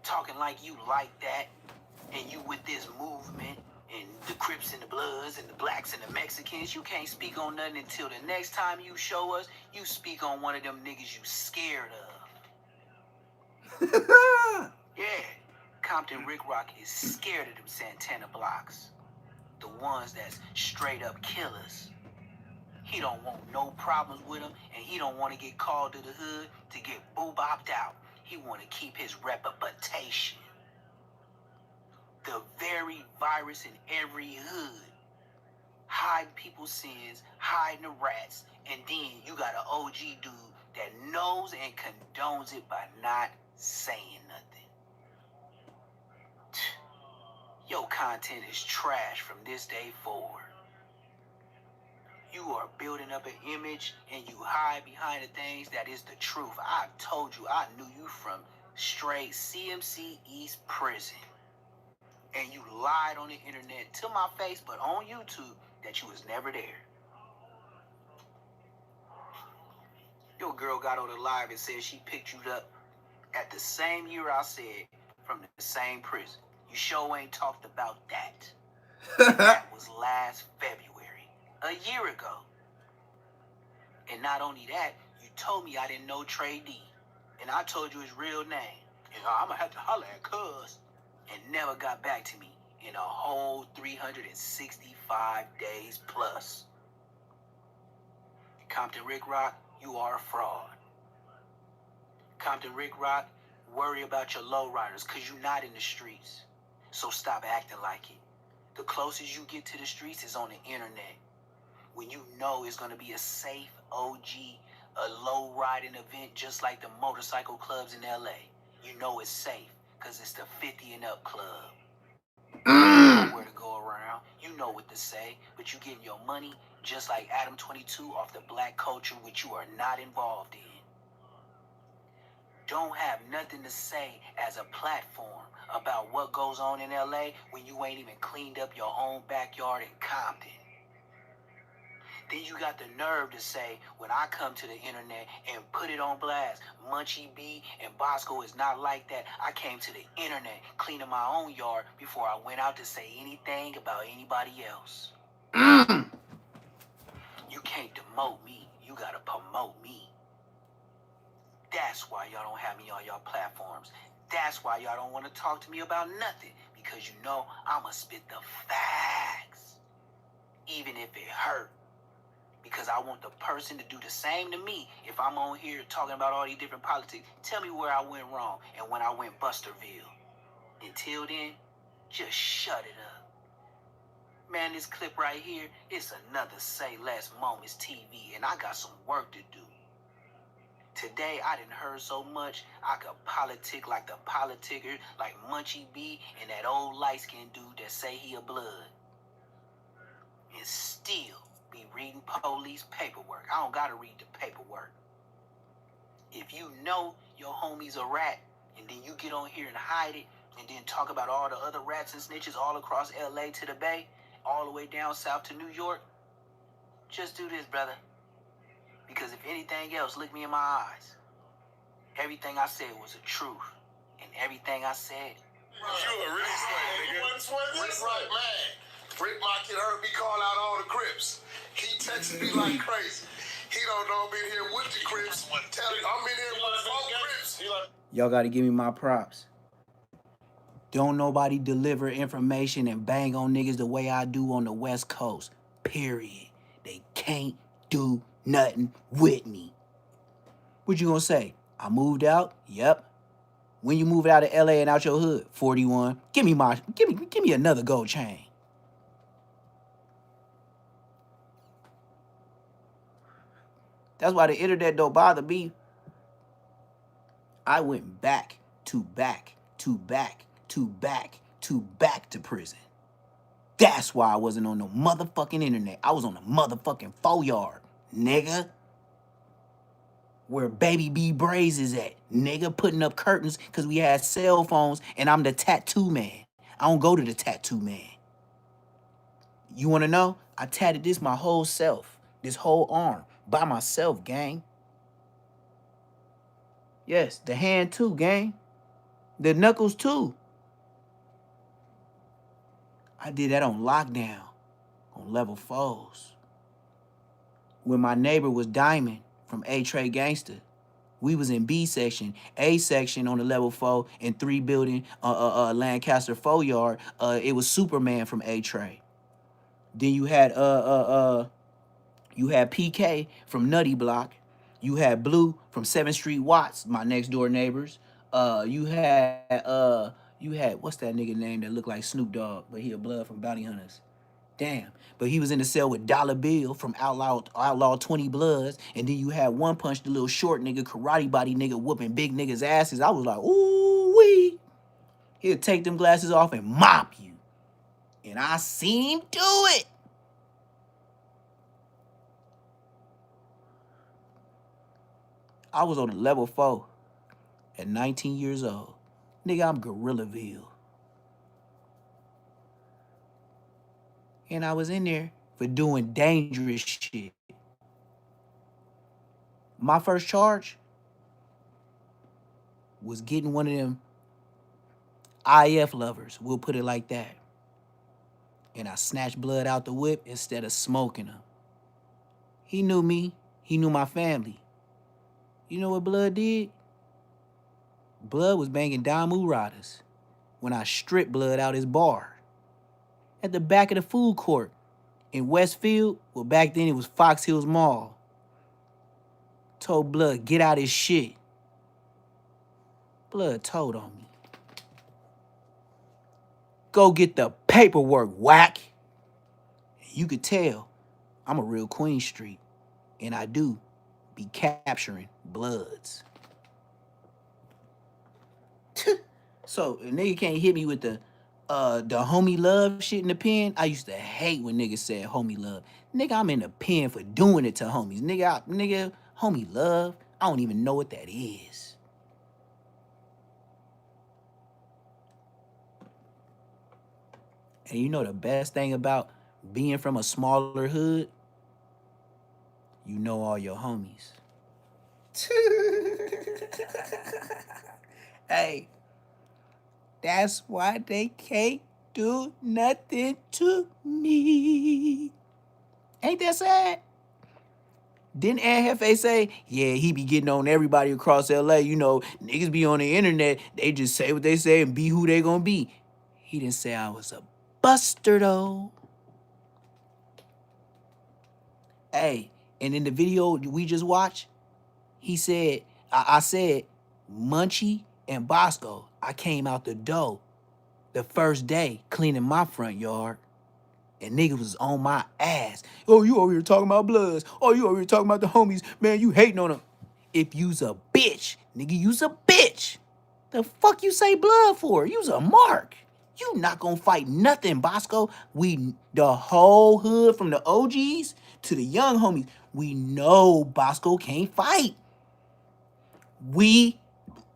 talking like you like that, and you with this movement, and the Crips and the Bloods and the Blacks and the Mexicans. You can't speak on nothing until the next time you show us, you speak on one of them niggas you scared of. Yeah. Compton Rick Rock is scared of them Santana blocks. The ones that's straight up killers. He don't want no problems with them, and he don't want to get called to the hood to get boo-bopped out. He want to keep his reputation. The very virus in every hood. Hiding people's sins, hiding the rats, and then you got an OG dude that knows and condones it by not saying nothing. Your content is trash from this day forward. You are building up an image and you hide behind the things that is the truth. I told you I knew you from straight CMC East Prison. And you lied on the internet to my face, but on YouTube, that you was never there. Your girl got on the live and said she picked you up at the same year I said from the same prison. You sure ain't talked about that. That was last February, a year ago. And not only that, you told me I didn't know Trey D. And I told you his real name. And I'm gonna have to holler at cuz. And never got back to me in a whole 365 days plus. Compton Rick Rock, you are a fraud. Compton Rick Rock, worry about your lowriders because you're not in the streets. So stop acting like it. The closest you get to the streets is on the internet. When you know it's going to be a safe OG, a low riding event just like the motorcycle clubs in LA. You know it's safe because it's the 50 and up club. You know where to go around. You know what to say, but you getting your money just like Adam 22 off the black culture which you are not involved in. Don't have nothing to say as a platform about what goes on in LA when you ain't even cleaned up your own backyard in Compton. Then you got the nerve to say, when I come to the internet and put it on blast, Munchie B and Bosco is not like that. I came to the internet cleaning my own yard before I went out to say anything about anybody else. You can't demote me. You gotta promote me. That's why y'all don't have me on y'all platforms. That's why y'all don't want to talk to me about nothing. Because you know I'ma spit the facts. Even if it hurt. Because I want the person to do the same to me. If I'm on here talking about all these different politics, tell me where I went wrong and when I went Busterville. Until then, just shut it up. Man, this clip right here, it's another Say Less Moments TV, and I got some work to do. Today, I done heard so much, I could politic like the politicker, like Munchie B and that old light-skinned dude that say he a blood. And still be reading police paperwork. I don't gotta read the paperwork. If you know your homie's a rat, and then you get on here and hide it, and then talk about all the other rats and snitches all across LA to the Bay, all the way down south to New York, just do this, brother. Because if anything else, look me in my eyes. Everything I said was the truth. And everything I said. You a really sweat, nigga. Rick right, man. Rick my kid heard me call out all the Crips. He texted me like crazy. He don't know I'm in here with the Crips. Tell him I'm in here with 4 Crips. Y'all got to give me my props. Don't nobody deliver information and bang on niggas the way I do on the West Coast. Period. They can't do nothing with me. What you gonna say? I moved out? Yep. When you moved out of LA and out your hood? 41. Give me another gold chain. That's why the internet don't bother me. I went back to prison. That's why I wasn't on no motherfucking internet. I was on the motherfucking 4-yard, nigga. Where Baby B Braze is at, nigga, putting up curtains because we had cell phones and I'm the tattoo man. I don't go to the tattoo man. You want to know? I tatted this my whole self, this whole arm, by myself, gang. Yes, the hand too, gang. The knuckles too. I did that on lockdown, on level 4s. When my neighbor was Diamond from A-Tray Gangster. We was in B section, A section on the level 4, and 3 building, Lancaster 4-yard. It was Superman from A-Tray. Then you had PK from Nutty Block. You had Blue from 7th Street Watts, my next door neighbors. You had what's that nigga name that looked like Snoop Dogg, but he a blood from Bounty Hunters. Damn. But he was in the cell with Dollar Bill from Outlaw 20 Bloods. And then you had One Punch, the little short nigga, karate body nigga, whooping big niggas' asses. I was like, ooh-wee. He'll take them glasses off and mop you. And I seen him do it. I was on a level 4 at 19 years old. Nigga, I'm Gorillaville. And I was in there for doing dangerous shit. My first charge was getting one of them IF lovers, we'll put it like that. And I snatched blood out the whip instead of smoking them. He knew me. He knew my family. You know what Blood did? Blood was banging Damu Riders when I stripped Blood out his bar. At the back of the food court in Westfield, well, back then it was Fox Hills Mall. Told Blood, get out his shit. Blood told on me. Go get the paperwork, whack. You could tell I'm a real Queen Street, and I do be capturing Bloods. So, a nigga can't hit me with the homie love shit in the pen. I used to hate when niggas said homie love. Nigga, I'm in the pen for doing it to homies. Nigga, homie love, I don't even know what that is. And you know the best thing about being from a smaller hood? You know all your homies. Hey, that's why they can't do nothing to me. Ain't that sad? Didn't Ed Hefe say, yeah, he be getting on everybody across LA. You know, niggas be on the internet. They just say what they say and be who they gonna be. He didn't say I was a buster, though. Hey, and in the video we just watched, he said, I said, Munchie and Bosco, I came out the door the first day cleaning my front yard. And niggas was on my ass. Oh, you over here talking about Bloods. Oh, you over here talking about the homies. Man, you hating on them. If you's a bitch, nigga, you's a bitch. The fuck you say Blood for? You's a mark. You not gonna fight nothing, Bosco. The whole hood from the OGs to the young homies, we know Bosco can't fight. We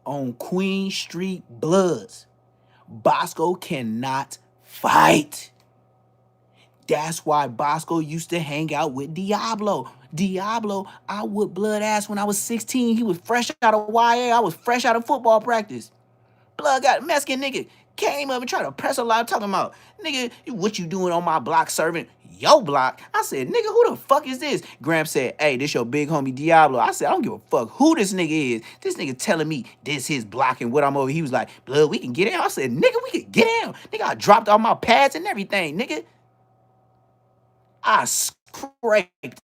on Queen Street Bloods. Bosco cannot fight. That's why Bosco used to hang out with Diablo. Diablo, I whooped Blood ass when I was 16. He was fresh out of YA. I was fresh out of football practice. Blood got Mexican nigga. Came up and tried to press a lot talking about, nigga, what you doing on my block serving your block? I said, nigga, who the fuck is this? Graham said, hey, this your big homie Diablo. I said, I don't give a fuck who this nigga is. This nigga telling me this his block and what I'm over. He was like, Blood, we can get in. I said, nigga, we can get in. Nigga, I dropped all my pads and everything, nigga. I scraped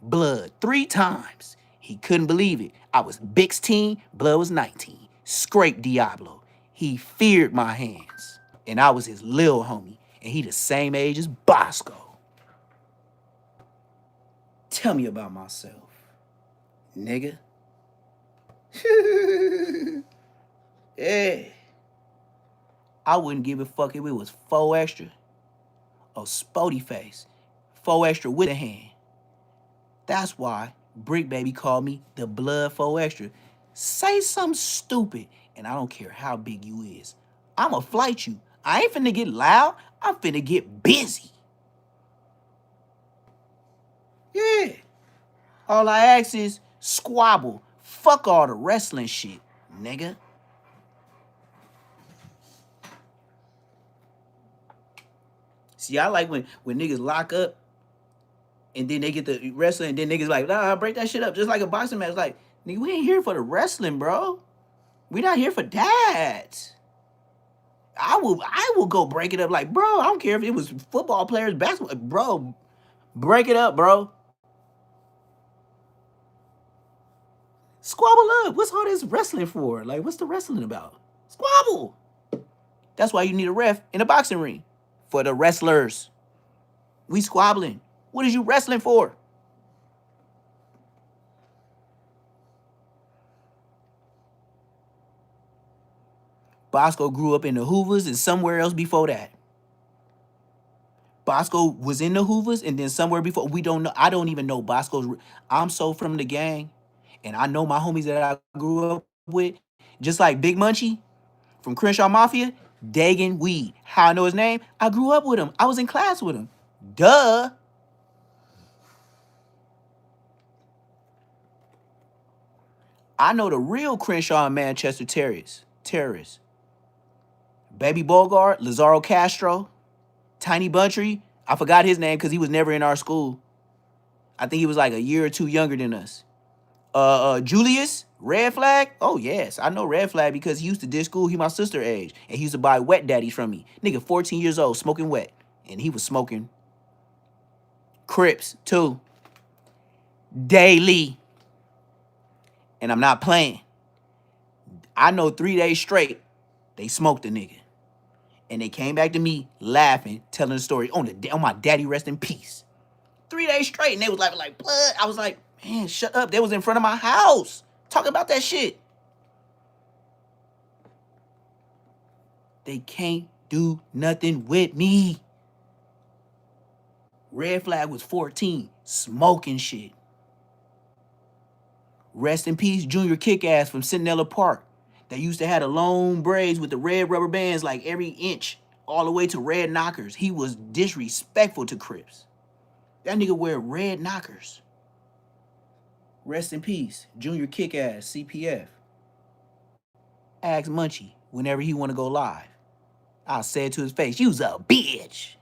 Blood 3 times. He couldn't believe it. I was 16, Blood was 19. Scraped Diablo. He feared my hands. And I was his lil homie. And he the same age as Bosco. Tell me about myself, nigga. Yeah. I wouldn't give a fuck if it was 4 extra or Spody face. 4 extra with a hand. That's why Brick Baby called me the Blood 4 extra. Say something stupid, and I don't care how big you is. I'ma flight you. I ain't finna get loud. I'm finna get busy. Yeah. All I ask is squabble. Fuck all the wrestling shit, nigga. See, I like when niggas lock up and then they get the wrestling and then niggas like, nah, break that shit up. Just like a boxing match. Like, nigga, we ain't here for the wrestling, bro. We not here for that. I will go break it up. Like, bro, I don't care if it was football players, basketball. Bro, break it up, bro. Squabble up. What's all this wrestling for? Like, what's the wrestling about? Squabble. That's why you need a ref in a boxing ring. For the wrestlers. We squabbling. What is you wrestling for? Bosco grew up in the Hoovers and somewhere else before that. Bosco was in the Hoovers and then somewhere before. We don't know. I don't even know Bosco's. I'm so from the gang. And I know my homies that I grew up with. Just like Big Munchie from Crenshaw Mafia. Dagan Weed. How I know his name? I grew up with him. I was in class with him. Duh. I know the real Crenshaw and Manchester terrorists. Baby Bogart, Lazaro Castro, Tiny Buntry. I forgot his name because he was never in our school. I think he was like a year or 2 younger than us. Julius, Red Flag. Oh, yes. I know Red Flag because he used to ditch school. He my sister age. And he used to buy wet daddies from me. Nigga, 14 years old, smoking wet. And he was smoking Crips, too. Daily. And I'm not playing. I know 3 days straight, they smoked the nigga. And they came back to me laughing, telling the story on my daddy rest in peace. 3 days straight. And they was like, Blood. I was like, man, shut up. They was in front of my house talking about that shit. They can't do nothing with me. Red Flag was 14, smoking shit. Rest in peace, Junior Kickass from Centinela Park. They used to have the long braids with the red rubber bands like every inch, all the way to red knockers. He was disrespectful to Crips. That nigga wear red knockers. Rest in peace, Junior Kickass, CPF. Ask Munchie whenever he want to go live. I'll say it to his face, you's a bitch.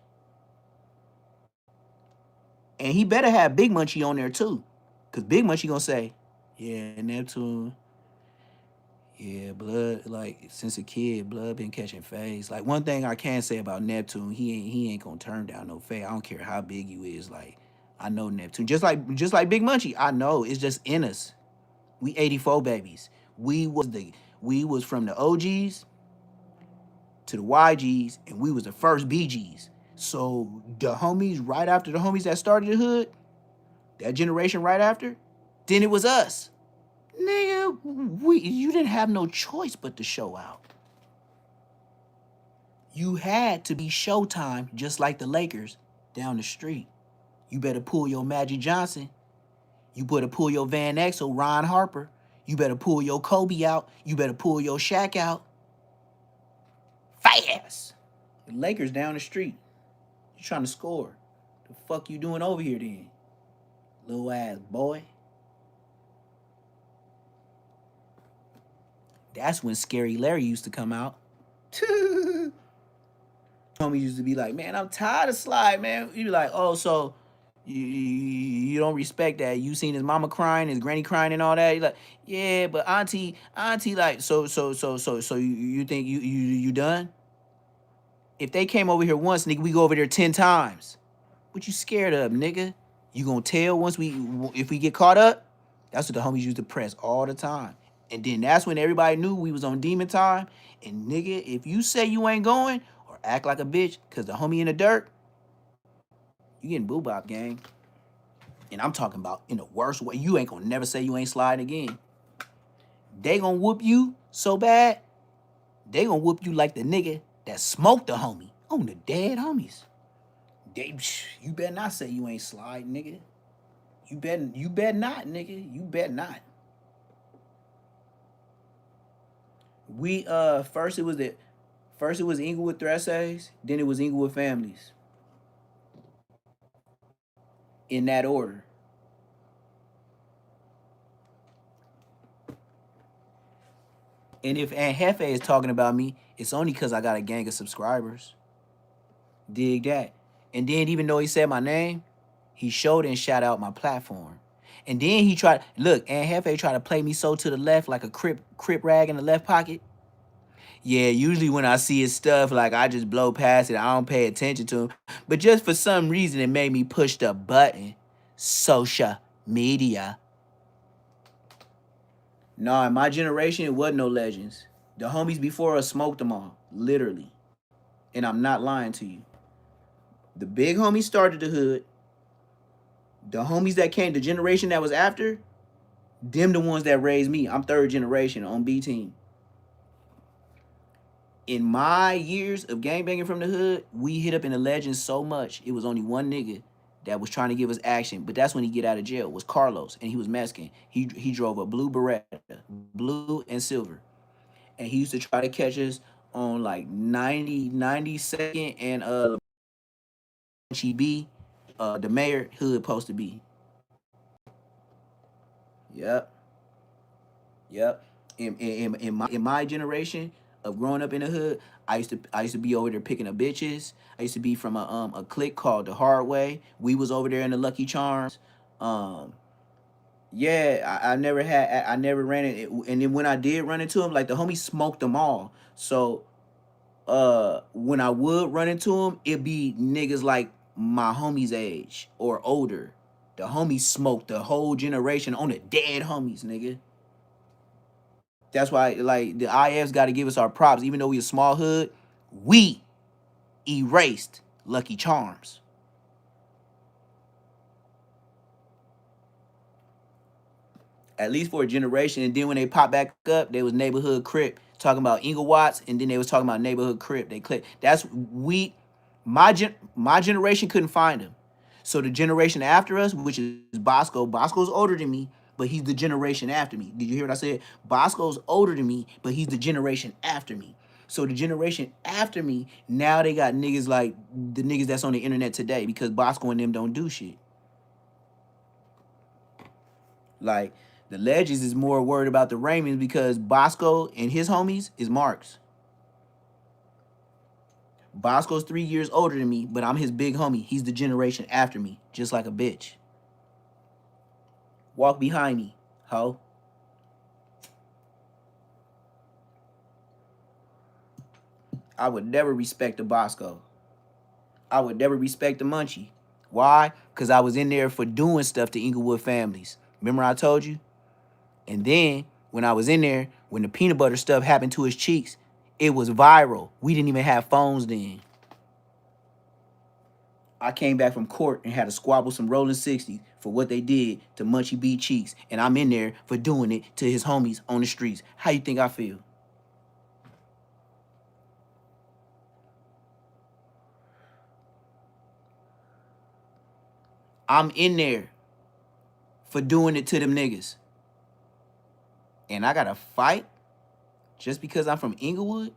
And he better have Big Munchie on there too. Because Big Munchie gonna say, yeah, Neptune, yeah, Blood, like, since a kid, Blood been catching phase. Like, one thing I can say about Neptune, he ain't gonna turn down no fade. I don't care how big you is. Like, I know Neptune. Just like Big Munchie, I know. It's just in us. We 84 babies. We was from the OGs to the YGs, and we was the first BGs. So the homies right after the homies that started the hood, that generation right after, then it was us. Nigga, you didn't have no choice but to show out. You had to be Showtime, just like the Lakers down the street. You better pull your Magic Johnson. You better pull your Van X or Ron Harper. You better pull your Kobe out. You better pull your Shaq out. Fast. The Lakers down the street. You trying to score. The fuck you doing over here then? Little ass boy. That's when Scary Larry used to come out. Homie used to be like, man, I'm tired of Slide, man. You be like, oh, so you don't respect that. You seen his mama crying, his granny crying and all that. You like, yeah, but auntie, like, so you think you done? If they came over here once, nigga, we go over there 10 times. What you scared of, nigga? You gonna tell if we get caught up? That's what the homies used to press all the time. And then that's when everybody knew we was on demon time. And nigga, if you say you ain't going or act like a bitch cause the homie in the dirt, you getting boo bop, gang. And I'm talking about in the worst way. You ain't gonna never say you ain't sliding again. They gonna whoop you so bad, they gonna whoop you like the nigga that smoked the homie on the dead homies. You better not say you ain't sliding, nigga. You bet not, nigga. You bet not. We first it was Inglewood Thressays, then it was Inglewood Families. In that order. And if Aunt Hefe is talking about me, it's only because I got a gang of subscribers. Dig that. And then even though he said my name, he showed and shout out my platform. And then he tried, look, Aunt Hefe tried to play me so to the left like a crip rag in the left pocket. Yeah, usually when I see his stuff, like I just blow past it. I don't pay attention to him. But just for some reason, it made me push the button. Social media. No, in my generation, it wasn't no legends. The homies before us smoked them all, literally. And I'm not lying to you. The big homies started the hood. The homies that came, the generation that was after, them the ones that raised me. I'm third generation on B team. In my years of gangbanging from the hood, we hit up in the legends so much. It was only one nigga that was trying to give us action, but that's when he get out of jail, was Carlos, and he was Mexican. He drove a blue Beretta, blue and silver. And he used to try to catch us on like 92nd and B, the mayor hood supposed to be. Yep. In my generation of growing up in the hood, I used to be over there picking up bitches. I used to be from a clique called the Hard Way. We was over there in the Lucky Charms. Yeah, I never ran it. And then when I did run into him, like the homie smoked them all. So when I would run into him, it'd be niggas like my homie's age or older. The homies smoked the whole generation on the dead homies, nigga. That's why, like, the IFs got to give us our props. Even though we a small hood, we erased Lucky Charms. At least for a generation. And then when they popped back up, they was neighborhood Crip talking about Inglewatts, and then they was talking about neighborhood Crip. They clicked. My generation couldn't find them. So the generation after us, which is Bosco's older than me, but he's the generation after me. Did you hear what I said? Bosco's older than me, but he's the generation after me. So the generation after me, now they got niggas like the niggas that's on the internet today because Bosco and them don't do shit. Like, the legends is more worried about the Raymonds because Bosco and his homies is Marks. Bosco's 3 years older than me, but I'm his big homie. He's the generation after me, just like a bitch. Walk behind me, ho. I would never respect the Bosco. I would never respect the Munchie. Why? Because I was in there for doing stuff to Inglewood families. Remember I told you? And then, when I was in there, when the peanut butter stuff happened to his cheeks, it was viral. We didn't even have phones then. I came back from court and had to squabble some Rolling 60s for what they did to Munchie B Cheeks. And I'm in there for doing it to his homies on the streets. How you think I feel? I'm in there for doing it to them niggas. And I got to fight just because I'm from Inglewood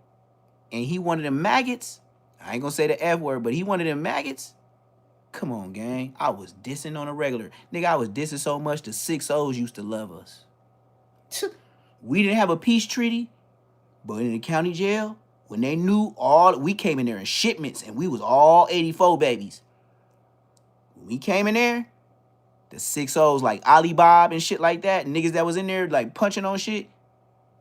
and he one of them maggots. I ain't gonna say the F word, but he one of them maggots. Come on, gang. I was dissing on a regular. Nigga, I was dissing so much the 6-0s used to love us. We didn't have a peace treaty, but in the county jail, when they knew we came in there in shipments and we was all 84 babies. When we came in there, the 6-0s like Ali Bob and shit like that, niggas that was in there like punching on shit,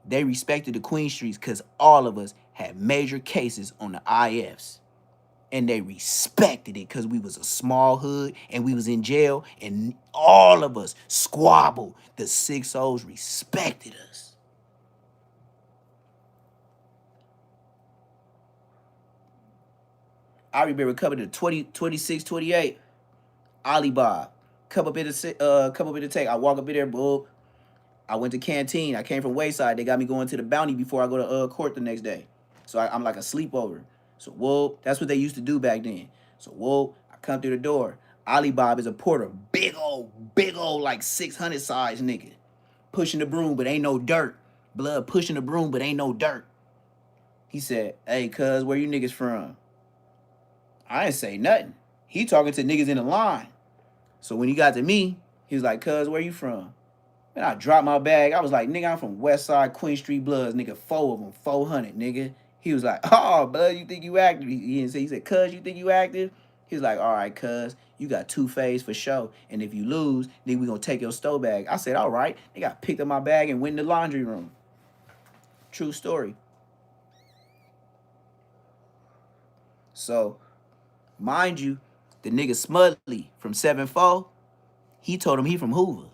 they respected the Queen Streets because all of us had major cases on the IFs. And they respected it because we was a small hood and we was in jail and all of us squabbled. The 6-0s respected us. I remember coming to 26, 28, Ali Bob, cup up in the tank. I walk up in there, boo. I went to canteen. I came from Wayside. They got me going to the Bounty before I go to court the next day. So I'm like a sleepover. So, whoa, that's what they used to do back then. So, whoa, I come through the door. Ali Bob is a porter. Big old, like 600 size nigga. Pushing the broom, but ain't no dirt. Blood pushing the broom, but ain't no dirt. He said, hey, cuz, where you niggas from? I ain't say nothing. He talking to niggas in the line. So when he got to me, he was like, cuz, where you from? And I dropped my bag. I was like, nigga, I'm from West Side, Queen Street Bloods, nigga, 4 of them, 400, nigga. He was like, oh, bud, you think you active? He didn't say, he said, cuz, you think you active? He was like, all right, cuz, you got 2 phase for show. And if you lose, then we gonna take your stove bag. I said, all right. They got picked up my bag and went in the laundry room. True story. So, mind you, the nigga Smudley from 7-4, he told him he from Hoover.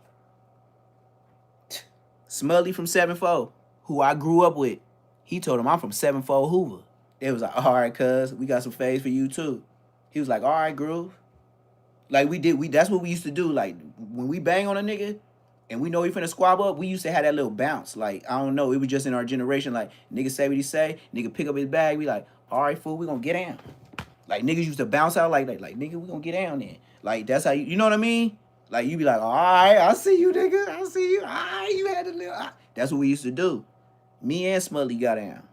Smudley from 7-4, who I grew up with, he told him I'm from 7-4 Hoover. They was like, all right, cuz, we got some phase for you too. He was like, all right, Groove. Like that's what we used to do. Like when we bang on a nigga and we know he finna squab up, we used to have that little bounce. Like, I don't know, it was just in our generation. Like, nigga say what he say, nigga pick up his bag, we like, all right, fool, we gonna get down. Like, niggas used to bounce out like nigga, we gonna get down there. Like, that's how you know what I mean? Like, you be like, all right, I see you, nigga. I see you. All right, you had a little. That's what we used to do. Me and Smudley got down.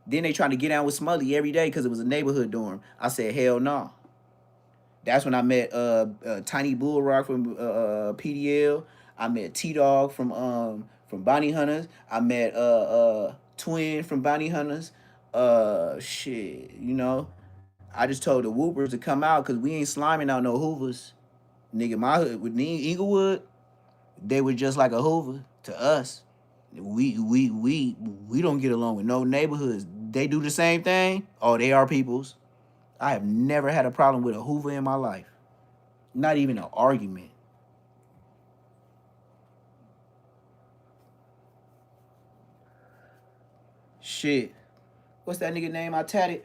Then they trying to get down with Smudley every day because it was a neighborhood dorm. I said, hell no. That's when I met Tiny Bull Rock from PDL. I met T-Dog from Bounty Hunters. I met Twin from Bounty Hunters. Shit, you know. I just told the Whoopers to come out because we ain't sliming out no Hoovers. Nigga, my hood with Inglewood, they were just like a Hoover to us. We don't get along with no neighborhoods. They do the same thing. Oh, they are peoples. I have never had a problem with a Hoover in my life. Not even an argument. Shit. What's that nigga name I tatted?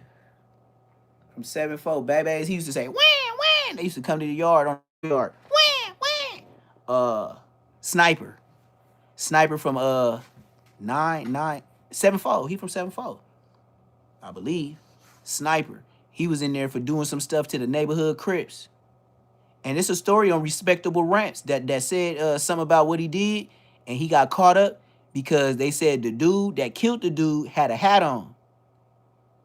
From 7-4. Babies, he used to say, wham, wham. They used to come to the yard on the yard. Wham, wham. Sniper. Sniper from 7-4. He from 7-4. I believe. Sniper. He was in there for doing some stuff to the neighborhood Crips. And it's a story on Respectable Ramps that said something about what he did, and he got caught up because they said the dude that killed the dude had a hat on.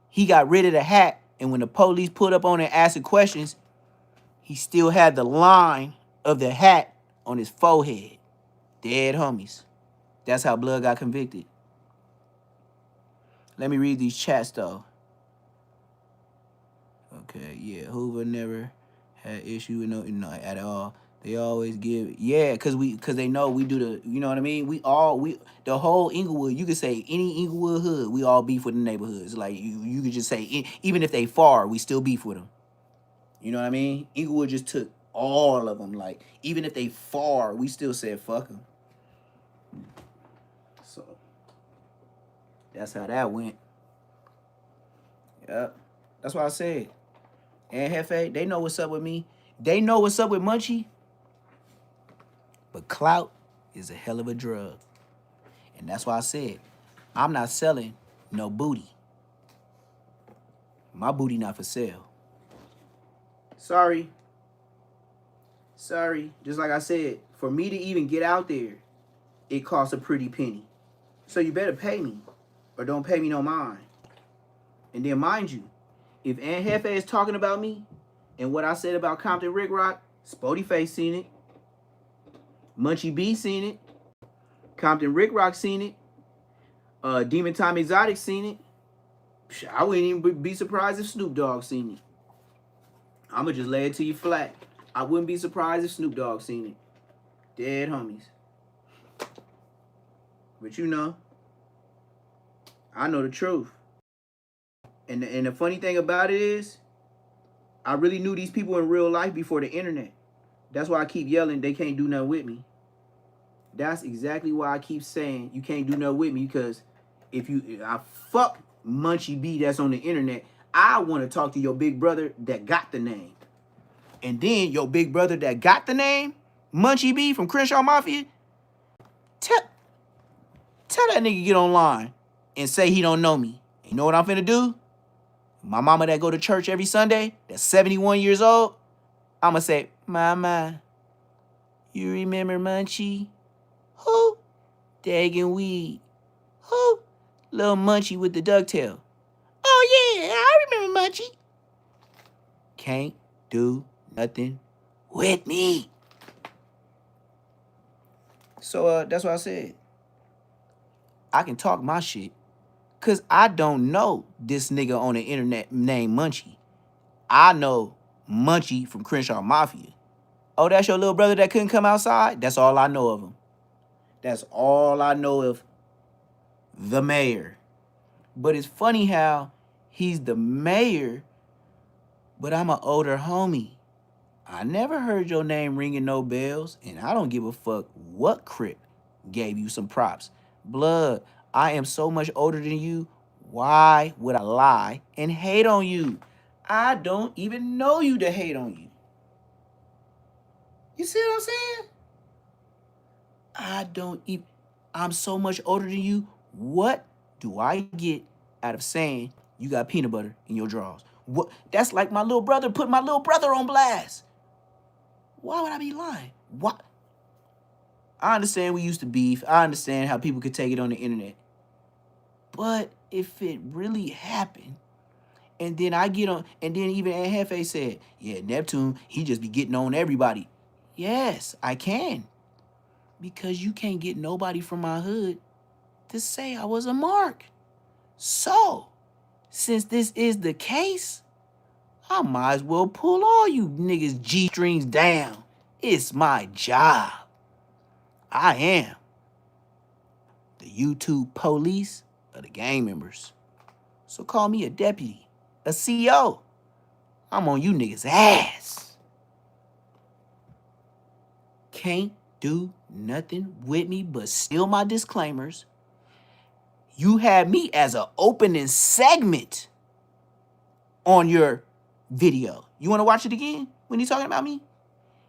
He got rid of the hat, and when the police put up on and asked him questions, he still had the line of the hat on his forehead. Dead homies. That's how Blood got convicted. Let me read these chats, though. Okay, yeah, Hoover never had issue with no at all. They always give, yeah, cause they know we do the, you know what I mean. The whole Inglewood, you could say any Inglewood hood, we all beef with the neighborhoods. Like you could just say even if they far, we still beef with them. You know what I mean? Inglewood just took all of them. Like even if they far, we still said fuck them. So that's how that went. Yep, that's what I said. And Hefe, they know what's up with me. They know what's up with Munchie. But clout is a hell of a drug. And that's why I said, I'm not selling no booty. My booty not for sale. Sorry. Just like I said, for me to even get out there, it costs a pretty penny. So you better pay me or don't pay me no mind. And then mind you, if Aunt Hefe is talking about me, And what I said about Compton Rick Rock, Spody Face seen it. Munchie B seen it. Compton Rick Rock seen it. Demon Time Exotic seen it. I wouldn't even be surprised if Snoop Dogg seen it. I'ma just lay it to you flat. I wouldn't be surprised if Snoop Dogg seen it. Dead homies. But you know, I know the truth. And the funny thing about it is, I really knew these people in real life before the internet. That's why I keep yelling they can't do nothing with me. That's exactly why I keep saying you can't do nothing with me, because if I fuck Munchie B that's on the internet, I want to talk to your big brother that got the name. And then your big brother that got the name, Munchie B from Crenshaw Mafia, tell that nigga get online and say he don't know me. You know what I'm finna do? My mama that go to church every Sunday, that's 71 years old, I'ma say, Mama, you remember Munchie? Who? Daggin' weed. Who? Little Munchie with the ducktail. Oh yeah, I remember Munchie. Can't do nothing with me. So that's what I said. I can talk my shit, cause I don't know this nigga on the internet named Munchie. I know Munchie from Crenshaw Mafia. Oh, that's your little brother that couldn't come outside? That's all I know of him. That's all I know of the mayor. But it's funny how he's the mayor, but I'm an older homie. I never heard your name ringing no bells, and I don't give a fuck what Crip gave you some props. Blood, I am so much older than you. Why would I lie and hate on you? I don't even know you to hate on you. You see what I'm saying? I'm so much older than you. What do I get out of saying you got peanut butter in your drawers? What? That's like my little brother put my little brother on blast. Why would I be lying? What? I understand we used to beef. I understand how people could take it on the internet. But if it really happened, and then I get on, and then even Aunt Hefe said, yeah, Neptune, he just be getting on everybody. Yes, I can. Because you can't get nobody from my hood to say I was a mark. So, since this is the case, I might as well pull all you niggas G-strings down. It's my job. I am the YouTube police of the gang members. So call me a deputy, a CO. I'm on you niggas' ass. Can't do nothing with me but steal my disclaimers. You had me as an opening segment on your video. You want to watch it again when he's talking about me?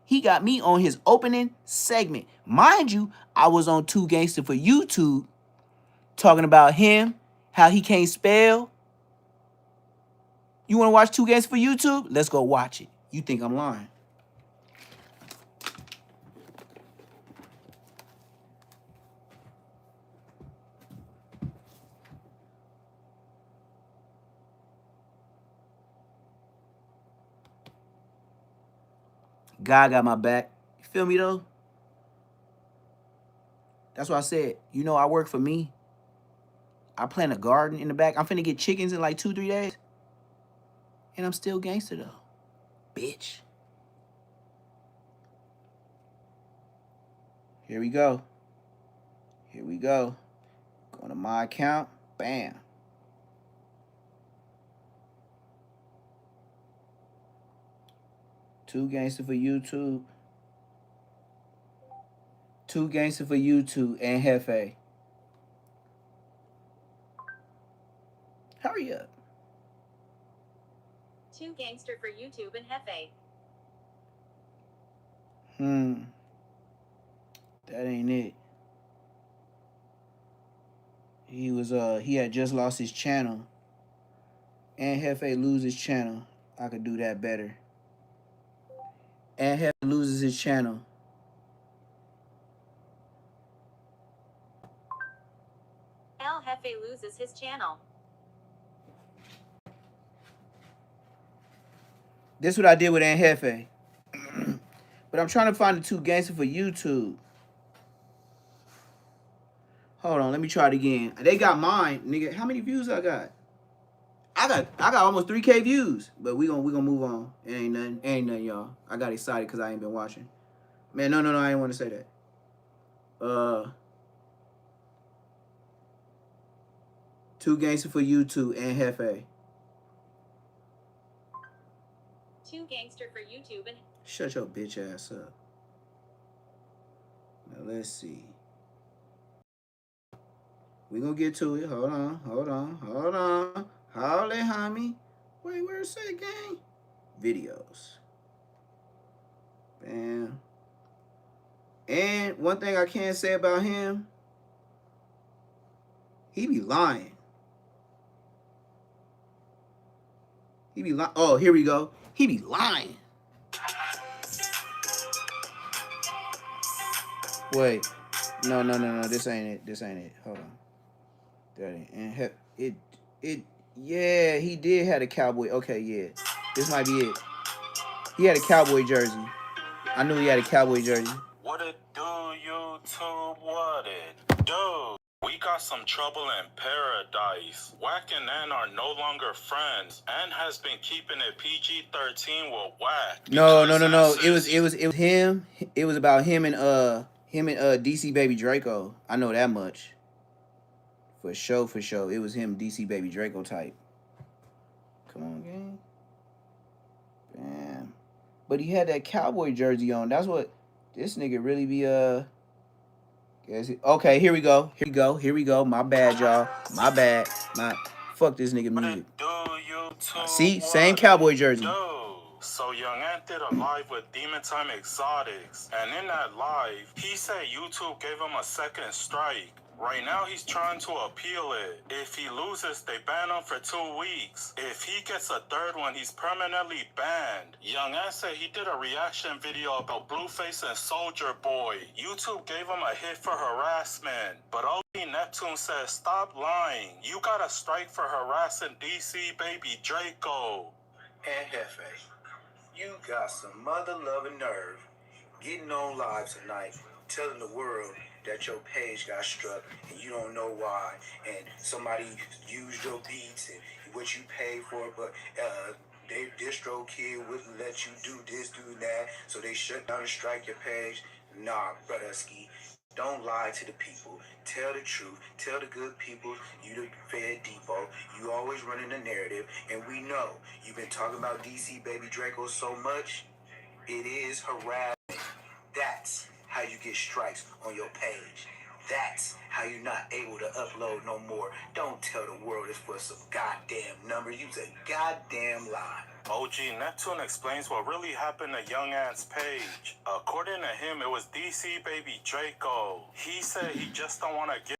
He got me on his opening segment. Mind you, I was on Too Gangsta for YouTube talking about him, how he can't spell. You want to watch Too Gangsta for YouTube? Let's go watch it. You think I'm lying? God got my back. You feel me though? That's what I said. You know, I work for me. I plant a garden in the back. I'm finna get chickens in like 2-3 days. And I'm still gangster though. Bitch. Here we go. Here we go. Going to my account. Bam. Too Gangsta for YouTube. Too Gangsta for YouTube and Hefe. Hurry up. Too Gangster for YouTube and Hefe. That ain't it. He had just lost his channel. And Hefe lose his channel. I could do that better. And Hefe loses his channel. El Jefe loses his channel. This is what I did with Aunt Hefe. But I'm trying to find the 2 gangster for YouTube. Hold on, let me try it again. They got mine, nigga. How many views I got? I got almost 3K views. But we gonna move on. It ain't nothing, y'all. I got excited because I ain't been watching. Man, no, I ain't want to say that. 2 gangster for YouTube and Hefe. 2 gangster for YouTube and Shut your bitch ass up. Now let's see. We gonna get to it. Hold on. Hold it, homie. Wait, where's that gang? Videos. Bam. And one thing I can't say about him, he be lying. Oh, here we go. He be lying. Wait. No. This ain't it. Hold on. That ain't. And yeah, he did have a cowboy. Okay, yeah. This might be it. He had a cowboy jersey. I knew he had a cowboy jersey. What it do, YouTube? What it do? We got some trouble in paradise. Wack and Ann are no longer friends. Ann has been keeping it PG-13 with Wack. No. It was him. It was about him and DC Baby Draco. I know that much. For sure. It was him, DC Baby Draco type. Come on, gang. Bam. But he had that cowboy jersey on. That's what this nigga really be Okay, here we go. My bad, y'all. My bad. Fuck this nigga music. See? Same cowboy jersey. So Young Ant did a live with Demon Time Exotics. And in that live, he said YouTube gave him a second strike. Right now, he's trying to appeal it. If he loses, they ban him for 2 weeks. If he gets a third one, he's permanently banned. Young Ant said he did a reaction video about Blueface and Soldier Boy. YouTube gave him a hit for harassment. But OG Neptune says, stop lying. You got a strike for harassing DC Baby Draco. And Hefe, you got some mother-loving nerve getting on live tonight, telling the world that your page got struck and you don't know why, and somebody used your beats and what you paid for, but they distro kid wouldn't let you do this, do that, so they shut down and strike your page. Nah, brotherski, don't lie to the people. Tell the truth. Tell the good people you the Fed Depot. You always running the narrative, and we know you've been talking about DC Baby Draco so much. It is harassment. That's how you get strikes on your page. That's how you're not able to upload no more. Don't tell the world it's for some goddamn number. You's a goddamn lie. OG Neptune explains what really happened to Young Ant's page. According to him, it was DC Baby Draco. He said he just don't want to give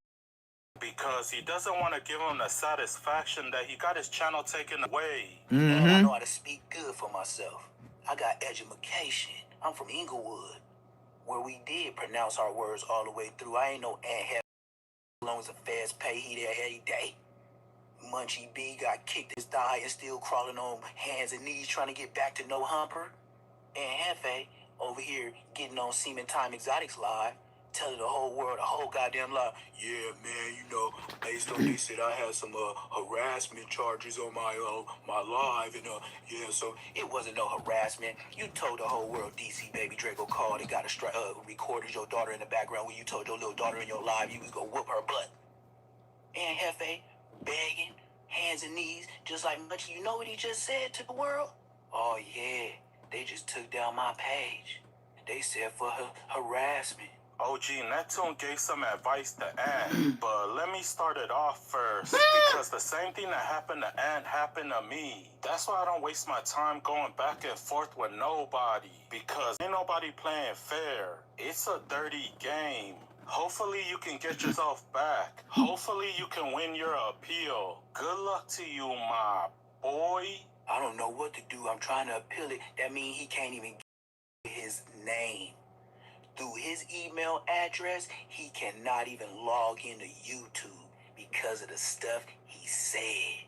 because he doesn't want to give him the satisfaction that he got his channel taken away. And I know how to speak good for myself. I got education. I'm from Inglewood, where we did pronounce our words all the way through. I ain't no Aunt Hefe. As long as the feds pay, he there every day. Munchie B got kicked his thigh and still crawling on hands and knees trying to get back to no humper. And Hefe over here getting on Seaman Time Exotics live, telling the whole world, the whole goddamn lie. Yeah, man, you know, based on they said I had some harassment charges on my live, and yeah, so it wasn't no harassment. You told the whole world DC Baby Draco called and got recorded your daughter in the background when you told your little daughter in your live you was gonna whoop her butt. And Hefe begging, hands and knees, just like much. You know what he just said to the world? Oh yeah, they just took down my page. They said for harassment. OG Neptune gave some advice to Ann, but let me start it off first, because the same thing that happened to Ann happened to me. That's why I don't waste my time going back and forth with nobody, because ain't nobody playing fair. It's a dirty game. Hopefully you can get yourself back. Hopefully you can win your appeal. Good luck to you, my boy. I don't know what to do. I'm trying to appeal it. That means he can't even get his name. Through his email address, he cannot even log into YouTube because of the stuff he said.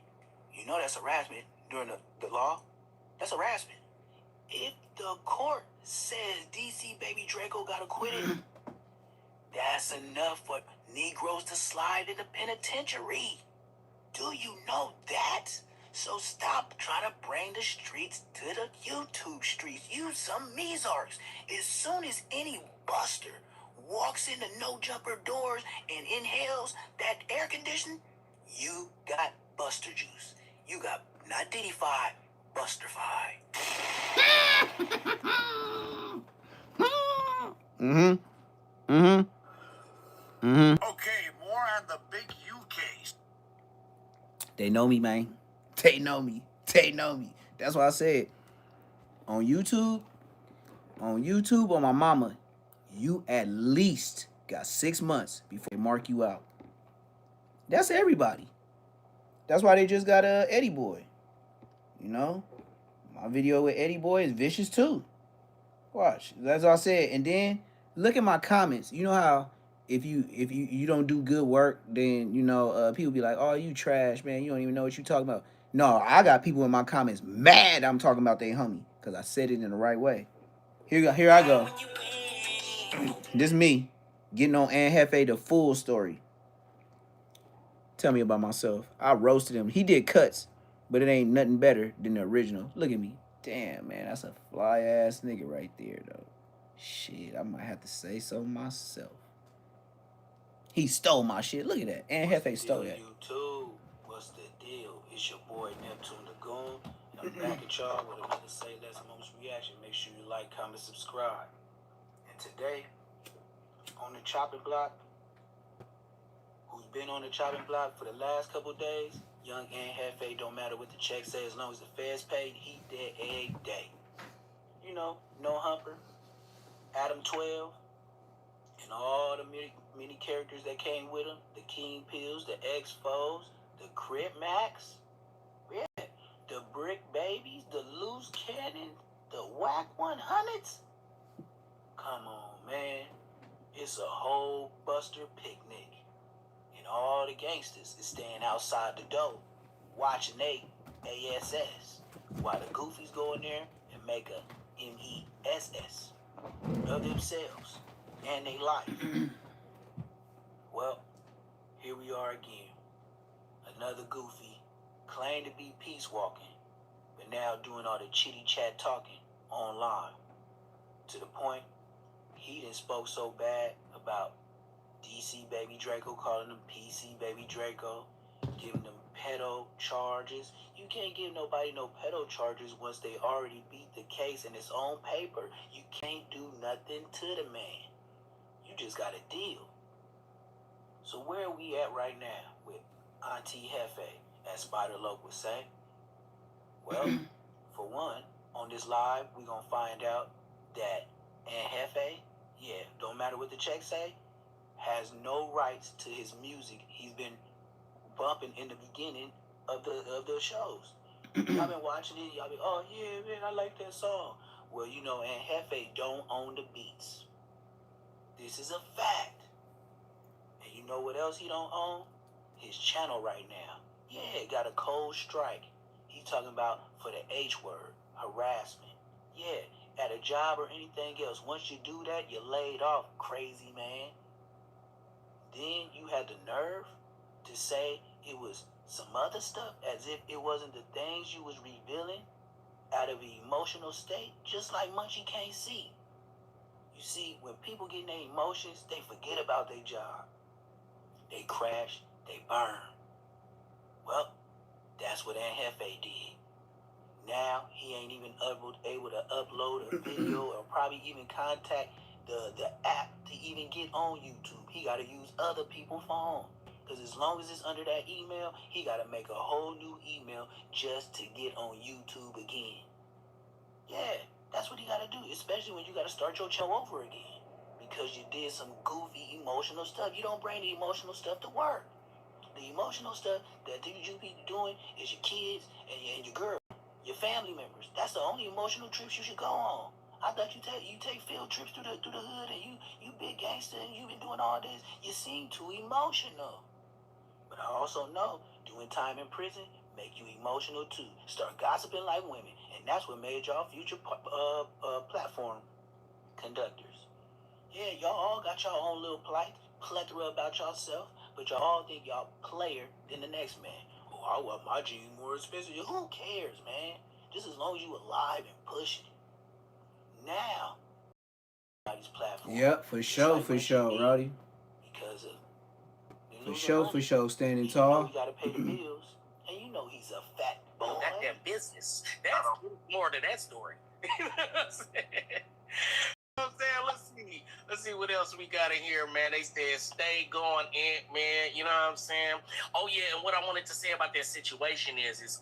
You know that's harassment during the law? That's harassment. If the court says DC Baby Draco got acquitted, that's enough for Negroes to slide in the penitentiary. Do you know that? So stop trying to bring the streets to the YouTube streets. Use some Mezarks. As soon as any buster walks in the no-jumper doors and inhales that air conditioning, you got Buster juice. You got not Diddy-fied, Buster-fied. Okay, more on the big U case. They know me, man. They know me. They know me. That's why I said on YouTube, on my mama, you at least got 6 months before they mark you out. That's everybody. That's why they just got Eddie Boy. You know, my video with Eddie Boy is vicious too. Watch. That's all I said. And then look at my comments. You know how if you don't do good work, then you know people be like, "Oh, you trash, man. You don't even know what you talking about." No, I got people in my comments mad I'm talking about they homie because I said it in the right way. Here I go. This me getting on Ann Hefe the full story. Tell me about myself. I roasted him. He did cuts, but it ain't nothing better than the original. Look at me. Damn, man, that's a fly ass nigga right there, though. Shit, I might have to say so myself. He stole my shit. Look at that. Ann Hefe stole that. YouTube, what's the deal? It's your boy Neptune the Goon, and I'm back at y'all with another Say Less Moments reaction. Make sure you like, comment, subscribe. And today, on the chopping block, who's been on the chopping block for the last couple days, young Ann Hefe, don't matter what the check say, as long as the feds paid, he dead every day. You know, No Humper, Adam 12, and all the many characters that came with him, the King Pills, the X-Foes, the Crip Max, yeah, the Brick Babies, the Loose Cannon, the Whack 100s. Come on, man. It's a whole Buster picnic. And all the gangsters is staying outside the door, watching they ASS, while the goofies go in there and make a MESS of themselves and they life. Well, here we are again. Another goofy, claimed to be peace walking, but now doing all the chitty chat talking online. To the point, he done spoke so bad about DC Baby Draco, calling them PC Baby Draco, giving them pedo charges. You can't give nobody no pedo charges once they already beat the case in its own paper. You can't do nothing to the man. You just got a deal. So where are we at right now with Auntie Hefe, as Spider Loc would say? Well, for one, on this live, we're going to find out that Ann Hefe, yeah, don't matter what the check say, has no rights to his music he's been bumping in the beginning of the shows. Y'all been watching it, y'all be, oh yeah, man, I like that song. Well, you know, Ann Hefe don't own the beats. This is a fact. And you know what else he don't own? His channel right now. Yeah, it got a cold strike. He talking about for the H word, harassment. Yeah, at a job or anything else, once you do that, you're laid off, crazy man. Then you had the nerve to say it was some other stuff, as if it wasn't the things you was revealing out of an emotional state, just like Munchie can't see. You see, when people get in their emotions, they forget about their job. They crash, they burn. Well, that's what Ann Hefe did. Now, he ain't even able to upload a video or probably even contact the app to even get on YouTube. He got to use other people's phone. Because as long as it's under that email, he got to make a whole new email just to get on YouTube again. Yeah, that's what he got to do, especially when you got to start your show over again. Because you did some goofy emotional stuff. You don't bring the emotional stuff to work. The emotional stuff that you be doing is your kids and your girl, your family members. That's the only emotional trips you should go on. I thought you take field trips through the hood and you big gangster and you been doing all this. You seem too emotional. But I also know doing time in prison make you emotional too. Start gossiping like women, and that's what made y'all future platform conductors. Yeah, y'all all got y'all own little plethora about yourself, but y'all all think y'all player than the next man. Oh, I want my jeans more expensive. Who cares, man? Just as long as you alive and pushing. Now, these platforms. Yep, for sure, Roddy. Because of for sure, standing you tall. know you gotta pay the bills, and you know he's a fat boy. That's their business. That's more to that story. You know what I'm saying? Let's see what else we got in here, man. They said stay going in, man. You know what I'm saying? Oh yeah, and what I wanted to say about that situation is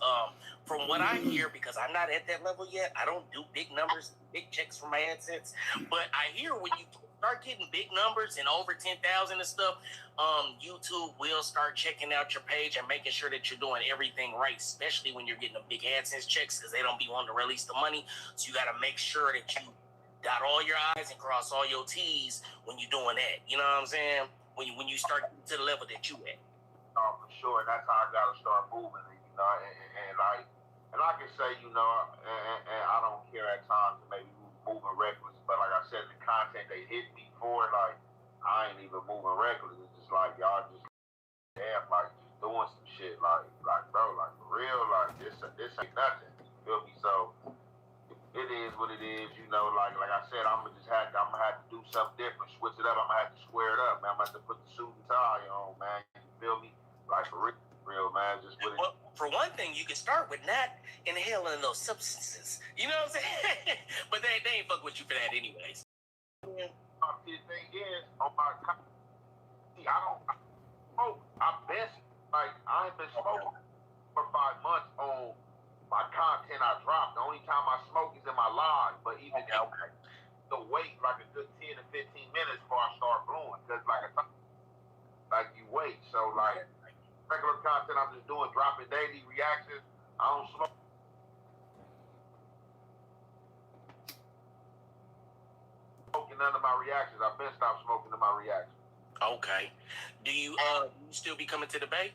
from what I hear, because I'm not at that level yet, I don't do big numbers, big checks for my AdSense, but I hear when you start getting big numbers and over 10,000 and stuff, YouTube will start checking out your page and making sure that you're doing everything right, especially when you're getting the big AdSense checks, because they don't be wanting to release the money. So you got to make sure that you dot all your I's and cross all your T's when you're doing that. You know what I'm saying? When you start to the level that you at. For sure, and that's how I gotta start moving. You know, and I can say, you know, and I don't care at times to maybe moving reckless, but like I said, the content they hit me for, like I ain't even moving reckless. It's just like y'all just damn, like just doing some shit, like bro, like for real, like this ain't nothing. You feel me? So it is what it is, you know. Like I said, I'm gonna have to do something different, switch it up. I'm gonna have to square it up, man. I'm gonna have to put the suit and tie on, man. You feel me? Like for real, man. Just what it. Well, for one thing, you can start with not inhaling those substances. You know what I'm saying? But they ain't fuck with you for that, anyways. The thing is, on my see, I don't smoke. I ain't been smoking for 5 months on my content I dropped. The only time I smoke is in my live, but even the wait like a good 10 to 15 minutes before I start blowing, because like you wait. So like regular content I'm just doing, dropping daily reactions. I don't smoke. Smoking none of my reactions. I've been stopped smoking in my reactions. Okay. Do you still be coming to the Bay?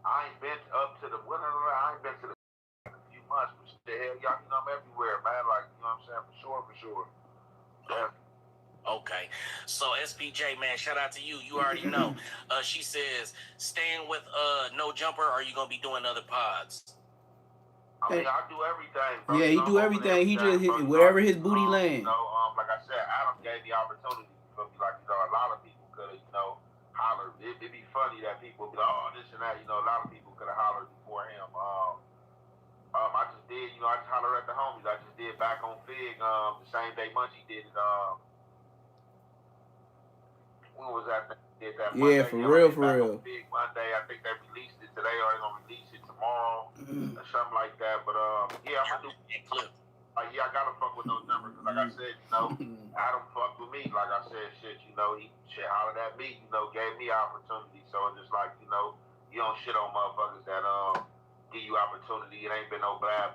I ain't been up to the I ain't been to the in a few months, but the hell, y'all, you know, I'm everywhere, man. Like, you know what I'm saying? For sure. Yeah. Okay. So SPJ, man, shout out to you. You already know. She says, staying with No Jumper, or are you gonna be doing other pods? I mean, I do everything, bro. Yeah, he do everything. He just hit wherever his booty lands. You know, like I said, Adam gave the opportunity. Like, you know, a lot of people could have, you know, hollered. It'd be funny that people would be like, oh, this and that. You know, a lot of people could have hollered before him. I just did, you know, I just hollered at the homies. I just did back on Fig the same day Munchie did it. When was that? Did that Monday? Yeah, for real. Big Monday. I think they released it today, or they're gonna release it tomorrow, or something like that. But yeah, I'm gonna do that clip. Yeah, I gotta fuck with those numbers, because like I said, you know, Adam fucked with me. Like I said, you know, he hollered at me, you know, gave me opportunity. So it's just like, you know, you don't shit on motherfuckers that give you opportunity. It ain't been no bad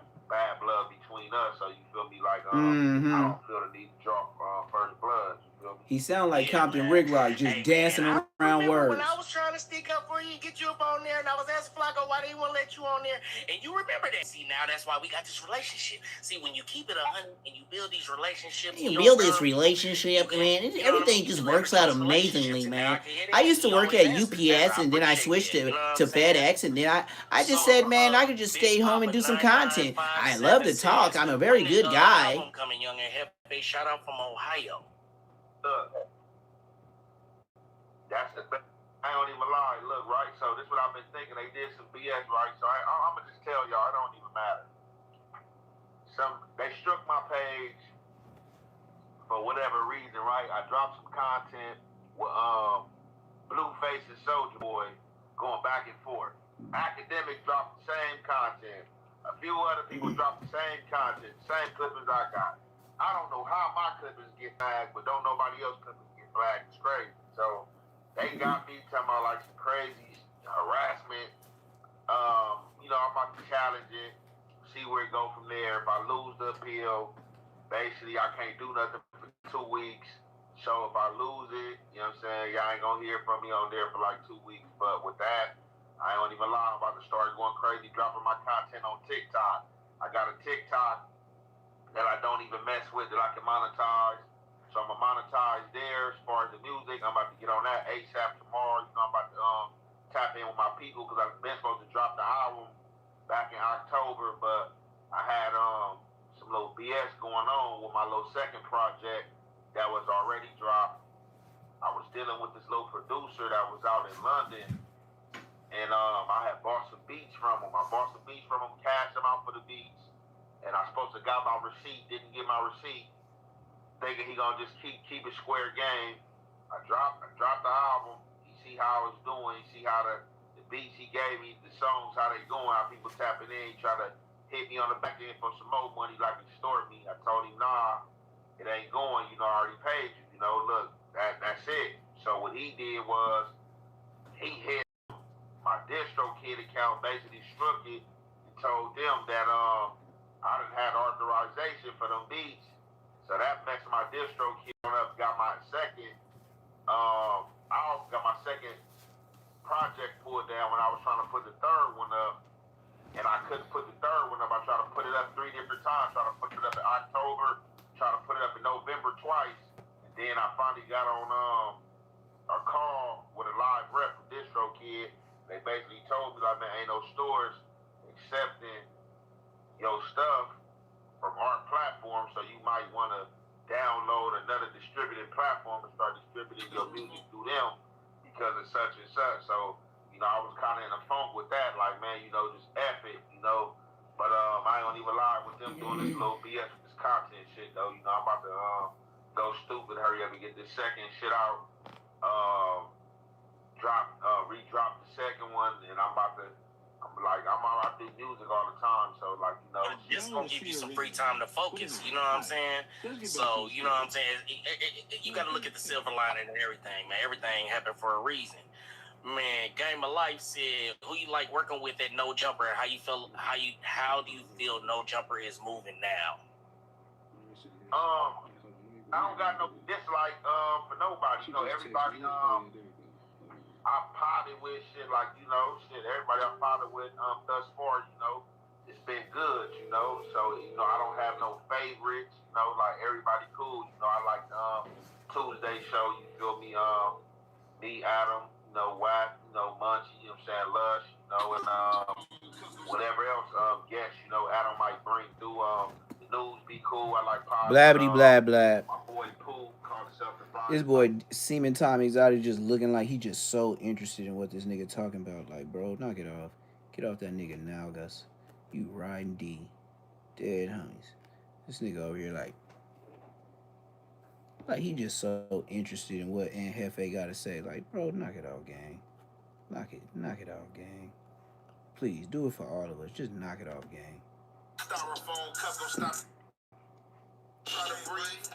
blood between us. So you feel me? Like I don't feel the need to draw first blood. You feel me? He sound like Compton Ricklock, just dancing around words. When I was trying to stick up for you, get you up on there, and I was asking Flacco why they didn't want to let you on there, and you remember that. See, now that's why we got this relationship. See, when you keep it 100 and you build these relationships, man. Everything just works out amazingly, man. I used to work at UPS, and then I switched to FedEx, and then I just said, man, I could just stay home and do some content. I love to talk. I'm a very good guy. Homecoming young and happy. Shout out from Ohio. That's the best. I don't even lie. Look, right? So this is what I've been thinking. They did some BS, right? So I'm gonna just tell y'all, it don't even matter. They struck my page for whatever reason, right? I dropped some content with Blueface and Soulja Boy going back and forth. Academic dropped the same content. A few other people dropped the same content, same clippings I got. I don't know how my clippings get flagged, but don't nobody else clippings get flagged. It's crazy. So they got me talking about like some crazy harassment. You know, I'm about to challenge it, see where it go from there. If I lose the appeal, basically I can't do nothing for 2 weeks. So if I lose it, you know what I'm saying, y'all ain't gonna hear from me on there for like 2 weeks. But with that, I ain't even lie, I'm about to start going crazy, dropping my content on TikTok. I got a TikTok that I don't even mess with that I can monetize. So I'm going to monetize there. As far as the music, I'm about to get on that ASAP tomorrow. You know, I'm about to tap in with my people because I've been supposed to drop the album back in October, but I had some little BS going on with my little second project that was already dropped. I was dealing with this little producer that was out in London, and I had bought some beats from him. Cashed him out for the beats, and I supposed to got my receipt, didn't get my receipt, thinking he gonna just keep it square game. I dropped the album. He see how it's doing. He see how the beats he gave me, the songs, how they going, how people tapping in. He try to hit me on the back end for some more money, like extort me. I told him, nah, it ain't going. You know, I already paid you. You know, look, that's it. So what he did was he hit my DistroKid account, basically struck it, and told them that I done had authorization for them beats. So that messed my DistroKid up. Got my second, I also got my second project pulled down when I was trying to put the third one up, and I couldn't put the third one up. I tried to put it up 3 different times. Tried to put it up in October, tried to put it up in November twice, and then I finally got on a call with a live rep from DistroKid. They basically told me, like, man, ain't no stores accepting your stuff from our platform, so you might want to download another distributed platform and start distributing your music through them because of such and such. So, you know, I was kind of in a funk with that, like, man, you know, just F it, you know. But I ain't gonna even lie with them doing this little BS with this content shit, though. You know, I'm about to go stupid, hurry up and get this second shit out. Redrop the second one, and I do music all the time, so, like, you know. It's gonna give you some free time to focus, you know what I'm saying? So, you know what I'm saying? You gotta look at the silver lining and everything, man. Everything happened for a reason. Man, Game of Life said, who you like working with at No Jumper? How you feel? How do you feel No Jumper is moving now? I don't got no dislike for nobody. You know, everybody I potted with shit, like, you know, everybody I potted with thus far, you know, it's been good, you know. So, you know, I don't have no favorites, you know, like, everybody cool. You know, I like Tuesday show, you feel me? Me, Adam, you know, Wack, you know, Munchie, you know what I'm saying, Lush, you know, and whatever else guests, you know, Adam might bring through the news, be cool. I like Pod. Blabbity blab blab. My boy Pooh called himself the This boy Seaman Time Exotic just looking like he just so interested in what this nigga talking about. Like, bro, knock it off. Get off that nigga now, Gus. You riding D. Dead homies. This nigga over here like he just so interested in what Aunt Hefe gotta say. Like, bro, knock it off, gang. Knock it off, gang. Please, do it for all of us. Just knock it off, gang. Styrofoam cup don't stop. Try to breathe.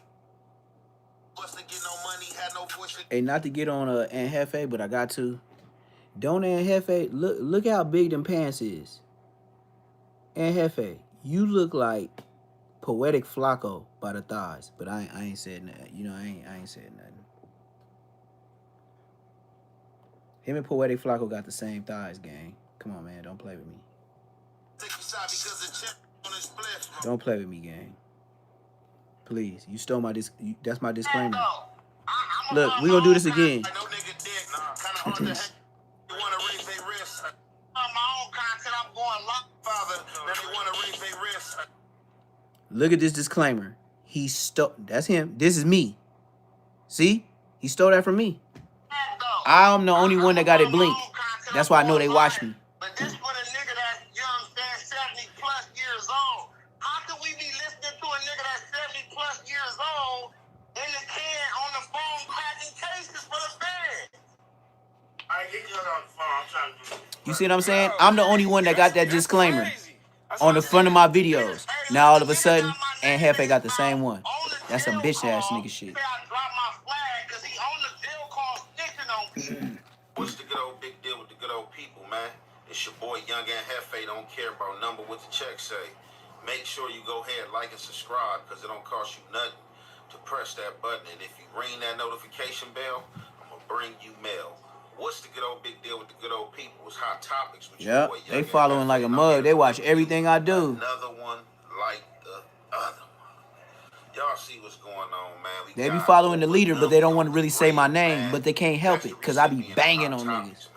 Bustin' get no money, had no voice. Hey, not to get on Aunt Hefe, but I got to. Don't Aunt Hefe, look how big them pants is. Aunt Hefe, you look like Poetic Flacco by the thighs, but I ain't said nothing. You know, I ain't said nothing. Him and Poetic Flacco got the same thighs, gang. Come on, man, don't play with me. Don't play with me, gang. Please, you stole my that's my disclaimer. Look, we gonna do this again. Look at this disclaimer. He stole. That's him. This is me. See? He stole that from me. I'm the only one that got it blinked. That's why I know they watch me. But this for the nigga that's, you know what I'm saying, 70 plus years old. How can we be listening to a nigga that's 70 plus years old in the can on the phone cracking cases for the feds? I get you on the phone. I'm trying to. You see what I'm saying? I'm the only one that got that disclaimer on the front of my videos. Now all of a sudden, Aunt Hefe got the same one. That's some bitch ass nigga shit. What's the good old big deal with the good old people, man? It's your boy Young and Hefe. Don't care about number what the check say. Make sure you go ahead, like and subscribe, because it don't cost you nothing to press that button. And if you ring that notification bell, I'm going to bring you mail. What's the good old big deal with the good old people? It's hot topics with Yep, your boy. they following like a mug. They watch everything I do. Another one like the other one. Y'all see what's going on, man. They be following the leader, but they don't want to really say my name, but they can't help it because I be banging on niggas.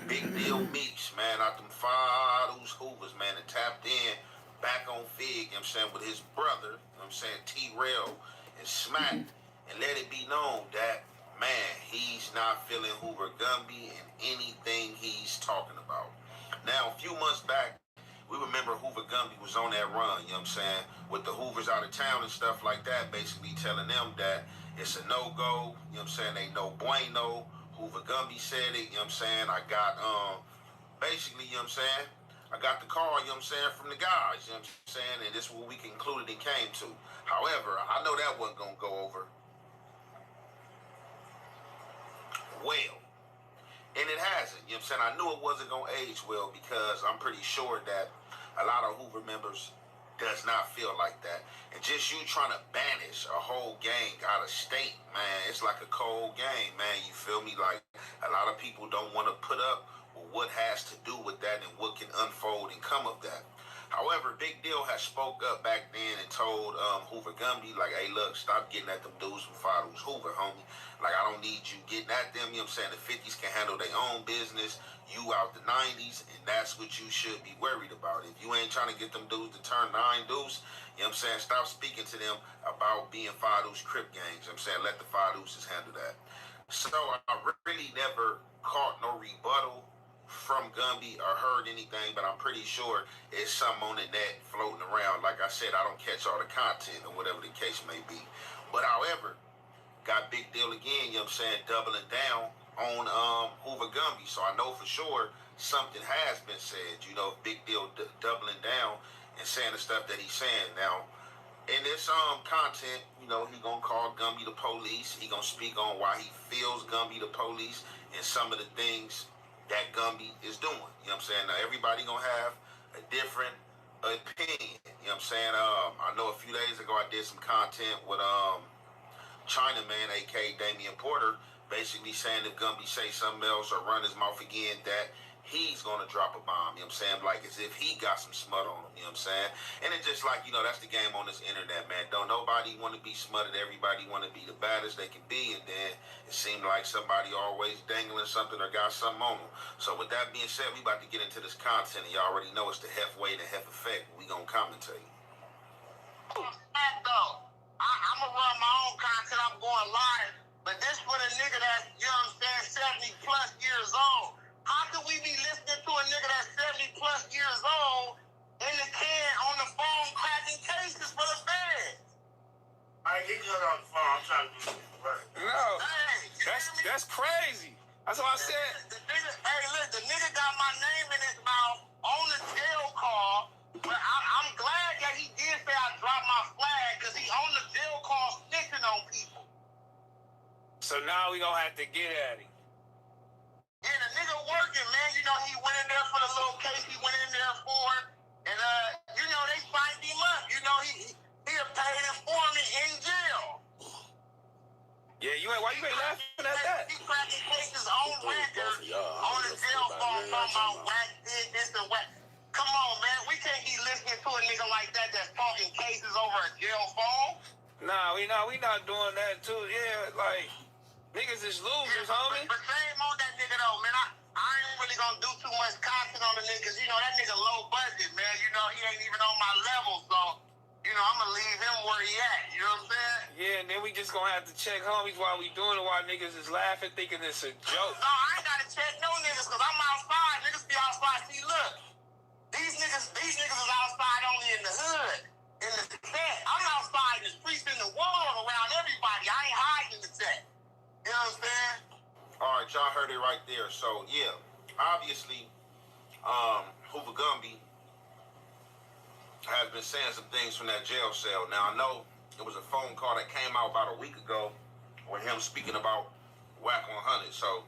Big deal Meeks, man, out them Fadoos Hoovers, man, that tapped in back on Fig, you know what I'm saying, with his brother, you know what I'm saying, T-Rail and Smack, and let it be known that, man, he's not feeling Hoover Gumby and anything he's talking about. Now, a few months back, we remember Hoover Gumby was on that run, you know what I'm saying, with the Hoovers out of town and stuff like that, basically telling them that it's a no-go, you know what I'm saying, they no bueno. Hoover Gumby said it, you know what I'm saying, I got, basically, you know what I'm saying, I got the call, you know what I'm saying, from the guys, you know what I'm saying, and this is what we concluded and came to. However, I know that wasn't going to go over well. And it hasn't, you know what I'm saying? I knew it wasn't going to age well because I'm pretty sure that a lot of Hoover members does not feel like that. And just you trying to banish a whole gang out of state, man, it's like a cold game, man. You feel me? Like a lot of people don't want to put up with what has to do with that and what can unfold and come of that. However, Big Deal has spoke up back then and told Hoover Gumby, like, hey, look, stop getting at them dudes from Fadoos Hoover, homie. Like, I don't need you getting at them, you know what I'm saying? The 50s can handle their own business. You out the 90s, and that's what you should be worried about. If you ain't trying to get them dudes to turn 9 deuce, you know what I'm saying? Stop speaking to them about being Fadoos Crip gangs. You know what I'm saying? Let the Fadooses handle that. So I really never caught no rebuttal from Gumby or heard anything, but I'm pretty sure it's something on the net floating around. Like I said, I don't catch all the content or whatever the case may be. But however, got Big Deal again, you know what I'm saying, doubling down on Hoover Gumby. So I know for sure something has been said, you know, Big Deal doubling down and saying the stuff that he's saying. Now, in this content, you know, he gonna call Gumby the police. He gonna speak on why he feels Gumby the police and some of the things that Gumby is doing. You know what I'm saying? Now, everybody gonna have a different opinion. You know what I'm saying? I know a few days ago I did some content with Chinaman, a.k.a. Damian Porter, basically saying if Gumby say something else or run his mouth again, that he's going to drop a bomb, you know what I'm saying? Like as if he got some smut on him, you know what I'm saying? And it's just like, you know, that's the game on this internet, man. Don't nobody want to be smutted. Everybody want to be the baddest they can be. And then it seemed like somebody always dangling something or got something on them. So with that being said, we about to get into this content. And y'all already know it's the Hef way, the Hef effect. We going to commentate. I'm going to run my own content. I'm going live. But this for the nigga that's, you know what I'm saying, 70 plus years old. How can we be listening to a nigga that's 70 plus years old in the can on the phone cracking cases for the feds? I ain't getting on the phone. I'm trying to do this right. No. Hey, that's crazy. That's what I said. The nigga, hey, look, the nigga got my name in his mouth on the jail call. But I'm glad that he did say I dropped my flag because he on the jail call snitching on people. So now we gonna have to get at him. Yeah, the nigga working, man. You know, he went in there for the little case he went in there for. And, you know, they signed him up. You know, he a paid informant in jail. Yeah, why you ain't laughing at that? He cracking cases on record on the jail phone talking about whack did this and whack. Come on, man. We can't be listening to a nigga like that that's talking cases over a jail phone. Nah, we not doing that too. Yeah, like niggas is losers, homie. But shame on that nigga though, man. I ain't really gonna do too much content on the nigga because you know that nigga low budget, man. You know he ain't even on my level, so you know I'm gonna leave him where he at. You know what I'm saying? Yeah, and then we just gonna have to check homies while we doing it. While niggas is laughing, thinking it's a joke. No, I ain't gotta check no niggas because I'm outside. Niggas be outside. See, look, these niggas is outside only in the hood. In the set. I'm outside in the streets, in the world, around everybody. I ain't hiding in the set. You know what I'm saying? All right, y'all heard it right there. So, yeah, obviously, Hoover Gumby has been saying some things from that jail cell. Now, I know there was a phone call that came out about a week ago with him speaking about Whack 100. So,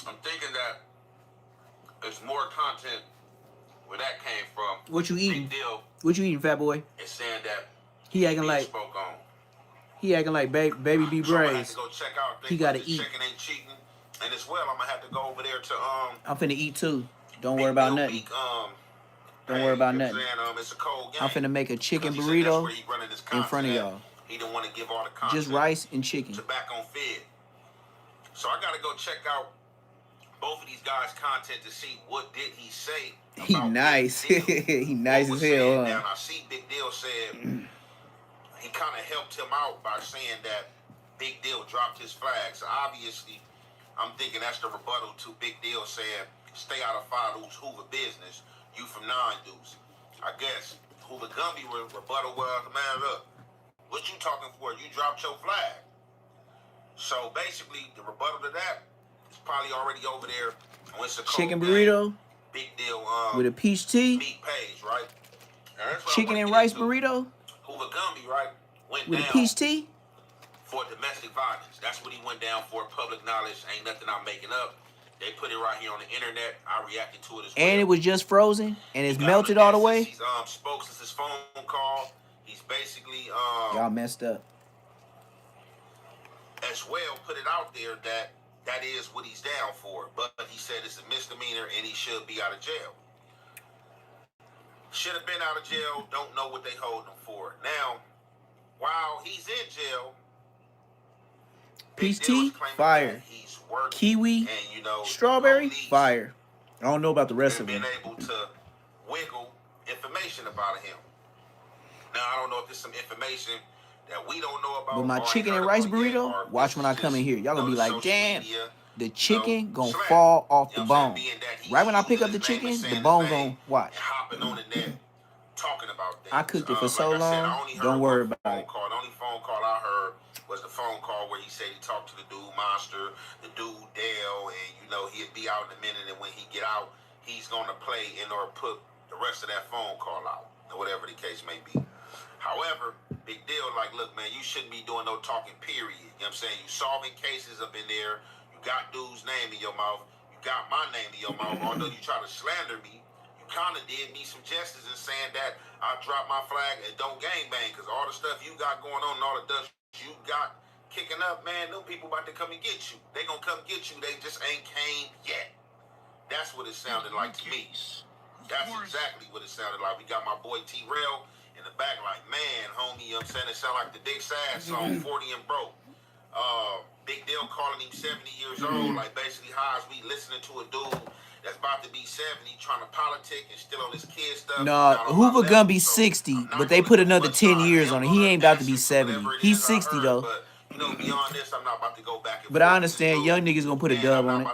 I'm thinking that there's more content where that came from. What you eating? Big Deal. What you eating, fat boy? It's saying that He acting like spoke on. baby B Braves. Go check out he gotta eat. Checking ain't cheating. And as well, I'm gonna have to go over there to I'm finna eat too. Don't worry about nothing. Don't worry about nothing. It's a cold game. I'm finna make a chicken Because he said that's burrito where he running his in front of content at. y'all. He didn't want to give all the content Just rice and chicken. to back on Fed. So I gotta go check out both of these guys' content to see what did he say. He nice. He nice as hell, huh? I see Big Deal said he kind of helped him out by saying that Big Deal dropped his flag. So obviously, I'm thinking that's the rebuttal to Big Deal saying, stay out of Fadu's Hoover business. You from 9 Deuce. I guess Hoover Gumby rebuttal was, man, look, what you talking for? You dropped your flag. So basically, the rebuttal to that is probably already over there. Chicken burrito. Big Deal with a peach tea. meat page, right? Chicken and rice burrito. Hoover Gumby, right? Went with down a peach tea. For domestic violence. That's what he went down for. Public knowledge. Ain't nothing I'm making up. They put it right here on the internet. I reacted to it as well. And it was just frozen and it's melted all the way. He's spoke since his phone call. He's basically y'all messed up. As well put it out there that is what he's down for. But he said it's a misdemeanor and he should be out of jail. Should have been out of jail. Don't know what they hold him for. Now, while he's in jail, peach tea, fire. Kiwi, and, strawberry, fire. I don't know about the rest of them. Been able to wiggle information about him. Now, I don't know if there's some information that we don't know about. But my chicken and rice burrito, watch when I come in here. Y'all gonna be like, damn, the chicken gonna fall off the bone. Right when I pick up the chicken, the bone gonna watch. Hopping on the net, talking about things. I cooked it for so long, don't worry about it. The only phone call I heard was the phone call where he said he talked to the dude Monster, the dude Dale, and he'd be out in a minute, and when he get out, he's gonna play and or put the rest of that phone call out, or whatever the case may be. However, Big Deal, like, look, man, you shouldn't be doing no talking, period. You know what I'm saying? You solving cases up in there. You got dude's name in your mouth. You got my name in your mouth. Although you try to slander me, you kind of did me some justice in saying that I dropped my flag and don't gangbang, because all the stuff you got going on and all the dust you got kicking up, man, them people about to come and get you. They gonna come get you. They just ain't came yet. That's what it sounded like to me. That's exactly what it sounded like. We got my boy T-Rail in the back like, man, homie, you know what I'm saying? It sound like the Big Sad song, 40 and Broke. Big Deal calling him 70 years old, like basically how is we listening to a dude that's about to be 70 trying to politic and still on his kid stuff. No, Hoover Gumby 60, but they put another 10 years on it. He ain't about to be 70. He's 60 though. But beyond this, I'm not about to go back and But I understand young niggas gonna put a dub on it.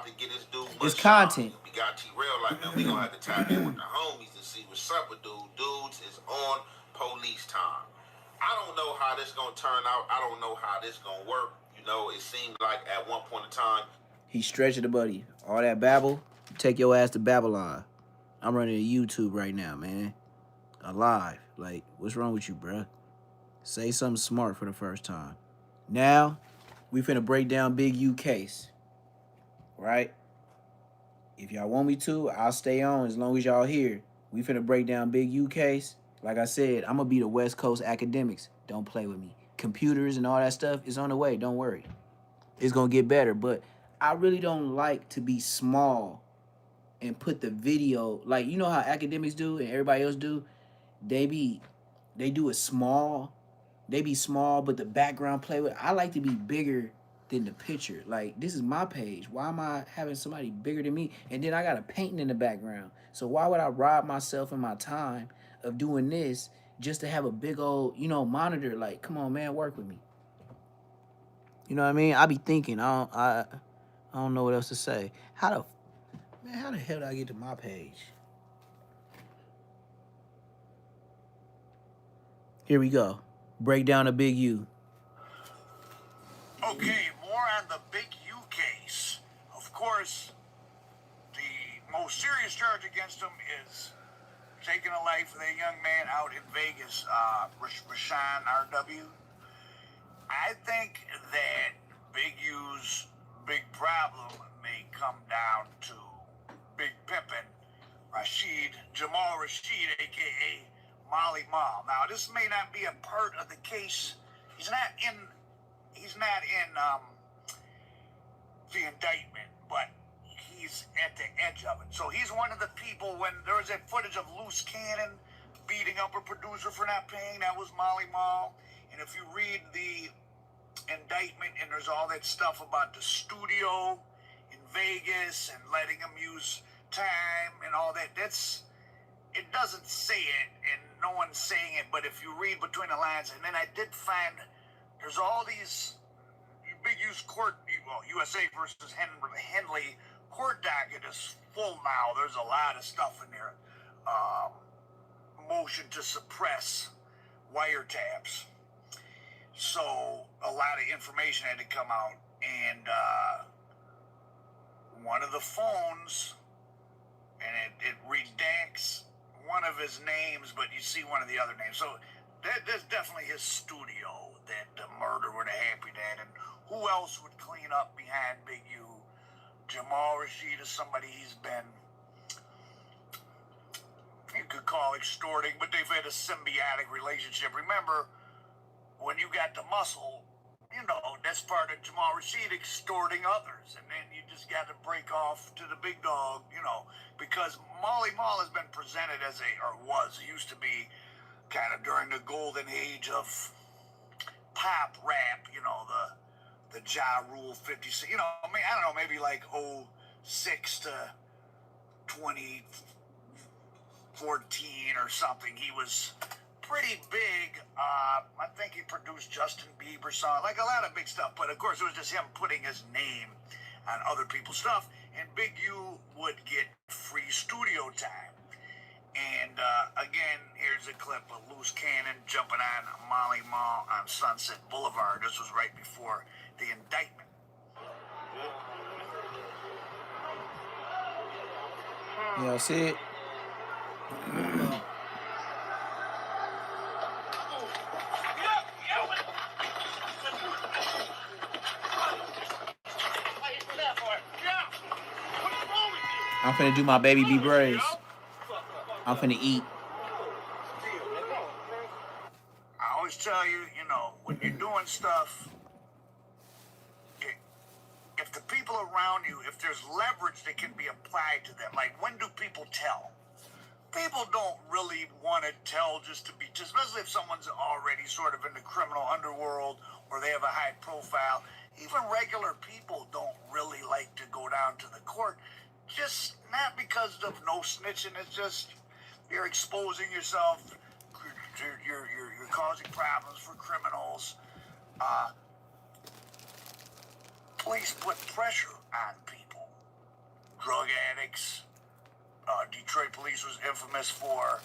It's content. We got T-Rail like, man, we gonna have to tap in with the homies and see what's up with dudes is on police time. I don't know how this gonna turn out. I don't know how this gonna work. It seemed like at one point in time he stretching the buddy. All that babble, take your ass to Babylon. I'm running a YouTube right now, man. Alive. Like, what's wrong with you, bruh? Say something smart for the first time. Now, we finna break down Big U case. Right? If y'all want me to, I'll stay on as long as y'all here. We finna break down Big U case. Like I said, I'm gonna be the West Coast academics. Don't play with me. Computers and all that stuff is on the way. Don't worry. It's gonna get better. But I really don't like to be small and put the video, like, you know how academics do and everybody else do? They do it small. They be small, but the background play with it. I like to be bigger than the picture. Like, this is my page. Why am I having somebody bigger than me? And then I got a painting in the background. So why would I rob myself and my time of doing this just to have a big old, monitor? Like, come on, man, work with me. You know what I mean? I be thinking, I don't know what else to say. How the hell did I get to my page? Here we go. Break down the Big U. Okay, more on the Big U case. Of course, the most serious charge against him is taking a life of a young man out in Vegas, Rashawn R.W. I think that Big U's big problem may come down to Big Pimpin', Jamal Rashid, a.k.a. Molly Mal. Now, this may not be a part of the case. He's not in the indictment, but he's at the edge of it. So he's one of the people, when there was that footage of Loose Cannon beating up a producer for not paying, that was Molly Mall. And if you read the indictment, and there's all that stuff about the studio in Vegas and letting him use time and all that, it doesn't say it, and no one's saying it, but if you read between the lines, and then I did find there's all these big USA versus Henley court docket is full now. There's a lot of stuff in there. Motion to suppress wiretaps. So a lot of information had to come out, and one of the phones, and it redacts one of his names, but you see one of the other names. So that's definitely his studio that the murder would have happened at. And who else would clean up behind Big U? Jamal Rashid is somebody he's been, you could call extorting, but they've had a symbiotic relationship. Remember, when you got the muscle, you know, that's part of Jamal Rashid extorting others. And then you just got to break off to the big dog, you know, because Molly Mall has been presented as used to be kind of during the golden age of pop rap, you know, the Ja Rule 56, you know, I mean, I don't know, maybe like 06 to 2014 or something. He was pretty big. I think he produced Justin Bieber song, like a lot of big stuff, but of course it was just him putting his name on other people's stuff, and Big U would get free studio time. And again, here's a clip of Loose Cannon jumping on Molly Mall on Sunset Boulevard. This was right before the indictment. Y'all see it? I'm finna do my baby B braids. I'm finna eat. I always tell you, you know, when you're doing stuff, if the people around you, if there's leverage that can be applied to them, like when do people tell? People don't really want to tell just to be, especially if someone's already sort of in the criminal underworld or they have a high profile. Even regular people don't really like to go down to the court. Just not because of no snitching. It's just you're exposing yourself. You're causing problems for criminals. Police put pressure on people. Drug addicts. Detroit police was infamous for,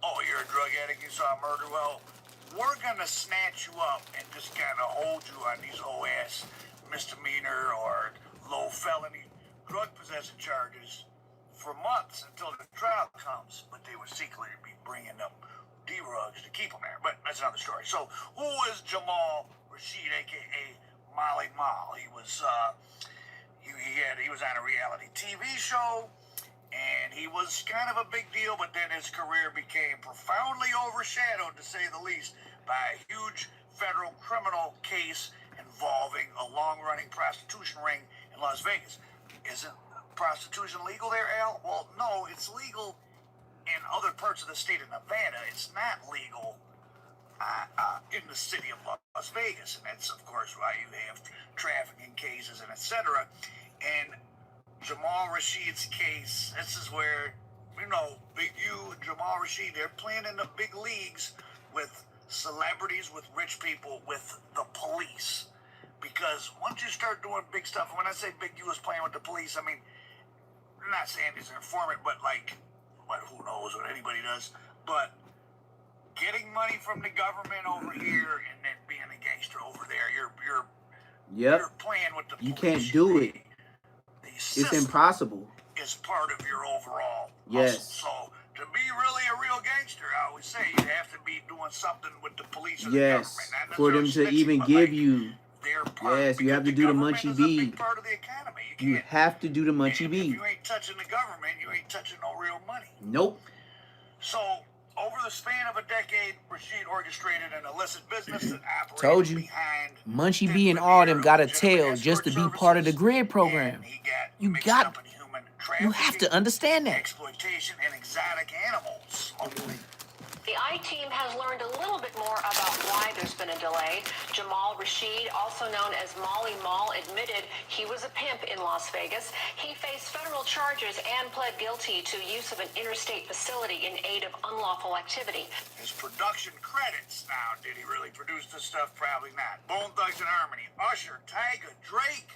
oh, you're a drug addict, you saw a murder. Well, we're gonna snatch you up and just kind of hold you on these OS misdemeanor or low felony drug possession charges for months until the trial comes, but they would secretly be bringing up D-rugs to keep them there. But that's another story. So who is Jamal Rashid, aka Molly Mall? He was he was on a reality TV show, and he was kind of a big deal, but then his career became profoundly overshadowed, to say the least, by a huge federal criminal case involving a long-running prostitution ring in Las Vegas. Isn't prostitution legal there, Al? Well, no, it's legal in other parts of the state of Nevada. It's not legal in the city of Las Vegas, and that's, of course, why you have trafficking cases and etc. And Jamal Rashid's case, this is where, you know, Big U and Jamal Rashid, they're playing in the big leagues with celebrities, with rich people, with the police. Because once you start doing big stuff, and when I say Big U is playing with the police, I mean, I'm not saying he's an informant, but like, who knows what anybody does, but getting money from the government over here and then being a gangster over there, you're playing with the police. You can't do it. It's impossible. Is part of your overall yes. Hustle. So to be really a real gangster, I always say you have to be doing something with the police or yes. the government. For them to even give you. Yes, you have to do the Munchie B. Part of the economy. You have to do the Munchie B. If you ain't touching the government, you ain't touching no real money. Nope. So Over the span of a decade, Rashid orchestrated an illicit business that operated Told you. behind Munchie B and all them got a tail just to be part of the grid program. You have to understand that. exploitation and exotic animals. The I-Team has learned a little bit more about why there's been a delay. Jamal Rashid, also known as Molly Mall, admitted he was a pimp in Las Vegas. He faced federal charges and pled guilty to use of an interstate facility in aid of unlawful activity. His production credits now. Did he really produce this stuff? Probably not. Bone Thugs and Harmony, Usher, Tyga, Drake.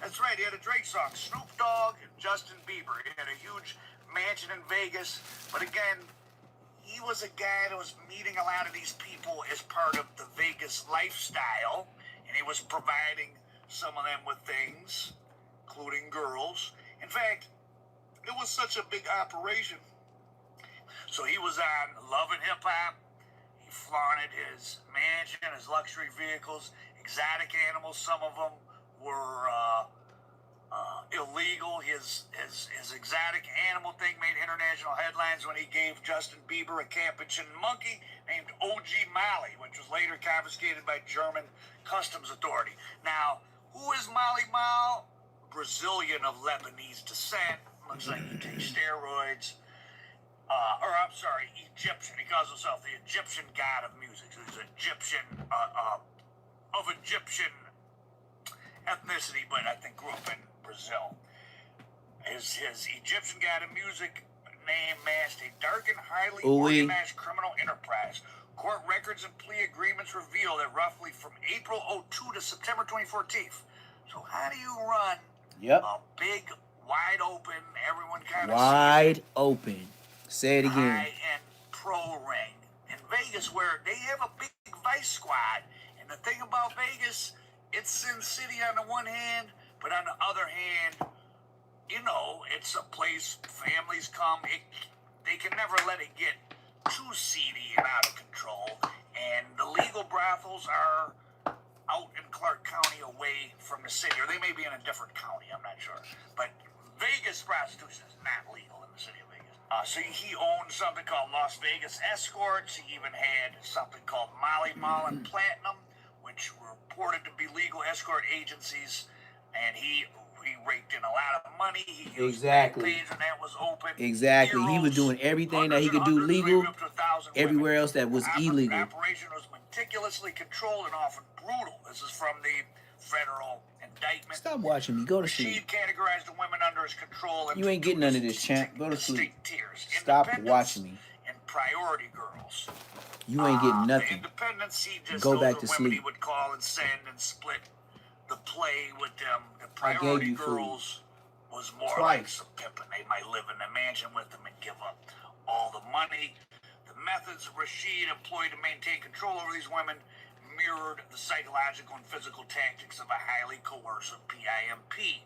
That's right, he had a Drake song. Snoop Dogg and Justin Bieber. He had a huge mansion in Vegas. But again, he was a guy that was meeting a lot of these people as part of the Vegas lifestyle, and he was providing some of them with things, including girls. In fact, it was such a big operation. So he was on Love and Hip Hop. He flaunted his mansion, his luxury vehicles, exotic animals. Some of them were illegal. His exotic animal thing made international headlines when he gave Justin Bieber a capuchin monkey named OG Molly, which was later confiscated by German customs authority. Now, who is Molly Mall? Brazilian of Lebanese descent. Looks like he takes steroids. Egyptian. He calls himself the Egyptian god of music. So he's Egyptian, of Egyptian ethnicity, but I think grew up in Brazil. His Egyptian god of music name masked a dark and highly organized criminal enterprise. Court records and plea agreements reveal that roughly from April 2002 to September 2014. So how do you run a big, wide open, everyone kind of Wide open. Say it again. high-end pro ring in Vegas where they have a big vice squad? And the thing about Vegas, it's Sin City on the one hand, but on the other hand, you know, it's a place families come. They can never let it get too seedy and out of control. And the legal brothels are out in Clark County away from the city. Or they may be in a different county, I'm not sure. But Vegas prostitution is not legal in the city of Vegas. So he owned something called Las Vegas Escorts. He even had something called Molly Mall and Platinum, which were reported to be legal escort agencies. And he raked in a lot of money. He used page and that was open. Exactly. He was doing everything that he could do legal everywhere else that was illegal. The operation was meticulously controlled and often brutal. This is from the federal indictment. Stop watching me. Go to Rashid sleep. categorized the women under his control. You ain't getting none of this, champ. Go to sleep. Tiers. Stop watching me. And priority girls. You ain't getting The nothing. independents, he just Go those back are to women sleep. he would call and send and split the play with them. The I gave priority you food. girls was more Twice. like some pimping. They might live in a mansion with them and give up all the money. The methods Rashid employed to maintain control over these women mirrored the psychological and physical tactics of a highly coercive PIMP.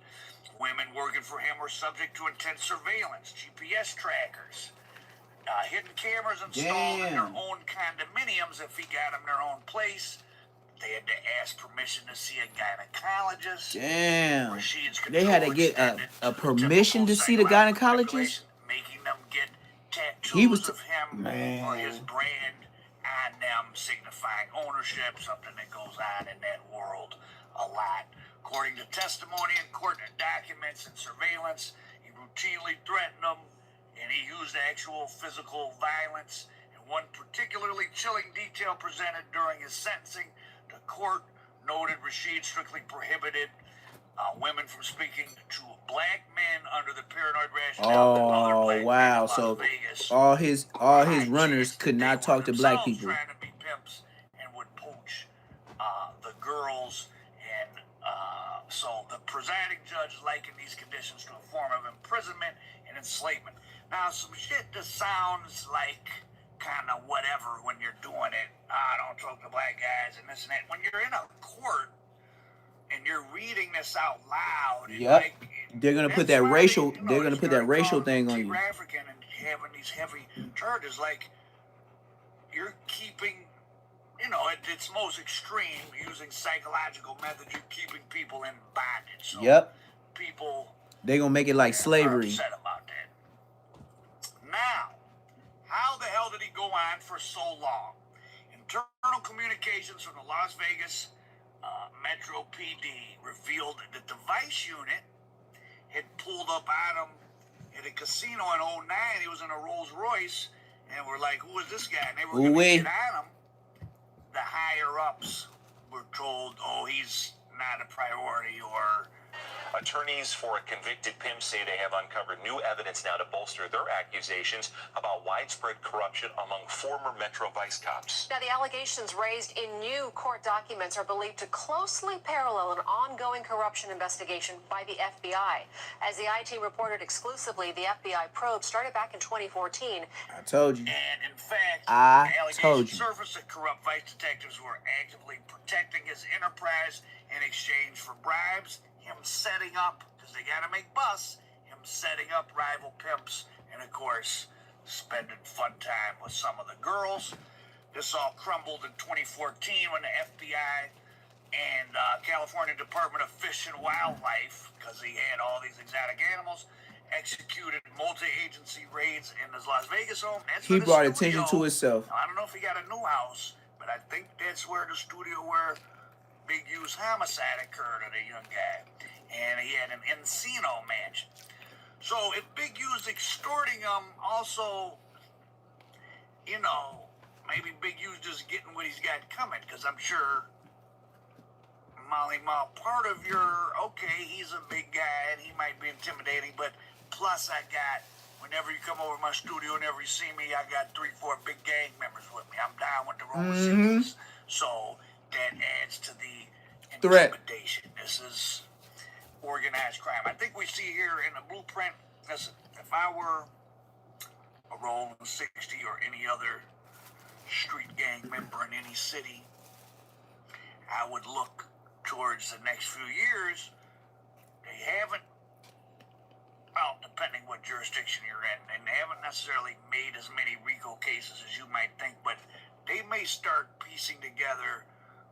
Women working for him were subject to intense surveillance, GPS trackers, hidden cameras installed in their own condominiums if he got them their own place. They had to ask permission to see a gynecologist. Damn. Rashid's They had to get a permission to see the gynecologist? making them get tattoos He was of him or his brand on them, signifying ownership, something that goes on in that world a lot. According to testimony in court documents and surveillance, he routinely threatened them, and he used actual physical violence. And one particularly chilling detail presented during his sentencing, the court noted Rashid strictly prohibited women from speaking to black men under the paranoid rationale that other black wow. men in So Las Vegas all his runners could not talk to black people. trying to be pimps and would poach the girls. And so the presiding judge likened these conditions to a form of imprisonment and enslavement. Now, some shit that sounds like kind of whatever when you're doing it. Don't talk to black guys and this and that. When you're in a court and you're reading this out loud, Yep. They're gonna put that racial. They're gonna put that racial thing on you. African and having these heavy charges, like you're keeping, at its most extreme, using psychological methods, you're keeping people in bondage. So Yep. people They're gonna make it like are slavery. upset about that. Now, How the hell did he go on for so long? Internal communications from the Las Vegas Metro PD revealed that the Vice unit had pulled up on him at a casino in 2009. He was in a Rolls Royce, and we're like, who is this guy? And they were going to get on him. The higher-ups were told, oh, he's not a priority, or... Attorneys for a convicted pimp say they have uncovered new evidence now to bolster their accusations about widespread corruption among former Metro Vice cops. Now, the allegations raised in new court documents are believed to closely parallel an ongoing corruption investigation by the FBI. As the I team reported exclusively, the FBI probe started back in 2014. I told you. And in fact, I the allegations told you. surfaced that corrupt Vice detectives were actively protecting his enterprise in exchange for bribes, him setting up, because they got to make busts, him setting up rival pimps, and of course, spending fun time with some of the girls. This all crumbled in 2014 when the FBI and California Department of Fish and Wildlife, because he had all these exotic animals, executed multi-agency raids in his Las Vegas home. That's He where the brought studio, attention to himself. Now, I don't know if he got a new house, but I think that's where the studio where Big U's homicide occurred of the young guy. And he had an Encino mansion. So if Big U's extorting him, also, you know, maybe Big U's just getting what he's got coming, because I'm sure Molly Mal, part of your, okay, he's a big guy and he might be intimidating, but plus I got, whenever you come over to my studio, whenever you see me, I got 3-4 big gang members with me. I'm down with the Roman cities. So that adds to the intimidation. This is organized crime. I think we see here in the blueprint, listen, if I were a Rolling 60 or any other street gang member in any city, I would look towards the next few years. They haven't, well, depending what jurisdiction you're in, and they haven't necessarily made as many RICO cases as you might think, but they may start piecing together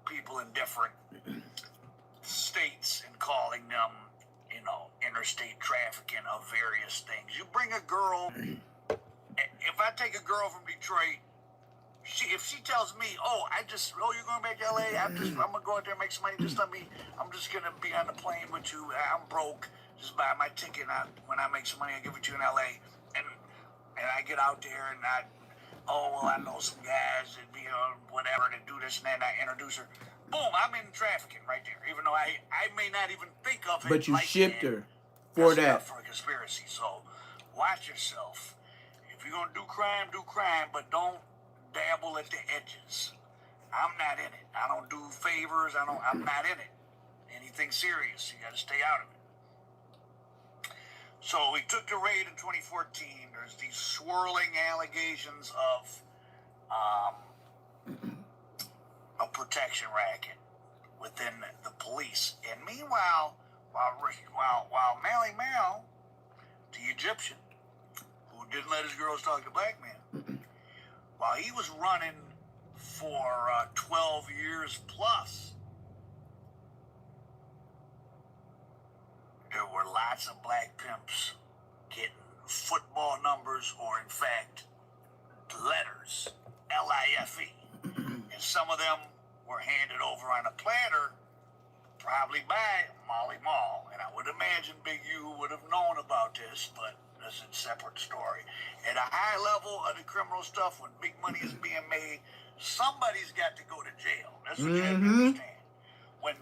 people in different states and calling them, you know, interstate trafficking of various things. You bring a girl, if I take a girl from Detroit, if she tells me, you're going back to LA, I'm gonna go out there and make some money, just let me, I'm just gonna be on the plane with you, I'm broke, just buy my ticket, when I make some money, I give it to you in LA, and I get out there and I know some guys that be whatever to do this and that, and I introduce her. Boom, I'm in trafficking right there, even though I may not even think of it. But you like shipped that. her for That's that. enough for a conspiracy, so watch yourself. If you're going to do crime, but don't dabble at the edges. I'm not in it. I don't do favors. I'm not in it. Anything serious, you got to stay out of it. So we took the raid in 2014. There's these swirling allegations of a protection racket within the police. And meanwhile, while Mally Mal, the Egyptian, who didn't let his girls talk to black men, while he was running for 12 years plus, there were lots of black pimps getting football numbers, or in fact, letters, L-I-F-E. And some of them were handed over on a platter, probably by Molly Mal. And I would imagine Big U would have known about this, but this is a separate story. At a high level of the criminal stuff, when big money is being made, somebody's got to go to jail. That's what you have to understand. When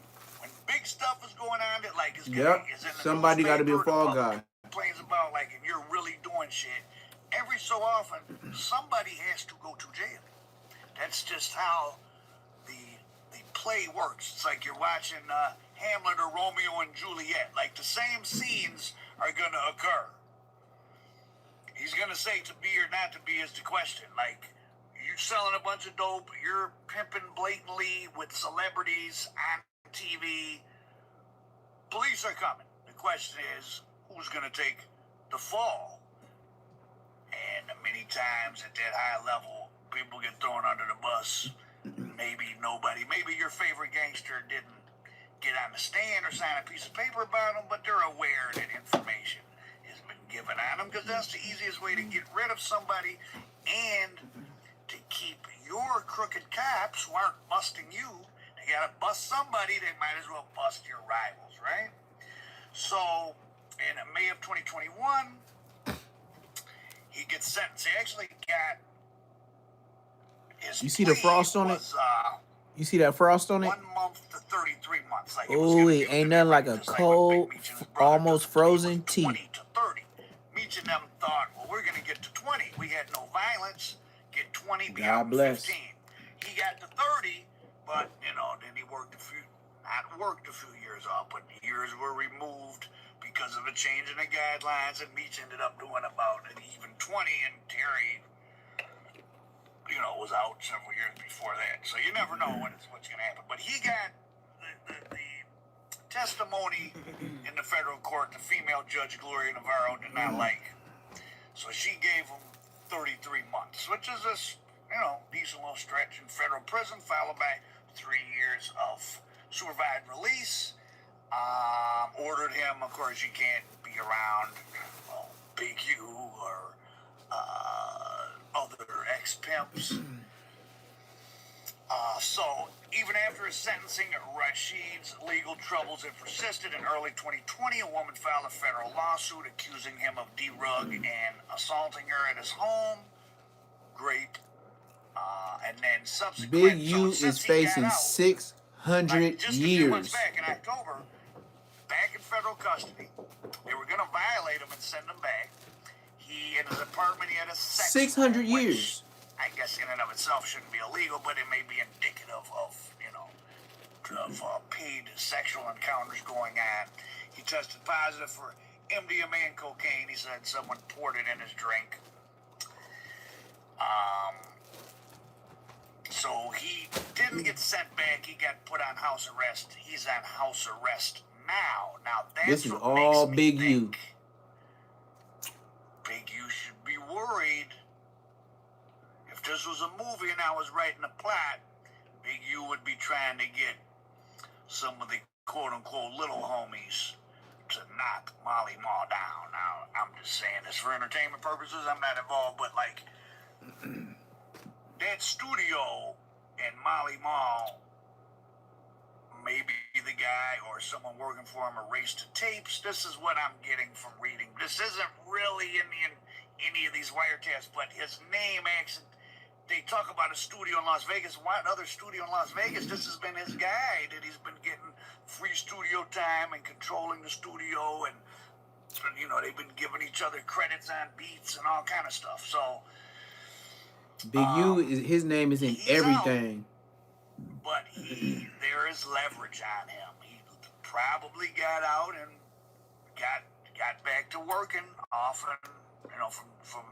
big stuff is going on, that like is in the Somebody got to be a fall guy. Complains about like, and you're really doing shit. Every so often, somebody has to go to jail. That's just how the play works. It's like you're watching Hamlet or Romeo and Juliet. Like the same scenes are going to occur. He's going to say to be or not to be is the question. Like, you're selling a bunch of dope, you're pimping blatantly with celebrities on TV. Police are coming. The question is, who's going to take the fall? And many times at that high level, people get thrown under the bus. Maybe your favorite gangster didn't get on the stand or sign a piece of paper about them, but they're aware that information has been given on them, because that's the easiest way to get rid of somebody And to keep your crooked cops who aren't busting you, they gotta bust somebody, they might as well bust your rivals, right? So, in May of 2021, he gets sentenced. He actually got his You see the frost on it? You see that frost on it? 1 month to 33 months. Like Oh, it ain't nothing like a cold, almost frozen tea. 20 to 30. Meech and them thought, well, we're going to get to 20. We had no violence. Get 20, be out God bless. 15. He got to 30, but, then he worked a few years off, but years were removed because of a change in the guidelines, and Meech ended up doing about an even 20, and Terry, was out several years before that. So you never know what's going to happen. But he got the testimony in the federal court. The female judge, Gloria Navarro, did not like. So she gave him 33 months, which is a decent little stretch in federal prison, followed by 3 years of supervised release. Ordered him, of course, you can't be around Big U or other ex-pimps. So, even after his sentencing, Rashid's legal troubles have persisted. In early 2020, a woman filed a federal lawsuit accusing him of derug and assaulting her at his home. Great. And then subsequent... Big U is facing 600 just a few months back in October, back in federal custody, they were going to violate him and send him back. He, in his apartment, he had a sex 600 room, years. I guess in and of itself shouldn't be illegal, but it may be indicative of paid sexual encounters going on. He tested positive for MDMA and cocaine. He said someone poured it in his drink. So he didn't get sent back. He got put on house arrest. He's on house arrest now. Now that's This is what all makes me Big think U. Big U should be worried. If this was a movie and I was writing a plot, Big U would be trying to get some of the quote-unquote little homies to knock Molly Mall down. Now, I'm just saying this for entertainment purposes. I'm not involved, but that studio and Molly Mall, maybe the guy or someone working for him erased the tapes. This is what I'm getting from reading. This isn't really in any of these wiretaps, but his name actually, they talk about a studio in Las Vegas. What other studio in Las Vegas? This has been his guy that he's been getting free studio time and controlling the studio, and they've been giving each other credits on beats and all kind of stuff. So Big U, his name is in everything. But there is leverage on him. He probably got out and got back to working often, from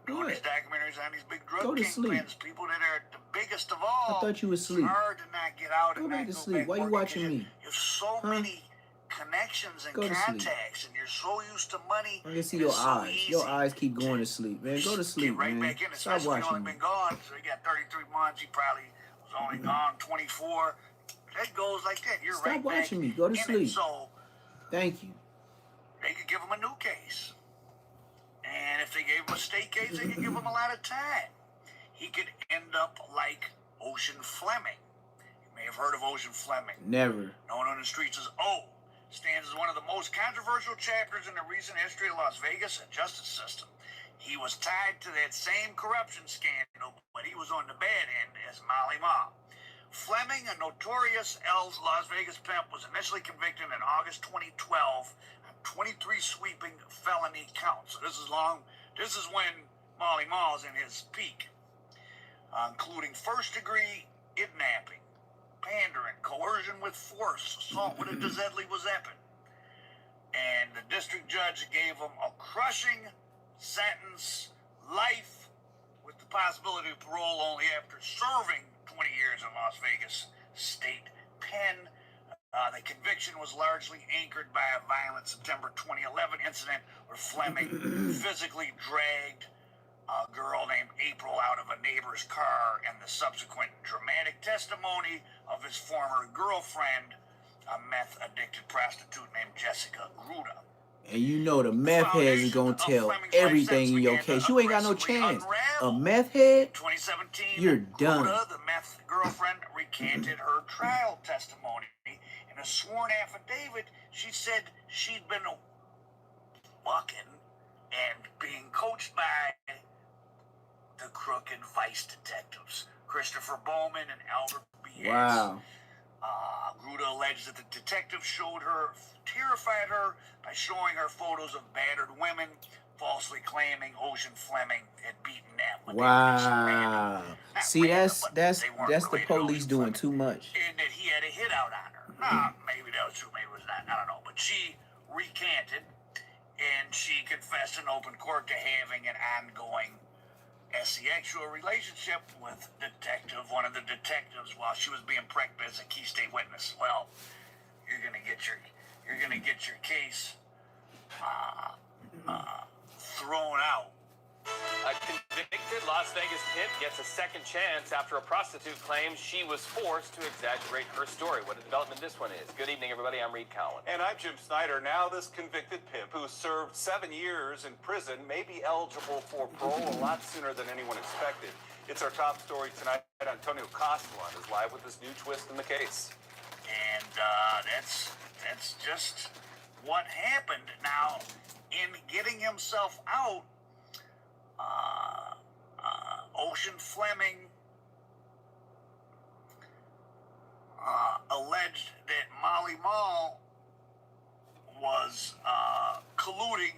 doing these documentaries on these big drug kingpins, people that are the biggest of all. I thought you were asleep. It's hard to not get out Go and back not to go sleep. back Why you working watching because me? You have so many connections and Go to sleep. contacts, and you're so used to money. I can see your it's so eyes. easy Your eyes keep going to sleep, man. Go to sleep, get right man. back in, Stop especially when watching you've me. only been gone. So he got 33 months. He probably was only gone 24. That goes like that. You're Stop right watching back me. Go to in sleep. It. So Thank you. they could give him a new case. And if they gave him a state case, they could give him a lot of time. He could end up like Ocean Fleming. You may have heard of Ocean Fleming. Never. Known on the streets as O. Stands as one of the most controversial chapters in the recent history of Las Vegas and justice system. He was tied to that same corruption scandal, but he was on the bad end as Molly Ma. Fleming, a notorious Las Vegas pimp, was initially convicted in August 2012 on 23 sweeping felony counts. So this is when Molly Ma is in his peak, including first-degree kidnapping, pandering, coercion with force, assault with a deadly weapon. And the district judge gave him a crushing sentence, life, with the possibility of parole only after serving 20 years in Las Vegas State Pen. The conviction was largely anchored by a violent September 2011 incident where Fleming physically dragged a girl named April out of a neighbor's car, and the subsequent dramatic testimony of his former girlfriend, a meth-addicted prostitute named Jessica Gruda. And you know the meth heads is gonna tell everything in your case. You ain't got no chance. A meth head, 2017, you're done. Gruda, the meth girlfriend, recanted her trial testimony. In a sworn affidavit, she said she'd been fucking and being coached by the crooked vice detectives, Christopher Bowman and Albert B. Wow. Gruda alleged that the detective terrified her by showing her photos of battered women, falsely claiming Ocean Fleming had beaten them. Wow. See, that's the police doing too much. And that he had a hit out on her. Maybe that was true, maybe it was not. I don't know. But she recanted, and she confessed in open court to having an ongoing sexual relationship with one of the detectives, while she was being prepped as a key state witness. Well, you're gonna get your case thrown out. A convicted Las Vegas pimp gets a second chance after a prostitute claims she was forced to exaggerate her story. What a development this one is. Good evening, everybody. I'm Reed Cowan. And I'm Jim Snyder. Now this convicted pimp who served 7 years in prison may be eligible for parole a lot sooner than anyone expected. It's our top story tonight. Antonio Costello is live with this new twist in the case. And that's just what happened. Now, in getting himself out, Ocean Fleming alleged that Molly Mall was colluding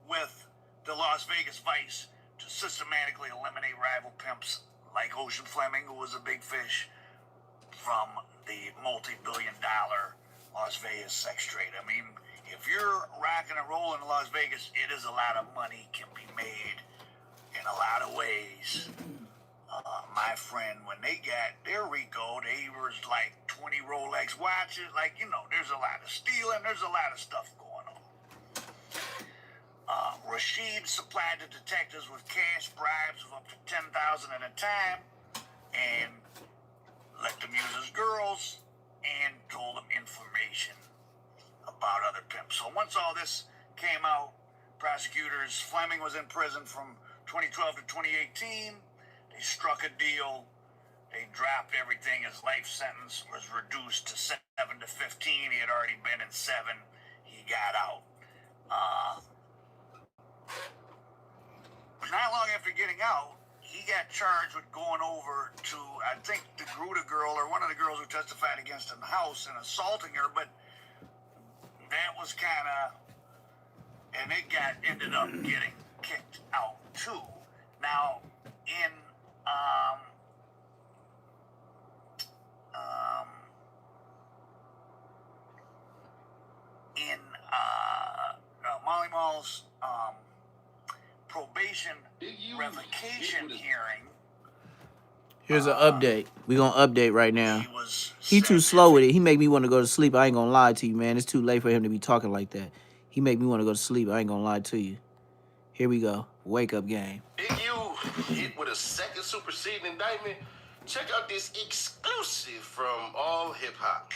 with the Las Vegas Vice to systematically eliminate rival pimps like Ocean Fleming, who was a big fish from the multi-billion-dollar Las Vegas sex trade. I mean, if you're rocking and rolling in Las Vegas, it is a lot of money can be made in a lot of ways. My friend, when they got their RICO, they was like 20 Rolex watches. Like, there's a lot of stealing. There's a lot of stuff going on. Rashid supplied the detectives with cash bribes of up to $10,000 at a time and let them use his girls and told them information about other pimps. So once all this came out, prosecutors, Fleming was in prison from 2012 to 2018. They struck a deal. They dropped everything. His life sentence was reduced to 7 to 15. He had already been in 7. He got out. Not long after getting out, he got charged with going over to, I think, the Gruda girl or one of the girls who testified against him in the house and assaulting her, but that was kind of, and it ended up getting kicked out too. Now, in Molly Mall's probation revocation hearing. Here's an update. We gonna update right now. He too slow with it. He make me want to go to sleep. I ain't gonna lie to you, man. It's too late for him to be talking like that. He make me want to go to sleep. I ain't gonna lie to you. Here we go. Wake up game. Big U hit with a second superseding indictment. Check out this exclusive from All Hip Hop.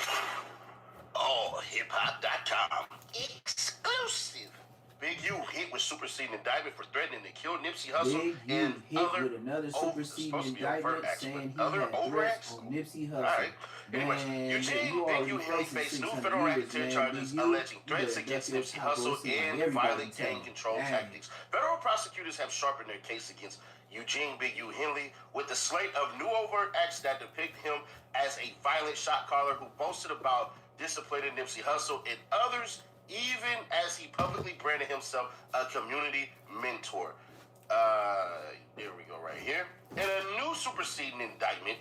AllHipHop.com. Exclusive. Big U hit with superseding indictment for threatening to kill Nipsey Hussle and other with another superseding indictment saying he other had threats on Nipsey Hussle. All right. Anyways, Eugene Big U Hilly faced new federal racketeer charges alleging threats against Nipsey Hussle and violent gang control tactics. Federal prosecutors have sharpened their case against Eugene Big U Henley with the slate of new overt acts that depict him as a violent shot caller who boasted about disciplining Nipsey Hussle and others, even as he publicly branded himself a community mentor. There we go right here. In a new superseding indictment,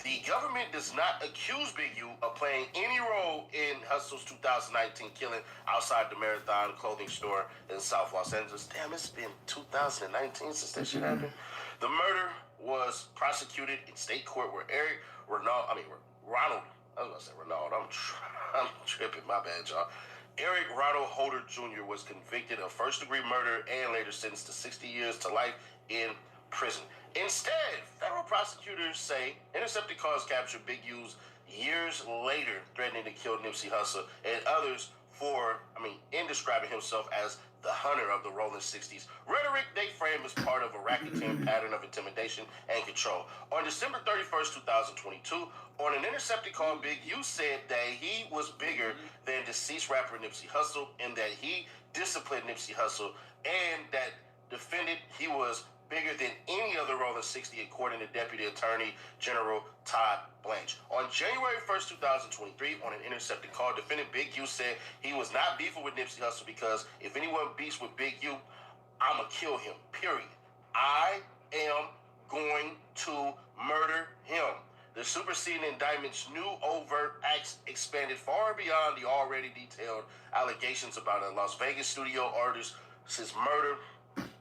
the government does not accuse Big U of playing any role in Hussle's 2019 killing outside the Marathon clothing store in South Los Angeles. Damn, it's been 2019 since that shit happened. The murder was prosecuted in state court where Ronald, I was going to say Ronald, I'm tripping, my bad, y'all. Eric Ronald Holder Jr. was convicted of first-degree murder and later sentenced to 60 years to life in prison. Instead, federal prosecutors say intercepted calls captured Big U's years later threatening to kill Nipsey Hussle and others in describing himself as the hunter of the Rolling 60s. Rhetoric they frame as part of a racketeering pattern of intimidation and control. On December 31st, 2022, on an intercepted call, Big U said that he was bigger than deceased rapper Nipsey Hussle and that he disciplined Nipsey Hussle and that defended he was bigger than any other Rolling 60, according to Deputy Attorney General Todd Blanche. On January 1st, 2023, on an intercepted call, defendant Big U said he was not beefing with Nipsey Hussle because if anyone beefs with Big U, I'ma kill him, period. I am going to murder him. The superseding indictment's new overt acts expanded far beyond the already detailed allegations about a Las Vegas studio artist's murder,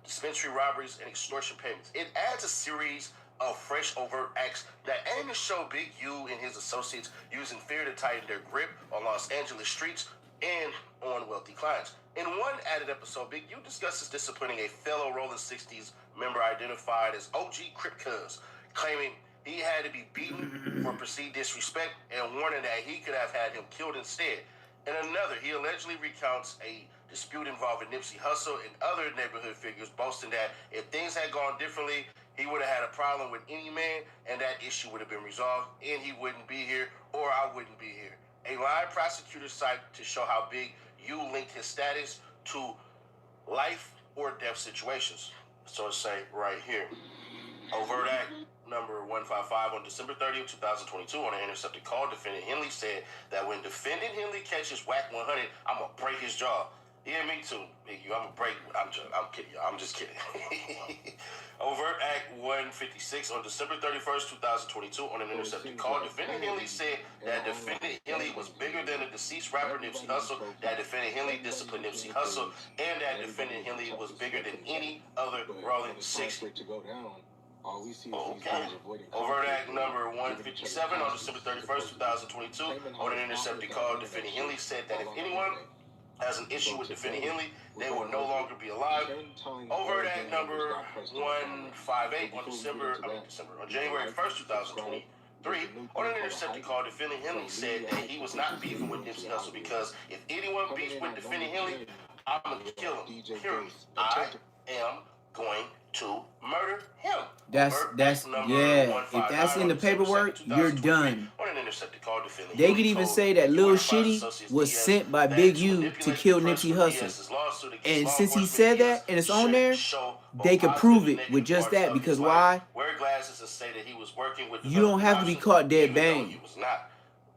dispensary robberies, and extortion payments. It adds a series of fresh overt acts that aim to show Big U and his associates using fear to tighten their grip on Los Angeles streets and on wealthy clients. In one added episode, Big U discusses disciplining a fellow Rolling 60s member identified as OG Crip Cuz, claiming he had to be beaten for perceived disrespect and warning that he could have had him killed instead. In another, he allegedly recounts a dispute involving Nipsey Hussle and other neighborhood figures, boasting that if things had gone differently, he would have had a problem with any man and that issue would have been resolved and he wouldn't be here or I wouldn't be here. A line prosecutor cited to show how Big U linked his status to life or death situations. So it's say right here. Overt act number 155 on December 30th, 2022 on an intercepted call, defendant Henley said that when defendant Henley catches whack 100, I'm going to break his jaw. Yeah, me too, Big U. I'm going to break. I'm kidding, y'all. I'm just kidding. Overt act 156 on December 31st, 2022 on an intercepted call, defendant Henley said that defendant Henley was bigger than the deceased rapper Nipsey Hussle, that defendant Henley disciplined Nipsey Hussle, and that defendant Henley was bigger than any other Rolling 60. Okay. Overt act number 157 on December 31st, 2022 on an intercepted call, defendant Henley said that if anyone has an issue with defendant Henley, they will no longer be alive. Overt act number 158 on January 1st, 2023, on an intercepted call, defendant Henley said that he was not beefing with Nipsey Hussle because if anyone beefs with defendant Henley, I'm going to kill him. Period. I am going to murder him. That's yeah. If that's in the paperwork, you're done. They could even say that Lil Shitty was sent by Big U to kill Nipsey Hussle. And since he said that and it's on there, they could prove it with just that. Because why? You don't have to be caught dead bang.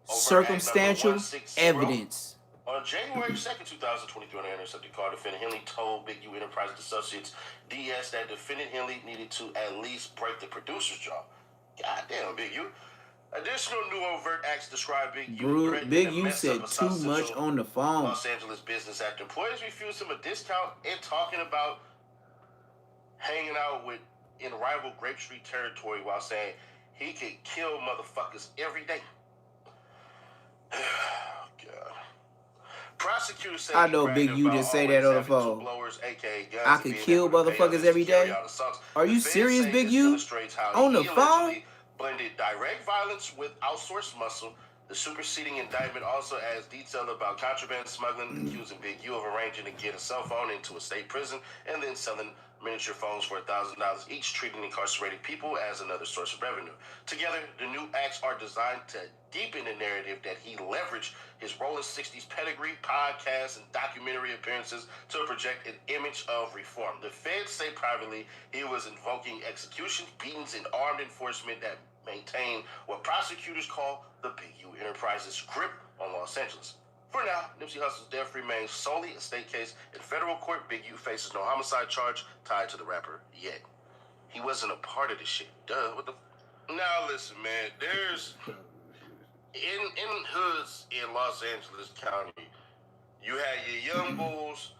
Circumstantial evidence. On January 2nd, 2023, on an intercepted call, defendant Henley told Big U Enterprises Associates DS that defendant Henley needed to at least break the producer's jaw. Goddamn, Big U. Additional new overt acts describe Big U. Big U said too much on the phone. Los Angeles business after employees refused him a discount and talking about hanging out with in rival Grape Street territory while saying he could kill motherfuckers every day. God. Prosecutors say I know Big U didn't say that on the phone. I could kill motherfuckers every day. Are you serious, Big U? On the phone? Blended direct violence with outsourced muscle. The superseding indictment also adds detail about contraband smuggling, accusing Big U of arranging to get a cell phone into a state prison and then selling miniature phones for $1,000 each, treating incarcerated people as another source of revenue. Together, the new acts are designed to deepen the narrative that he leveraged his Rolling 60s pedigree, podcasts, and documentary appearances to project an image of reform. The feds say privately he was invoking executions, beatings, and armed enforcement that maintain what prosecutors call the Big U Enterprises grip on Los Angeles. For now, Nipsey Hussle's death remains solely a state case. In federal court, Big U faces no homicide charge tied to the rapper yet. He wasn't a part of this shit. Duh. What the? Now listen, man. There's in hoods in Los Angeles County, you had your young bulls.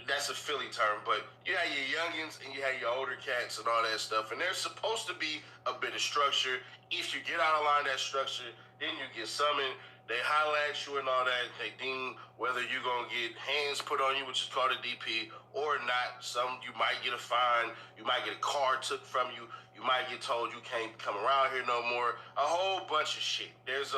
That's a Philly term, but you had your youngins and you had your older cats and all that stuff. And there's supposed to be a bit of structure. If you get out of line that structure, then you get summoned. They holler at you and all that. They deem whether you're going to get hands put on you, which is called a DP, or not. You might get a fine. You might get a car took from you. You might get told you can't come around here no more. A whole bunch of shit. There's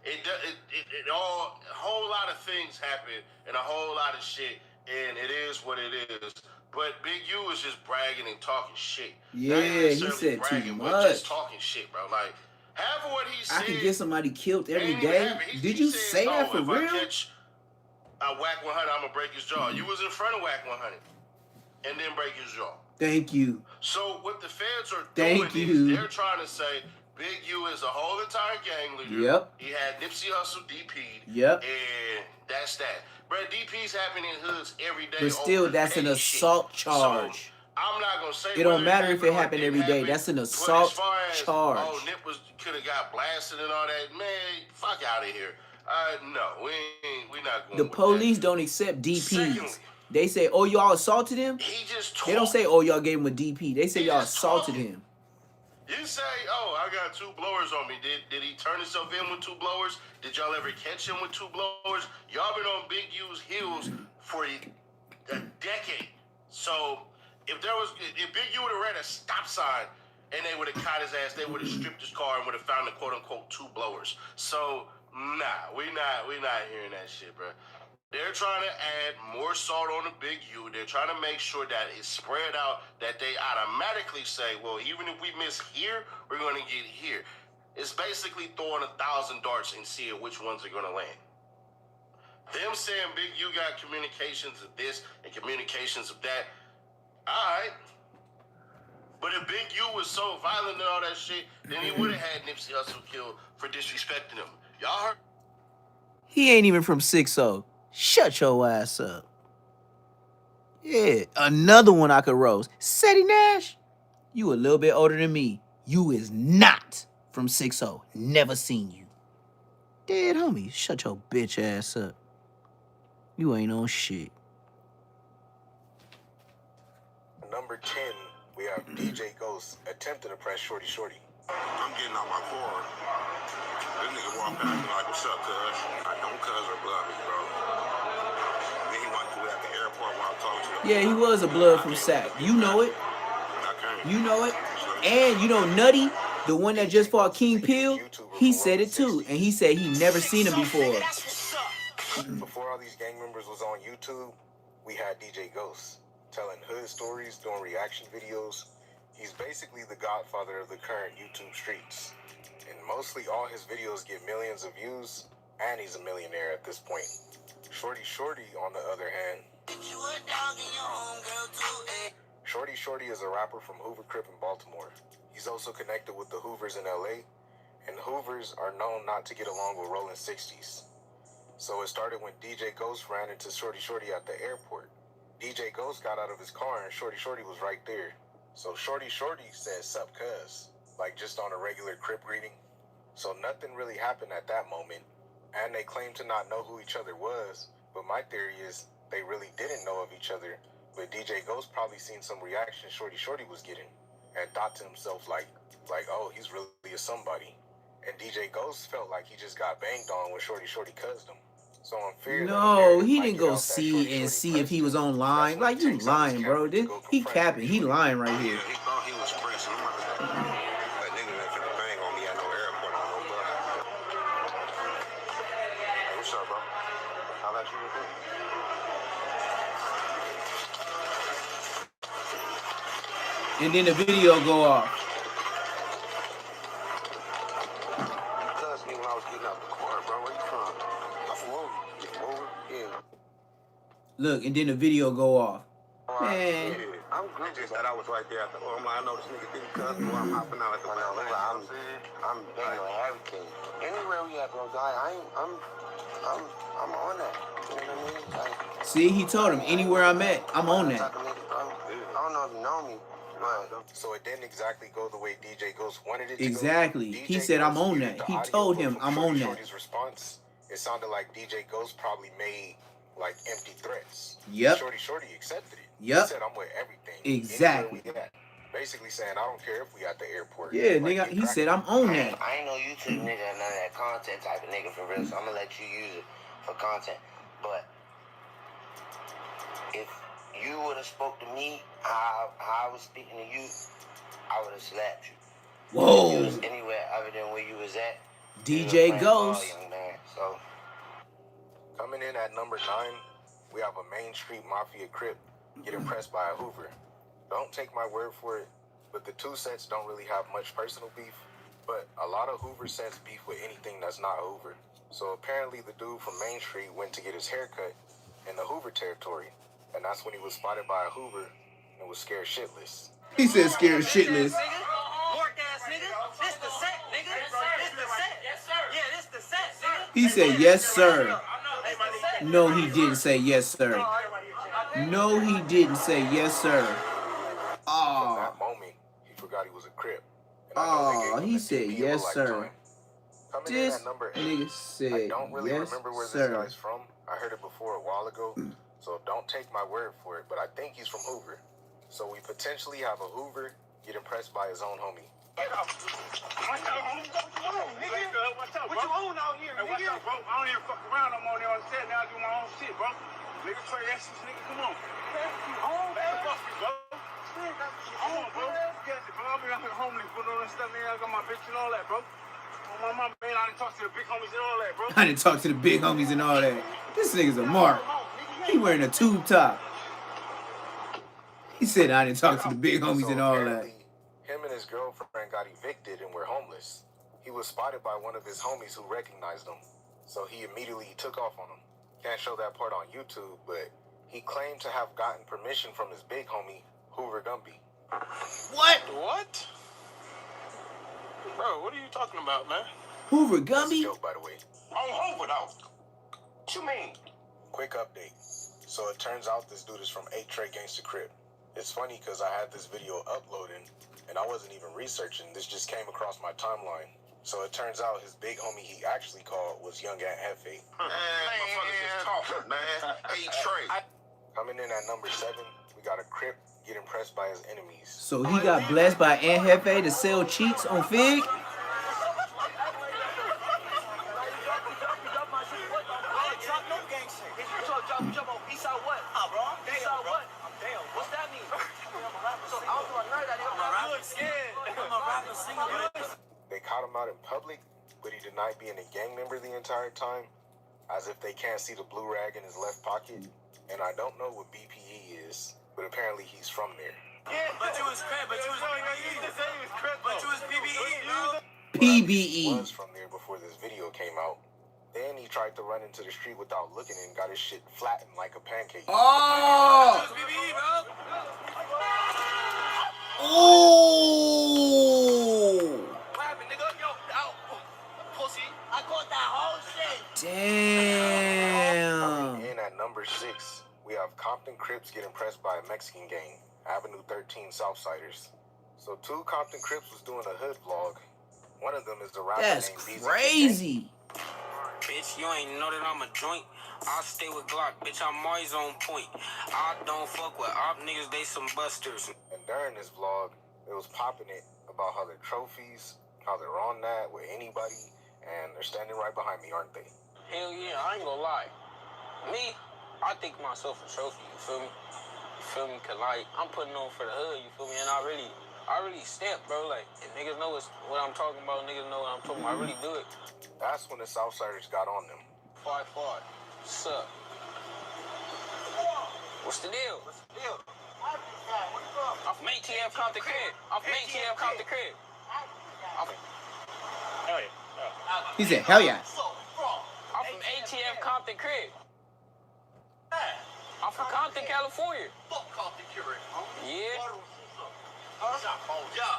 It all, a whole lot of things happen and a whole lot of shit, and it is what it is. But Big U is just bragging and talking shit. Yeah, he said too but just much. talking shit, bro. Like, half of what he I said, could get somebody killed every ain't even day. happened. Did He you says, say that for if real? I catch a whack 100, I'm gonna break his jaw. You was in front of whack 100, and then break his jaw. Thank you. So what the feds are Thank doing you. is they're trying to say Big U is a whole entire gang leader. Yep. He had Nipsey Hussle DP'd. Yep. And that's that. Bro, DP's happening in hoods every day. But still, over that's an petty assault shit. charge. So, I'm not gonna say It don't whether matter if it happened or happened didn't every day. happen, That's an but as assault far as, charge. Oh, Nip could have got blasted and all that. Man, fuck out of here. No, we not going. The with police that. don't accept DPs. Secondly, They say, "Oh, y'all assaulted him." he just They don't say, "Oh, y'all gave him a DP." They say, He "Y'all just assaulted talking. him." You say, oh, I got 2 blowers on me. Did he turn himself in with 2 blowers? Did y'all ever catch him with 2 blowers? Y'all been on Big U's heels for a decade. So if Big U would have read a stop sign and they would have caught his ass, they would have stripped his car and would have found the quote unquote 2 blowers. So nah, we not hearing that shit, bro. They're trying to add more salt on the Big U. They're trying to make sure that it's spread out, that they automatically say, well, even if we miss here, we're going to get here. It's basically throwing 1,000 darts and seeing which ones are going to land. Them saying Big U got communications of this and communications of that, all right. But if Big U was so violent and all that shit, then he would have had Nipsey Hussle killed for disrespecting him. Y'all heard? He ain't even from 6-0. Shut your ass up. Yeah, another one I could roast. Seti Nash, you a little bit older than me. You is not from 6-0. Never seen you. Dead homie, shut your bitch ass up. You ain't on shit. Number 10, we have DJ Ghost attempting to press Shorty Shorty. I'm getting out my car. This nigga walked past me like, what's up, cuz? I don't cuz or blood me, bro. Then he wanted to do it at the airport while I talked to him. Yeah, he was a blood from Sac. You know it. You know it. And you know Nutty, the one that just fought King Pill, he said it too. And he said he never seen him before. Before all these gang members was on YouTube, we had DJ Ghost telling hood stories, doing reaction videos. He's basically the godfather of the current YouTube streets. And mostly all his videos get millions of views, and he's a millionaire at this point. Shorty Shorty, on the other hand, Shorty Shorty is a rapper from Hoover Crip in Baltimore. He's also connected with the Hoovers in LA, and Hoovers are known not to get along with Rolling 60s. So it started when DJ Ghost ran into Shorty Shorty at the airport. DJ Ghost got out of his car and Shorty Shorty was right there. So Shorty Shorty said, "Sup, cuz," like just on a regular Crip greeting. So nothing really happened at that moment, and they claim to not know who each other was, but my theory is they really didn't know of each other, but DJ Ghost probably seen some reaction Shorty Shorty was getting and thought to himself like, oh, he's really a somebody. And DJ Ghost felt like he just got banged on when Shorty Shorty cussed him. So I'm fearing No, he didn't go see if he was online. Like, you lying, bro. He capping. He lying right here. He thought he was pressing. I'm like, that nigga that finna bang on me at no airport on no bus. Hey, what's up, bro? How about you real quick? And then the video go off. You cussed me when I was getting out the car, bro. Where you from? I'm from Over. Over? Yeah. Look, and then the video go off. Man. Yeah. I'm good. Just that I was right there at the door. I'm like, I know this nigga didn't cuss me while I'm hopping out at the back. I'm banging on everything. Anywhere we at, bro, guy, I'm on that. You know what I mean? Like, See, he told him, anywhere I'm at, I'm on that. I don't know if you know me. So it didn't exactly go the way DJ Ghost wanted it to Exactly. go. He said, I'm on that. He told him, I'm on that. Shorty's response, it sounded like DJ Ghost probably made like empty threats. Yep. Shorty accepted it. Yep. He said, I'm with everything. Exactly. Anywhere we at. Basically saying, I don't care if we at the airport. Yeah, like, nigga, he said, I'm on that. I ain't no YouTube nigga or none of that content type of nigga for real, so I'm gonna let you use it for content. But if you would have spoke to me how I was speaking to you, I would have slapped you. Whoa. If you was anywhere other than where you was at, DJ Ghost. young man. go. Coming in at number 9, we have a Main Street Mafia Crip get impressed by a Hoover. Don't take my word for it, but the two sets don't really have much personal beef, but a lot of Hoover sets beef with anything that's not Hoover. So apparently the dude from Main Street went to get his hair cut in the Hoover territory, and that's when he was spotted by a Hoover and was scared shitless. He said scared shitless. He said yes, sir. No, he didn't say yes, sir. No, he didn't say yes, sir. From that moment, he forgot he was a Crip. Oh, he said yes, sir. This nigga I said don't really yes, remember where this sir. guy's from. I heard it before a while ago, so don't take my word for it, but I think he's from Hoover. So we potentially have a Hoover get impressed by his own homie. What you own out here, nigga? Watch out, bro. I don't even fuck around no more on the set. Now I do my own shit, bro. Nigga, play that shit, nigga. Come on. Back the fuck you, bro. Come on, bro. Get it, bro. I'll be out here homeless, putting all that stuff, nigga. I got my bitch and all that, bro. Oh, my mama, man, I didn't talk to the big homies and all that, bro. I didn't talk to the big homies and all that. This nigga's a mark. He wearing a tube top. He said I didn't talk to the big homies and all that. Him and his girlfriend got evicted and were homeless. He was spotted by one of his homies who recognized him, so he immediately took off on him. Can't show that part on YouTube, but he claimed to have gotten permission from his big homie, Hoover Gumby. What? What? Bro, what are you talking about, man? Hoover That's a Gumby? joke, by the way. On Hoover, though. What you mean? Quick update. So it turns out this dude is from 8 Trey Gangsta Crip. It's funny because I had this video uploading, and I wasn't even researching. This just came across my timeline. So it turns out his big homie he actually called was Young Aunt Hefe. Man, motherfuckers just talking, man. Hey, Trey. Coming in at number 7, we got a Crip get impressed by his enemies. So he got blessed by Aunt Hefe to sell cheeks on Fig? They caught him out in public, but he denied being a gang member the entire time, as if they can't see the blue rag in his left pocket. And I don't know what BPE is, but apparently he's from there. Yeah, but you was crap, but you was PBE, PBE. He was from there before this video came out. Then he tried to run into the street without looking and got his shit flattened like a pancake. Oh! PBE, bro. Oh! What happened, nigga? Yo, out. Pussy. I caught that whole shit. Damn. Coming in at number 6, we have Compton Crips get impressed by a Mexican gang, Avenue 13 Southsiders. So 2 Compton Crips was doing a hood vlog. One of them is the rapper That's named BZ. crazy. Bitch, you ain't know that I'm a joint. I stay with Glock, bitch, I'm always on point. I don't fuck with op niggas, they some busters. And during this vlog, it was popping it about how their trophies, how they're on that with anybody, and they're standing right behind me, aren't they? Hell yeah, I ain't gonna lie. Me, I think myself a trophy, you feel me? You feel me? Cause like, I'm putting on for the hood, you feel me? And I really stamp, bro. Like, if niggas know what I'm talking about, niggas know what I'm talking about. I really do it. That's when the Southsiders got on them. 5-5. What's up? What's the deal? I'm from ATF Compton Crib. Hell yeah. He said, hell yeah. I'm from ATF Compton Crib. I'm from Compton, California. Fuck Compton Crib. Yeah. Yeah.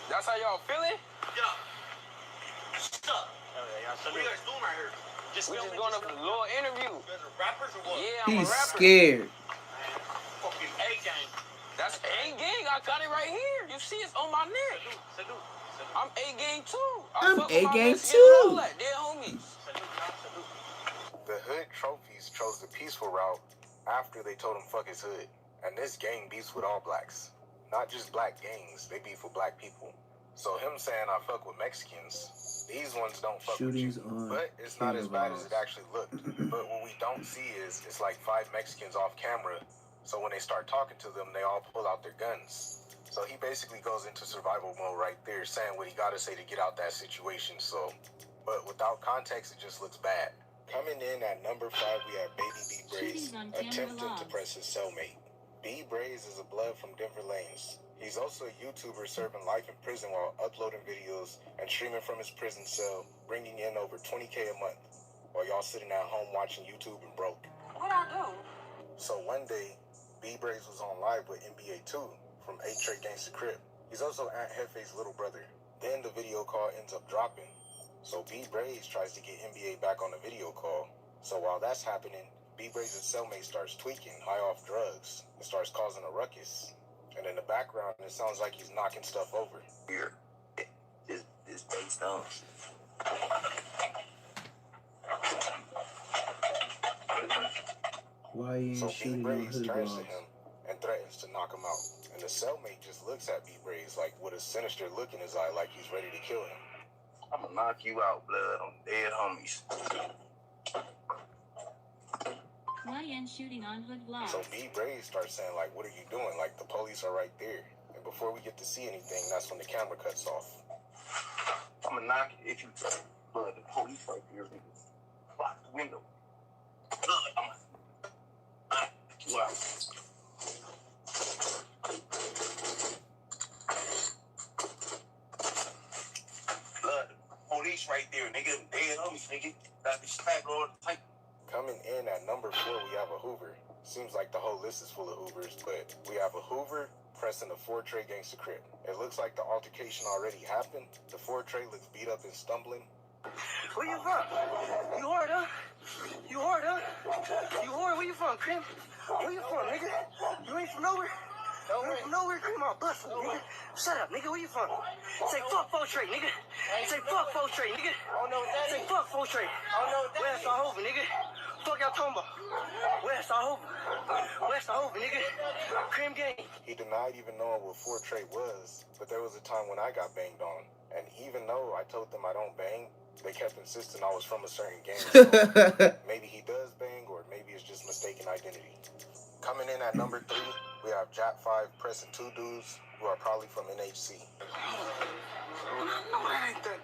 That's how y'all feeling? Yeah. Stop. What are you guys doing right here? We just going up for a little interview. You guys are rappers or what? Yeah, I'm He's a rapper. scared. Fucking A-gang. That's A-Gang. I got it right here. You see it's on my neck. Salute. I'm A-Gang too. I'm fuck with my A-Gang Mexicans and all too. that. They're homies. The hood trophies chose the peaceful route after they told him fuck his hood. And this gang beefs with all blacks. Not just black gangs, they beef with black people. So him saying I fuck with Mexicans, these ones don't fuck Shootings with you. on But it's not as bad as it Boulevard. actually looked. But what we don't see is it's like 5 Mexicans off camera. So when they start talking to them, they all pull out their guns. So he basically goes into survival mode right there, saying what he gotta say to get out that situation. So But without context, it just looks bad. Coming in at number 5, we have Baby B Braze attempting to press his cellmate. B Braze is a blood from Denver Lanes. He's also a YouTuber serving life in prison while uploading videos and streaming from his prison cell, bringing in over 20K a month, while y'all sitting at home watching YouTube and broke. What'd I do? So one day, B Braze was on live with NBA2 from 8 Trey Gangsta Crib. He's also Aunt Hefe's little brother. Then the video call ends up dropping. So B Braze tries to get NBA back on the video call. So while that's happening, B Braze's cellmate starts tweaking, high off drugs, and starts causing a ruckus. And in the background, it sounds like he's knocking stuff over. Here, it's based on. Why you So ain't B shooting on Braze hood turns to dogs? him and threatens to knock him out. And the cellmate just looks at B Braze like with a sinister look in his eye, like he's ready to kill him. I'm gonna knock you out, blood, on dead homies. YN shooting on hood vlogs. So B Braze starts saying, like, what are you doing? Like, the police are right there. And before we get to see anything, that's when the camera cuts off. I'm gonna knock it if you blood, the police right there, nigga. Block the window. Blood, I'm gonna knock you out. Blood, the police right there, nigga. Dead homies, nigga. Got the strap on tight. Coming in at number 4, we have a Hoover. Seems like the whole list is full of Hoovers, but we have a Hoover pressing the 4 Trey Gangsta Crib. It looks like the altercation already happened. The 4 Trey looks beat up and stumbling. Where you from? You hard, huh? You hard, huh? You hard? Where you from, Crim? Where you from, nigga? You ain't from nowhere? You ain't from nowhere? Come on, bust me, nigga. Shut up, nigga. Where you from? Say fuck 4 Trey, nigga. Say fuck 4 Trey, nigga. Say fuck 4 Trey. Where's our Hoover, nigga? Fuck y'all talking about? Where's our Hoover? Where's our Hoover, nigga? Crim gang. He denied even knowing what 4 Trey was, but there was a time when I got banged on. And even though I told them I don't bang, they kept insisting I was from a certain gang. So maybe he does bang, or maybe it's just mistaken identity. Coming in at number 3, we have Jat 5 pressing 2 dudes who are probably from NHC. No, that ain't that.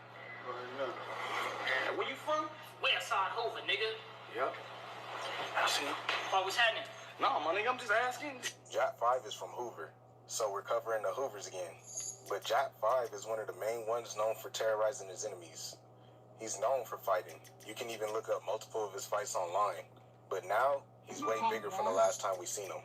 Where you from? Westside Hoover, nigga. Yep. I see him. What was happening? No, my nigga, I'm just asking. Jat 5 is from Hoover, so we're covering the Hoovers again. But Jat 5 is one of the main ones known for terrorizing his enemies. He's known for fighting. You can even look up multiple of his fights online. But now, he's way bigger from the last time we seen him.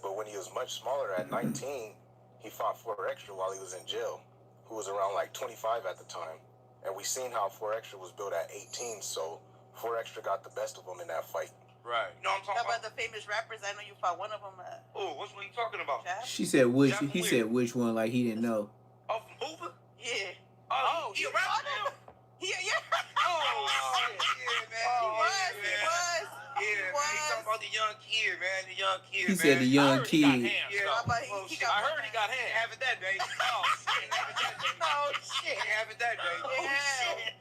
But when he was much smaller at 19, he fought 4 Extra while he was in jail, who was around like 25 at the time. And we seen how 4 Extra was built at 18, so 4 Extra got the best of him in that fight. Right. You know what I'm talking about? The famous rappers, I know you fought one of them. Oh, what's what you talking about? She said which. He said which one, like he didn't know. Oh, from Hoover? Yeah. Oh, he a rapper now? Yeah. Oh, shit, yeah, man. He was. Yeah, man. He talking about the young kid, man. The young kid, He man. said the young kid. Yeah, I heard he got hands. Have it that day. Oh, shit. Have it that day. Oh, shit. Have it that day. Oh,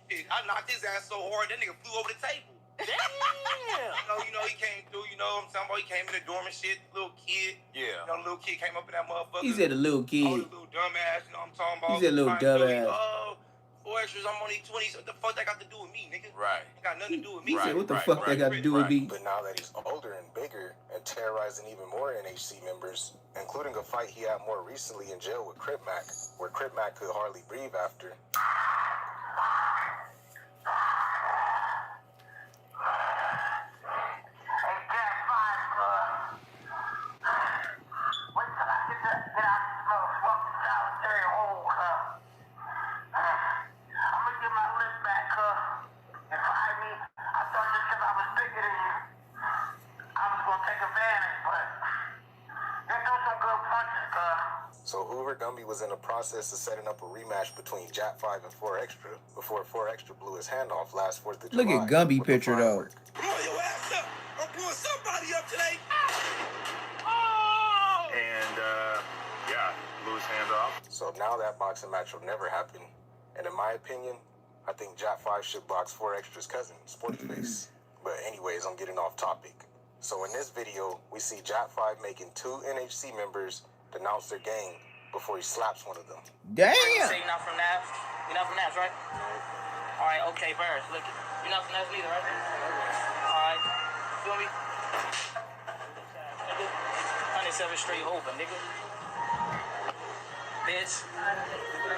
shit. I knocked his ass so hard, that nigga flew over the table. Damn. You know, he came through, you know what I'm talking about? He came in the dorm and shit, little kid. Yeah. You know, the little kid came up in that motherfucker. He said a little Oh, kid. the little dumbass, you know what I'm talking about? He said little dumbass. Oh, 4 Extras, I'm only 20s. What the fuck that got to do with me, nigga? Right. It got nothing to do with me. He said, what the fuck that got to do with me? But now that he's older and bigger and terrorizing even more NHC members, including a fight he had more recently in jail with Crip Mac, where Crip Mac could hardly breathe after. So Hoover Gumby was in the process of setting up a rematch between Jat 5 and 4 Extra before 4 Extra blew his hand off last 4th of July. Look at Gumby picture though. Blow your ass up. I'm blowing somebody up today. And, yeah, blew his hand off. So now that boxing match will never happen. And in my opinion, I think Jat 5 should box 4 Extra's cousin, Sporty Face. But anyways, I'm getting off topic. So in this video, we see Jat 5 making 2 NHC members denounce their gang before he slaps one of them. Damn! You say you're not from Navs? You're not from Navs, right? Alright, okay, Burns, look. You're not finesse neither, right? Alright. Feel me? Nigga. 107 straight over, nigga. Bitch.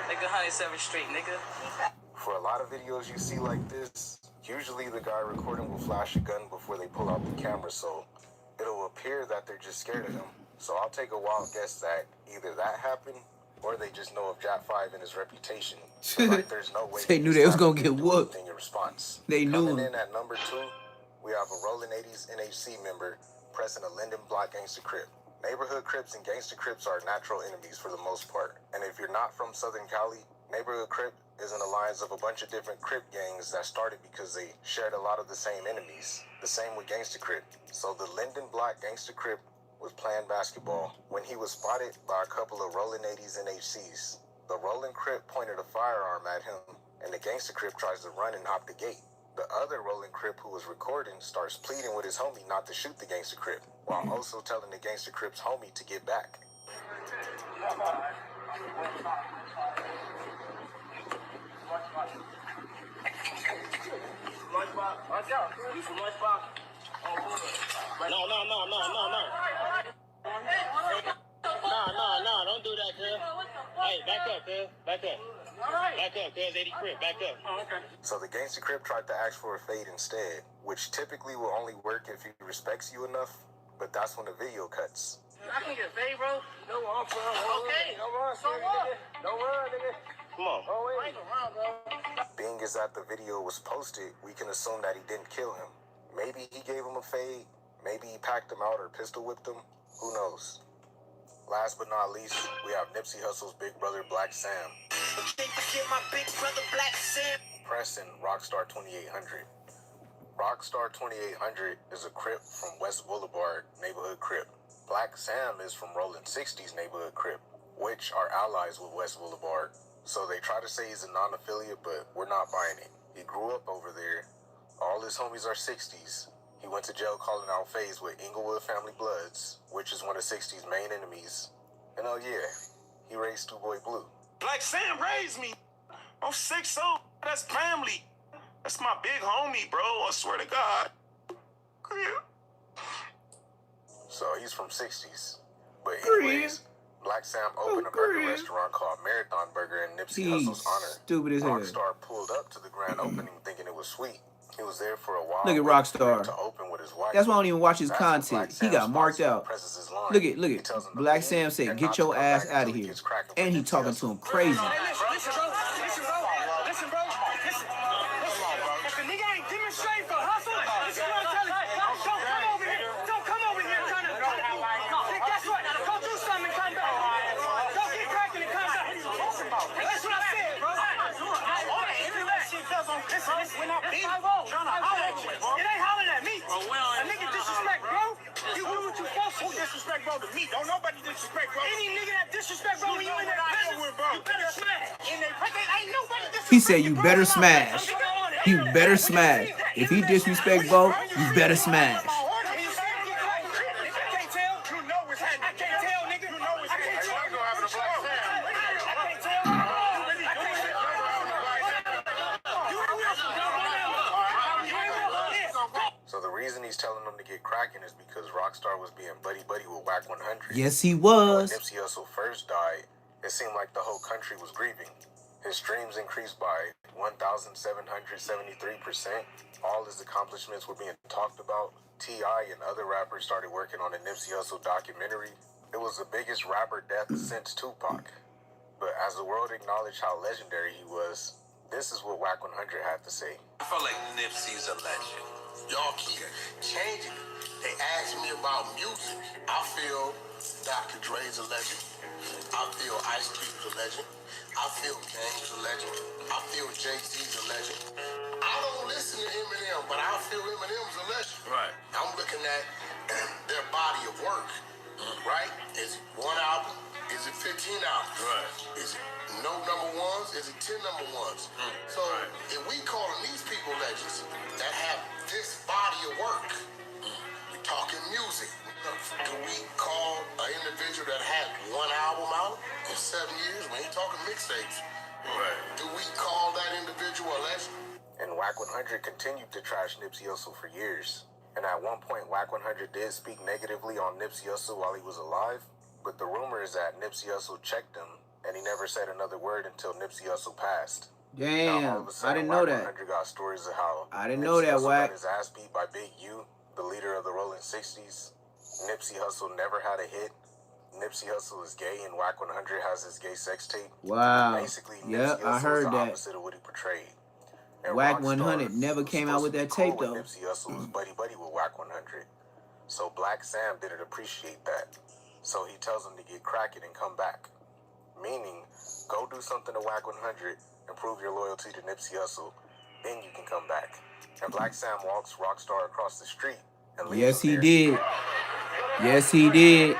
Nigga, 107 straight, nigga. For a lot of videos you see like this, usually the guy recording will flash a gun before they pull out the camera, so it'll appear that they're just scared of him. So I'll take a wild guess that either that happened or they just know of Jat 5 and his reputation. So like there's no way They knew they was gonna get whooped. in response. They knew Coming him. in at number 2, we have a Rolling 80s NHC member pressing a Linden Block Gangster Crip. Neighborhood Crips and Gangster Crips are natural enemies for the most part. And if you're not from Southern Cali, Neighborhood Crip is an alliance of a bunch of different Crip gangs that started because they shared a lot of the same enemies. The same with Gangster Crip. So the Linden Block Gangster Crip was playing basketball when he was spotted by a couple of Rolling 80s NHCs. The Rolling Crip pointed a firearm at him, and the Gangster Crip tries to run and hop the gate. The other Rolling Crip who was recording starts pleading with his homie not to shoot the Gangster Crip, while also telling the Gangster Crip's homie to get back. No, don't do that, cuz. Hey, back up, cuz. Back up. Back up, cuz. 80 Crip, back up. Oh, okay. So the Gangster Crip tried to ask for a fade instead, which typically will only work if he respects you enough, but that's when the video cuts. I can get a fade, bro. No, I'm from. Okay. Don't run, so what? Don't run, nigga. Come on. Oh, wait. Being as that the video was posted, we can assume that he didn't kill him. Maybe he gave him a fade, maybe he packed him out or pistol whipped him, who knows. Last but not least, we have Nipsey Hussle's big brother Black Sam. My big brother Black Sam. Pressing Rockstar 2800. Rockstar 2800 is a Crip from West Boulevard neighborhood Crip. Black Sam is from Rolling 60s neighborhood Crip, which are allies with West Boulevard. So they try to say he's a non-affiliate, but we're not buying it. He grew up over there. All his homies are 60s. He went to jail calling out FaZe with Inglewood Family Bloods, which is one of 60's main enemies. And oh yeah, he raised Two-Boy Blue. Black Sam raised me. I'm 6'0". That's family. That's my big homie, bro. I swear to God. Yeah. So he's from 60s. But anyways, Black Sam opened a burger restaurant called Marathon Burger in Nipsey Hussle's honor. Stupid as hell. Rockstar pulled up to the grand opening thinking it was sweet. He was there for a while. Look at Rockstar. To open with his wife. That's why I don't even watch his content. He got marked out. Look at Black Sam said, "Get your ass out of here," and he talking to him crazy. Listen, bro. If the nigga ain't demonstrating for hustle, this is what I'm telling you. Don't come over here trying to. Guess what? Go do something and come back. Don't get cracking and come back. That's what I said, bro. Listen, we're not beating. Trying to holler at you. It ain't hollering at me. A nigga disrespect, bro. You do what you supposed to. Who disrespect, bro, to me? Don't nobody disrespect, bro. Any nigga that disrespect, bro, when you in that business, you better smash. Ain't nobody disrespect. He said, "You better smash. You better smash. If he disrespect, bro, you better smash." So the reason he's telling them to get cracking is because Rockstar was being buddy-buddy with Wack 100. Yes, he was. When Nipsey Hussle first died, it seemed like the whole country was grieving. His streams increased by 1,773%. All his accomplishments were being talked about. T.I. and other rappers started working on a Nipsey Hussle documentary. It was the biggest rapper death since Tupac. But as the world acknowledged how legendary he was, this is what Wack 100 had to say. I feel like Nipsey's a legend. Y'all keep changing it. They ask me about music. I feel Dr. Dre's a legend. I feel Ice Cube's a legend. I feel Game's a legend. I feel Jay-Z's a legend. I don't listen to Eminem, but I feel Eminem's a legend. Right. I'm looking at their body of work. Right? Is it one album? Is it 15 albums? Right. Is it no number ones? Is it 10 number ones? So if we calling these people legends that have this body of work, we talking music. Do we call an individual that had one album out in 7 years? We ain't talking mixtapes. Right. Do we call that individual a legend? Whack 100 continued to trash Nipsey Hussle for years. And at one point, Whack 100 did speak negatively on Nipsey Hussle while he was alive, but the rumor is that Nipsey Hussle checked him, and he never said another word until Nipsey Hussle passed. Damn, now, all of a sudden, I didn't know Whack that. 100 got stories of how I didn't Nipsey know that, Hussle Whack. got his ass beat by Big U, the leader of the Rolling 60s. Nipsey Hussle never had a hit. Nipsey Hussle is gay, and Whack 100 has his gay sex tape. Wow. Basically, Yep, Nipsey I Hussle is heard the that. opposite of what he portrayed. And Whack Rockstar, 100 never who's came out supposed with to be that cool tape, with though. Nipsey Hussle was buddy-buddy with Whack 100. So Black Sam didn't appreciate that. So he tells him to get cracking and come back. Meaning, go do something to Whack 100 and prove your loyalty to Nipsey Hussle. Then you can come back. And Black Sam walks Rockstar across the street and leaves Yes, him he there. did. Yes, he did.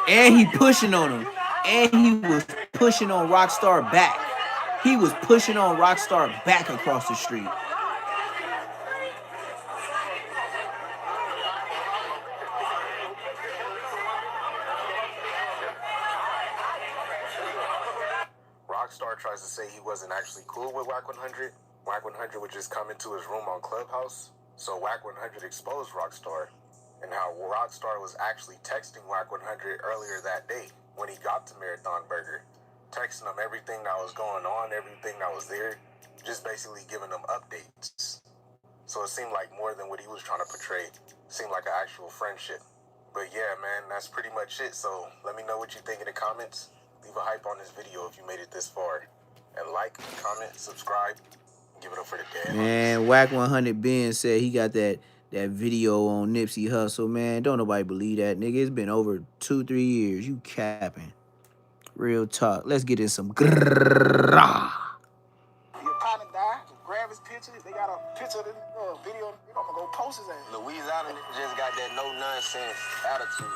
And he pushing on him. And he was pushing on Rockstar back. He was pushing on Rockstar back across the street. Rockstar tries to say he wasn't actually cool with Whack 100. Whack 100 would just come into his room on Clubhouse. So Whack 100 exposed Rockstar, and how Rockstar was actually texting Whack 100 earlier that day when he got to Marathon Burger, texting him everything that was going on, everything that was there, just basically giving him updates. So it seemed like more than what he was trying to portray. It seemed like an actual friendship. But yeah, man, that's pretty much it. So let me know what you think in the comments. Leave a hype on this video if you made it this far. And like, comment, subscribe, and give it up for the dead. Man, Whack 100 Ben said he got that video on Nipsey Hussle, man. Don't nobody believe that, nigga. It's been over 2-3 years. You capping. Real talk. Let's get in some grrrrrah. Your partner died, grab his picture. They got a picture of the video. I'm gonna go post his ass. Louisiana just got that no nonsense attitude.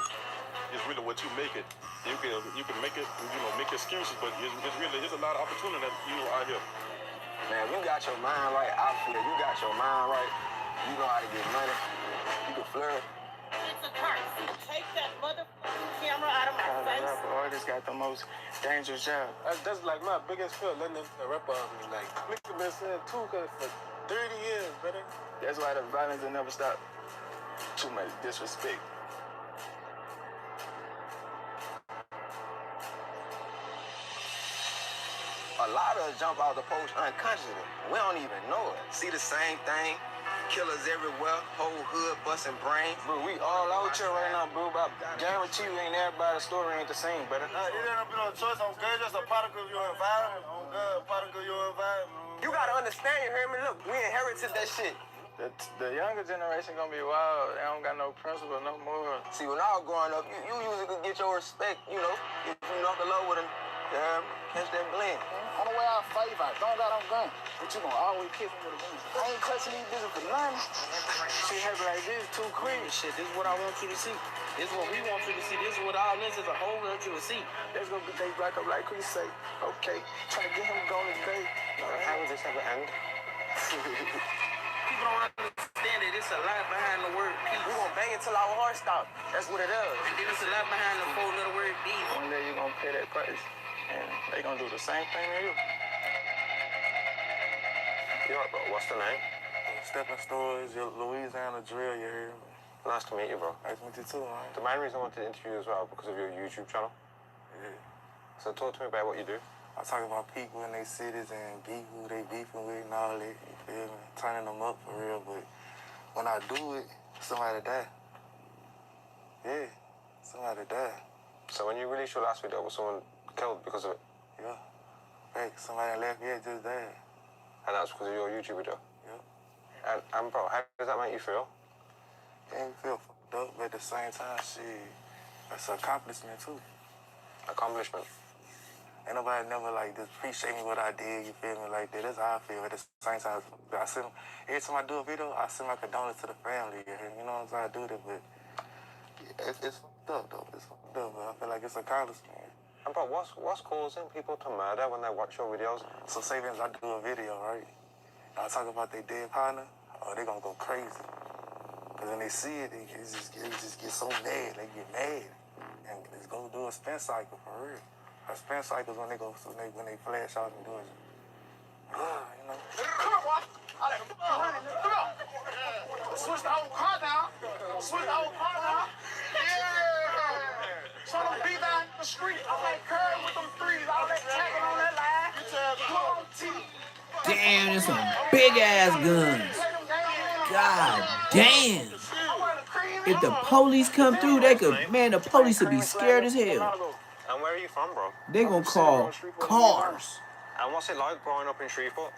It's really what you make it. You can make it, make excuses, but it's a lot of opportunity that out here. Man, you got your mind right out here. You got your mind right. You know how to get money. You can flirt. It's a curse. Take that motherfucking camera out of my face. Rapper artist got the most dangerous job. That's like my biggest fear, letting the rapper on me. Like, nigga been saying too good for 30 years, brother. That's why the violence will never stop. Too much disrespect. A lot of us jump out the post unconsciously. We don't even know it. See the same thing. Killers everywhere. Whole hood busting brains. Bro, we all out here right now, bro. I guarantee you ain't everybody's story ain't the same, brother. It ain't no choice. I'm good. Just a particle of your environment. I'm good. A particle of your environment. You gotta understand, you hear me? Look, we inherited that shit. The younger generation gonna be wild. They don't got no principle, no more. See, when I was growing up, you usually could get your respect, if you knock the low with them, catch that blend. On the way I fight, if I don't got no gun, but you gonna always kiss me with a gun. I ain't touching these bitches for nothing. Shit happen like this, too quick. Shit, this is what I want you to see. This is what we want you to see. This is what all this is a whole lot you to see. Let's go get they black up like Chris say. Okay, try to get him going today. How does this ever end? People don't understand it. It's a lot behind the word peace. We gonna bang it till our heart stop. That's what it is. It's a lot behind the whole little word beef. One day you're gonna pay that price, and they gonna do the same thing to you. You alright, bro? What's the name? Stepping Stories, Louisiana drill, you hear me? Nice to meet you, bro. Nice to meet you too, man. The main reason I wanted to interview you as well because of your YouTube channel. Yeah. So talk to me about what you do. I talk about people in their cities and beef who they beefing with and all that, you feel me? Turning them up for real, but when I do it, somebody die. Yeah, somebody die. So when you released your last video, was someone killed because of it? Yeah. Hey, somebody left here just died. And that's because of your YouTube video? Yeah. And bro, how does that make you feel? It ain't feel fucked up, but at the same time, shit, that's an accomplishment too. Accomplishment? Ain't nobody never just appreciate me what I did, you feel me, like that. That's how I feel. At the same time, every time I do a video, I send my condolences to the family, you know what I'm saying? I do that, but it's fucked up though. It's fucked up, but I feel like it's an accomplishment. And bro, what's causing people to murder when they watch your videos? So say if I do a video, right? I talk about their dead partner, they gonna go crazy. Cause when they see it, they just get so mad, they get mad. And it's gonna do a spin cycle for real. I spin cycles when they flash out and do it. You know. Come on, boy. I let him run. Come on. Switch the whole car now. Switch the whole car now. Yeah. So them beat down in the street. I'm like Curry with them threes. All that tagging on that line. Put on T. Damn, there's some big ass guns. God damn. If the police come through, they could, man, the police would be scared as hell. And where are you from, bro? They gonna call cars. And what's it like growing up in Shreveport?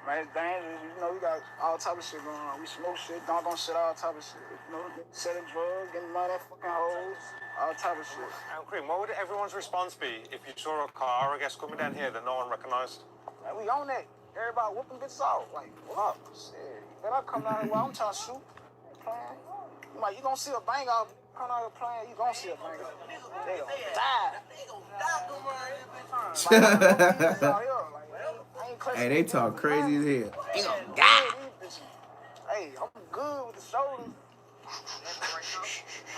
Man, it's dangerous. You know, we got all type of shit going on. We smoke shit, dunk on shit, all type of shit. You know, selling drugs, getting money, fucking hoes, all type of shit. And Cream, what would everyone's response be if you saw a car, I guess, coming down here that no one recognised? Man, we on that. Everybody whooping bitches off. Like, what up? Shit. Then I come down here while I'm trying to shoot. Playing. Like, you gonna see a bang out. Come out here playing, you gonna see a bang out. They gonna die. Hey, they talk crazy as hell. He gonna die. Hey, I'm good with the shoulders.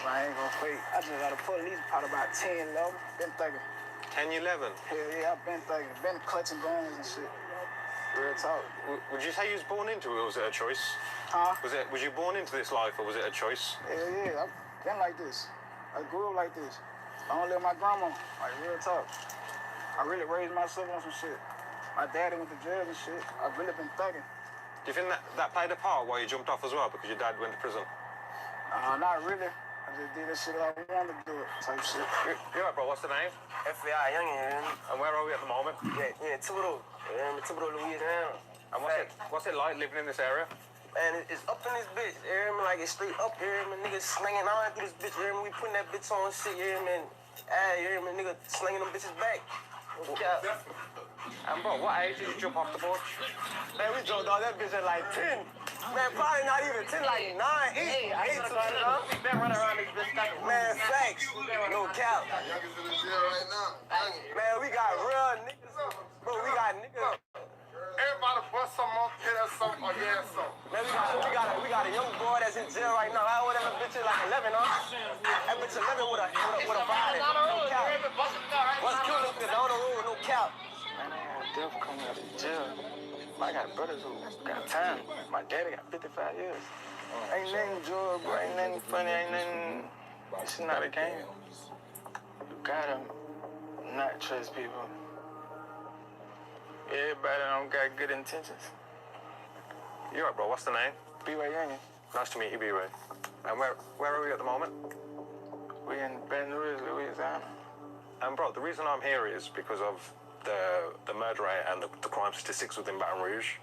I ain't gonna fake. I just gotta put at least probably about 10, 11. Been thinking. 10, 11? Hell yeah, I've been thinking. Been clutching guns and shit. Real talk. Would you say you was born into it, or was it a choice? Huh? Was you born into this life, or was it a choice? Hell yeah, I've been like this. I grew up like this. I don't live with my grandma. Like, real talk. I really raised myself on some shit. My daddy went to jail and shit. I've really been thugging. Do you think that played a part why you jumped off as well, because your dad went to prison? Not really. I just did that shit that I wanted to do it, type shit. You're right, bro. What's the name? FBI Youngin. And where are we at the moment? Yeah, Thibodeau. Thibodeau, Louisiana. And what's it like living in this area? Man, it's up in this bitch, you hear me? Like, it's straight up, you hear me? Niggas slinging on through this bitch, you hear me? We putting that bitch on shit, you hear me? You hear me? Nigga slinging them bitches back. And bro, what age did you jump off the porch? Man, we jumped off that bitch at like 10. Man, probably not even 10, like 9, 8. I ain't been running around this bitch. Man, facts. No cap. Man, we got real niggas. Bro, we got niggas. Everybody bust some up, hit us some, or yeah, some. Man, we got a young boy that's in jail right now. How old that bitch is? Like 11, huh? That bitch 11 with a body. No cap. What's killing niggas down the road with no cap? Man, I had death coming out of jail. I got brothers who got time. My daddy got 55 years. Ain't nothing drug, bro. Ain't nothing funny. Ain't nothing. It's not a game. You gotta not trust people. Everybody don't got good intentions. You're right, bro. What's the name? B-Way Youngin. Nice to meet you, B-Way. And where are we at the moment? We in Baton Rouge, Louisiana. And bro, the reason I'm here is because of the murder rate and the crime statistics within Baton Rouge.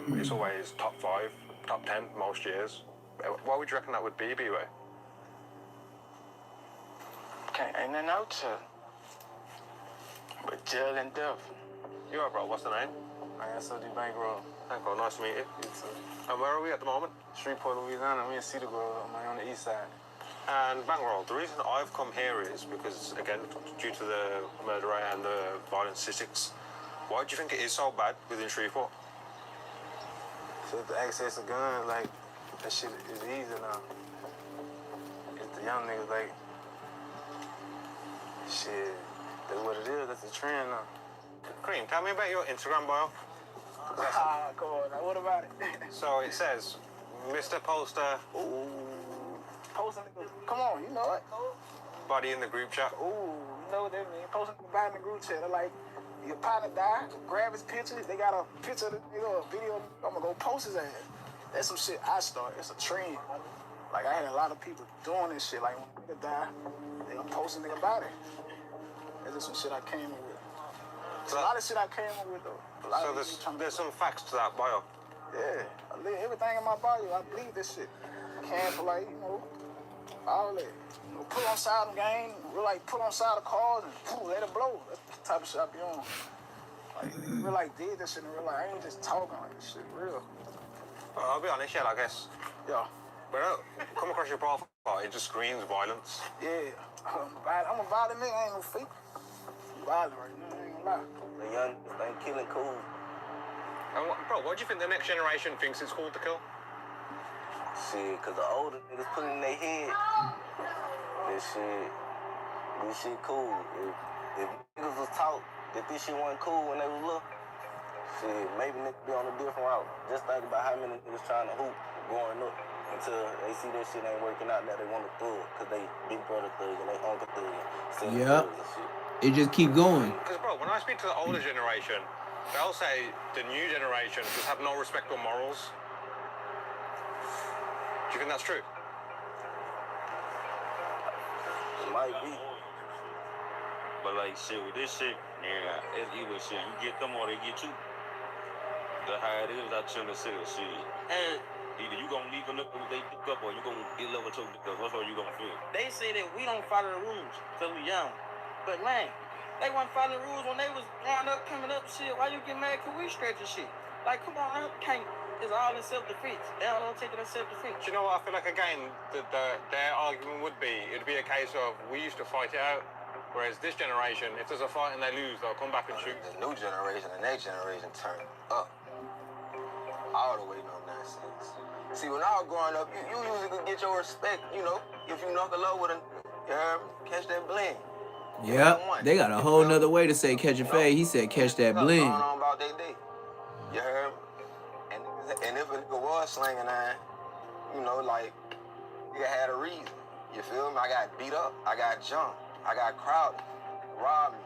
It's always top 5, top 10 most years. Why would you reckon that would be, B-Way? Ain't nothing out here but jail and death. You are, bro. What's the name? I am SOD Bankroll. Bankroll, nice to meet you. You too. And where are we at the moment? Shreveport, Louisiana. We in Cedar Grove, on the east side. And Bankroll, the reason I've come here is because, again, due to the murder rate and the violent statistics, why do you think it is so bad within Shreveport? So the access to guns, like, that shit is easy now. It's the young niggas, like, shit, that's what it is. That's the trend now. Cream, tell me about your Instagram bio. Come on, now what about it? So it says, Mr. Poster. Ooh. Posting niggas. Come on, you know it. Body in the group chat. Ooh, you know what that means. Posting niggas in the group chat. They're like, your partner died, grab his pictures. They got a picture of the nigga, a video. I'm gonna go post his ass. That's some shit I started. It's a trend. Like, I had a lot of people doing this shit. Like, when a nigga die, they gonna post a nigga body. That's just some shit I came up with. There's a lot of shit I came up with, though. So there's some facts to that bio. Yeah, I live everything in my bio. I believe this shit. Can for, like, you know, all that. You know, put on side of the game, real like put on side of cars and poof, let it blow. That's the type of shit I be on. Like, real like did this shit in real life. I ain't just talking like this shit real. I'll be honest, yeah, I guess. Yeah. When I come across your profile, it just screams violence. Yeah. I'm a violent nigga, I ain't no fake. I'm violent right now, I ain't gonna lie. The young ain't killing cool. And what do you think the next generation thinks it's cool to kill? Shit, cause the older niggas put it in their head. This shit cool. if niggas was taught that this shit wasn't cool when they was little, shit, maybe niggas be on a different route. Just think about how many niggas trying to hoop growing up until they see that shit ain't working out. Now they want to thug because they big brother thug and they uncle thug and Yep. and shit. It just keep going. Because, bro, when I speak to the older generation, they'll say the new generation just have no respect or morals. Do you think that's true? It might be. But like shit with this shit, yeah, it's either shit you get them or they get you. That's how it is. I tell the shit. And either you gonna leave a nigga with they dick up or you gonna get love with your dick up. That's how you gonna feel. They say that we don't follow the rules till we young. But man, they weren't following the rules when they was growing up, coming up shit. Why you get mad cause we stretching shit? Like, come on, now, can't. It's all in self-defense. They all don't take it in self-defense. Do you know what? I feel like, again, their argument would be, it'd be a case of, we used to fight it out, whereas this generation, if there's a fight and they lose, they'll come back and shoot. The new generation, the next generation turn up. All the way, no nonsense. See, when I was growing up, you usually could get your respect, you know, if you knuckle up with a, you heard me? Catch that bling. Yep. They got a whole nother way to say catch a fade. He said catch that bling. Going on about their day. You heard me? And if a nigga was slinging iron, you know, like, nigga had a reason. You feel me? I got beat up. I got jumped. I got crowded. Robbed me.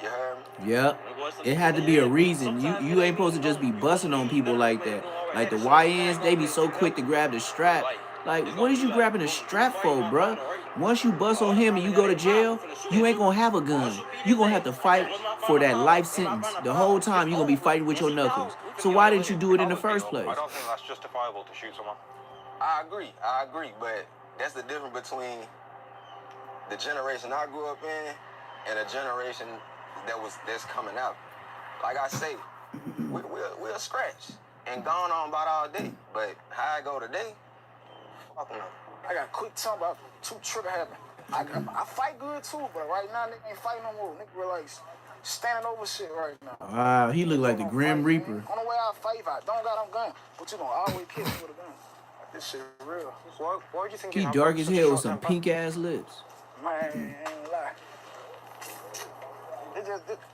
You heard me? Yep. It had to be a reason. You ain't supposed to just be busting on people like that. Like the YNs, they be so quick to grab the strap. Like, what is you grabbing a strap for, bruh? Once you bust on him and you go to jail, you ain't gonna have a gun. You gonna have to fight for that life sentence. The whole time you gonna be fighting with your knuckles. So why didn't you do it in the first place? I don't think that's justifiable to shoot someone. I agree, but that's the difference between the generation I grew up in and a generation that's coming out. Like I say, we'll scratch and gone on about all day, but how I go today, fuck no. I got quick time about 2 trigger happen. I fight good too, but right now nigga ain't fighting no more. Nigga relax. Standing over shit right now. Wow, he look like the Grim Reaper. On the way I fight, if I don't got no gun, but you gonna always kill me with a gun. This shit real. Why do you think He dark as hell with some pink ass lips. Man, I ain't gonna lie.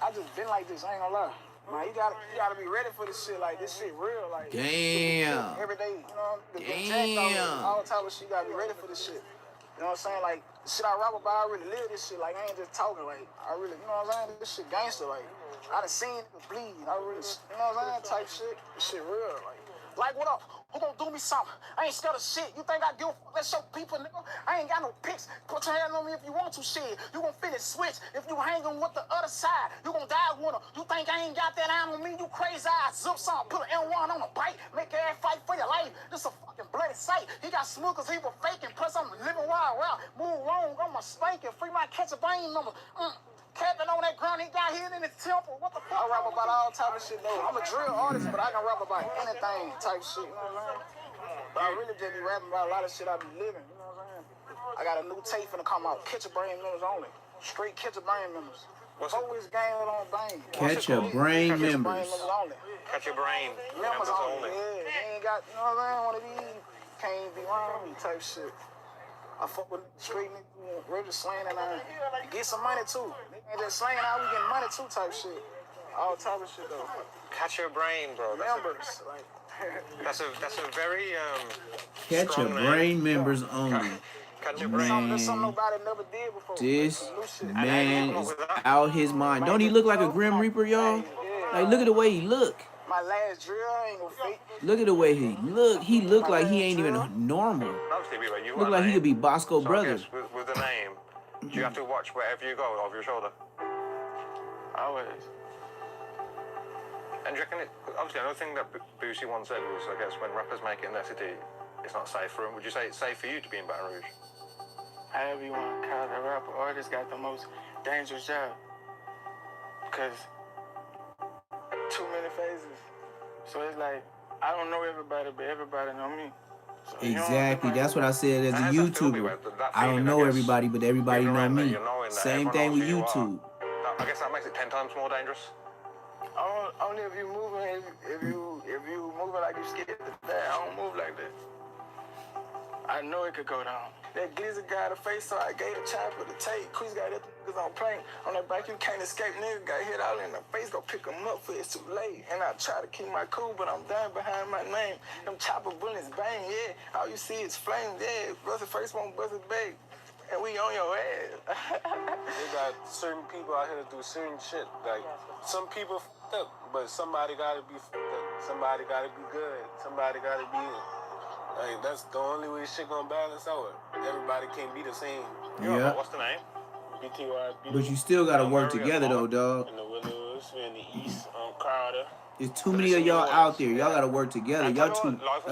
I just been like this, I ain't gonna lie. Man, you gotta be ready for this shit. Like, this shit real. Like, damn. Every day, you know, Damn. all type of shit, you gotta be ready for this shit. You know what I'm saying? Like, the shit I rap about, I really live this shit. Like, I ain't just talking. Like, I really, you know what I'm saying? This shit gangster. Like, I done seen niggas bleed. I really, you know what I'm saying? Type shit. This shit real. Like, what up? Who gonna do me something? I ain't scared of shit. You think I give a fuck? Let's show people, nigga. I ain't got no pics. Put your hand on me if you want to, shit. You gon' finish switch. If you hanging with the other side, you gon' die with her. You think I ain't got that iron on me? You crazy eyes. Zip something. Put an N1 on a bite. Make your ass fight for your life. This a fucking bloody sight. He got smooth cause he was faking. Plus I'm living wild. Move wrong. I'm a spanking. Free my catch a brain number. Capping on that ground, he got hit in his temple. What the fuck? I rap about all type of shit though. I'm a drill artist, but I can rap about anything type shit. You know what I'm saying? But I really just be rapping about a lot of shit I be living. You know what I'm saying? I got a new tape finna come out. Catch a brain members only. Straight catch a brain members. Always game on bang. Catch a brain members. Catch your brain Members only. Yeah, he ain't got, you know what I'm saying? One of these can't be around me type shit. I fuck with straight niggas, real just slaying and I get some money too. Nigga ain't just slaying out, we getting money too type shit. All type of shit though. Catch your brain, bro. Members, like. That's a very Catch your brain members only. Catch your brain. That's something nobody never did before. This man is out his mind. Don't he look like a Grim Reaper, y'all? Like, look at the way he look. My last drill ain't gonna fake. Look at the way he look. He look like he ain't even normal. Look like he could be Bosco Brothers. With the name, do you have to watch wherever you go over your shoulder? Always. And do you reckon obviously another thing that Boosie once said was, I guess, when rappers make it in their city, it's not safe for them. Would you say it's safe for you to be in Baton Rouge? However you want to call it, a rapper artist got the most dangerous job. Because too many phases. So it's like, I don't know everybody, but everybody know me. So Exactly. That's what I said as a YouTuber. I don't know everybody, but everybody know me. Same thing with YouTube. I guess that makes it 10 times more dangerous. Only if you moving, if you moving like you scared to die. I don't move like that. I know it could go down. That glizzy got a face, so I gave the chopper the tape. Chris got that niggas on plane. On that bike, you can't escape. Nigga got hit all in the face, go pick him up for it's too late. And I try to keep my cool, but I'm dying behind my name. Them chopper bullets bang, yeah. All you see is flames, yeah. Bust it first, won't bust it back. And we on your ass. They got certain people out here to do certain shit. Like, some people fucked up, but somebody gotta be fucked up. Somebody gotta be good. Somebody gotta be... Like, that's the only way shit gonna balance out. Everybody can't be the same. Yeah. What's the name? BTY. But you still gotta work together though, dog. In the Willows, in the East, Crowder. There's too many of y'all out there. Y'all gotta work together. Y'all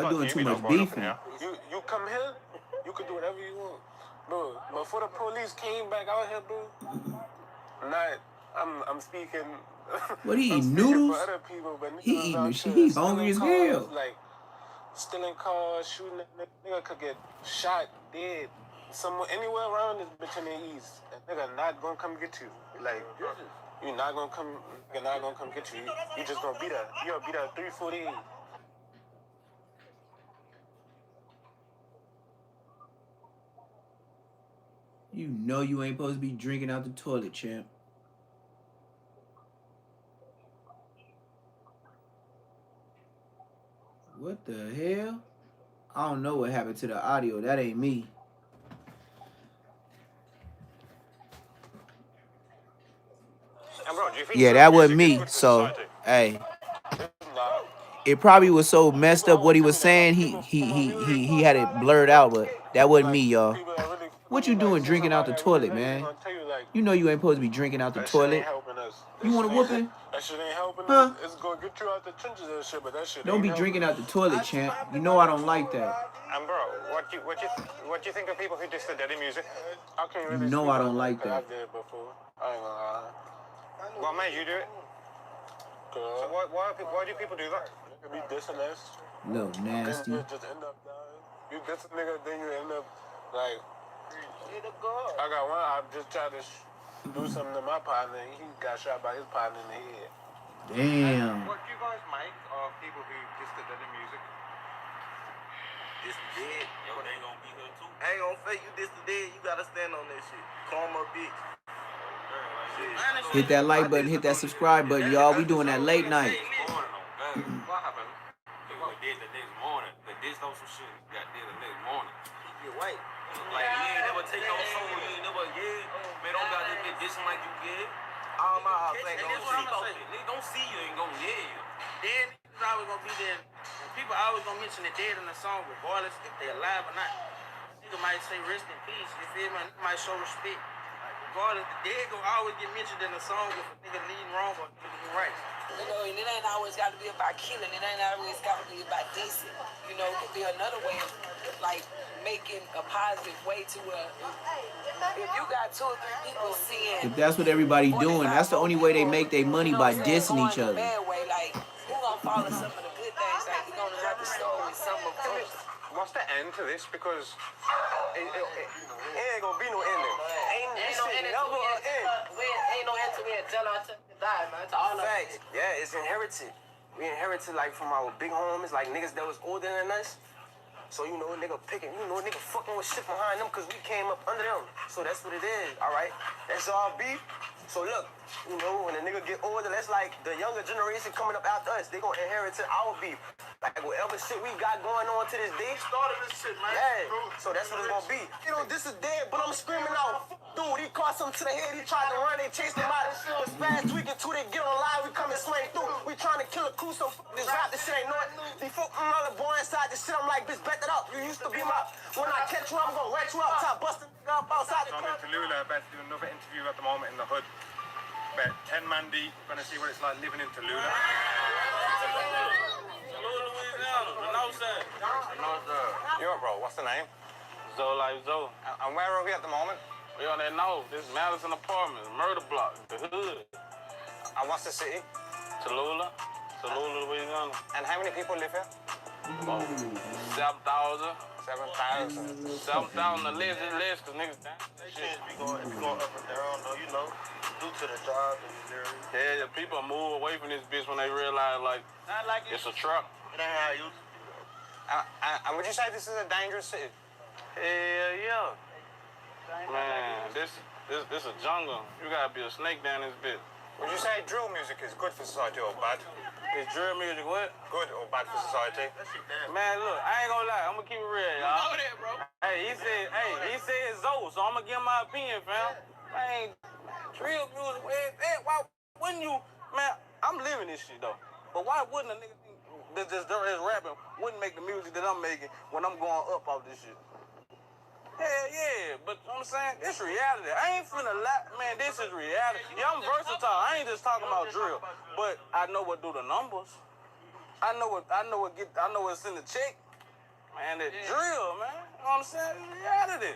doing too much beefing. You come here, you can do whatever you want. Bro, before the police came back out here, bro, I'm speaking. What he eating speaking noodles? for other people, but He eating the shit. He's hungry as hell. Like stealing cars, shooting a nigga could get shot, dead, somewhere anywhere around this bitch in the East. A nigga not gonna come get you. Like you're not gonna come get you. You just gonna be there. You gonna be there 3-4 days. You know you ain't supposed to be drinking out the toilet, champ. What the hell? I don't know what happened to the audio. That ain't me. Yeah, that wasn't me. So, hey. It probably was so messed up what he was saying. He had it blurred out, but that wasn't me, y'all. What you doing drinking out the toilet, man? You know you ain't supposed to be drinking out the toilet. You want a whooping? That shit ain't helping Huh? us. It's gonna get you out the trenches and shit, but that shit Don't be drinking out the toilet, champ. You know I don't like that. And bro, what do you think of people who diss the Daddy music? I can't You really know speak I don't on like it 'cause that. I did before. I ain't gonna lie. What made you do it? So why do people do that? Nigga be dissing us. Little nasty. You just end up dying. You diss a nigga, then you end up like. I got one. I just tried to do something to my partner. And he got shot by his partner in the head. Damn. What do you guys make of people who diss the Daddy music? This dead. Yo, they gonna be here too. I ain't gonna fake you this dead. You gotta stand on that shit. Karma, bitch. Hit that like button, hit that subscribe button, y'all. We doing that late night. What happened? They were dead the next morning. They dissed on some shit. Got dead the next morning. You white. Like, you ain't never take no soul. You ain't never, man, don't got this bitch dissing like you get. All my house ain't gonna see. Nigga don't see you, ain't gonna hear you. Then niggas always gonna be there. And people always gonna mention the dead in the song, regardless if they alive or not. Nigga might say rest in peace. You feel me? Nigga might show respect. Regardless, the dead gonna always get mentioned in the song if a nigga leading wrong or a nigga leading right. You know, and it ain't always got to be about killing. It ain't always got to be about dissing. You know, it could be another way of, like, making a positive way to if you got 2 or 3 people seeing. If that's what everybody doing, that's the only way they make their money, by dissing each other. Bad way, like, who gonna follow some of the good things? Like, you gonna have to start with some of them. What's the end to this? Because it ain't gonna be no ending. Ain't no end to it. Ain't no end to it. Tell us to die, man. It's all Facts. Yeah, it's inherited. We inherited like from our big homies, like niggas that was older than us. So you know, nigga fucking with shit behind them because we came up under them. So that's what it is, all right? That's all beef. So look, you know, when a nigga get older, that's like the younger generation coming up after us. They gonna inherit our beef. Like whatever shit we got going on to this day. Started this shit, man. Yeah, so that's what it's gonna be. You know, this is dead, but I'm screaming out. Dude, he caught something to the head. He tried to run. They chased him out. This past week and 2, they get on live. We come and slang through. We trying to kill a crew, so this rap, this shit ain't nothing. These folk another boy inside this shit. I'm like, bitch, back that up. You used to be my. When I catch you, I'm gonna wet you up. Top busting up outside the I'm in Tallulah, about to do another interview at the moment in the hood. About 10 man deep, gonna see what it's like living in Tallulah. You're right, bro. What's the name? Zoe like Zoe. And where are we at the moment? We on that north. This is Madison Apartments, murder block, the hood. And what's the city? Tallulah, Louisiana. And how many people live here? About 7,000. 7,000 the list, cause niggas down. Shit, we going up and down, though, you know, due to the job and the area. Yeah, the people move away from this bitch when they realize, like it's a truck. It ain't how it used to be. And would you say this is a dangerous city? Hell yeah. Man, this a jungle. You gotta be a snake down this bitch. Would you say drill music is good for society or bad? Is drill music what? Good or bad for society? Man, look, I ain't gonna lie. I'm gonna keep it real, y'all. know that, bro. He said it's Zoe, so I'm gonna give my opinion, fam. Man, drill music, why wouldn't you, man, I'm living this shit, though. But why wouldn't a nigga that's just rapping wouldn't make the music that I'm making when I'm going up off this shit? Hell yeah, but you know what I'm saying? It's reality. I ain't finna lie, man, this is reality. Yeah, I'm versatile. I ain't just talking about drill, but I know what do the numbers. I know what's in the check. Man, that drill, man. You know what I'm saying? It's reality.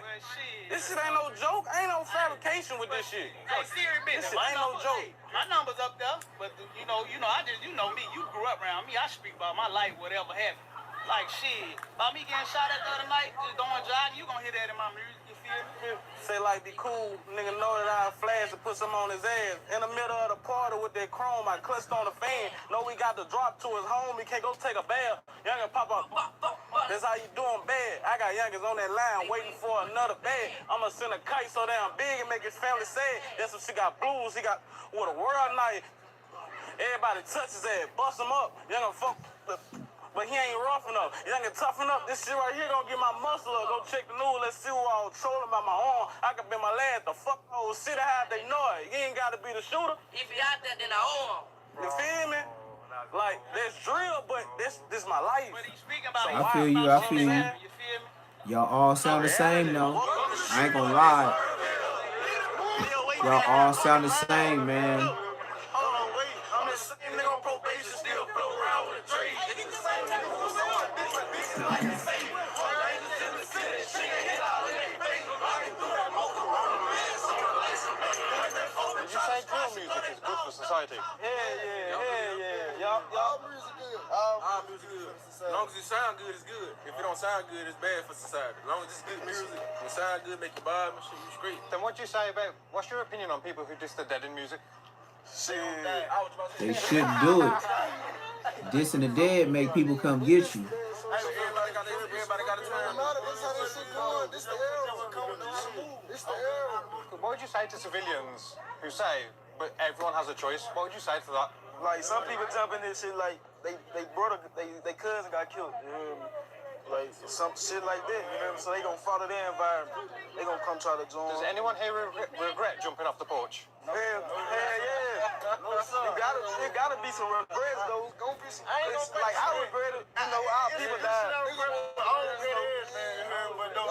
This shit ain't no joke. Ain't no fabrication with this shit. Hey, serious business. This shit ain't no joke. My number's up there, but you know, you know me. You grew up around me. I speak about my life, whatever happened. Like shit, about me getting shot at the other night, just going jogging, you gonna hear that in my music, you feel me? Say like be cool, nigga know that I flash and put some on his ass. In the middle of the party with that chrome, I clutched on the fan. Know we got the drop to his home, he can't go take a bath. Youngin pop up, that's how you doing bad. I got youngins on that line waiting for another bag. I'ma send a kite so damn big and make his family sad. That's what she got blues, he got with a world night. Everybody touch his ass, bust him up. Youngin fuck but he ain't rough enough. Young and toughen up. This shit right here gonna get my muscle up. Go check the news. Let's see who all trolling by my arm. I can bet my lad the fuck whole city how they know it. You ain't gotta be the shooter. If you out there, then I own him. You feel me? Like, there's drill, but this my life. But he's speaking about I feel you. Y'all all sound the same though. I ain't gonna lie. Y'all all sound the same, man. Hold on, wait. I'm the same nigga on probation, still flow around with a trade. You say drill music is good for society? Yeah. Y'all music good. All music good. As long as it sound good, it's good. If it don't sound good, it's bad for society. As long as it's good music, it sound good, make you vibe and shit, you straight. Then what do you say about, what's your opinion on people who diss the dead in music? Shit. They shouldn't do it. Dissing the dead make people come get you. Everybody got a turn. That's how this shit going. This the era. This the era. What would you say to civilians who say, but everyone has a choice? What would you say to that? Like, some people jump in this shit like they brother, they cousin got killed. You know what I mean? Like, some shit like that, you know what I mean? So they gonna follow their environment. They gonna come try to join. Does anyone here regret jumping off the porch? Hell yeah. No, it gotta be some regrets, though. Gonna be some. Like, I regret it. You know, our people died. I don't regret it, man. But don't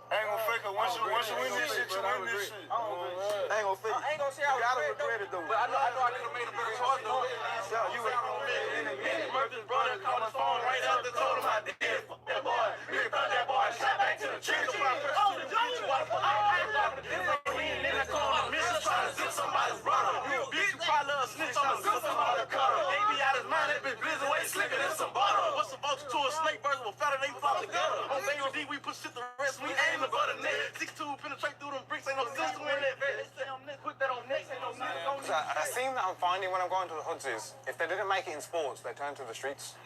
I ain't gonna fake it. Once you win this shit, you win this shit. I ain't gonna fake it. I ain't gonna say I regret it, though. But I know I could have made a better choice, though. Yeah, you ain't Murphy's brother called his phone right after told him I did. Fuck that boy. We found that boy shot back to the church. Oh, the judge. In the corner, Mr. trying to zip somebody's brother. You a bitch, probably a snitch on the zip somebody's cutter. They be out his mind, that bitch blizzard way slicker than some butter. What's the vulture to a snake versus a feather, they fall together. On AOD, we put shit to rest, we aim to go to net. 6'2", penetrate through them bricks, ain't no system in that bed. They say I'm next, put that on next, ain't no next. A theme that I'm finding when I'm going to the hoods is, if they didn't make it in sports, they turn to the streets.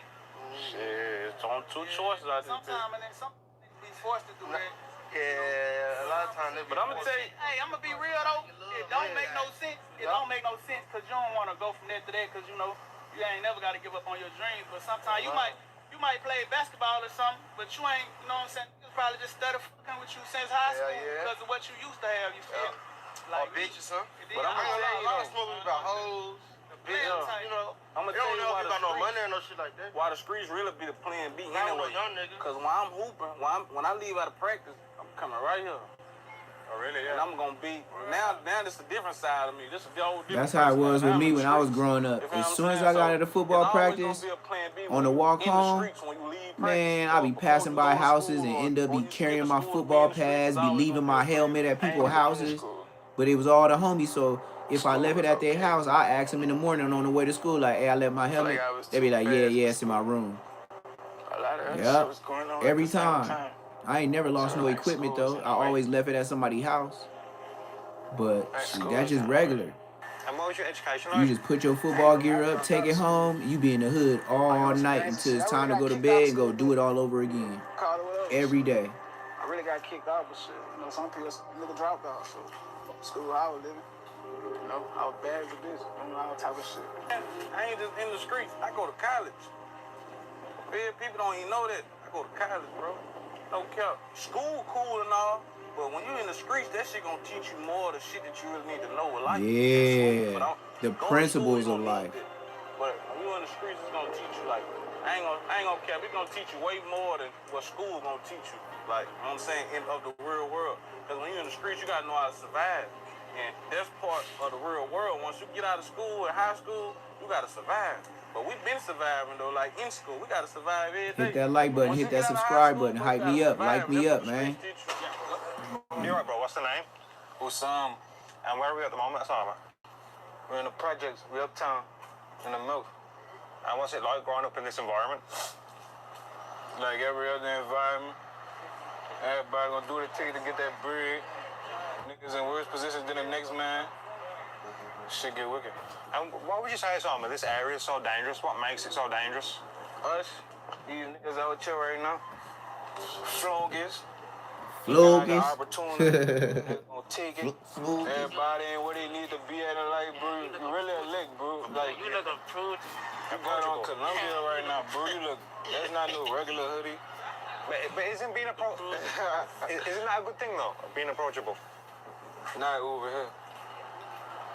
Shit, it's on two choices I think. Sometimes, and then some be forced to do that. Yeah, a lot of times. But I'm gonna tell you, hey, I'm gonna be real though. It don't make no sense. It don't make no sense because you don't want to go from there to there because you know you ain't never got to give up on your dreams. But sometimes you might play basketball or something, but you ain't. You know what I'm saying? You probably just started fucking with you since high school because of what you used to have. You feel? Like bitches, huh? But I'm gonna tell you, a lot of smoking about hoes. You know, I'm gonna tell you why the no money or no shit like that. Why the streets really be the plan B anyway? Because when I'm hooping, when I leave out of practice, I'm coming right here. Oh really? Yeah. And I'm gonna be now. This is a different side of me. This is the old. That's how it was with me when I was growing up. As soon as I got out of football practice, on the walk home, man, I be passing by houses and end up be carrying my football pads, be leaving my helmet at people's houses. But it was all the homies, so if I left it at their house, I ask them in the morning on the way to school, like, hey, I left my helmet. They be like, yeah, it's in my room. Yep, every time. I ain't never lost no equipment, though. I always left it at somebody's house. But shit, that's just regular. And what was your education You like? just put your football gear up, take it home. You be in the hood all night until it's time to go to bed and go do it all over again. Every day. I really got kicked out, but shit, you know, some people, nigga dropped out, so school I was living, you know, I was bad as a bitch, you know, all type of shit. I ain't just in the streets. I go to college. Real people don't even know that. I go to college, bro. No cap. School cool and all, but when you in the streets, that shit gonna teach you more of the shit that you really need to know with life. Yeah. The principles of life. But when you in the streets, it's gonna teach you like I ain't gonna cap. It's gonna teach you way more than what school gonna teach you. Like, you know what I'm saying, of the real world. Because when you're in the streets, you gotta know how to survive. And that's part of the real world. Once you get out of school and high school, you gotta survive. But we've been surviving though, like in school, we gotta survive every day. Hit that like button, hit that subscribe button, hype me up, like me up, man. You're right, bro. What's the name? Usam. And where are we at the moment, Osama? We're in the projects. We uptown in the milk. And what's it like growing up in this environment? Like every other environment. Everybody gonna do what it takes to get that bread. Niggas in worse positions than the next man. Shit get wicked. And what would you say, Osama, this area is so dangerous? What makes it so dangerous? Us, these niggas out here right now, floggies. Floggies. Opportunity. Gonna take it. Everybody ain't where they need to be at in life, bro. You really a lick, bro. Like, you look approved. You got on Columbia right now, bro. You look, that's not no regular hoodie. But isn't being isn't that a good thing though? Being approachable. Not over here.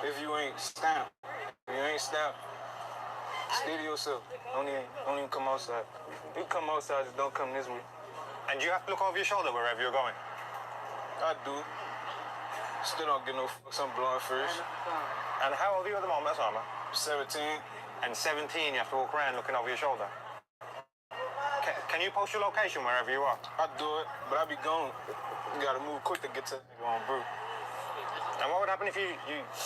If you ain't stamped, stay to yourself. Don't even come outside. You come outside, just don't come this way. And you have to look over your shoulder wherever you're going. I do. Still don't get no fucks. I'm blowing first. And how old are you at the moment, Osama? 17. And 17, you have to walk around looking over your shoulder. Can you post your location wherever you are? I do it, but I be gone. You gotta move quick to get to on, bro. And what would happen if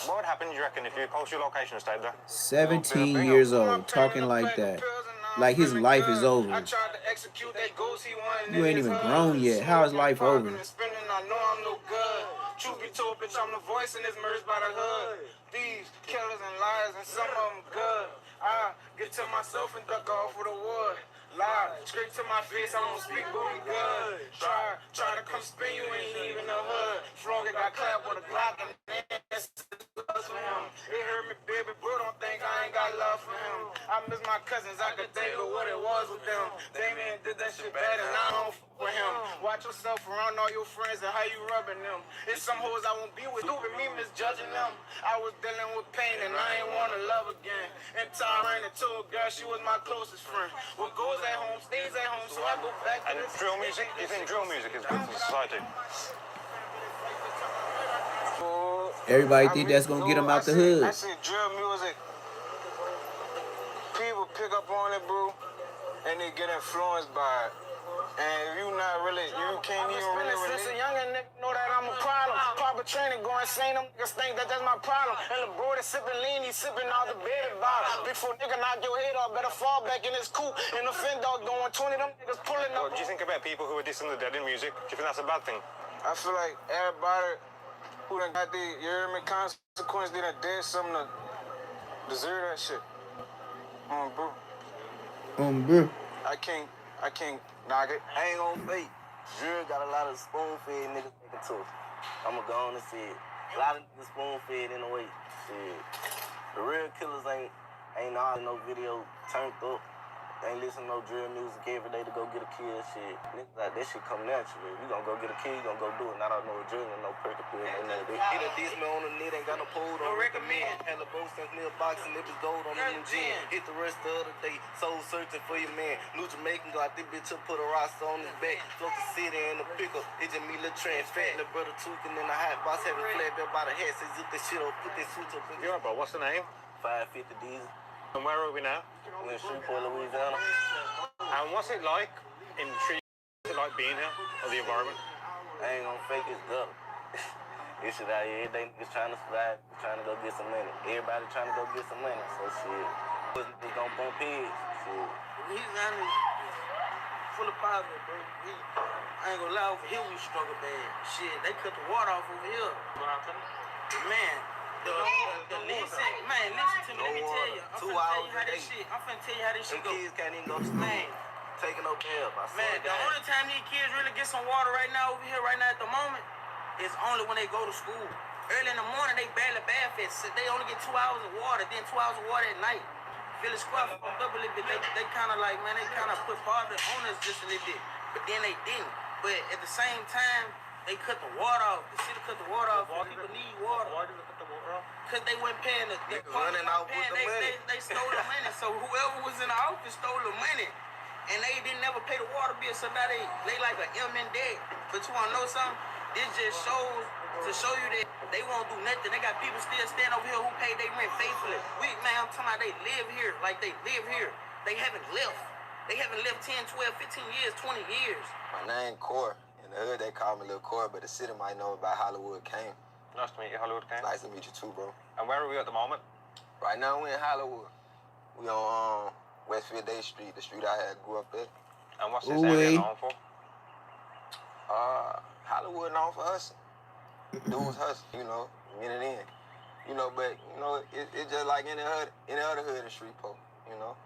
what would happen, do you reckon, if you post your location and stayed there? 17 years old, talking like that. Like his life is over. You ain't even grown yet. How is life over? I know I'm no good. Truth be told, bitch, I'm the voice in this merge by the hood. These killers and liars, and some of them good. I get to myself and duck off with a wood. Lie, straight to my face, I don't speak, but we good. Try to come spin, you ain't even the hood. Froggy got clapped with a Glock and that's for him. It hurt me, baby, bro, don't think I ain't got love for him. I miss my cousins, I could think of what it was with them. They man did that shit bad and I don't fuck with him. Watch yourself around all your friends and how you rubbing them. It's some hoes I won't be with, stupid me misjudging them. I was dealing with pain and I ain't wanna love again. And Tyra and told girl she was my closest friend. What goes at home stays at home, so I go back to this. Drill music? You think drill music is good for society? Everybody think that's gonna get him out the hood. I see drill music. People pick up on it, bro, and they get influenced by it. And if you not really, you can't even really relate. Since a young nigga know that I'm a problem. Proper training, go insane, them niggas think that that's my problem. And the bro that's sipping lean, he's sipping out the baby bottle. Before nigga knock your head off, better fall back in his coupe. And the fin dog going 20, them niggas pulling up. What do you think about people who are dissing the dead in music? Do you think that's a bad thing? I feel like everybody who done got the, you hear me, consequence, they done did something to deserve that shit. Bro. Bro. I can't knock it. I ain't gonna fake. Drill got a lot of spoon-fed niggas thinking too. I'ma go on and say it. A lot of niggas spoon-fed in a way. Shit. The real killers ain't all in no video turned up. They ain't listen to no drill music every day to go get a kill. Shit. Niggas like that shit come naturally. You gonna go get a kill, you gonna go do it. Not out no adrenaline, no perky pill, no none of that. Hit a diss me on the knee, ain't got no pole, don't recommend. Hella bro since near boxing, niggas gold on the new gym. Hit the rest the other day, soul searching for your man. New Jamaican got this bitch up, put a roster on his back. Float the city in the pickup, it just me, Lil Trent, fat. Lil' brother tweaking in the hot box, having flat belt by the hat. Say zip that shit up, put that suit up. You're right, bro. What's the name? 550 diesel. And where are we now? We're in Shreveport, Louisiana. And what's it like in Shreveport? What's it like being here, or the environment? I ain't gonna fake it's gutter. This shit out here, every day niggas trying to survive, trying to go get some money. Everybody trying to go get some money, so shit. Niggas gonna bump heads, shit. He's full of positive, bro. I ain't gonna lie, over here we struggle bad. Shit, they cut the water off over here. Man, the lead set, no me water. tell you. I'm 2 finna tell hours you how a day. this shit. I'm finna tell you how this shit Them go. kids can't even go to school. Man. Taking no bath. I swear Man, to the God. only time these kids really get some water right now over here, right now at the moment, is only when they go to school. Early in the morning, they barely bath it. So they only get 2 hours of water, then 2 hours of water at night. Village Square fucked up a little bit. They kind of like, man, they kind of put part of it on us just a little bit. But then they didn't. But at the same time, they cut the water off. The city cut the water off. People need water. Why did they cut the water off? Because they weren't paying the running out with the money. They stole the money. So whoever was in the office stole the money. And they didn't never pay the water bill. So now they like an M in debt. But you want to know something? This just shows to show you that they won't do nothing. They got people still staying over here who pay their rent faithfully. Man, I'm talking about they live here. Like they live here. They haven't left. They haven't left 10, 12, 15 years, 20 years. My name Core. In the hood, they call me Lil Core, but the city might know about Hollywood Kane. Nice to meet you, Hollywood Kane. Nice to meet you too, bro. And where are we at the moment? Right now, we in Hollywood. We on Westfield Day Street, the street I grew up at. And what's this area known for? Hollywood known for hustling. Dudes hustle, you know, minute in. You know, but, you know, it's just like any other hood in Shreveport, you know.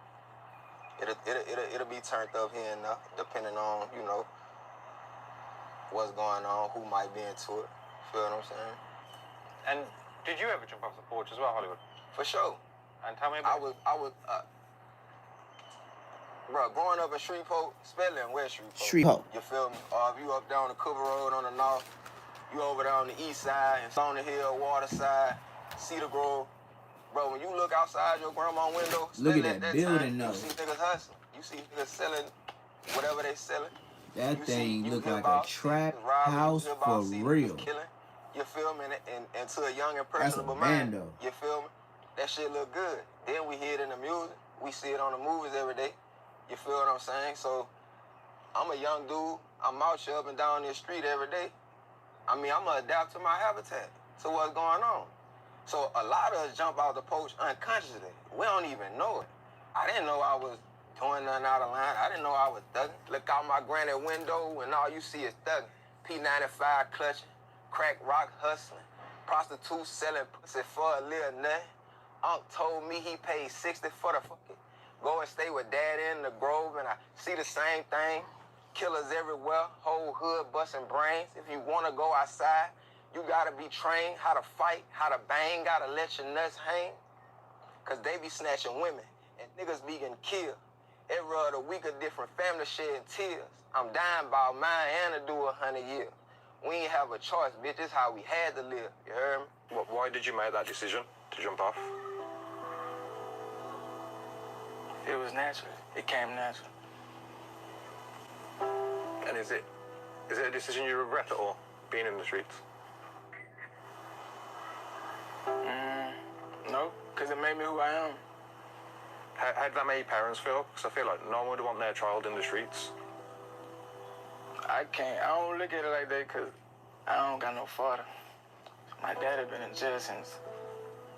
It'll be turned up here and there, depending on, you know, what's going on, who might be into it. Feel what I'm saying? And did you ever jump off the porch as well, Hollywood? For sure. And tell me about bro, growing up in Shreveport, especially in West Shreveport. Shreveport. You feel me? Or if you up down the Cooper Road on the north, you over there on the east side, and on the hill, water side, Cedar Grove. Bro, when you look outside your grandma's window, look at that building, though. You see niggas hustling. You see niggas selling whatever they selling. That thing look like a trap house for real. You feel me? And to a young and personable man, you feel me? That shit look good. Then we hear it in the music. We see it on the movies every day. You feel what I'm saying? So I'm a young dude. I'm out here up and down this street every day. I mean, I'm going to adapt to my habitat, to what's going on. So a lot of us jump out the porch unconsciously. We don't even know it. I didn't know I was doing nothing out of line. I didn't know I was thugging. Look out my granny window and all you see is thugging. P95 clutching, crack rock hustling, prostitutes selling pussy for a little nothing. Unc told me he paid 60 for the fucking go and stay with dad in the Grove, and I see the same thing. Killers everywhere, whole hood busting brains. If you want to go outside, you got to be trained how to fight, how to bang, got to let your nuts hang. Because they be snatching women, and niggas be getting killed. Every other week, a different family shedding tears. I'm dying about mine and to do 100 years. We ain't have a choice, bitch. It's how we had to live. You heard me? Why did you make that decision to jump off? It was natural. It came natural. And is it a decision you regret at all, being in the streets? No, because it made me who I am. How did that make your parents feel? Because I feel like no one would want their child in the streets. I don't look at it like that because I don't got no father. My dad had been in jail since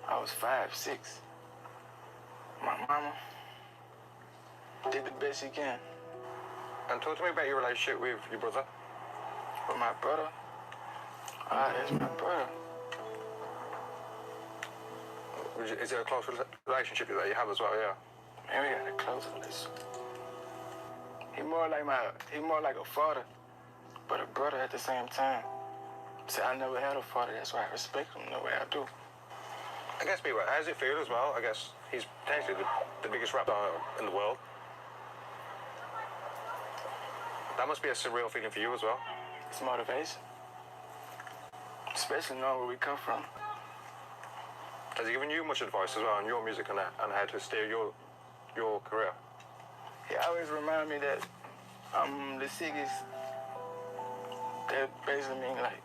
I was 5, 6. My mama did the best she can. And talk to me about your relationship with your brother. With my brother? That's my brother. Is it a close relationship that you have as well, yeah? Man, we got a close relationship. He more like a father, but a brother at the same time. See, I never had a father, that's why I respect him the way I do. I guess, B-Way, how does it feel as well? I guess he's potentially the biggest rapper in the world. That must be a surreal feeling for you as well. It's motivation. Especially knowing where we come from. Has he given you much advice as well on your music and how to steer your career? He always remind me that I'm the sickest. That basically mean like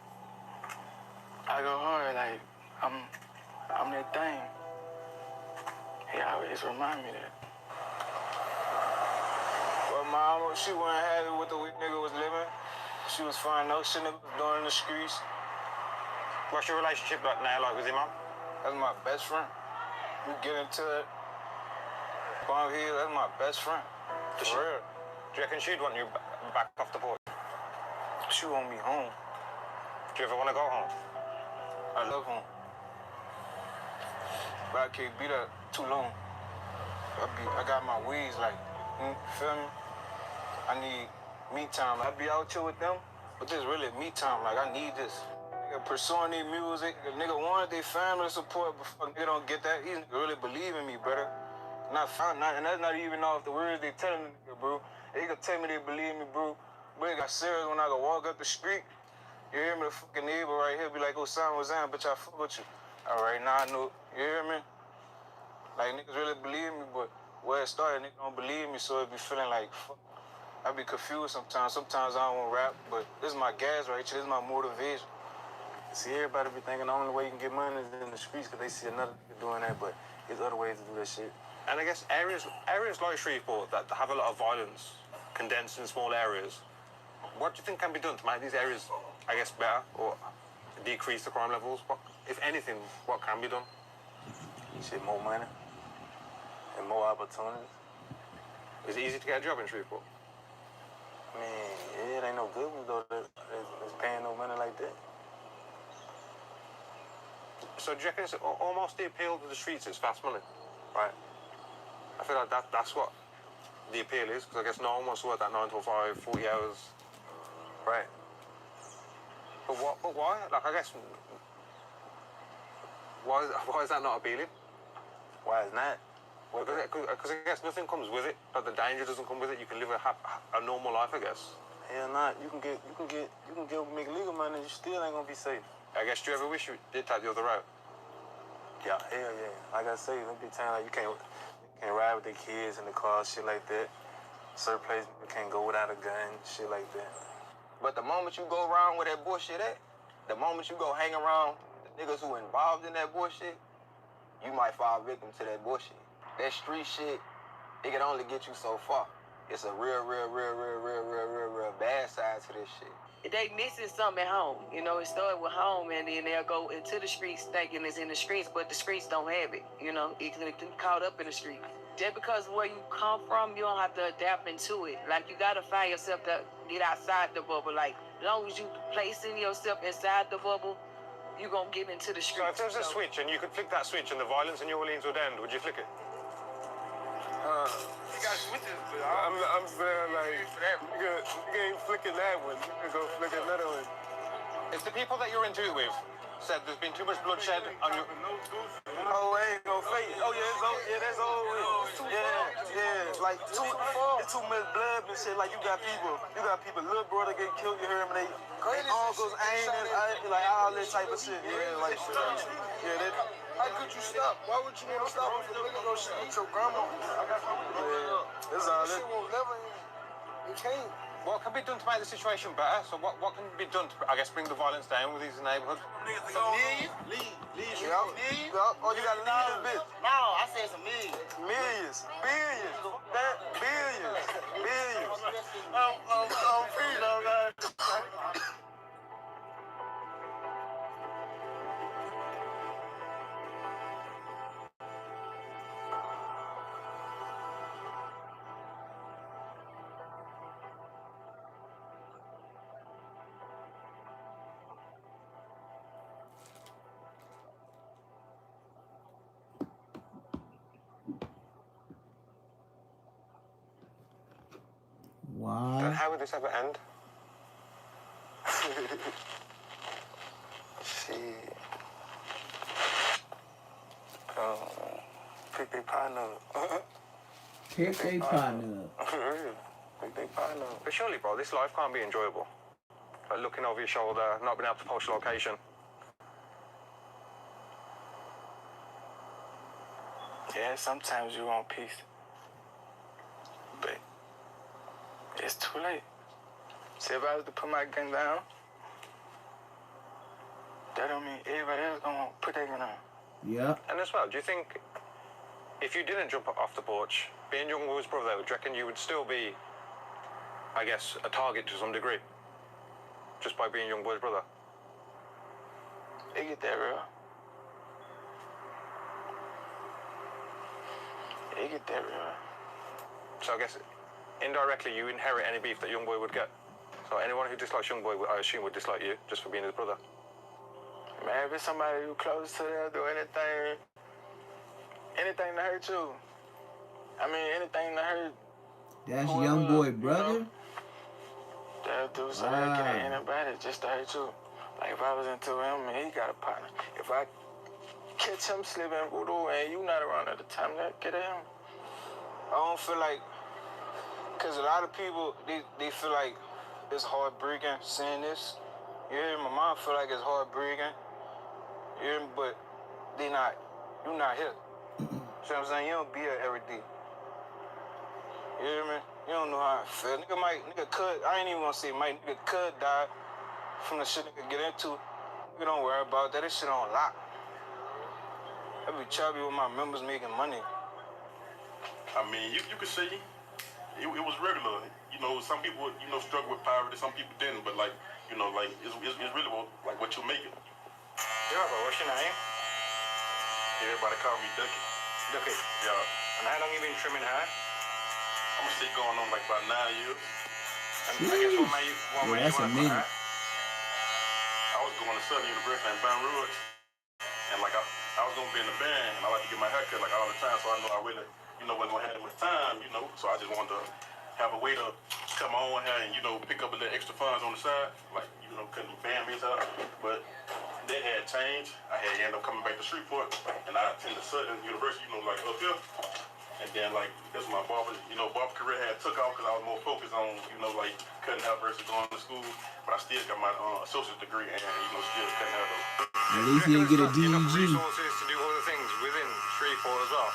I go hard, like I'm that thing. He always remind me that. Well, mama, she wasn't happy with the way nigga was living. She was fine, no shit nigga was doing in the streets. What's your relationship like now, like with your mom? That's my best friend. We get into it. Going here, that's my best friend. For real. Do you reckon she'd want you back off the porch? She want me home. Do you ever want to go home? I love home. but I can't be there too long. I got my weeds, like, feel me? I need me time. I be out here with them, but this really me time. Like, I need this. Nigga pursuing their music. A nigga wanted their family support, but fuck, nigga don't get that. These niggas really believe in me, brother. And that's not even off the words they telling me, bro. They can tell me they believe me, bro. But it got serious when I go walk up the street. You hear me? The fucking neighbor right here be like, oh, son, what's that? Bitch, I fuck with you. All right, now I know. You hear me? Like, niggas really believe me, but where it started, niggas don't believe me, so it be feeling like, fuck. I be confused sometimes. Sometimes I don't want to rap, but this is my gas right here. This is my motivation. See, everybody be thinking the only way you can get money is in the streets because they see another nigga doing that, but there's other ways to do that shit. And I guess areas like Shreveport that have a lot of violence condensed in small areas, what do you think can be done to make these areas, I guess, better or decrease the crime levels? What, if anything, what can be done? Shit, more money and more opportunities. Is it easy to get a job in Shreveport? Man, yeah, it ain't no good ones though that's paying no money like that. So do you reckon it's almost the appeal to the streets is fast money, right? I feel like that's what the appeal is, because I guess no one wants to work that 9 to 5, 40 hours. Right. But why? Like, I guess, why is that not appealing? Why is not? Because I guess nothing comes with it. Like, the danger doesn't come with it. You can live a normal life, I guess. Hell not. You can make legal money. You still ain't gonna be safe. I guess, do you ever wish you did take the other route? Yeah, hell yeah. Like I say, there'll be times like you can't ride with their kids in the car, shit like that. Certain places you can't go without a gun, shit like that. But the moment you go around with that bullshit at, the moment you go hang around the niggas who involved in that bullshit, you might fall victim to that bullshit. That street shit, it can only get you so far. It's a real bad side to this shit. They missing something at home. You know, it started with home, and then they'll go into the streets thinking it's in the streets, but the streets don't have it. You know, it can get caught up in the street. Just because where you come from, you don't have to adapt into it. Like, you gotta find yourself to get outside the bubble. Like, as long as you placing yourself inside the bubble, you gonna get into the streets. So if there's a switch and you could flick that switch and the violence in New Orleans would end, would you flick it? You got switches, but I'm saying, like, nigga ain't flicking that one. You go flick another one. It's the people that you're into it with said there's been too much bloodshed on your... Oh, ain't no fake. Oh, yeah, that's over. Yeah. Like, it's too much blood and shit. Like, you got people, little brother get killed, you hear me? They uncles, aunts, like, all that type of shit. Yeah, like, how could you stop? Why would you want to stop if the nigga go shoot your grandma? Yeah, that's all it. You can't. What can be done to make the situation better? So what can be done to, I guess, bring the violence down with these neighborhoods? Leave. Oh, you gotta leave this bitch. No, I said some millions. Millions. Billions. Billions. I'm free though, man. Why? How would this ever end? Shit. Pick their partner up. Pick their partner up. Pick their partner up. But surely, bro, this life can't be enjoyable. Like looking over your shoulder, not being able to post your location. Yeah, sometimes you want peace. But it's too late. See, if I was to put my gun down, that don't mean everybody else gonna put their gun down. Yeah. And as well, do you think if you didn't jump off the porch, being Young Boy's brother, do you reckon you would still be, I guess, a target to some degree? Just by being Young Boy's brother? It get that real. It get that real. So I guess indirectly you inherit any beef that Young Boy would get. So anyone who dislikes Young Boy, I assume, would dislike you just for being his brother. Man, if it's somebody who close to them, do anything, anything to hurt you. I mean, anything to hurt. That's young boy, brother. That dude said I'd get at anybody just to hurt you. Like if I was into him and he got a partner. If I catch him slipping voodoo and you not around at the time, that get at him. I don't feel like, cause a lot of people they feel like it's heartbreaking saying this. You hear me? My mom feel like it's heartbreaking. You hear me? But you not here. See what I'm saying? You don't be here every day. You hear me? You don't know how I feel. Nigga could, I ain't even gonna say nigga could die from the shit nigga get into. You don't worry about that. This shit on lock. I be chubby with my members making money. I mean, you could say it was regular. You know, some people, struggle with poverty, some people didn't, but like, it's really like what you're making. Yeah, but what's your name? Everybody call me Ducky. Ducky. Yeah. And how long you been trimming hair? I'm gonna say going on like about 9 years. And I guess what made you That's a want to minute. I was going to Southern University in Baton Rouge, and like I was gonna be in the band, and I like to get my hair cut like all the time, so I know I really, wasn't gonna have that much time, so I just wanted to have a way to cut my own hair and, pick up a little extra funds on the side, like, cutting band mates out. But that had changed. I had ended up coming back to Shreveport, and I attended Southern University, like up here. And then, like, that's my barber career had took off because I was more focused on, like, cutting hair versus going to school. But I still got my associate's degree and, still cutting hair though. At least he didn't get a enough DEG. resources to do other things within Shreveport as well.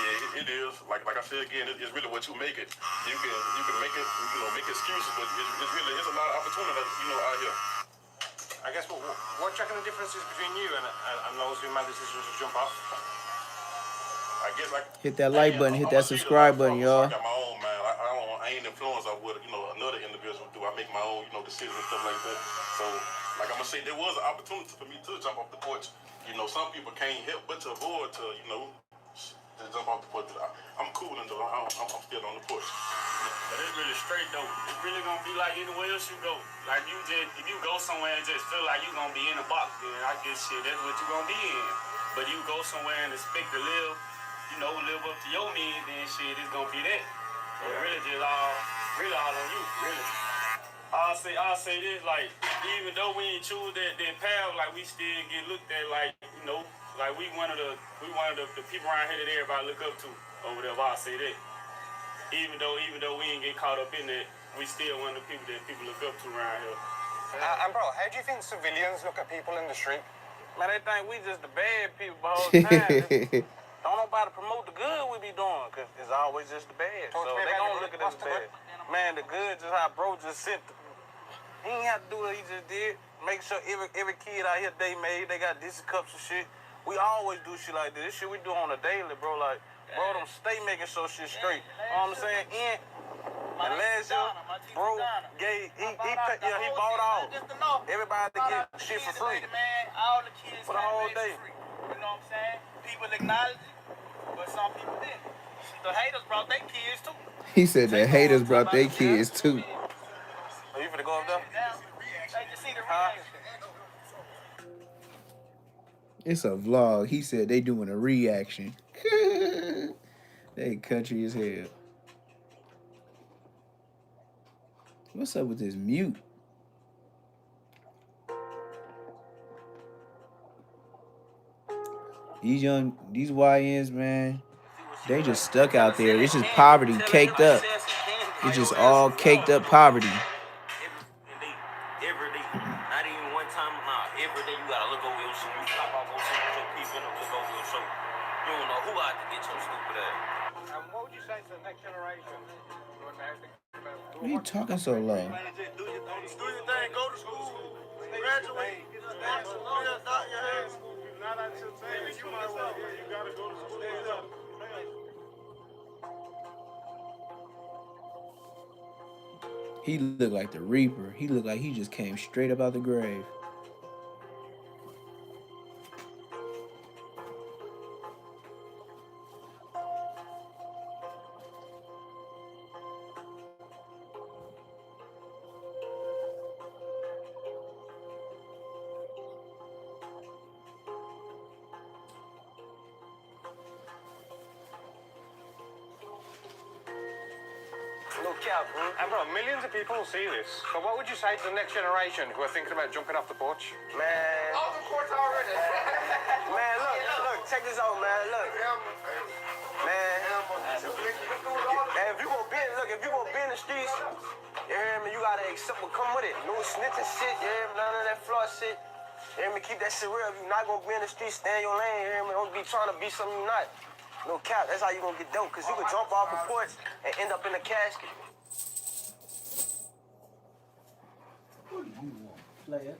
Yeah, it is. Like I said again, it's really what you make it. You can make it, make excuses, but it's a lot of opportunity, out here. I guess what do you reckon the difference is between you and those who made the decision to jump off? I guess Hit that like button, hit that subscribe button, y'all. I got my own mind. I ain't influenced by what another individual do. I make my own decisions and stuff like that. So like I'm gonna say, there was an opportunity for me to jump off the porch. Some people can't help but to avoid to to jump off the porch. I'm cool until I'm still on the porch. But it's really straight though. It's really gonna be like anywhere else you go. Like if you go somewhere and just feel like you gonna be in a box, then I guess shit, that's what you gonna be in. But you go somewhere and expect to live up to your means, then shit, it's gonna be that. So really just all on you, really. I'll say this, like, even though we ain't choose that path, like we still get looked at like, like we one of the people around here that everybody look up to over there. I'll say that. Even though we ain't get caught up in that, we still one of the people that people look up to around here. And bro, how do you think civilians look at people in the street? Man, they think we just the bad people the whole time. Don't nobody promote the good we be doing, because it's always just the bad. So they gonna look at us bad. Man, the good just how bro just sent. He ain't have to do what he just did. Make sure every kid out here they made, they got Disney cups and shit. We always do shit like this. This shit we do on a daily, bro. Like, bro, them stay making sure shit straight. You know what I'm saying? And last year, bro gave, he bought all. Everybody get shit for free. All the kids for the whole day. You know what I'm saying? People acknowledge it, but some people didn't. The haters brought their kids too. He said the haters brought their kids too. Are you finna go up there? It's a vlog. He said they doing a reaction. They country as hell. What's up with this mute? These YNs, man, they just stuck out there. It's just poverty caked up. It's just all caked up poverty. Every day. Not even one time, every day you gotta look over your shoulder. You stop off over your people and look over your shoulder. You don't know who out to get your stupid ass. What would you say to the next generation? Why are you talking so low? Do your thing, go to school, graduate, get a bachelor's, be a doctor. Not until today, you might well, you gotta go to school. He looked like the Reaper. He looked like he just came straight up out the grave. out, bro. And bro, millions of people see this. But what would you say to the next generation who are thinking about jumping off the porch? Man. Off the court already. Man, look, check this out, man. Look. Man. And if you gonna be in the streets, you hear me, you gotta accept what come with it. No snitching shit, you hear me, none of that flaw shit. You hear me, keep that shit real. If you not gonna be in the streets, stay in your lane, you hear me? Don't be trying to be something you not. No cap, that's how you gonna get dope, cause you can jump off the porch and end up in a casket. What do you want, player?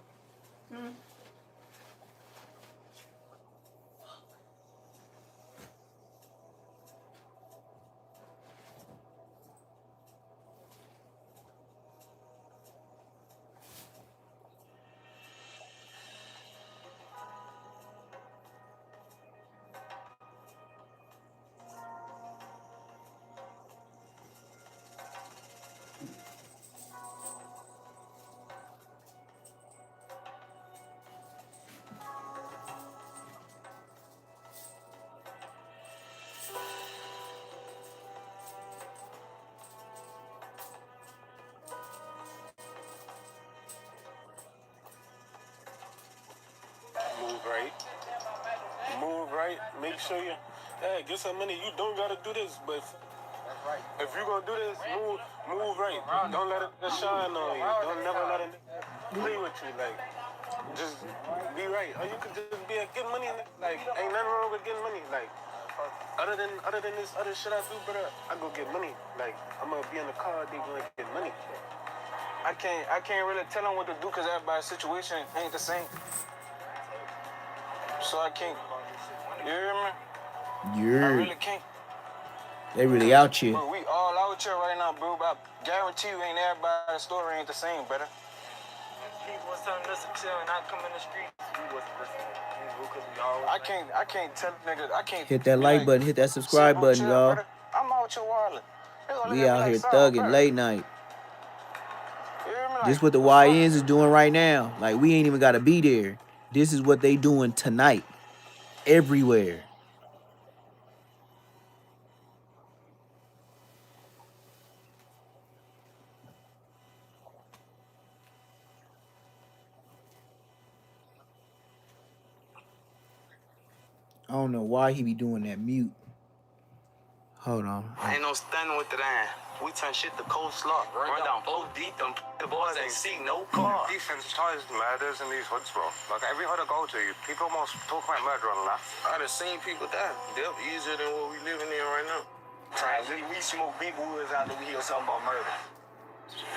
Move right. Make sure you, hey, get some money. You don't gotta do this, but if you gonna do this, move right. Don't let it shine on you. Don't never let it play with you. Like, just be right. Or you could just be get money. Like, ain't nothing wrong with getting money. Like, other than this other shit I do, brother, I go get money. Like, I'm gonna be in the car, they gonna get money. I can't really tell them what to do because everybody's situation ain't the same. So I can't. You hear me? I really can't. They really out here. Bro, we all out here right now, bro. But I guarantee you ain't everybody's story ain't the same, brother. People was telling us to chill and not come in the streets. We wasn't listening. I can't tell niggas. I can't. Hit that like button, hit that subscribe button, y'all. I'm out here wilding. We out here thugging late night. This what the YNs is doing right now. Like, we ain't even gotta be there. This is what they doing tonight. Everywhere. I don't know why he be doing that mute. Hold on. Ain't no standing with the iron. We turn shit to coleslaw. Run down 4 deep, them the boys ain't see no car. Desensitized murders in these hoods, bro. Like, every hood I go to, people almost talk about murder and laugh. I done seen people die. They're easier than what we living in right now. We smoke big woods out there, we hear something about murder.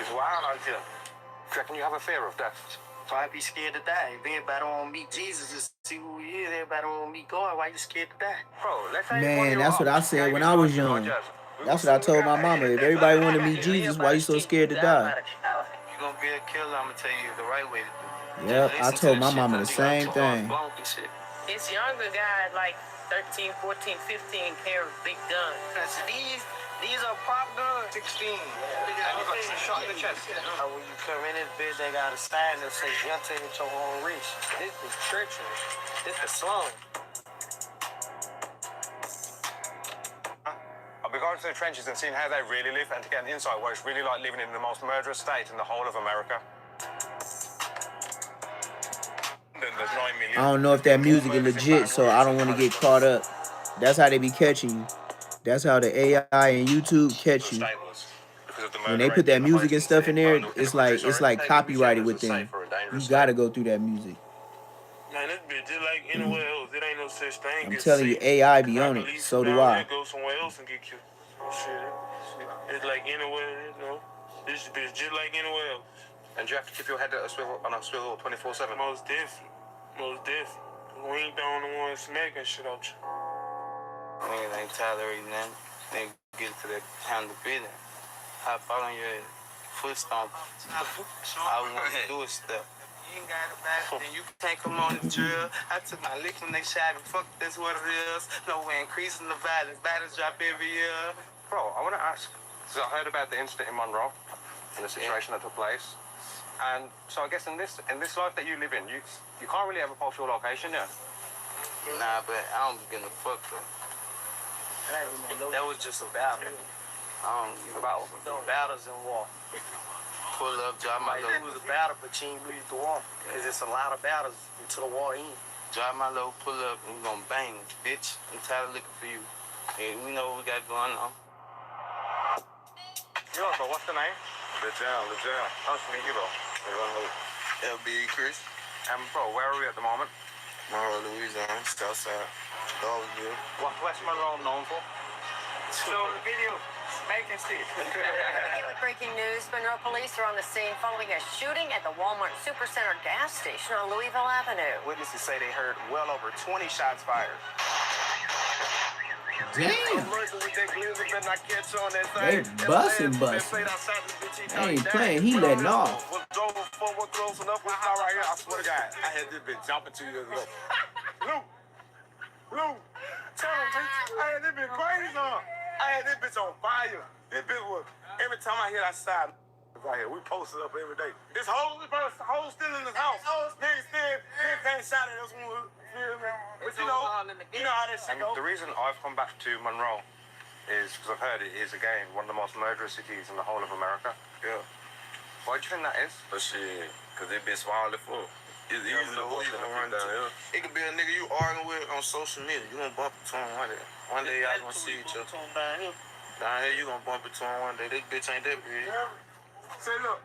It's wild out here. Do you reckon you have a fear of death? So I be scared to die. If everybody want to meet Jesus to see who he is, everybody want to meet God, why you scared to die? Bro, let's say Man, that's what I said when I was young. That's what I told my mama. If everybody want to meet Jesus, why you so scared to die? You gonna be a killer, I'm gonna tell you the right way to do it. Yep, I told my mama the same thing. It's younger guys like 13, 14, 15 carry big guns. These are prop guns. 16. And you got shot in the chest. When you come in this bitch, they got a sign that says, "Young take it your own reach." This is treacherous. This is slum. I've been going to the trenches and seeing how they really live and to get an insight what it's really like living in the most murderous state in the whole of America. There's 9 million. I don't know if that music is legit, so I don't want to get caught up. That's how they be catching you. That's how the AI and YouTube catch you. When they put that music and stuff in there, it's like copyrighted with them. You gotta go through that music. Man, this bitch just like anywhere else. It ain't no such thing. I'm telling you, AI be on it. So do I. Go somewhere else and get killed. Oh, shit. It's like anywhere, you know. This bitch just like anywhere else. And you have to keep your head on a swivel 24/7. Most definitely. Most definitely. We ain't the only ones smacking shit out you. Niggas ain't tolerating that. They get to that kind of business. Hop out on your foot stomp. All we want to do is stuff. You ain't got it back, then you can't come on the drill. I took my lick when they shot and fuck, that's what it is. No way increasing the violence, battles drop every year. Bro, I want to ask, because I heard about the incident in Monroe and the situation that took place. And so I guess in this life that you live in, you can't really ever post your location, yeah? Nah, but I don't be getting the fuck though. That was just a battle. About battles in war. Pull up, drive my Like, lose a battle, but you ain't lose the war. Because it's a lot of battles until the war ends. Drive my low, pull up, and we gonna bang, bitch. I'm tired of looking for you. And we know what we got going on. Yo, bro, what's the name? Lejal. Nice to meet you, bro. LB Chris. Bro, where are we at the moment? Monroe, Louisiana, Southside. Dollarville. What's West Monroe known for? So the video, making shit. With breaking news, Monroe police are on the scene following a shooting at the Walmart Supercenter gas station on Louisville Avenue. Witnesses say they heard well over 20 shots fired. Damn. They busting. They ain't playing. He letting off. Close enough. It's not right here. I swear to God, I had this bitch jumping 2 years ago. Lou, tell him, I had this bitch crazy on. I had this bitch on fire. This bitch was, every time I hit outside, right here, we posted up every day. This whole still in this house. Niggas can't shot at us when we, but you know how that shit goes. The reason I've come back to Monroe is because I've heard it is, again, one of the most murderous cities in the whole of America. Yeah. Why do you think that is? But shit, because they been small before. It's easy to believe in run down here. It could be a nigga you arguing with on social media. You gonna bump into him one day. One day y'all gonna see each other. Down here, you gonna bump into him one day. This bitch ain't that big. Say, look,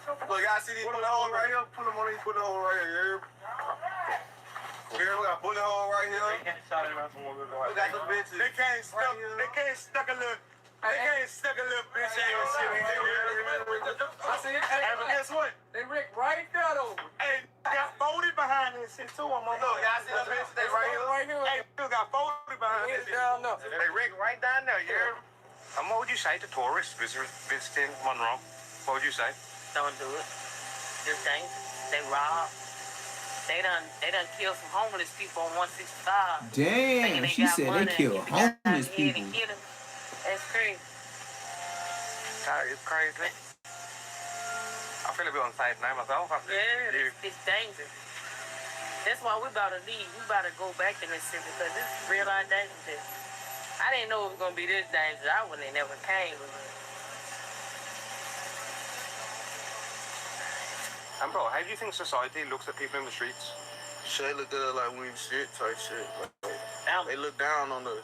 y'all see these bullet holes right here? Put them on these bullet holes right here. Here, we got bullet hole right here. We got the bitches. They can't stuck a little. They can't stuck a little bitch ass shit in here. I see it. Hey, but guess what? They Rick right there though. Hey, got 40 behind this shit too. Look, y'all see the bitches? They right here. Hey, still got 40 behind this shit. They Rick right down there. You hear me? And what would you say to tourists visiting Monroe? What would you say? Don't do it. Just dangerous. They rob. They done killed some homeless people on 165. Damn, she said they kill homeless people. That's crazy. That is crazy. I feel a bit unsafe now myself. Yeah, it's dangerous. That's why we about to leave. We about to go back to Mississippi because this is real life dangerous. I didn't know it was going to be this dangerous. I wouldn't have never came. And bro, how do you think society looks at people in the streets? Shit, look at it like we ain't shit type shit. They look down on us.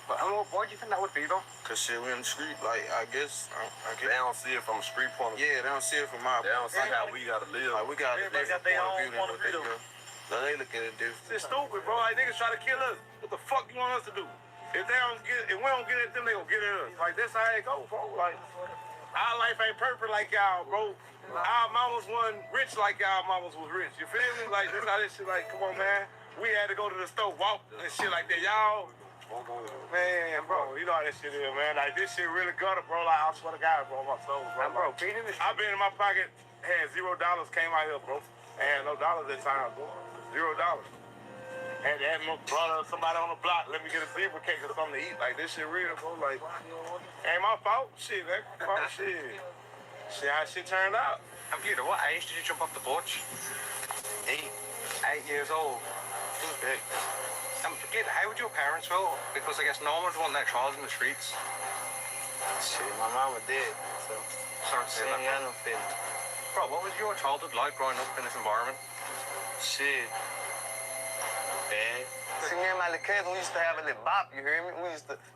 But why do you think that would be though? Cause shit, we in the street, like, I guess. They don't see it from a street point of view. Yeah, they don't see it from our They don't see how we gotta live. Like, we got a different point of view than what they do. So they look at it different. It's stupid, bro. Like, niggas try to kill us. What the fuck you want us to do? If we don't get at them, they gonna get at us. Like, that's how it go, bro. Like, our life ain't perfect like y'all, bro. Our mamas wasn't rich like y'all mamas was rich. You feel me? Like, that's how this shit, like, come on, man. We had to go to the store, walk and shit like that. Y'all, man, bro, you know how this shit is, man. Like, this shit really gutter, bro. Like, I swear to God, bro, my soul, bro. Bro, I've been in my pocket, had $0, came out here, bro. I had no dollars at times, bro. $0. Had to have my brother, somebody on the block, let me get a zebra cake or something to eat. Like, this shit real, bro. Like, ain't my fault. Shit, that fault, shit. Shit, how shit turned out. And Peter, what age did you jump off the porch? 8 years old. Okay. Peter, how would your parents feel? Because I guess no one's wanting their child in the streets. Shit, my mama dead, so. Sorry to say that. Yeah, no feeling. Bro, what was your childhood like growing up in this environment? Shit. Bad. See, me and my little cousin, we used to have a little bop, you hear me?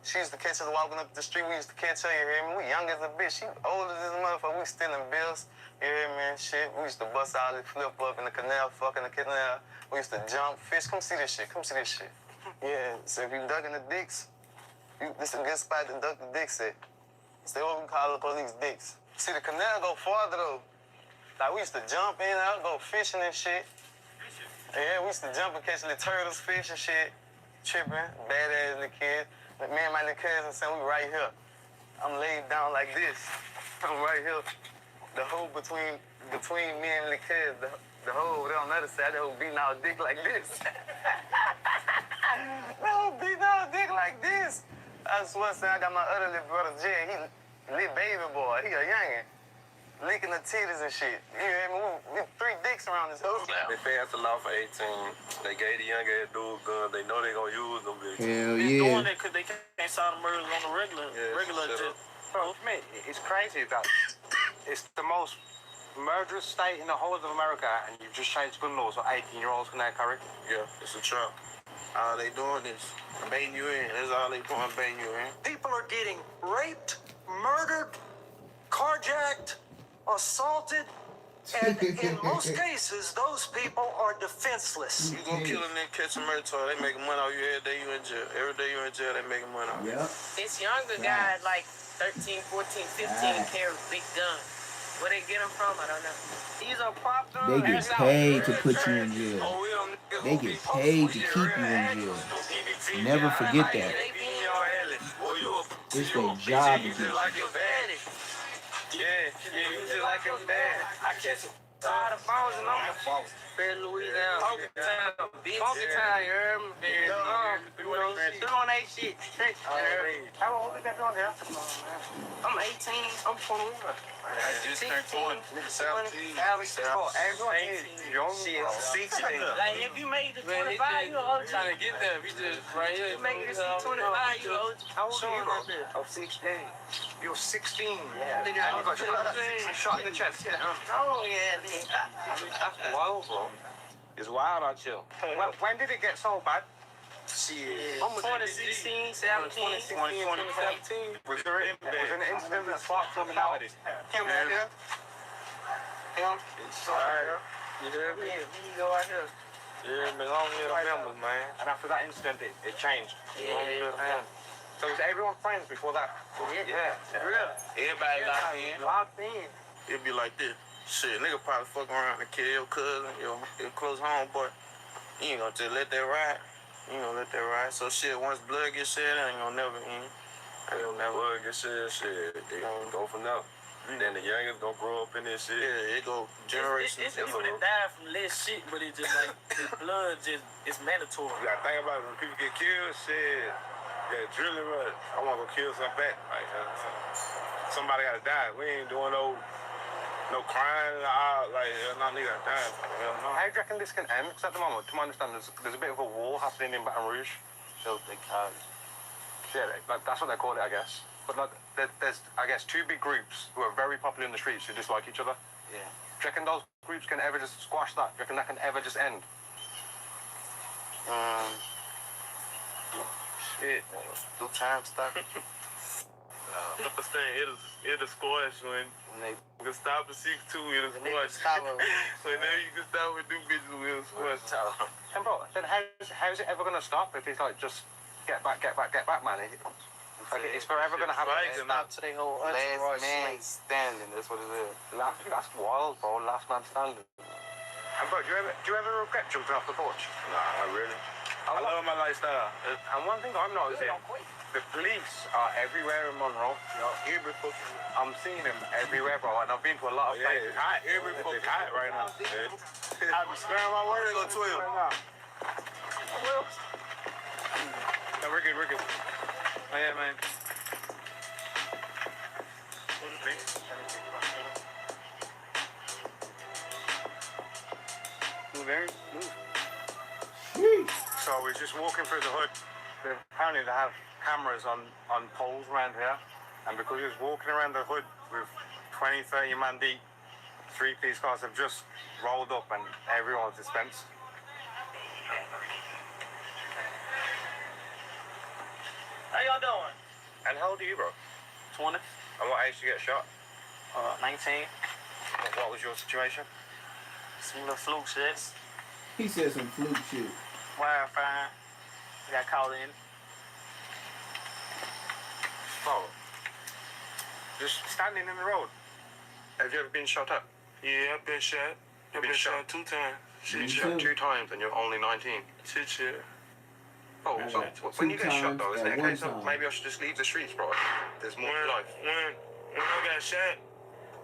She used to catch us walking up the street, we used to catch her, you hear me? We young as a bitch, she old as this motherfucker, we stealing bills, you hear me, and shit. We used to bust out and flip up in the canal, fucking the canal. We used to jump, fish, come see this shit. Yeah, so if you ducking the dicks, this is a good spot to duck the dicks at. So what we call the police dicks. See, the canal go farther though. Like, we used to jump in and out, go fishing and shit. Yeah, we used to jump and catch little turtles, fish and shit. Tripping, badass little kid. Me and my little cousin said, we right here. I'm laid down like this. I'm right here. The hole between me and the cousin, the hole over there on the other side, the hole beating our dick like this. The hole beating our dick like this. I swear, son, I got my other little brother, Jay. He little baby boy. He a youngin'. Licking the titties and shit. You hear me? We 3 dicks around this house now. They passed the law for 18. They gave the young ass dude guns. They know they gonna use them bitches. Hell They're yeah. doing it because they can't ain't saw the murders on the regular. Bro, mate, it's crazy that it's the most murderous state in the whole of America, and you've just changed gun laws so 18-year-olds can now carry. Yeah, it's a trap. All they doing is baiting you in. That's all they doing, baiting you in. People are getting raped, murdered, carjacked, assaulted, and in most cases, those people are defenseless. You gonna kill a nigga, catch a murder, they making money off you every day you in jail. Every day you in jail, they making money off you. This younger guy, like 13, 14, 15, carry big guns. Where they get them from, I don't know. He's a prop gun. They get paid to put you in jail. They get paid to keep you in jail. Never forget that. It's their job to get you. Yeah, you just like your dad. I catch him. All the phones and I'm Fair Louisiana. Poker time, you heard me? Doing that shit. How old is that on there? I'm 18. I'm 21. I just turned 20. 17. Young, 16. Like, if you made the 25, you old. Trying to get there. We just right here. You make this 25, you old. How old are you? I'm 16. You're 16. Yeah. I got shot in the chest. Oh, yeah. That's wild, bro. It's wild out here. When did it get so bad? Shit. 2016, 17. 2017. Was there an incident that sparked criminality? Him. Sorry. You hear me? Go out here. Yeah, man, long live the members, man. And after that incident, it changed. Yeah. So was everyone friends before that? Yeah. Real. Everybody locked in. It'd be like this. Shit, nigga probably fuck around and kill your cousin, your close homeboy. You ain't gonna just let that ride. You ain't gonna let that ride. So shit, once blood gets shed, I ain't gonna never end. Blood get shit, they gonna go for nothing. Then the youngest gonna grow up in this shit. Yeah, it go generations. It's people that die from less shit, but it just like, the blood it's mandatory. You gotta think about it, when people get killed, shit, yeah, drilling rush. I wanna go kill some back. Like, somebody gotta die. We ain't doing no crying, like, no nigga gotta die. How do you reckon this can end? Because at the moment, to my understanding, there's a bit of a war happening in Baton Rouge. So they call it. Yeah, that's what they call it, I guess. But like, there's, I guess, two big groups who are very popular in the streets who dislike each other. Yeah. Do you reckon those groups can ever just squash that? Do you reckon that can ever just end? Shit. Do time stop. Understand, it'll squash when you can stop at 6'2", it'll squash. Whenever you can stop with them bitches, it'll squash. And bro, then how's it ever going to stop if it's like just get back, man? It's forever going to happen. Stop to their whole last man standing. That's what it is. That's wild, bro. Last man standing. And bro, do you ever regret jumping off the porch? Nah, not really. I love my lifestyle. And one thing I'm noticing, the police are everywhere in Monroe. You know, I'm seeing them everywhere, bro. And I've been to a lot of places. Hot, every fucking hot right now. I've been sparing my words. Go 12. No, we're good. Oh, yeah, man. So we're just walking through the hood. Apparently they have cameras on poles around here. And because he was walking around the hood with 20, 30 man deep, 3-piece cars have just rolled up and everyone's dispensed. How y'all doing? And how old are you, bro? 20. And what age did you get shot? 19. What was your situation? Some little fluke shit. He said some fluke shit. Wire fire. Got called in. Oh. Just standing in the road. Have you ever been shot up? Yeah, I've been shot. I've been shot 2 times. You've been shot 2 times and you're only 19. Shit. Oh, so when you get shot though, isn't it a case of maybe I should just leave the streets, bro? There's more to life. When I got shot,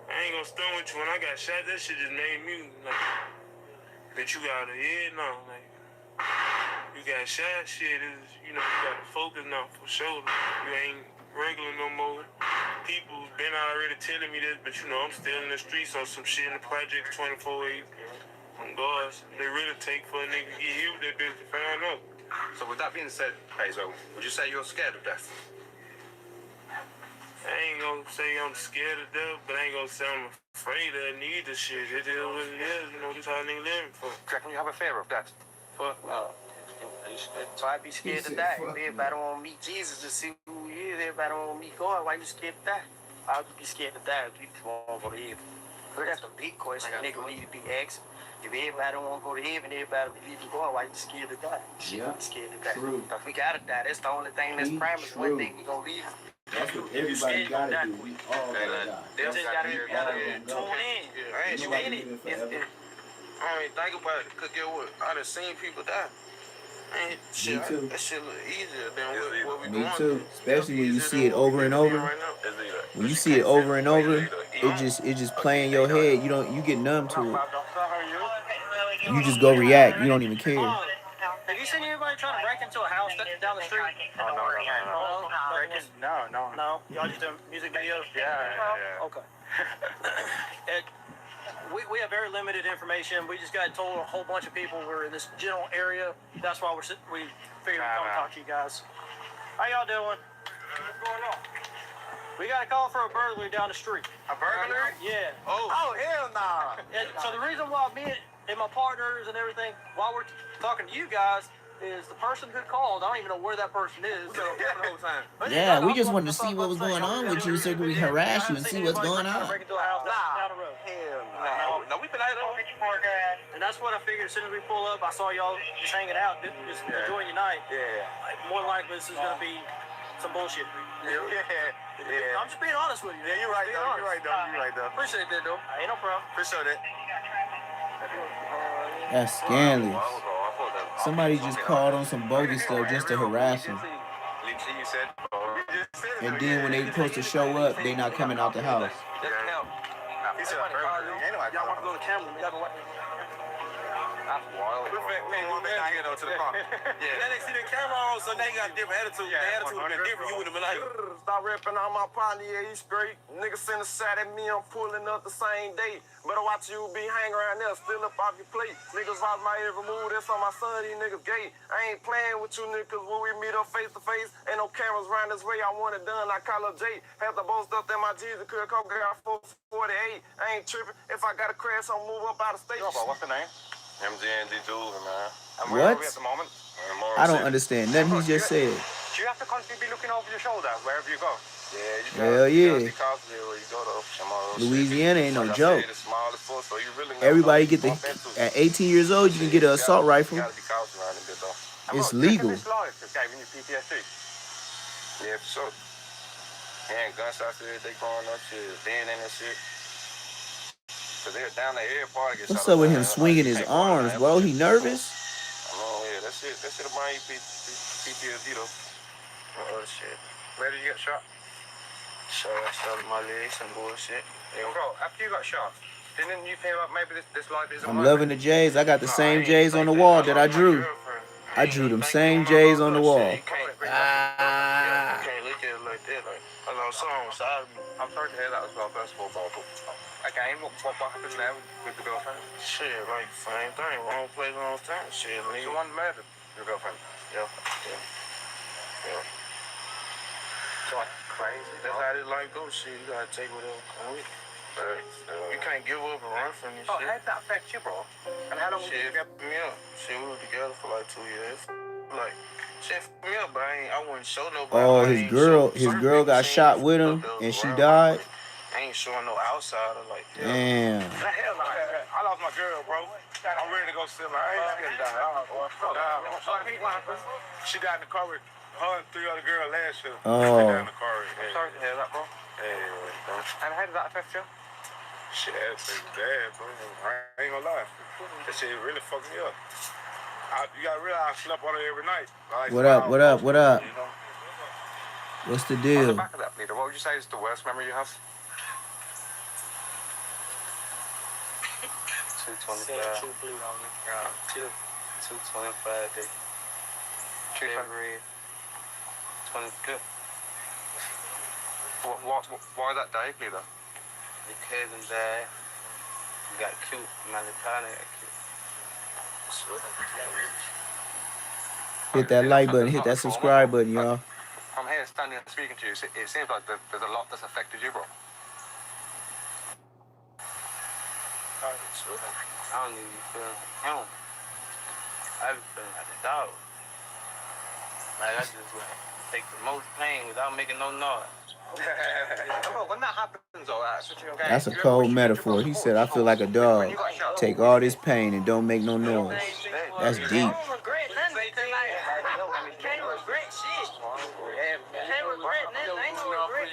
I ain't gonna stone with you. When I got shot, that shit just made me like, that you got a head now. Like, you got shot, shit is, you gotta focus now for sure. You ain't regular no more. People been already telling me this, but I'm still in the streets on some shit in the project 24/8. On guards, they really take for a nigga to get hit with that bitch to find out. So with that being said, Hazel, would you say you're scared of death? I ain't gonna say I'm scared of death, but I ain't gonna say I'm afraid of neither shit. It is what it is, you know, this how nigga living for. Do you reckon you have a fear of death? Fuck no. So I'd be scared to die. Everybody want to meet Jesus to see who he is. Everybody want to meet God. Why you scared to die? I would be scared to die if people want to go to heaven. But that's a big question. Nigga need to be asked. If everybody want to go to heaven, everybody believe in God, why you scared to die? Yeah. Scared to die. True. We gotta die. That's the only thing that's promised. One thing we gonna leave. That's what everybody gotta do. We all gotta die. They just gotta tune in. I ain't Tune in. I don't even think about it. Cause get what? I done seen people die. Man, shit, Me too. that shit look easier than what we Me going too. through. Especially when you see it over and over. When you see it over and over, it just play in your head. You get numb to it. You just go react. You don't even care. Have you seen anybody trying to break into a house down the street? No. Y'all just doing music videos? Yeah. Okay. We have very limited information. We just got told a whole bunch of people were in this general area. That's why we figured we'd come and talk to you guys. How y'all doing? What's going on? We got a call for a burglary down the street. A burglary? Yeah. Oh hell nah. So the reason why me and my partners and everything, while we're talking to you guys, is the person who called. I don't even know where that person is. Yeah, we just wanted to see what was going on with you so we could harass you and see what's going on. Break into a house down the road. No, we've been out there. And that's what I figured. As soon as we pull up, I saw y'all just hanging out, just enjoying your night. Yeah. Like, more than likely, this is gonna be some bullshit. Yeah. I'm just being honest with you. Yeah, you're right though. Appreciate that, though. Ain't no problem. Appreciate it. That's scandalous. Somebody just called on some bogus stuff just to harass him. And then when they supposed to show up, they not coming out the house. He said, y'all want to go to Cameron? That's wild. Man, we been down here though to the car. Yeah. Then they see the camera on, so they got a different attitude. Yeah, the attitude would have been different. You would have been like, stop ripping on my partner. Yeah, he's straight. Niggas send a shot at me. I'm pulling up the same day. Better watch you be hanging around there, still up off your plate. Niggas watch my every move. That's on my son. These niggas gay. I ain't playing with you niggas when we meet up face to face. Ain't no cameras around this way. I want it done. I call up Jay. Have to boast up in my Jesus. Could come got 448. I ain't tripping. If I got a crash, I'll move up out of state. Yo, bro, what's the name? MJND Jewelry, man. And where are we at the moment? I don't understand nothing he just said. Do you have to constantly be looking over your shoulder wherever you go? Yeah, you Hell yeah. where you go though. Louisiana ain't no joke. The smallest foot, so you really Everybody get at 18 years old, you can get an assault rifle. You gotta be cautious around a bit though. It's legal. This life is giving you PTSD. Yeah, for sure. And gunshots every day growing up, shit, being in that shit. Cause they're down there, every party gets What's up with him swinging his arms, bro? He nervous? Oh yeah, that shit'll bring you PTSD though. What other shit? Where did you get shot? Shot in my legs and bullshit. Hey, bro, after you got shot, didn't you think about maybe this life isn't I'm loving the J's. I got the same J's on the wall that I drew. I drew them same J's on the wall. You can't look at it like that. Like, I know I'm sorry to hear that as well, first of all, bro. Okay, what happens now with the girlfriend? Shit, like, same thing. Wrong place, wrong time. Shit, You want to murder your girlfriend? Yeah. It's like crazy. That's how this life goes. Shit, you gotta take whatever come with. You can't give up and run from this shit. How did that affect you, bro? And how long shit, did you get me up. Shit, we were together for like 2 years. Like, shit, me up, but I wouldn't show nobody. Oh, his girl got shot with him and she died. I ain't showing no outsider like that. Damn. I lost my girl, bro. I'm ready to go sit. I ain't scared to die. She died in the car with her and 3 other girls last year. Oh. She died in the car. I'm sorry to hear that, bro. And how did that affect you? Shit, it's bad, bro. I ain't gonna lie. That shit really fucked me up. You gotta realize I slept on her every night. What up? You know? What's the deal? On the back of that, Peter, what would you say is the worst memory you have? 225. 225 day. February 25th. Why that day, Peter? The cousin died. Got cute. My Latana got cute. Hit that like button, hit that subscribe button, y'all. From here, standing and speaking to you, it seems like there's a lot that's affected you, bro. I don't even feel him. I be feeling like a dog. Like I just like take the most pain without making no noise. When that happens, though, That's a cold metaphor. He said, I feel like a dog. Take all this pain and don't make no noise. That's deep. I don't regret nothing. Can't regret shit. Can't regret nothing. Ain't no regret.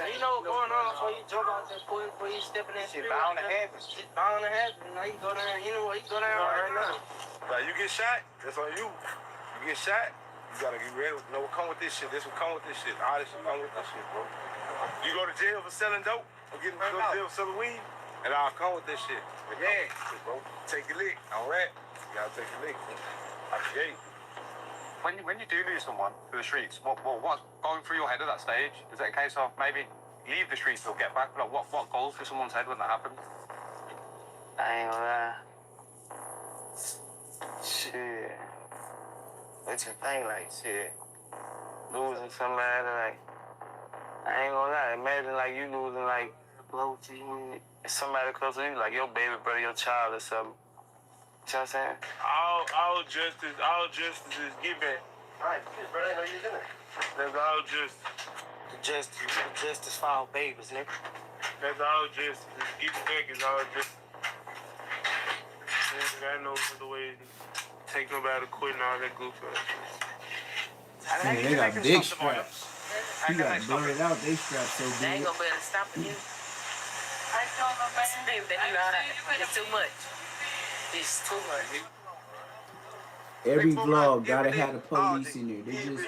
You know what's going on before you jump out that pool, before you step in that street. Bound to happen. Shit bound to happen. Now you go down, you know what, you go down right now. Like, you get shot, that's on you. You get shot, you gotta get ready. You know what come with this shit. This will come with this shit. All this will come with this shit, bro. You go to jail for selling dope, or go to jail for selling weed, and I'll come with this shit. Yeah, bro. Take a lick. All right. You gotta take a lick. I create. When you do lose someone to the streets, what's going through your head at that stage? Is it a case of maybe leave the streets or get back? Like what goes through someone's head when that happens? I ain't gonna lie. Shit. What you think, like, shit? Losing somebody, like, I ain't gonna lie. Imagine, like, you losing, like, close to you, somebody close to you, like your baby brother, your child or something. You know what I'm saying? All justice is given. Right, brother, I know you're in it. That's all justice. Justice for our babies, nigga. That's all justice. Giving back is all justice. I know the way to take nobody quitting all that goofy ass. Man, they got big straps. You got to blur it out. They straps so They ain't big. gonna be able to stop you. I told my baby that you know how it's too much. It's too much. Every vlog gotta have the police in there. They just,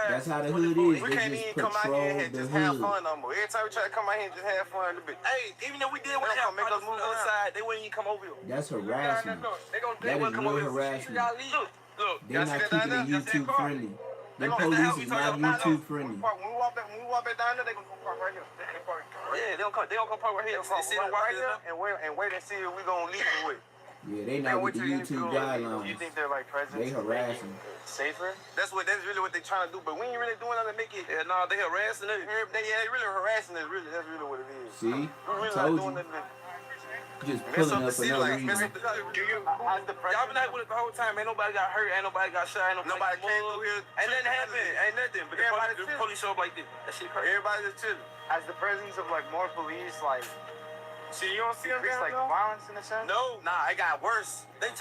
that's how the hood is. We They can't just even come out here patrol and the just have hood. fun no more. Every time we try to come out here and just have fun a little bit. Hey, even if we did want to have make us move outside, they wouldn't even come over here. That's harassment. They That is come over real here. harassment. Look, They're not keeping it YouTube friendly. Them police is not YouTube friendly. When we walk back down there, they gonna park right here. Yeah, they don't come park right here. They sit right here and wait and see if we gonna leave the way. Yeah, they not with the YouTube guidelines. You think they're like presidents? They harassing. Safer? That's really what they trying to do. But we ain't really doing nothing to make it. Yeah, no, they harassing us. They really harassing us. Really, that's really what it is. See? We really Told not doing you. nothing. Just Mess pulling up up the for city, no like, reason. do you? Y'all been out with it the whole time. Ain't nobody got hurt. Ain't nobody got shot. Ain't nobody came through here. Ain't nothing happened. Ain't nothing. But the police show up like this. That shit crazy. Everybody just chilling. As the presence of like more police, like See, you don't see them increase down like there? violence in a sense. No, nah, it got worse. They ain't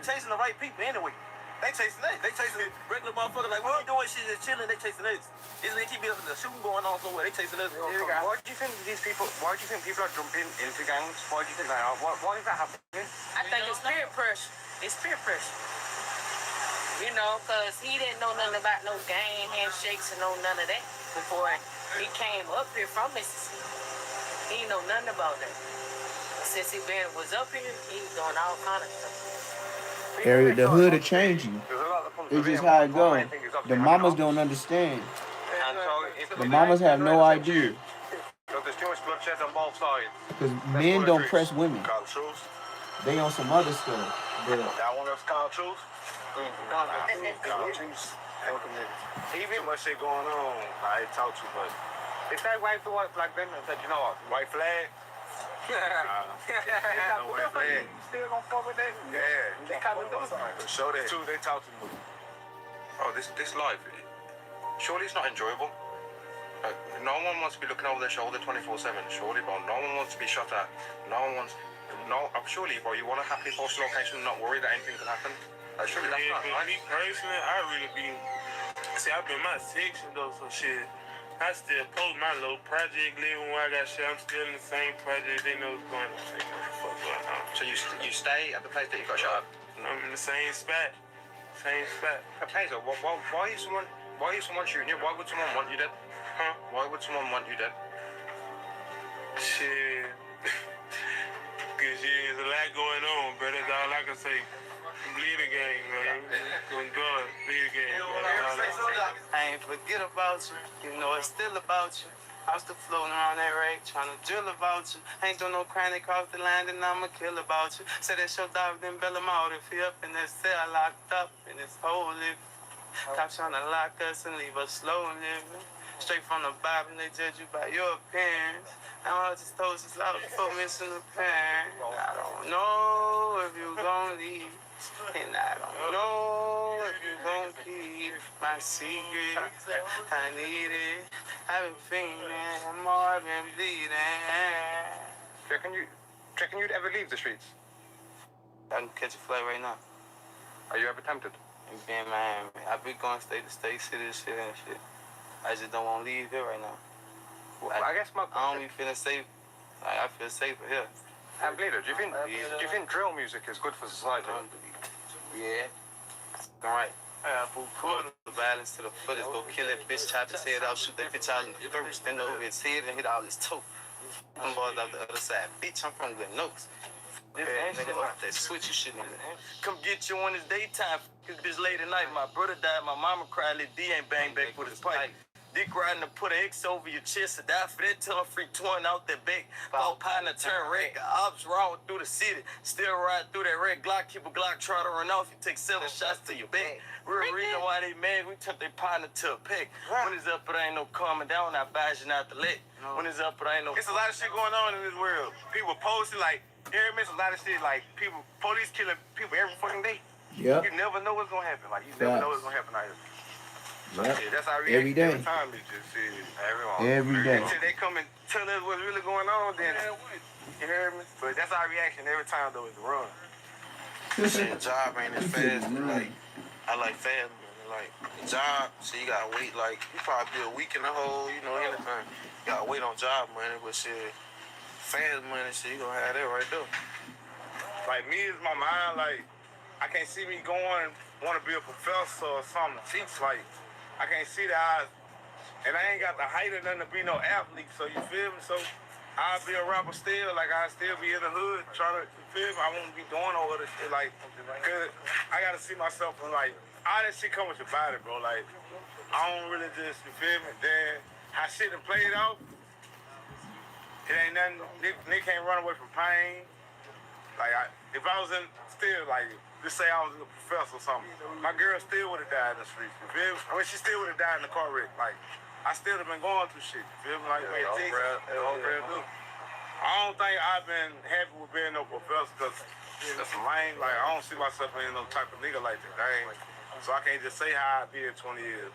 chasing the right people anyway. They chasing us. They chasing regular motherfuckers like, what you doing? Shit just chilling. They chasing us. They keep the shooting going on somewhere. They chasing us. Why do you think people are jumping into gangs? Why do you think that? Why is that happening? I think it's peer pressure. It's peer pressure. You know, because he didn't know nothing about no gang handshakes and no none of that before he came up here from Mississippi. He didn't know nothing about that. Since he was up here, he was doing all kind of stuff. Area, the hood are changing. It's just how it goes. The mamas don't understand. The mamas have no idea. There's too much bloodshed on both sides. Because men don't press women. They on some other stuff. But That one was called truth. Even much shit going on. I ain't talk too much. It's like white to white black women. Said, you know what? White flag? No white flag. Still gonna fuck with that? Yeah. They kind of do Show that. Too, they talk too much. Oh, this life, surely it's not enjoyable. No one wants to be looking over their shoulder 24/7, surely, bro. No one wants to be shot at. Surely, bro, you want a happy postal location and not worry that anything can happen. Surely that's not Me personally, I really be. See, I've been in my section though, so shit. I still post my little project living where I got shit. I'm still in the same project. They know what's going on. They know what the fuck going on. So you stay at the place that you got shot at? I'm in the same spot. Same spot. Okay, so why is someone shooting you? Why would someone want you dead? Huh? Why would someone want you dead? Shit. Cause there's a lot going on, bro. That's all I can say. Bleed the game, man. On God, bleed the game. I ain't forget about you. You know it's still about you. I was still floating around that rake, trying to drill about you. Ain't doing no crime, they cross the line, and I'ma kill about you. Said that's your dog, then bail him out if he up in that cell, locked up in his hole living. Cops trying to lock us and leave us slow living. Straight from the bottom, they judge you by your appearance. Now I just told us out for missing a parent. I don't know if you gon' leave, and I don't know if you gon' keep my secret. I need it. I've been fiending, more been bleeding. Do you reckon you'd ever leave the streets? I can catch a flight right now. Are you ever tempted? And being Miami, I be going state to state, city to city and shit. I just don't want to leave here right now. Well, I guess I don't be feeling safe. Like, I feel safer here. And Bleeder, do you think drill music is good for society? Yeah. Right. Put the violence to the footers, go kill that bitch, chop his head out, shoot that bitch out in the throat, stand over his head and hit all his toe. I'm boys off the other side. Bitch, I'm from Glen Oaks. That switch you shit in there. Come get you on this daytime. This bitch late at night. My brother died. My mama cried. Lil D ain't bang back with his pipe. Dick riding to put an X over your chest to die for that till I'm free torn out that back. Fall partner turn wreck. Ops rolling through the city. Still ride through that red Glock. Keep a Glock, try to run off. You take 7 shots to your back. Real reason why they mad. We took their partner to a pick. When it's up, it ain't no calming down. I advise you not to let. When it's up, it ain't no. It's a lot of shit going on in this world. People posting like, a lot of shit like people, police killing people every fucking day. Yep. You never know what's gonna happen. Like you never know what's gonna happen out here. Yep. Yeah, that's how Every day. every time it's just shit. Every day. Until they come and tell us what's really going on, then you hear me? But that's our reaction every time though is to run. Shit, job ain't as fast. Like I like fast money. Like job, so you gotta wait. Like you probably be a week in the hole. You know anything. You gotta wait on job money, but shit, fast money, shit, you gonna have that right there. Like me is my mind. Like I can't see me going and want to be a professor or something. Teach like. I can't see the eyes, and I ain't got the height or nothing to be no athlete, so you feel me? So I'll be a rapper still, like I'll still be in the hood, trying to, you feel me? I won't be doing all of this shit, like, cause I gotta see myself and like, all that shit come with your body, bro, like, I don't really just, you feel me? Then, how shit done played out, it ain't nothing, they can't run away from pain. Like, if I was in, still, like, just say I was a professor or something. My girl still would have died in the streets, you feel me? I mean, she still would have died in the car wreck. Like, I still have been going through shit, you feel me? Like, I don't think I've been happy with being no professor because that's lame. Like, I don't see myself being no type of nigga like that. So I can't just say how I be in 20 years.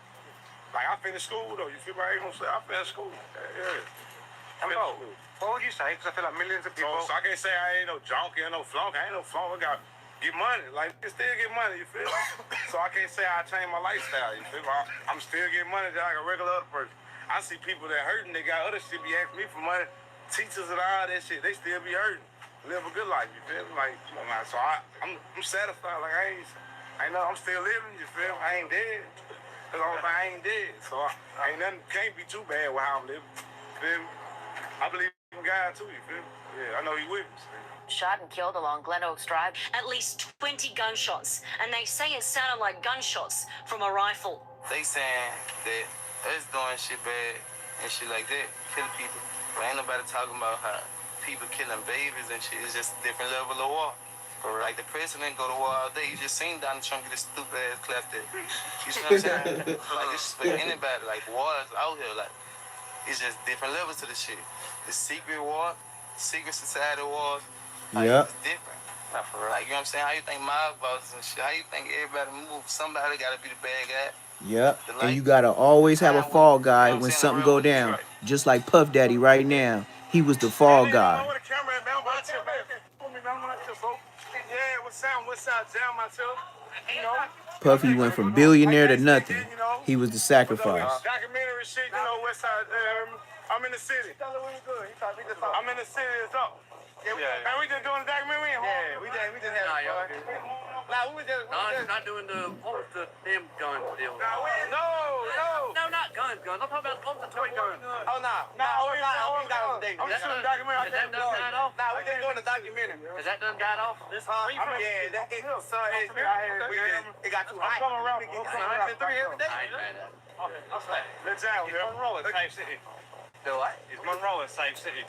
Like, I finished school, though. You feel me? I ain't gonna say I finished school. Yeah. I finished school. What would you say? Because I feel like millions of people... So I can't say I ain't no junkie or no flunk. I ain't no flunk. I got... Get money, like you still get money, you feel me? So I can't say I changed my lifestyle, you feel me? I'm still getting money just like a regular other person. I see people that hurting, they got other shit be asking me for money, teachers and all that shit, they still be hurting. Live a good life, you feel me? Like, so I'm satisfied, like I know I'm still living, you feel me? I ain't dead, cause I ain't dead. So ain't nothing, can't be too bad with how I'm living, you feel me? I believe in God too, you feel me? Yeah, I know he with me. Shot and killed along Glen Oaks Drive. At least 20 gunshots, and they say it sounded like gunshots from a rifle. They saying that us doing shit bad and shit like that, killing people. But ain't nobody talking about how people killing babies and shit. It's just a different level of war. Like the president go to war all day. You just seen Donald Trump get his stupid ass clapped at. You see what I'm saying? Like this is for anybody. Like war is out here. Like it's just different levels to the shit. The secret war, secret society wars. Like, Yep. it's different. Like, you know what I'm saying? How you think mob bosses and shit? How you think everybody move? Somebody gotta be the bad guy. Yep. And you gotta always have a fall guy when something go down. Just like Puff Daddy right now. He was the fall guy. Yeah, what's up, jam myself, you know. Puffy went from billionaire to nothing. He was the sacrifice. Documentary shit, you know, West Side, I'm in the city. I'm in the city, it's up. Yeah, man, we just doing the documentary. Yeah, we just had Nah, we just not doing the damn gun deal. No, not guns. I'm talking about the toy guns. Oh, nah. I'm just doing the documentary. Is that done died off? Nah, we just doing the documentary. Is that done died off? Yeah, it got too hot. I'm coming around. 103 every day. Let's out, man. Roll it, type shit. Do I? Is Monroe a safe city?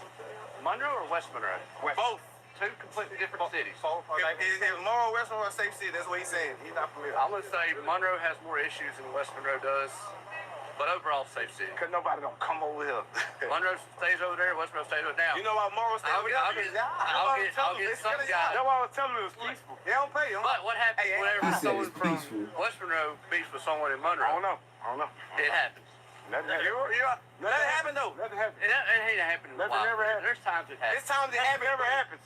Monroe or West Monroe? Both. Two completely different cities. Is Monroe West Monroe a safe city? That's what he's saying. He's not familiar. I'm going to say Monroe has more issues than West Monroe does, but overall safe city. Because nobody don't come over here. Monroe stays over there, West Monroe stays over there. Now, You know why Monroe stays over here? I'll get some guy. That's why I was telling you it was peaceful. They don't pay him. But what happens whenever someone from West Monroe beats with someone in Monroe? I don't know. It happens. Nothing happened. Nothing happened though. Nothing happened. It ain't happened in a while. Never happened. There's times it happens. There's times it happens. Never happens.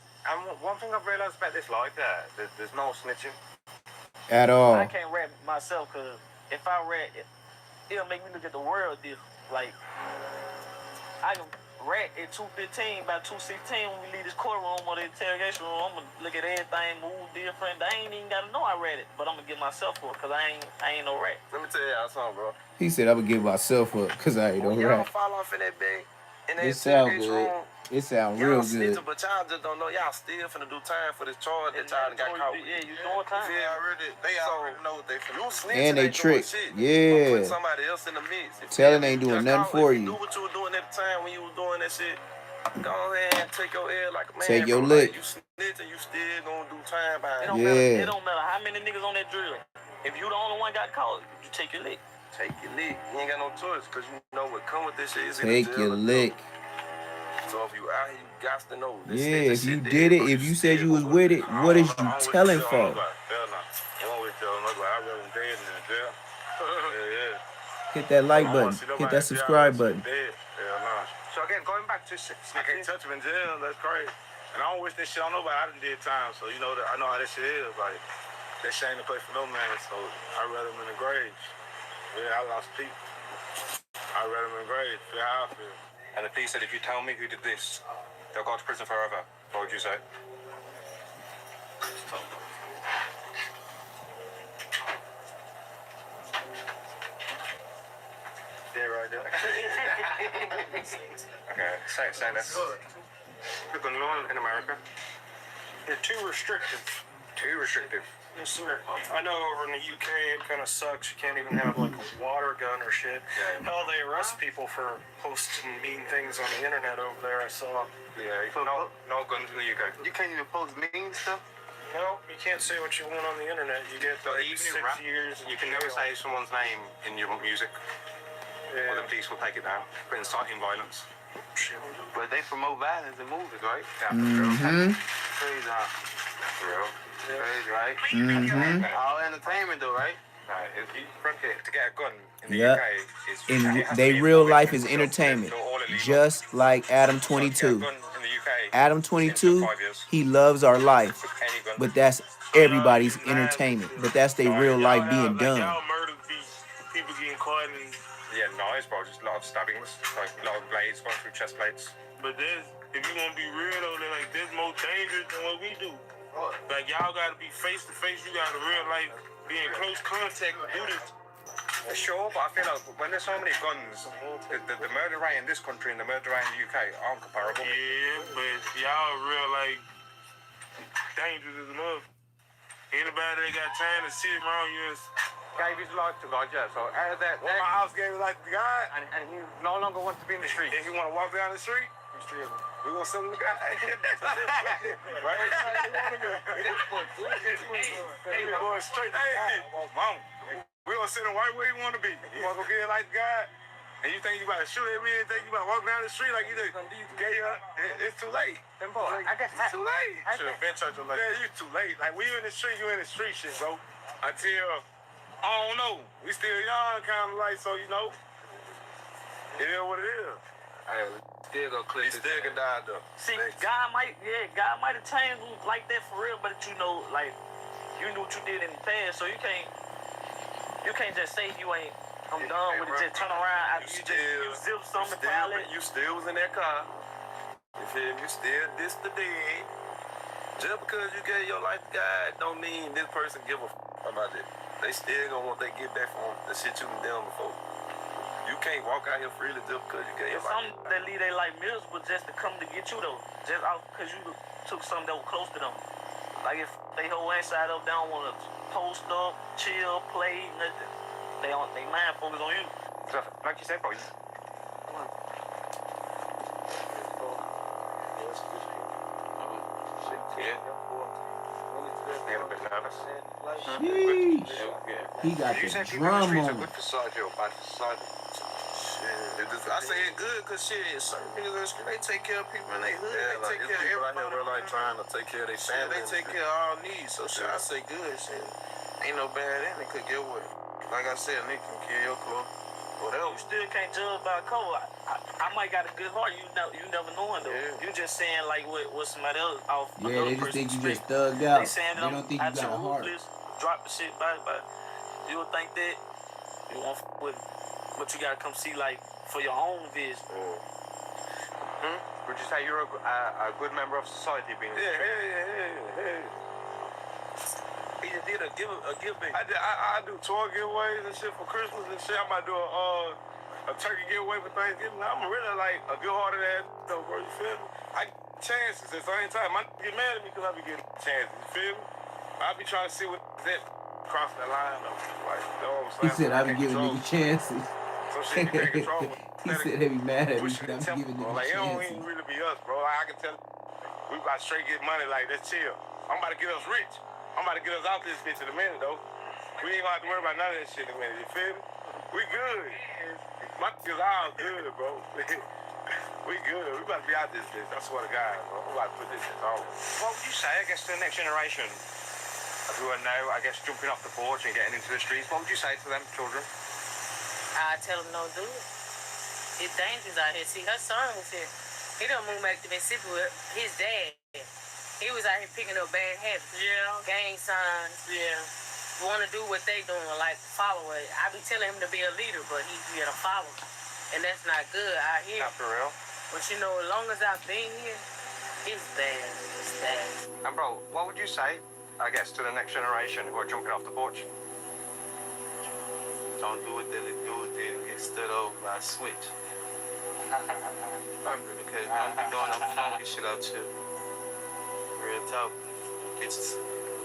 One thing I've realised about this life, there's no snitching. At all. I can't rap myself because if I rap, it'll make me look at the world different. Like, I can rap at 2:15, by 2:16 when we leave this courtroom or the interrogation room, I'm going to look at everything, move different. They ain't even got to know I read it, but I'm going to get myself for it because I ain't no rap. Let me tell y'all something, bro. He said, I'm going to give myself up because I ain't no Y'all rap. fall off in that bag. In that It sound interrogation good. room, It sound y'all real snitching, good. but y'all just don't know. Y'all still finna do time for this charge that y'all got caught with. Yeah, you doing time. They already know what they finna do. You snitching, And they ain't doing trick. shit. Yeah. Put somebody else in the mix. If Telling you ain't doing got nothing caught, for if you. do what you were doing at the time when you was doing that shit, go ahead and take your L like a man. Take your bro. lick. Like, you snitching, you still gonna do time by It don't matter. It don't matter how many niggas on that drill. If you the only one got caught, you take your lick. Take your lick. You ain't got no choice because you know what come with this shit. Is Take your lick. So if you out here, you got to know. This Yeah, if shit you dead, did it, bro. if you said you was with it, what is you telling for? Hell no. I won't with telling nobody. I'd rather them dead than in jail. Yeah. Hit that like button. Hit that subscribe button. Dead. Hell no. So again, going back to I can't touch him in jail. That's crazy. And I don't wish this shit on nobody. I done did time, so you know that I know how this shit is. Like that shit ain't a place for no man. So I'd rather them in the grave. Yeah, I lost people. I'd rather them in the grave. Feel how I feel. And the police said, if you tell me who did this, they'll go to prison forever. What would you say? Yeah, right there. Okay, say this. The gun law in America? They're too restrictive. Too restrictive. Yes, sir. I know over in the UK it kind of sucks. You can't even have like a water gun or shit. Hell, they arrest people for posting mean things on the internet over there. I saw. Yeah, no guns in the UK. You can't even post mean stuff? No, you can't say what you want on the internet. You get like Even 6 in rap, years. you can never say someone's name in your music. Or the police will take it down for inciting violence. But they promote violence in movies, right? Mm-hmm. Crazy, huh? Real. Crazy, right? Mm-hmm. All entertainment, though, right? If you to get a gun in the Yep. UK, is In they real life is entertainment. Just like Adam 22. Adam 22, he loves our life. But that's everybody's entertainment. But that's their real life being done. Y'all murder people getting caught in. Yeah, nice, bro. Just a lot of stabbings, like a lot of blades going through chest plates. But if you gonna be real though, then like this more dangerous than what we do. Like y'all gotta be face to face. You gotta real life be in close contact to do this. For sure, but I feel like when there's so many guns, the murder rate in this country and the murder rate in the UK aren't comparable. Yeah, but y'all real like dangerous as a mother. Anybody that got time to sit around you is Gave his life to God, yeah. So out of that, my house gave his life to God, and he no longer wants to be in the street. If he want to walk down the street, we're gonna send him to God. Right? We're going straight to God. Mama, we're gonna send him right where he want to be. He want to go get his life to God, and you think you about to shoot at me and think you about to walk down the street like you just gave up. It's too late. I guess It's too late. Should have been church like that. You too late. Like we in the street, you in the street shit, bro. Until I don't know. We still young, kind of like, so you know. It is what it is. Hey, still gonna clip it. Still gonna die, though. See, God might have changed like that for real, but you know, like, you knew what you did in the past, so you can't just say you ain't. I'm done with it. Just turn around after you zip something probably. You still was in that car. You feel me? You still this the dead. Just because you gave your life to God don't mean this person give a about it. They still gonna want they get back from the shit you done before. You can't walk out here freely just because you gave your life. Some that leave their life miserable just to come to get you though. Just out because you took something that was close to them. Like if they whole inside up, they don't want to post up, chill, play, nothing. They mind focus on you. Like you said, bro. Yeah. Getting a bit nervous. Sheesh. He got You the said people in the drum streets are on. good for society or bad for society? I say it's good because shit, certain niggas in the street, they take care of people in their hood. Yeah, They like, take there's care of people out here everybody. real like trying to take care of their Shit, family. they and take shit. care of all needs. So shit, I say good shit. Ain't no bad in it. Could get what? Like I said, nigga can kill your clothes. Whatever. You still can't judge by a code. I might got a good heart. You never knowing though. Yeah. You just saying like what somebody else off Yeah, another they just think person's you just street. thugged out. They saying that They don't think you out got a your heart. ruthless, drop the shit by. You would think that you won't f with, but you gotta come see like for your own vision. Would you say you're a good member of society being in the street? He just did a give back. I do toy giveaways and shit for Christmas and shit. I might do a turkey giveaway for Thanksgiving. I'm really like a good-hearted ass though, bro. You feel me? I get chances at the same time. My get mad at me because I be getting chances. You feel me? I be trying to see what that crossing the line though. Like, you know what I'm He saying? said I be giving niggas chances. Some shit you can't control. He said they be mad at me Pushing because the I'm giving tempo, bro. niggas Like, it don't chances. even really be us, bro. I can tell we about to straight get money. Like, let's chill. I'm about to get us rich. I'm about to get us out this bitch in a minute, though. We ain't gonna have to worry about none of that shit in a minute. You feel me? We good. My niggas all good, bro. We good. We about to be out this bitch. I swear to God, bro. We about to put this shit on. What would you say, I guess, to the next generation who are now, I guess, jumping off the porch and getting into the streets? What would you say to them children? I tell them don't do it. It's dangerous out here. See, her son was here. He done moved back to Mississippi with his dad. He was out here picking up bad habits. Yeah. Gang signs. Yeah. Want to do what they doing, like follow it. I be telling him to be a leader, but he be a follower. And that's not good out here. Not for real. But you know, as long as I've been here, it's bad. It's bad. And bro, what would you say, I guess, to the next generation who are jumping off the porch? Don't do what they do and get stood over by a switch. Because don't be doing no funky shit out here. Real talk. It's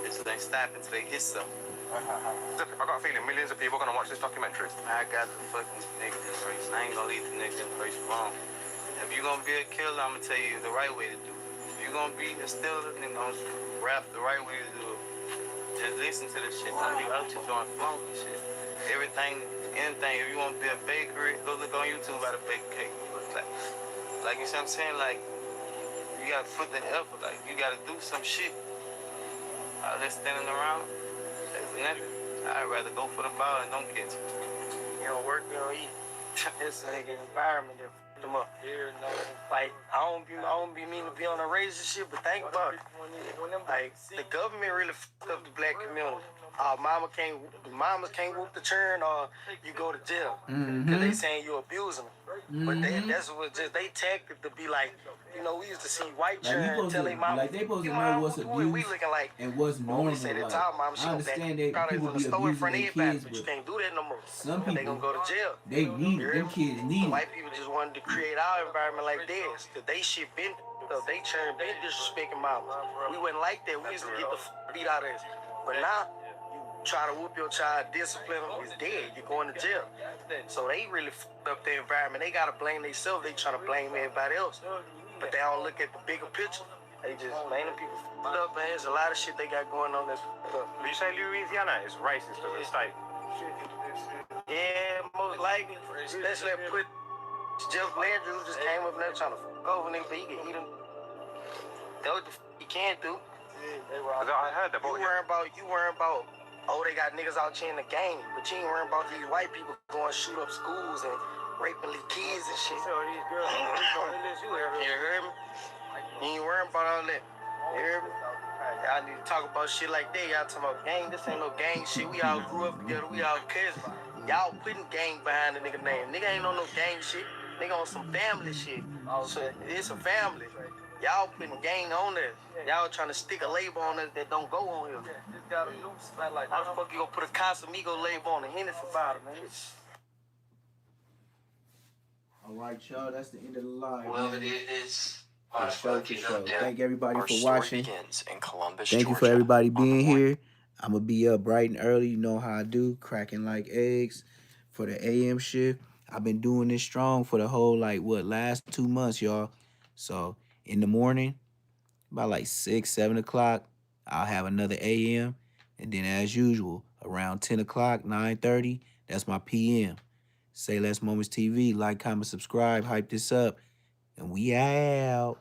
ain't stopping until they hit something. I got a feeling millions of people are going to watch this documentary. I got the fucking nigga in place. I ain't gonna leave the nigga in place wrong. If you gonna be a killer, I'm gonna tell you the right way to do it. If you gonna be a stealer, then gonna rap the right way to do it. Just listen to the shit. Don't be out here doing funky shit. Everything, anything. If you wanna be a bakery, go look on YouTube about a bake cake. Like you see what I'm saying? Like, you gotta put the effort. Like, you gotta do some shit. All that standing around, that's nothing. I'd rather go for the ball and don't catch it. You don't work, you don't eat. It's a nigga environment that f***ed them up. Like, I don't be meaning to be on a razor shit, but think about it. Like, the government really f***ed up the black community. Mamas can't whoop the churn, or you go to jail. Because they saying you abusing them. But that's what just they tactic to be like, you know, we used to see white churn tell their mama. Like they supposed to know what's abuse we looking like, and what's normal. we say that Like, time, mama, I understand that people be abusing their kids, but you but can't do that no more. some They people, gonna go to jail. they need it. Them kids need it. White people just wanted to create our environment like theirs, cause they shit been up. They churn been disrespecting mama. We wasn't like that. We used to get the beat out of us. But now, you try to whoop your child, discipline him, he's dead. You're going to jail. So they really f***ed up their environment. They gotta blame themselves. They trying to blame everybody else. But they don't look at the bigger picture. They just blame the people f***ed up, man. There's a lot of shit they got going on that's f***ed up. Would you say Louisiana is racist as a state? Yeah, most likely. Especially if put Jeff Landry, who just came up there trying to fuck over niggas, but he can eat them. That's what the he can't do. I heard that. You worrying about, oh, they got niggas out here in the game, but you ain't worrying about these white people going shoot up schools and raping these kids and shit. You heard me? You ain't worrying about all that. You heard me? Y'all need to talk about shit like that. Y'all talking about gang. This ain't no gang shit. We all grew up together. We all cousins. Y'all putting gang behind the nigga name. Nigga ain't on no gang shit. Nigga on some family shit. So it's a family. Y'all putting gang on there. Y'all trying to stick a label on us that don't go on here. How the fuck you gonna put a Casamigo label on a Hennessy bottle, man? All right, y'all. That's the end of the live. Well, man. it is. For show. Thank everybody Our for story watching. begins in Columbus, Thank you for Georgia, everybody on the being morning- here. I'm going to be up bright and early. You know how I do. Cracking like eggs for the AM shift. I've been doing this strong for the whole, last 2 months, y'all. So, in the morning, About like 6, 7 o'clock, I'll have another AM. And then as usual, around 10 o'clock, 9:30, that's my PM. Say Less Moments TV. Like, comment, subscribe, hype this up. And we out.